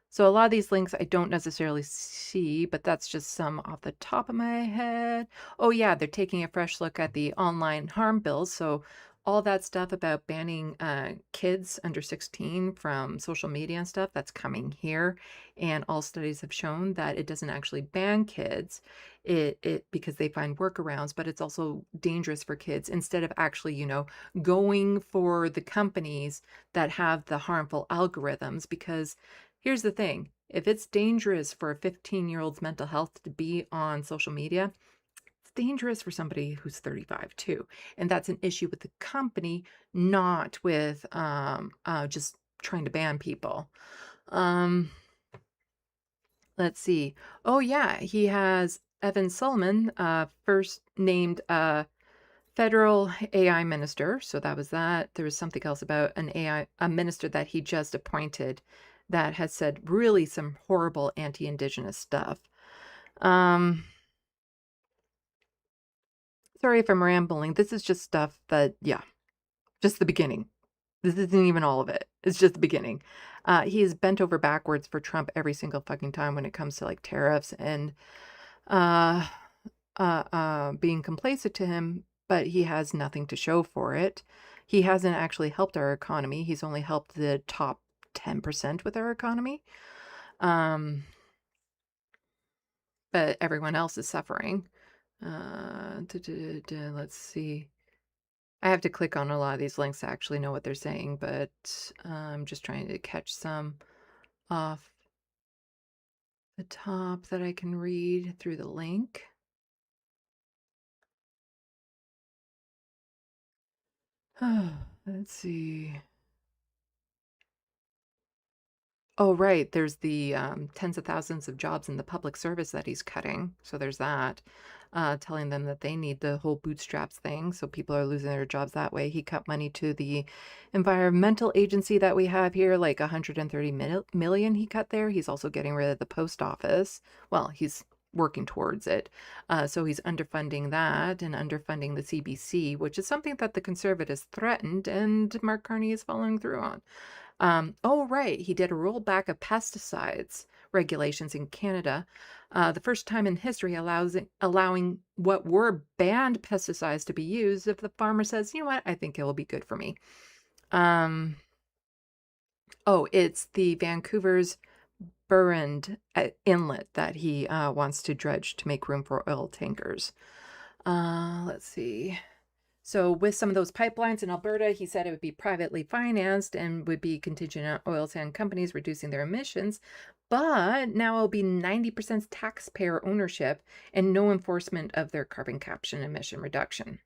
So a lot of these links I don't necessarily see, but that's just some off the top of my head. Oh yeah, they're taking a fresh look at the online harm bills. So all that stuff about banning kids under 16 from social media and stuff, that's coming here. And all studies have shown that it doesn't actually ban kids because they find workarounds, but it's also dangerous for kids instead of actually, you know, going for the companies that have the harmful algorithms. Because here's the thing, if it's dangerous for a 15-year-old's mental health to be on social media, it's dangerous for somebody who's 35 too. And that's an issue with the company, not with just trying to ban people. Let's see. Oh yeah, he has Evan Solomon, first named federal AI minister. So that was that. There was something else about a minister that he just appointed that has said really some horrible anti-Indigenous stuff. Sorry if I'm rambling. This is just stuff that, yeah, just the beginning. This isn't even all of it. It's just the beginning. He is bent over backwards for Trump every single fucking time when it comes to like tariffs and being complacent to him, but he has nothing to show for it. He hasn't actually helped our economy. He's only helped the top 10% with our economy. But everyone else is suffering. Let's see. I have to click on a lot of these links to actually know what they're saying, but I'm just trying to catch some off the top that I can read through the link. Let's see. Oh, right. There's the tens of thousands of jobs in the public service that he's cutting. So there's that. Telling them that they need the whole bootstraps thing. So people are losing their jobs that way. He cut money to the environmental agency that we have here, like 130 million he cut there. He's also getting rid of the post office. Well, he's working towards it. So he's underfunding that and underfunding the CBC, which is something that the conservatives threatened and Mark Carney is following through on. Oh, right. He did a rollback of pesticides regulations in Canada. The first time in history allowing what were banned pesticides to be used if the farmer says, you know what, I think it will be good for me. Oh, it's the Vancouver's Burrend Inlet that he wants to dredge to make room for oil tankers. Let's see. So with some of those pipelines in Alberta, he said it would be privately financed and would be contingent on oil sand companies reducing their emissions. But now it'll be 90% taxpayer ownership and no enforcement of their carbon capture and emission reduction.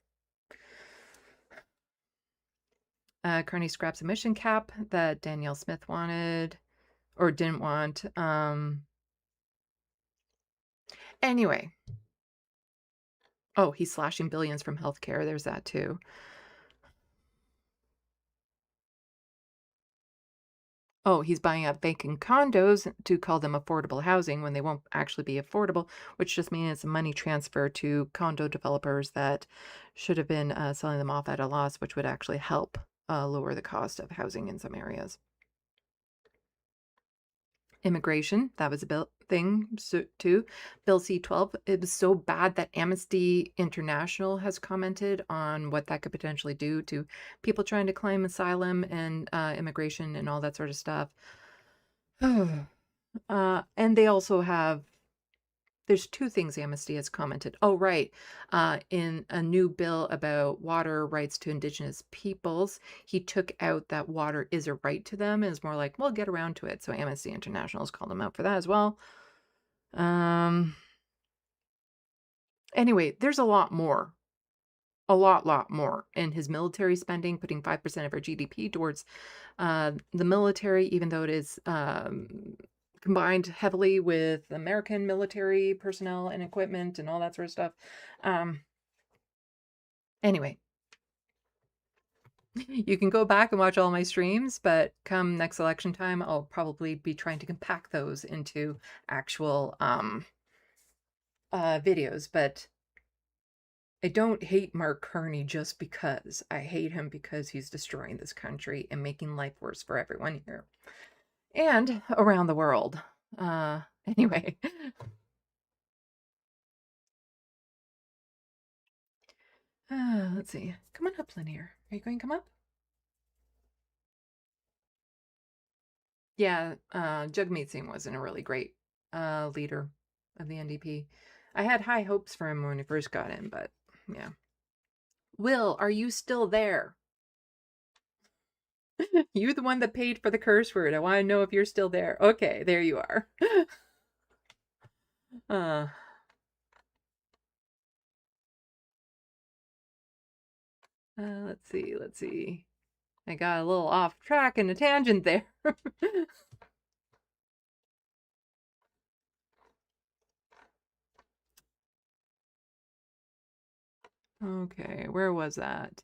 Carney scraps emission cap that Danielle Smith wanted or didn't want. Anyway. Oh, he's slashing billions from healthcare. There's that too. Oh, he's buying up vacant condos to call them affordable housing when they won't actually be affordable, which just means it's a money transfer to condo developers that should have been selling them off at a loss, which would actually help lower the cost of housing in some areas. Immigration, that was a bill thing too. Bill C-12, it was so bad that Amnesty International has commented on what that could potentially do to people trying to claim asylum and immigration and all that sort of stuff. And they also have, there's two things Amnesty has commented. Oh, right. In a new bill about water rights to Indigenous peoples, he took out that water is a right to them. And it's more like, well, get around to it. So Amnesty International has called them out for that as well. Anyway, there's a lot more. A lot more. And his military spending, putting 5% of our GDP towards the military, even though it is combined heavily with American military personnel and equipment and all that sort of stuff. Anyway, you can go back and watch all my streams, but come next election time, I'll probably be trying to compact those into actual videos. But I don't hate Mark Carney just because. I hate him because he's destroying this country and making life worse for everyone here. And around the world. Anyway. Let's see. Come on up, Linear. Are you going to come up? Yeah, Jagmeet Singh wasn't a really great leader of the NDP. I had high hopes for him when he first got in, but yeah. Will, are you still there? You're the one that paid for the curse word. I want to know if you're still there. Okay, there you are. Let's see. I got a little off track and a tangent there. Okay, where was that?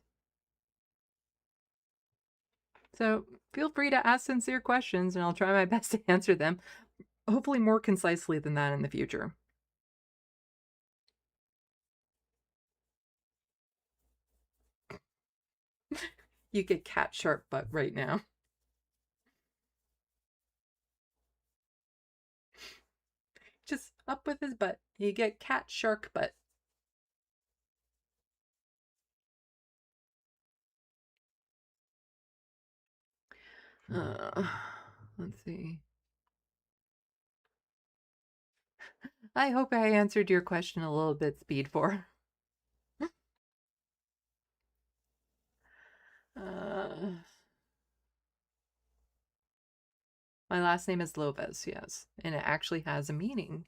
So feel free to ask sincere questions and I'll try my best to answer them, hopefully more concisely than that in the future. You get cat shark butt right now. Just up with his butt. You get cat shark butt. Let's see. I hope I answered your question a little bit, Speed 4. My last name is Lopez, yes, and it actually has a meaning.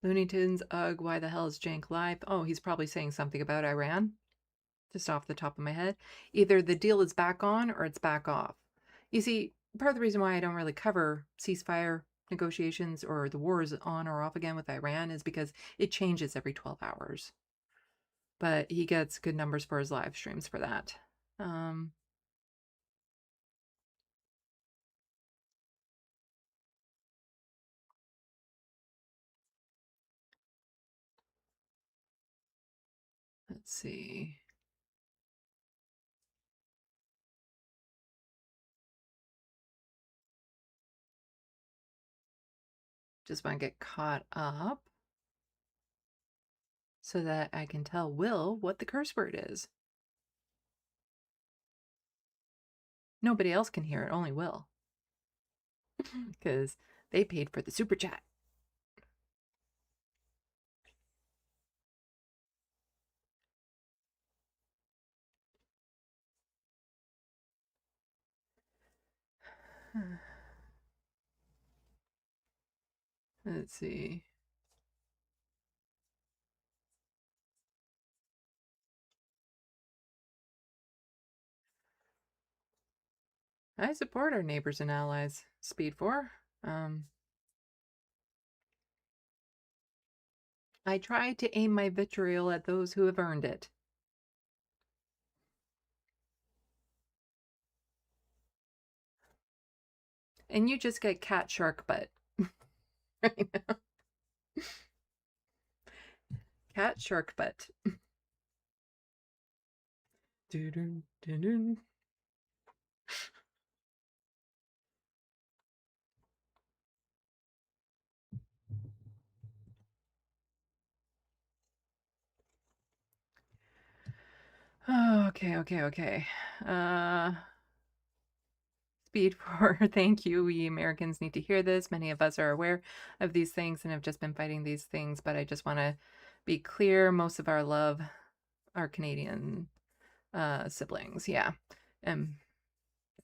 Looney Tunes, ugh, why the hell is Jank live? Oh, he's probably saying something about Iran, just off the top of my head. Either the deal is back on or it's back off. You see, part of the reason why I don't really cover ceasefire negotiations or the war is on or off again with Iran is because it changes every 12 hours. But he gets good numbers for his live streams for that. Let's see. Just want to get caught up so that I can tell Will what the curse word is. Nobody else can hear it, only Will. Because they paid for the super chat. Let's see. I support our neighbors and allies, Speed 4. I try to aim my vitriol at those who have earned it. And you just get cat shark butt right now. Cat shark butt. Doo-doo, doo-doo. Oh, okay. Speed 4, thank you. We Americans need to hear this. Many of us are aware of these things and have just been fighting these things, but I just want to be clear. Most of our love are Canadian siblings, yeah, and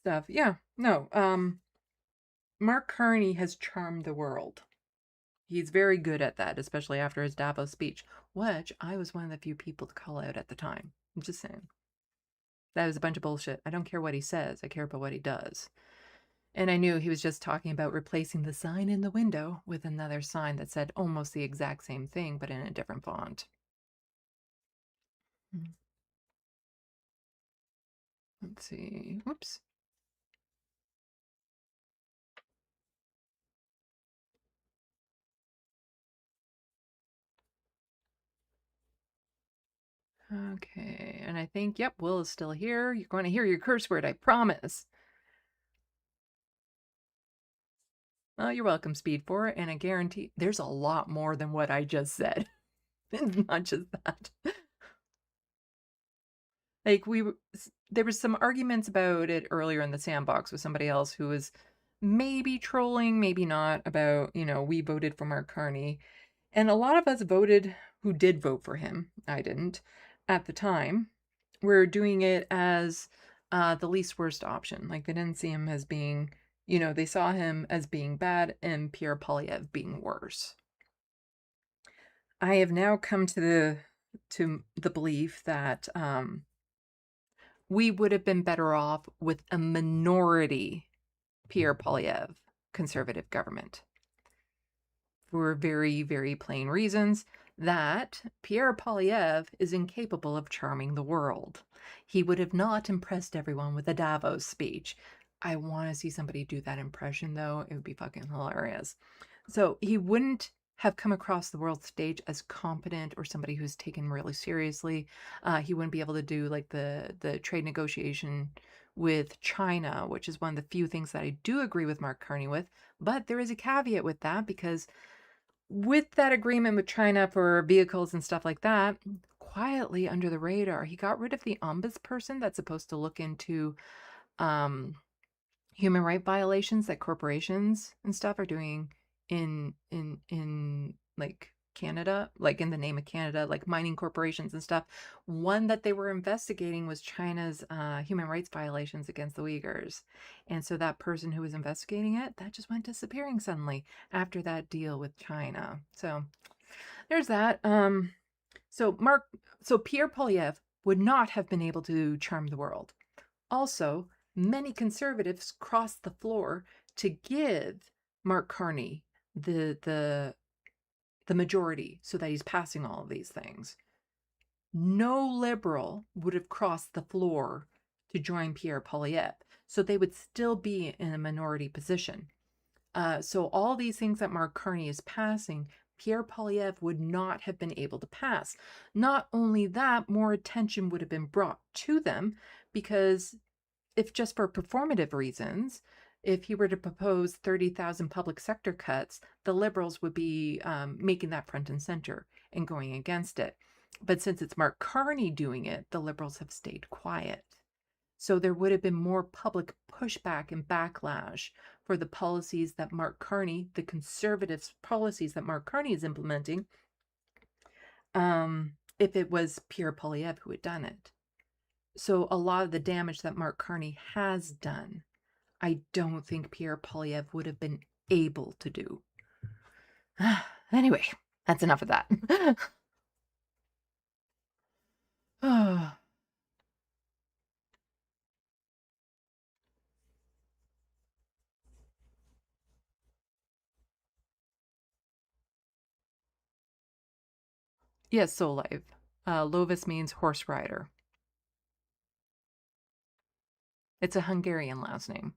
stuff. Yeah, no. Mark Carney has charmed the world. He's very good at that, especially after his Davos speech, which I was one of the few people to call out at the time. I'm just saying. That was a bunch of bullshit. I don't care what he says. I care about what he does. And I knew he was just talking about replacing the sign in the window with another sign that said almost the exact same thing, but in a different font. Let's see. Whoops. Okay, and I think, yep, Will is still here. You're going to hear your curse word, I promise. Oh, you're welcome, Speed 4, and I guarantee there's a lot more than what I just said. It's not just that. Like, there was some arguments about it earlier in the SandBox with somebody else who was maybe trolling, maybe not, about, we voted for Mark Carney. And a lot of us voted who did vote for him. I didn't at the time. We're doing it as the least worst option. Like, they didn't see him as being, they saw him as being bad and Pierre Poilievre being worse. I have now come to the belief that we would have been better off with a minority Pierre Poilievre conservative government. For very, very plain reasons, that Pierre Poilievre is incapable of charming the world. He would have not impressed everyone with a Davos speech. I want to see somebody do that impression, though. It would be fucking hilarious. So he wouldn't have come across the world stage as competent or somebody who's taken really seriously. He wouldn't be able to do like the trade negotiation with China, which is one of the few things that I do agree with Mark Carney with. But there is a caveat with that, because with that agreement with China for vehicles and stuff like that, quietly under the radar, he got rid of the ombudsperson that's supposed to look into human right violations that corporations and stuff are doing in like Canada, like in the name of Canada, like mining corporations and stuff. One that they were investigating was China's human rights violations against the Uyghurs. And so that person who was investigating it, that just went disappearing suddenly after that deal with China. So there's that. So Pierre Poilievre would not have been able to charm the world. Also, many conservatives crossed the floor to give Mark Carney the majority so that he's passing all of these things. No liberal would have crossed the floor to join Pierre Poilievre, so they would still be in a minority position. So all these things that Mark Carney is passing, Pierre Poilievre would not have been able to pass. Not only that, more attention would have been brought to them, because if just for performative reasons, if he were to propose 30,000 public sector cuts, the Liberals would be making that front and center and going against it. But since it's Mark Carney doing it, the Liberals have stayed quiet. So there would have been more public pushback and backlash for the policies that Mark Carney, the conservative policies that Mark Carney is implementing, if it was Pierre Poilievre who had done it. So a lot of the damage that Mark Carney has done, I don't think Pierre Poilievre would have been able to do. Anyway, that's enough of that. Yes, Soul Life. Lovis means horse rider. It's a Hungarian last name.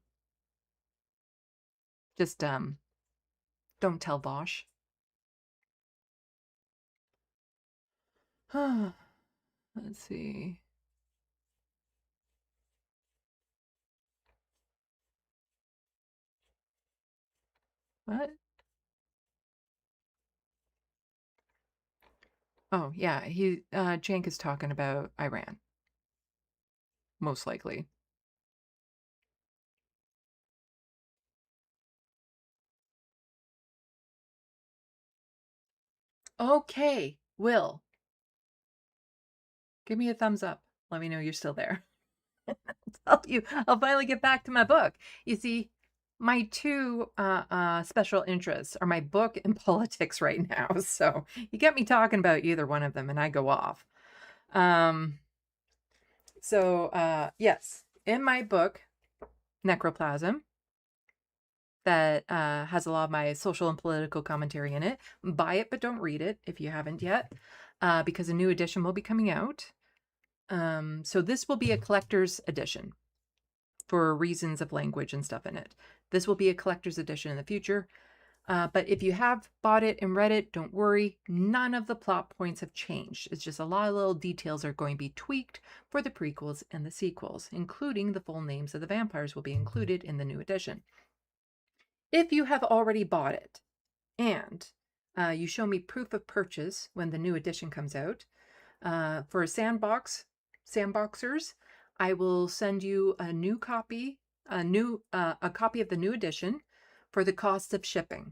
Just, don't tell Vosh. Let's see. What? Oh, yeah, Cenk is talking about Iran. Most likely. Okay, Will. Give me a thumbs up. Let me know you're still there. I'll finally get back to my book. You see, my two special interests are my book and politics right now. So you get me talking about either one of them and I go off. Yes, in my book, Necroplasm, that has a lot of my social and political commentary in it. Buy it, but don't read it if you haven't yet, because a new edition will be coming out. So this will be a collector's edition for reasons of language and stuff in it. This will be a collector's edition in the future. But if you have bought it and read it, don't worry. None of the plot points have changed. It's just a lot of little details are going to be tweaked for the prequels and the sequels, including the full names of the vampires will be included in the new edition. If you have already bought it and you show me proof of purchase when the new edition comes out, for SandBoxers, I will send you a new copy, a copy of the new edition for the cost of shipping.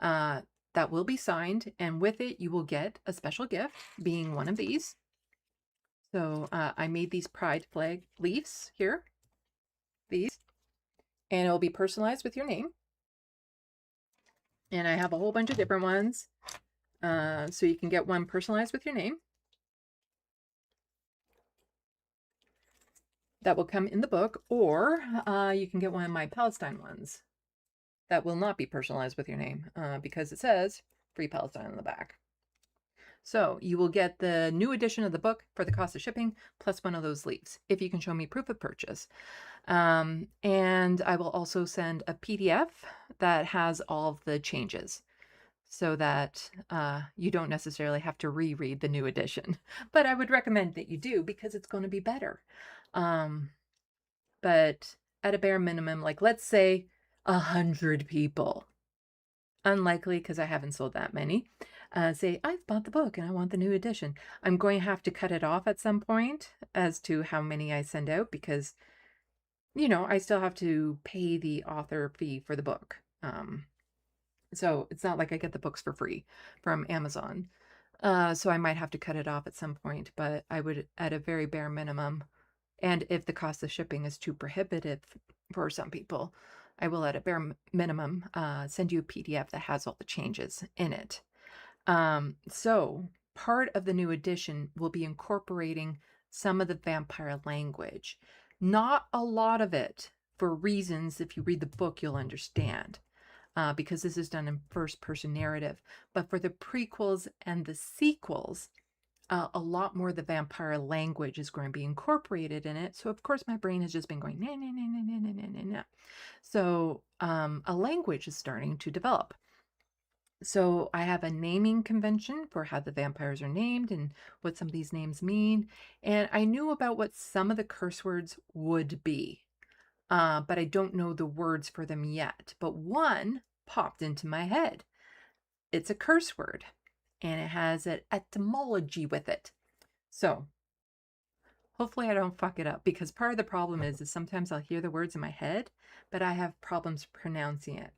That will be signed, and with it you will get a special gift, being one of these. So I made these pride flag leaves here, these, and it will be personalized with your name. And I have a whole bunch of different ones, so you can get one personalized with your name. That will come in the book, or you can get one of my Palestine ones that will not be personalized with your name, because it says Free Palestine on the back. So you will get the new edition of the book for the cost of shipping, plus one of those leaves, if you can show me proof of purchase. And I will also send a PDF that has all of the changes. so that you don't necessarily have to reread the new edition. But I would recommend that you do because it's going to be better. But at a bare minimum, like let's say 100 people, unlikely because I haven't sold that many, say, I've bought the book and I want the new edition. I'm going to have to cut it off at some point as to how many I send out because, you know, I still have to pay the author fee for the book. So it's not like I get the books for free from Amazon. So I might have to cut it off at some point, but I would at a very bare minimum. And if the cost of shipping is too prohibitive for some people, I will at a bare minimum send you a PDF that has all the changes in it. So part of the new edition will be incorporating some of the vampire language. Not a lot of it, for reasons if you read the book you'll understand, because this is done in first-person narrative. But for the prequels and the sequels, a lot more of the vampire language is going to be incorporated in it. So of course my brain has just been going, nah, nah, nah, nah, nah, nah, nah, nah, nah. So a language is starting to develop. So I have a naming convention for how the vampires are named and what some of these names mean. And I knew about what some of the curse words would be, but I don't know the words for them yet. But one popped into my head. It's a curse word. And it has an etymology with it. So hopefully I don't fuck it up, because part of the problem is sometimes I'll hear the words in my head, but I have problems pronouncing it.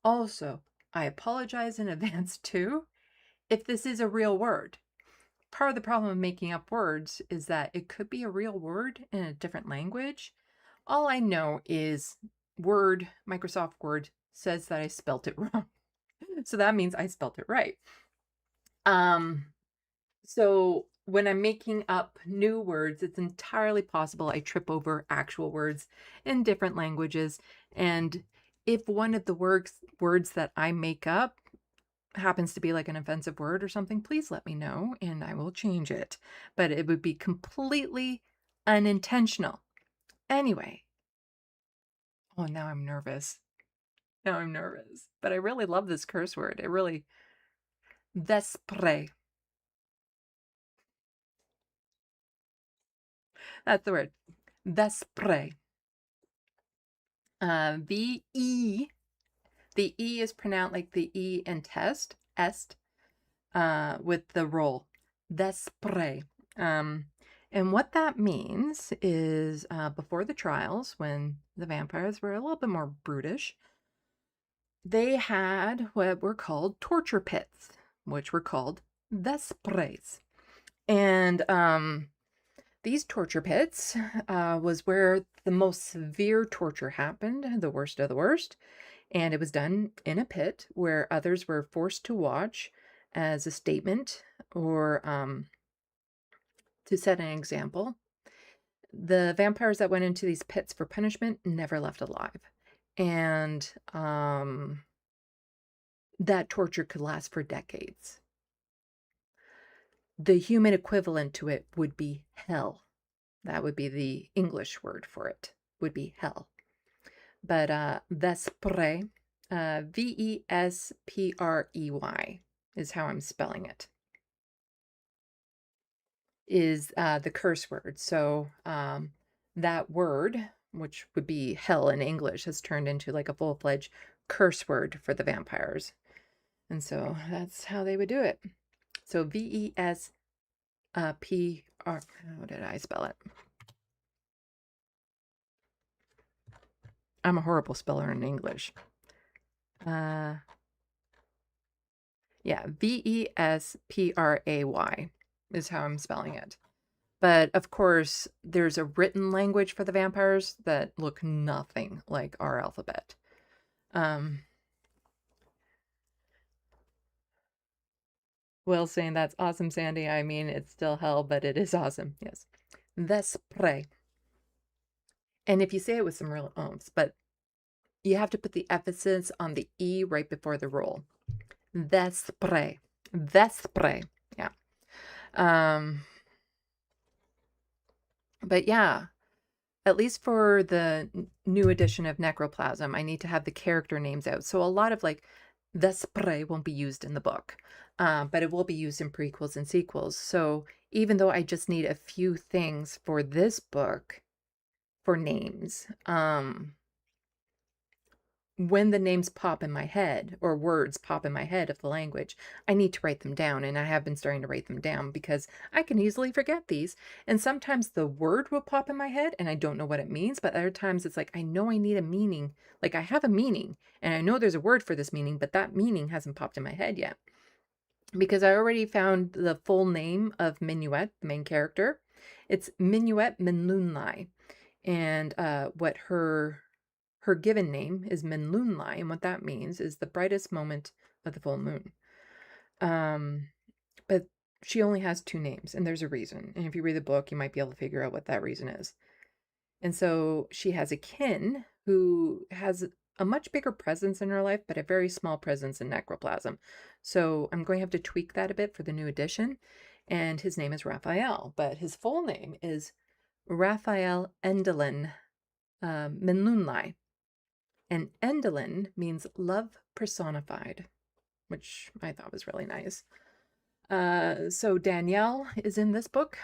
Also, I apologize in advance too if this is a real word. Part of the problem of making up words is that it could be a real word in a different language. All I know is Microsoft Word says that I spelt it wrong. So that means I spelt it right. So when I'm making up new words, it's entirely possible I trip over actual words in different languages. And if one of the words that I make up happens to be like an offensive word or something, please let me know and I will change it. But it would be completely unintentional. Anyway. Oh, now I'm nervous. Now I'm nervous. But I really love this curse word. It really... Vespre. That's the word. Vespre. V-E. The E is pronounced like the E in test, est, with the roll. Vespre. And what that means is before the trials, when the vampires were a little bit more brutish, they had what were called torture pits, which were called vespres. And these torture pits was where the most severe torture happened, the worst of the worst. And it was done in a pit where others were forced to watch as a statement or to set an example. The vampires that went into these pits for punishment never left alive. And that torture could last for decades. The human equivalent to it would be hell. That would be the English word for it, would be hell. But Vespre, V-E-S-P-R-E-Y is how I'm spelling it, is the curse word. So that word, which would be hell in English, has turned into like a full-fledged curse word for the vampires. And so that's how they would do it. So V-E-S-P-R, how did I spell it? I'm a horrible speller in English. Yeah, V-E-S-P-R-A-Y is how I'm spelling it. But of course, there's a written language for the vampires that look nothing like our alphabet. Will saying that's awesome, Sandy. I mean, it's still hell, but it is awesome. Yes. Vespre. And if you say it with some real oomph, but you have to put the emphasis on the E right before the roll. Vespre. Vespre. Yeah. But yeah, at least for the new edition of Necroplasm, I need to have the character names out. So a lot of like Vespre won't be used in the book, but it will be used in prequels and sequels. So even though I just need a few things for this book for names, when the names pop in my head or words pop in my head of the language, I need to write them down. And I have been starting to write them down because I can easily forget these. And sometimes the word will pop in my head and I don't know what it means. But other times it's like, I know I need a meaning. Like I have a meaning and I know there's a word for this meaning, but that meaning hasn't popped in my head yet. Because I already found the full name of Minuet, the main character. It's Minuet Menlunlai. And what her given name is Menlunlai, and what that means is the brightest moment of the full moon. But she only has 2 names, and there's a reason. And if you read the book, you might be able to figure out what that reason is. And so she has a kin who has a much bigger presence in her life, but a very small presence in Necroplasm. So I'm going to have to tweak that a bit for the new edition. And his name is Raphael, but his full name is Raphael Endelin Menlunlai. And Endelin means love personified, which I thought was really nice. So Danielle is in this book.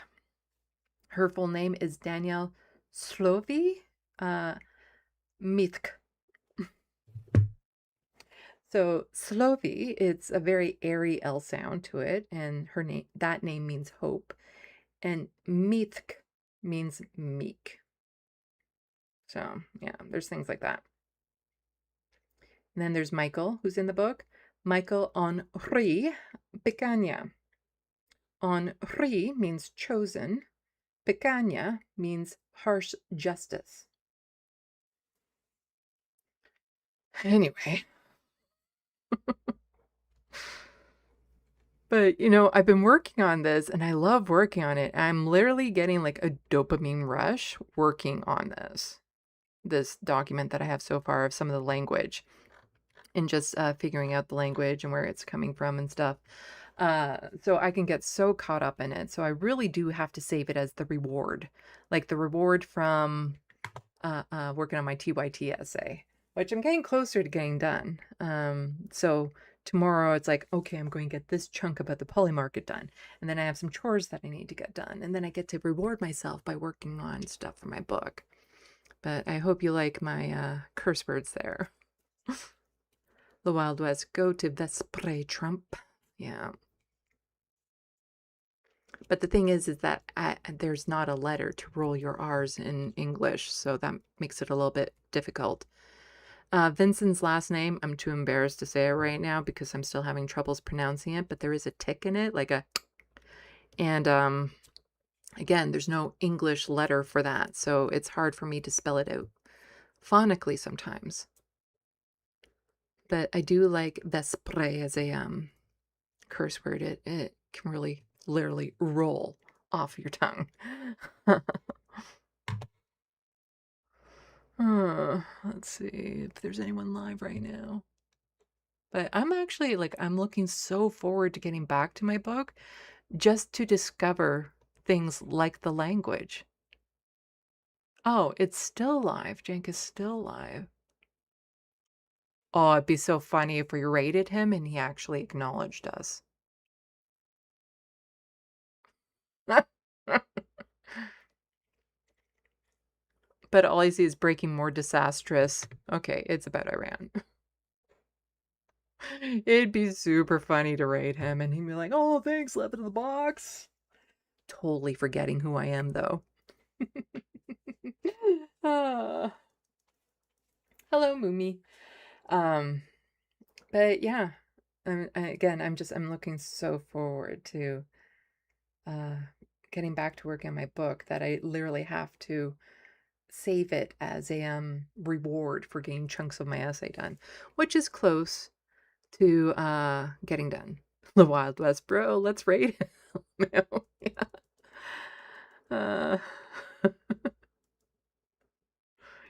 Her full name is Danielle Slovi Mithk. So Slovi, it's a very airy L sound to it, and her name, that name means hope. And Mithk means meek. So yeah, there's things like that. And then there's Michael, who's in the book. Michael Henri Picagna. Henri means chosen. Picagna means harsh justice. Anyway. But, you know, I've been working on this and I love working on it. I'm literally getting like a dopamine rush working on this document that I have so far of some of the language. And just figuring out the language and where it's coming from and stuff. So I can get so caught up in it. So I really do have to save it as the reward. Like the reward from working on my TYT essay, which I'm getting closer to getting done. So tomorrow it's like, okay, I'm going to get this chunk about the polymarket done. And then I have some chores that I need to get done. And then I get to reward myself by working on stuff for my book. But I hope you like my curse words there. The Wild West, go to Vespre Trump. Yeah. But the thing is that there's not a letter to roll your R's in English, so that makes it a little bit difficult. Vincent's last name, I'm too embarrassed to say it right now because I'm still having troubles pronouncing it, but there is a tick in it, like a... And again, there's no English letter for that, so it's hard for me to spell it out phonically sometimes. But I do like Vespre as a curse word. It can really literally roll off your tongue. Let's see if there's anyone live right now. But I'm actually like, I'm looking so forward to getting back to my book just to discover things like the language. Oh, it's still live. Jank is still live. Oh, it'd be so funny if we rated him and he actually acknowledged us. But all I see is breaking more disastrous. Okay, it's about Iran. It'd be super funny to rate him and he'd be like, oh, thanks, LeftoftheBox. Totally forgetting who I am, though. Hello, Moomy. But yeah, again, I'm looking so forward to getting back to work on my book that I literally have to save it as a reward for getting chunks of my essay done, which is close to getting done. The Wild West, bro, let's rate it. Yeah.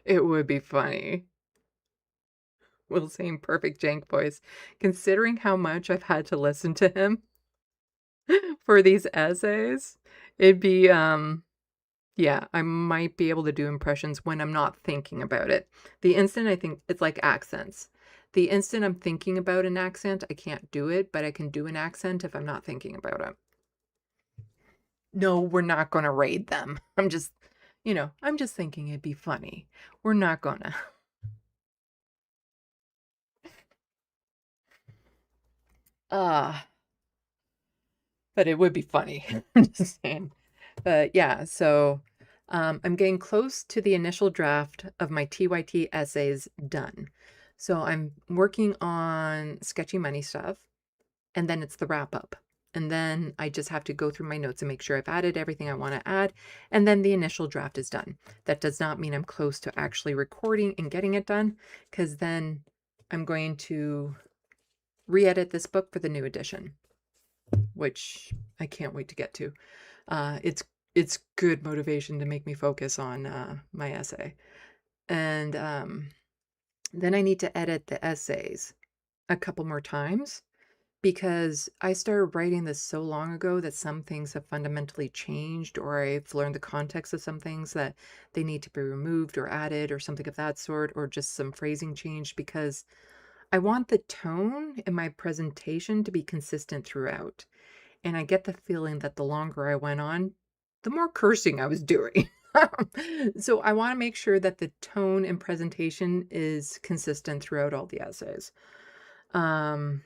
It would be funny. Will saying perfect Jank voice. Considering how much I've had to listen to him for these essays, it'd be, yeah, I might be able to do impressions when I'm not thinking about it. The instant I think, it's like accents. The instant I'm thinking about an accent, I can't do it, but I can do an accent if I'm not thinking about it. No, we're not going to raid them. I'm just thinking it'd be funny. We're not gonna. But it would be funny. I'm just saying. But yeah, so I'm getting close to the initial draft of my TYT essays done. So I'm working on sketchy money stuff, and then it's the wrap up. And then I just have to go through my notes and make sure I've added everything I want to add. And then the initial draft is done. That does not mean I'm close to actually recording and getting it done, because then I'm going to re-edit this book for the new edition, which I can't wait to get to. It's good motivation to make me focus on my essay. And then I need to edit the essays a couple more times, because I started writing this so long ago that some things have fundamentally changed, or I've learned the context of some things that they need to be removed or added or something of that sort, or just some phrasing changed, because I want the tone in my presentation to be consistent throughout. And I get the feeling that the longer I went on, the more cursing I was doing. So I want to make sure that the tone and presentation is consistent throughout all the essays. And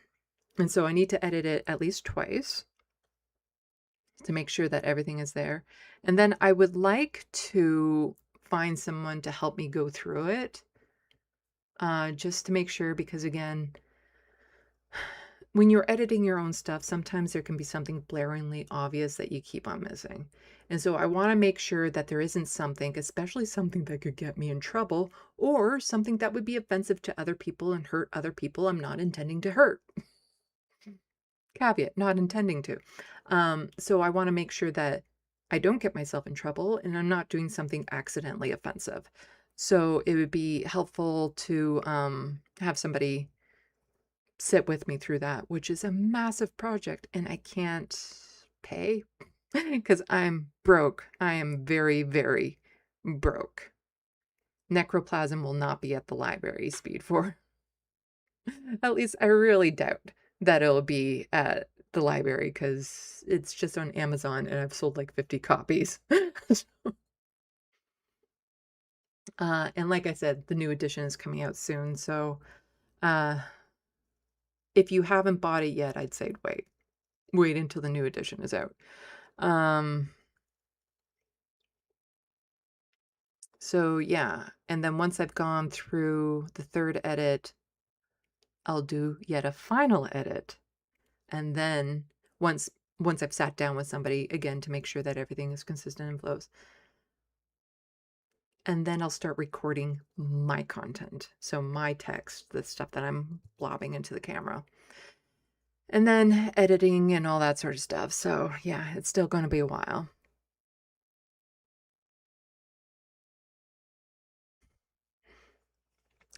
so I need to edit it at least twice to make sure that everything is there. And then I would like to find someone to help me go through it, just to make sure, because again, when you're editing your own stuff, sometimes there can be something blaringly obvious that you keep on missing. And so I want to make sure that there isn't something, especially something that could get me in trouble, or something that would be offensive to other people and hurt other people I'm not intending to hurt. Caveat, not intending to. So I want to make sure that I don't get myself in trouble and I'm not doing something accidentally offensive. So it would be helpful to have somebody sit with me through that, which is a massive project, and I can't pay because I'm broke. I am very, very broke. Necroplasm will not be at the library speed for. At least I really doubt that it'll be at the library, because it's just on Amazon and I've sold like 50 copies. And like I said, the new edition is coming out soon. So if you haven't bought it yet, I'd say wait until the new edition is out. So yeah, and then once I've gone through the third edit, I'll do yet a final edit. And then once I've sat down with somebody again to make sure that everything is consistent and flows, and then I'll start recording my content. So my text, the stuff that I'm blobbing into the camera, and then editing and all that sort of stuff. So yeah, it's still going to be a while.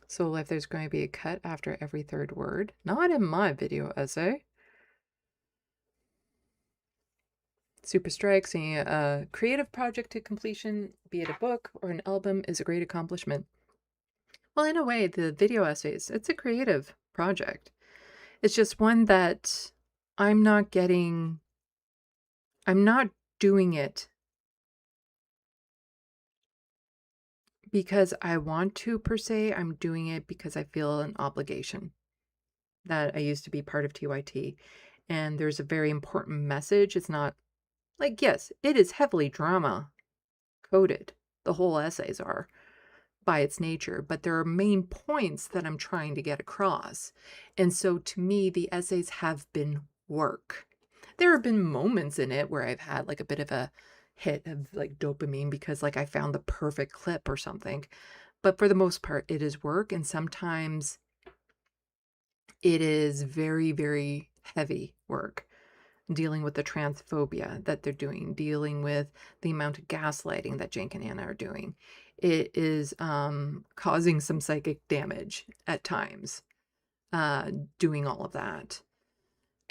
So if there's going to be a cut after every third word, not in my video essay. Super Strikes, a creative project to completion, be it a book or an album, is a great accomplishment. Well, in a way, the video essays, it's a creative project. It's just one that I'm not doing it because I want to, per se. I'm doing it because I feel an obligation that I used to be part of TYT. And there's a very important message. It's not like, yes, it is heavily drama coded. The whole essays are by its nature, but there are main points that I'm trying to get across. And so to me, the essays have been work. There have been moments in it where I've had like a bit of a hit of like dopamine because like I found the perfect clip or something. But for the most part, it is work. And sometimes it is very, very heavy work. Dealing with the transphobia that they're doing, dealing with the amount of gaslighting that Jake and Anna are doing. It is causing some psychic damage at times, doing all of that.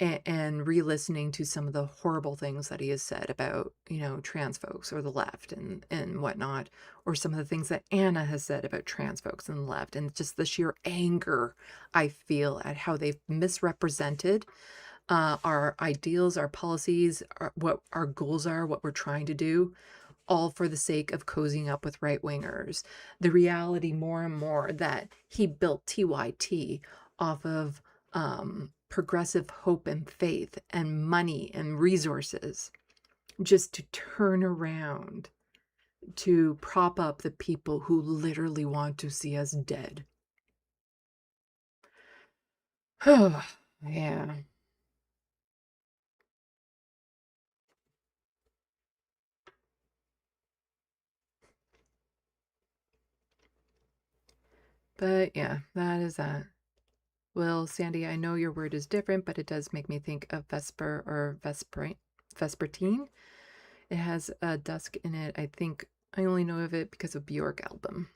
and re-listening to some of the horrible things that he has said about, trans folks or the left and whatnot, or some of the things that Anna has said about trans folks and the left, and just the sheer anger I feel at how they've misrepresented our ideals, our policies, what our goals are, what we're trying to do, all for the sake of cozying up with right-wingers. The reality more and more that he built TYT off of progressive hope and faith and money and resources, just to turn around to prop up the people who literally want to see us dead. Yeah. But yeah, that is that. Well, Sandy, I know your word is different, but it does make me think of Vesper or Vespertine. It has a dusk in it. I think I only know of it because of Bjork album.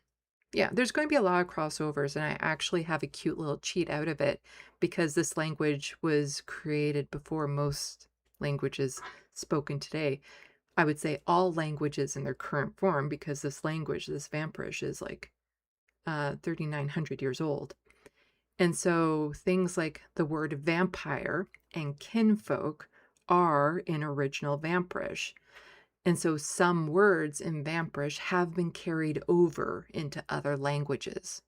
Yeah, there's going to be a lot of crossovers, and I actually have a cute little cheat out of it because this language was created before most languages spoken today. I would say all languages in their current form, because this language, this Vampirish, is like 3,900 years old. And so things like the word vampire and kinfolk are in original Vampirish. And so some words in Vampirish have been carried over into other languages.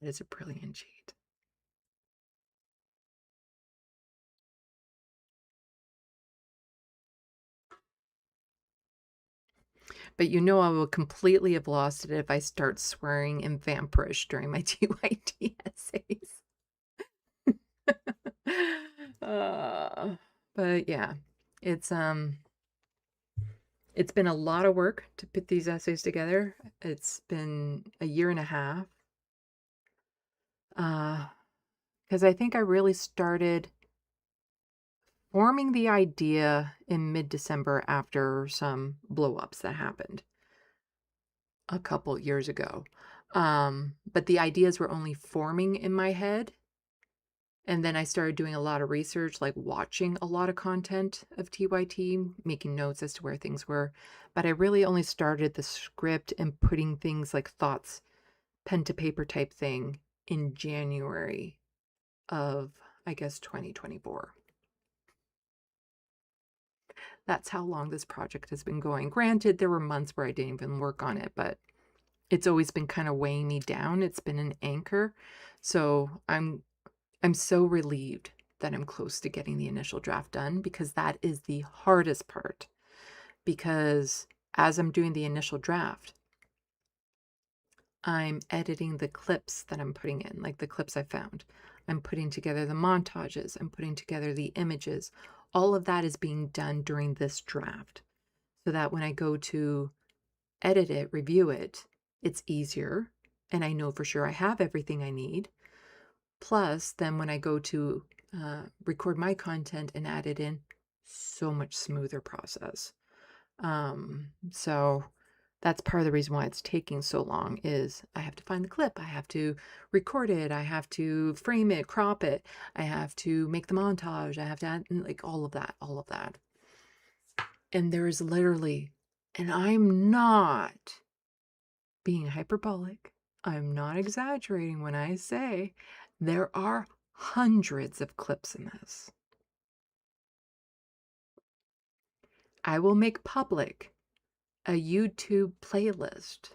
It is a brilliant cheat. But I will completely have lost it if I start swearing in Vampirish during my TYT essays. But yeah, it's been a lot of work to put these essays together. It's been a year and a half. Because I think I really started forming the idea in mid-December after some blow-ups that happened a couple years ago. But the ideas were only forming in my head. And then I started doing a lot of research, like watching a lot of content of TYT, making notes as to where things were. But I really only started the script and putting things like thoughts, pen to paper type thing in January of, I guess, 2024. That's how long this project has been going. Granted, there were months where I didn't even work on it, but it's always been kind of weighing me down. It's been an anchor. So I'm so relieved that I'm close to getting the initial draft done, because that is the hardest part. Because as I'm doing the initial draft, I'm editing the clips that I'm putting in, like the clips I found. I'm putting together the montages. I'm putting together the images. All of that is being done during this draft, so that when I go to edit it, review it, it's easier, and I know for sure I have everything I need. Plus, then when I go to record my content and add it in, so much smoother process. So that's part of the reason why it's taking so long, is I have to find the clip, I have to record it, I have to frame it, crop it, I have to make the montage, I have to add, like, all of that. And there's literally, and I'm not being hyperbolic, I'm not exaggerating when I say there are hundreds of clips in this. I will make public a YouTube playlist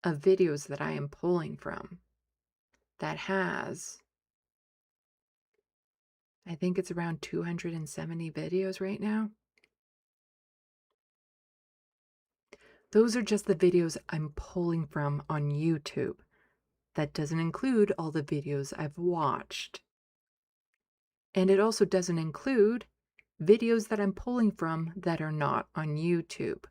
of videos that I am pulling from that has, I think it's around 270 videos right now. Those are just the videos I'm pulling from on YouTube. That doesn't include all the videos I've watched. And it also doesn't include videos that I'm pulling from that are not on YouTube,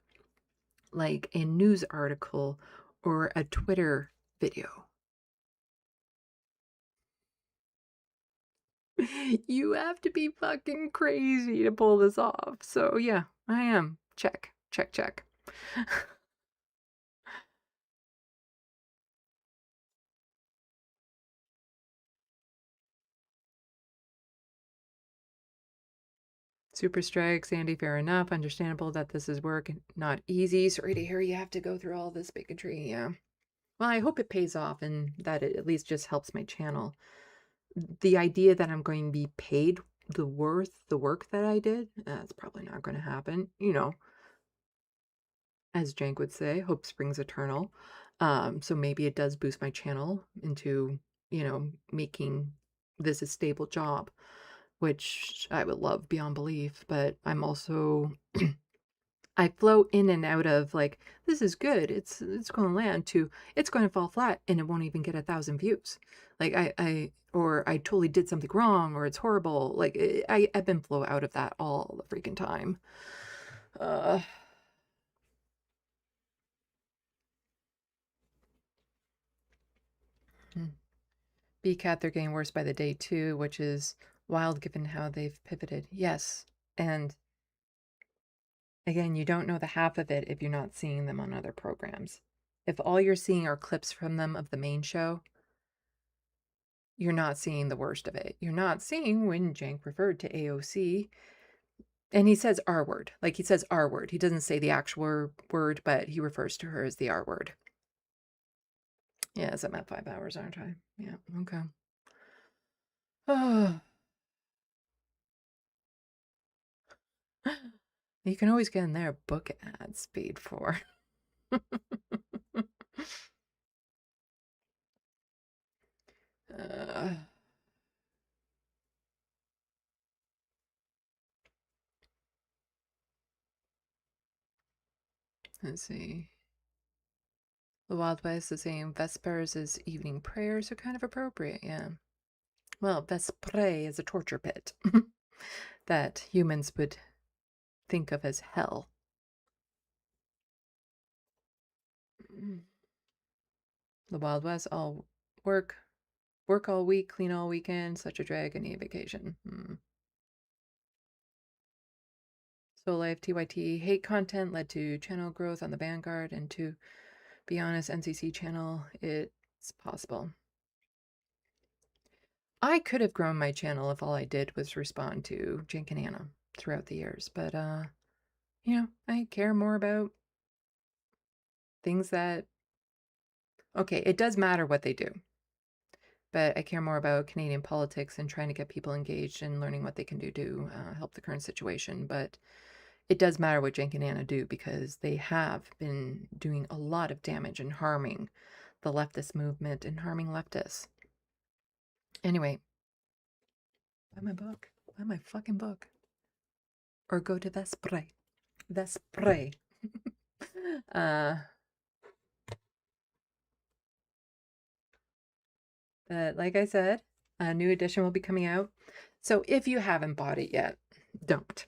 like a news article or a Twitter video. You have to be fucking crazy to pull this off. So yeah, I am. Check, check, check. Super strike, Sandy, fair enough. Understandable that this is work, not easy. Sorry to hear you have to go through all this bigotry. Yeah. Well, I hope it pays off and that it at least just helps my channel. The idea that I'm going to be paid the work that I did, that's probably not going to happen. You know, as Jank would say, hope springs eternal. So maybe it does boost my channel into, you know, making this a stable job, which I would love beyond belief. But I'm also I flow in and out of like, this is good. It's going to land to it's going to fall flat and it won't even get 1,000 views. Like or I totally did something wrong or it's horrible. Like I ebb and flow out of that all the freaking time. BCAT, they're getting worse by the day too, which is wild given how they've pivoted. Yes. And again, you don't know the half of it if you're not seeing them on other programs. If all you're seeing are clips from them of the main show, you're not seeing the worst of it. You're not seeing when Jank referred to AOC and he says R word. Like he says R word. He doesn't say the actual word, but he refers to her as the R word. Yes, I'm at 5 hours, aren't I? Yeah, okay. Oh. You can always get in there book ads paid for. Let's see. The Wild West is saying Vespers is evening prayers are kind of appropriate, yeah. Well, Vespre is a torture pit that humans would think of as hell. The Wild West, all work all week, clean all weekend, such a drag, I need a vacation. Soul Life TYT, hate content led to channel growth on the Vanguard, and to be honest, NCC channel, it's possible. I could have grown my channel if all I did was respond to Jink and Anna throughout the years, but you know, I care more about things that, okay, it does matter what they do, but I care more about Canadian politics and trying to get people engaged and learning what they can do to help the current situation. But it does matter what Jink and Anna do because they have been doing a lot of damage and harming the leftist movement and harming leftists. Anyway, buy my book. Buy my fucking book. Or go to Vespre. Vespre. But like I said, a new edition will be coming out. So if you haven't bought it yet, don't.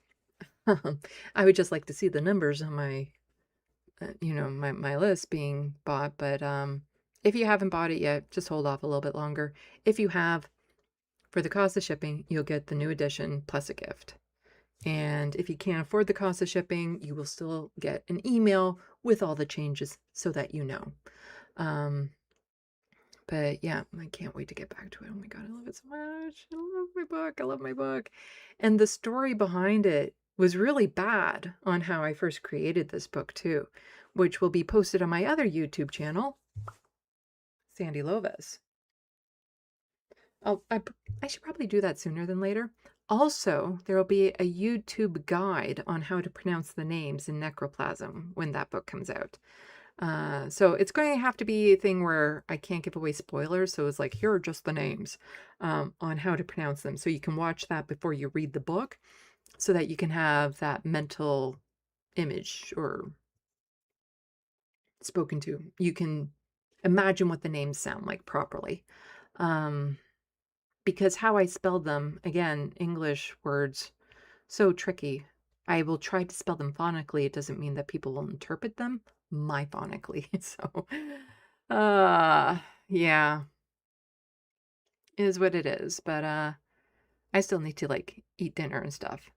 I would just like to see the numbers on my, you know, my list being bought. But if you haven't bought it yet, just hold off a little bit longer. If you have, for the cost of shipping, you'll get the new edition plus a gift. And if you can't afford the cost of shipping, you will still get an email with all the changes so that you know. But yeah, I can't wait to get back to it. Oh my God, I love it so much. I love my book. I love my book. And the story behind it was really bad on how I first created this book too, which will be posted on my other YouTube channel, Sandy Loves. I should probably do that sooner than later. Also, there will be a YouTube guide on how to pronounce the names in Necroplasm when that book comes out. So it's going to have to be a thing where I can't give away spoilers. So it's like, here are just the names on how to pronounce them. So you can watch that before you read the book so that you can have that mental image or spoken to. You can imagine what the names sound like properly. Because how I spelled them, again, English words, so tricky. I will try to spell them phonically. It doesn't mean that people will interpret them my phonically. So, yeah, is what it is. But I still need to like eat dinner and stuff.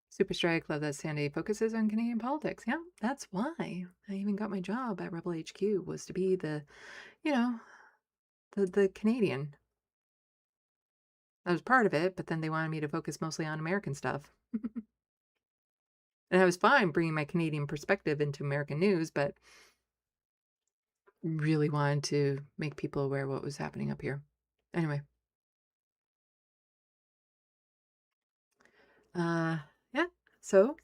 Super Strike, love that Sandy focuses on Canadian politics. Yeah, that's why I even got my job at Rebel HQ, was to be the, you know, the Canadian. I was part of it, but then they wanted me to focus mostly on American stuff. And I was fine bringing my Canadian perspective into American news, but really wanted to make people aware of what was happening up here. Anyway. Yeah. So,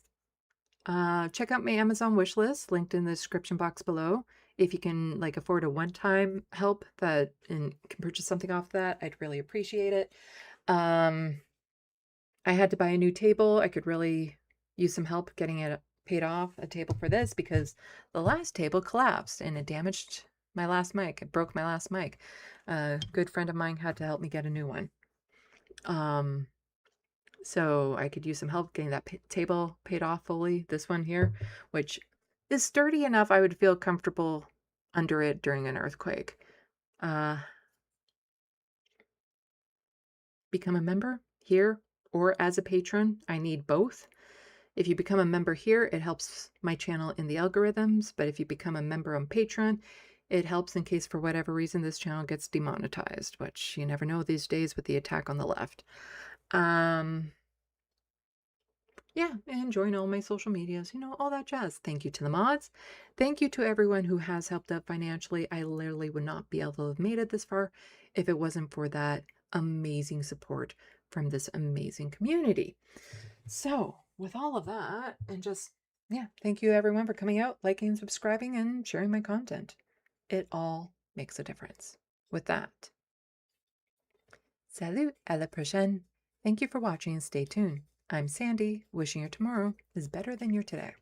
check out my Amazon wish list linked in the description box below. If you can like afford a one-time help that and can purchase something off that, I'd really appreciate it. I had to buy a new table. I could really use some help getting it paid off, a table for this, because the last table collapsed and it damaged my last mic. It broke my last mic. A good friend of mine had to help me get a new one. So I could use some help getting that table paid off fully. This one here, which is sturdy enough, I would feel comfortable under it during an earthquake. Become a member here or as a patron. I need both. If you become a member here, it helps my channel in the algorithms. But if you become a member on Patreon, it helps in case for whatever reason this channel gets demonetized, which you never know these days with the attack on the left. Yeah, and join all my social medias, you know, all that jazz. Thank you to the mods. Thank you to everyone who has helped out financially. I literally would not be able to have made it this far if it wasn't for that amazing support from this amazing community. So with all of that, and just, yeah, thank you everyone for coming out, liking, subscribing, and sharing my content. It all makes a difference. With that, salut, à la prochaine. Thank you for watching and stay tuned. I'm Sandy, wishing your tomorrow is better than your today.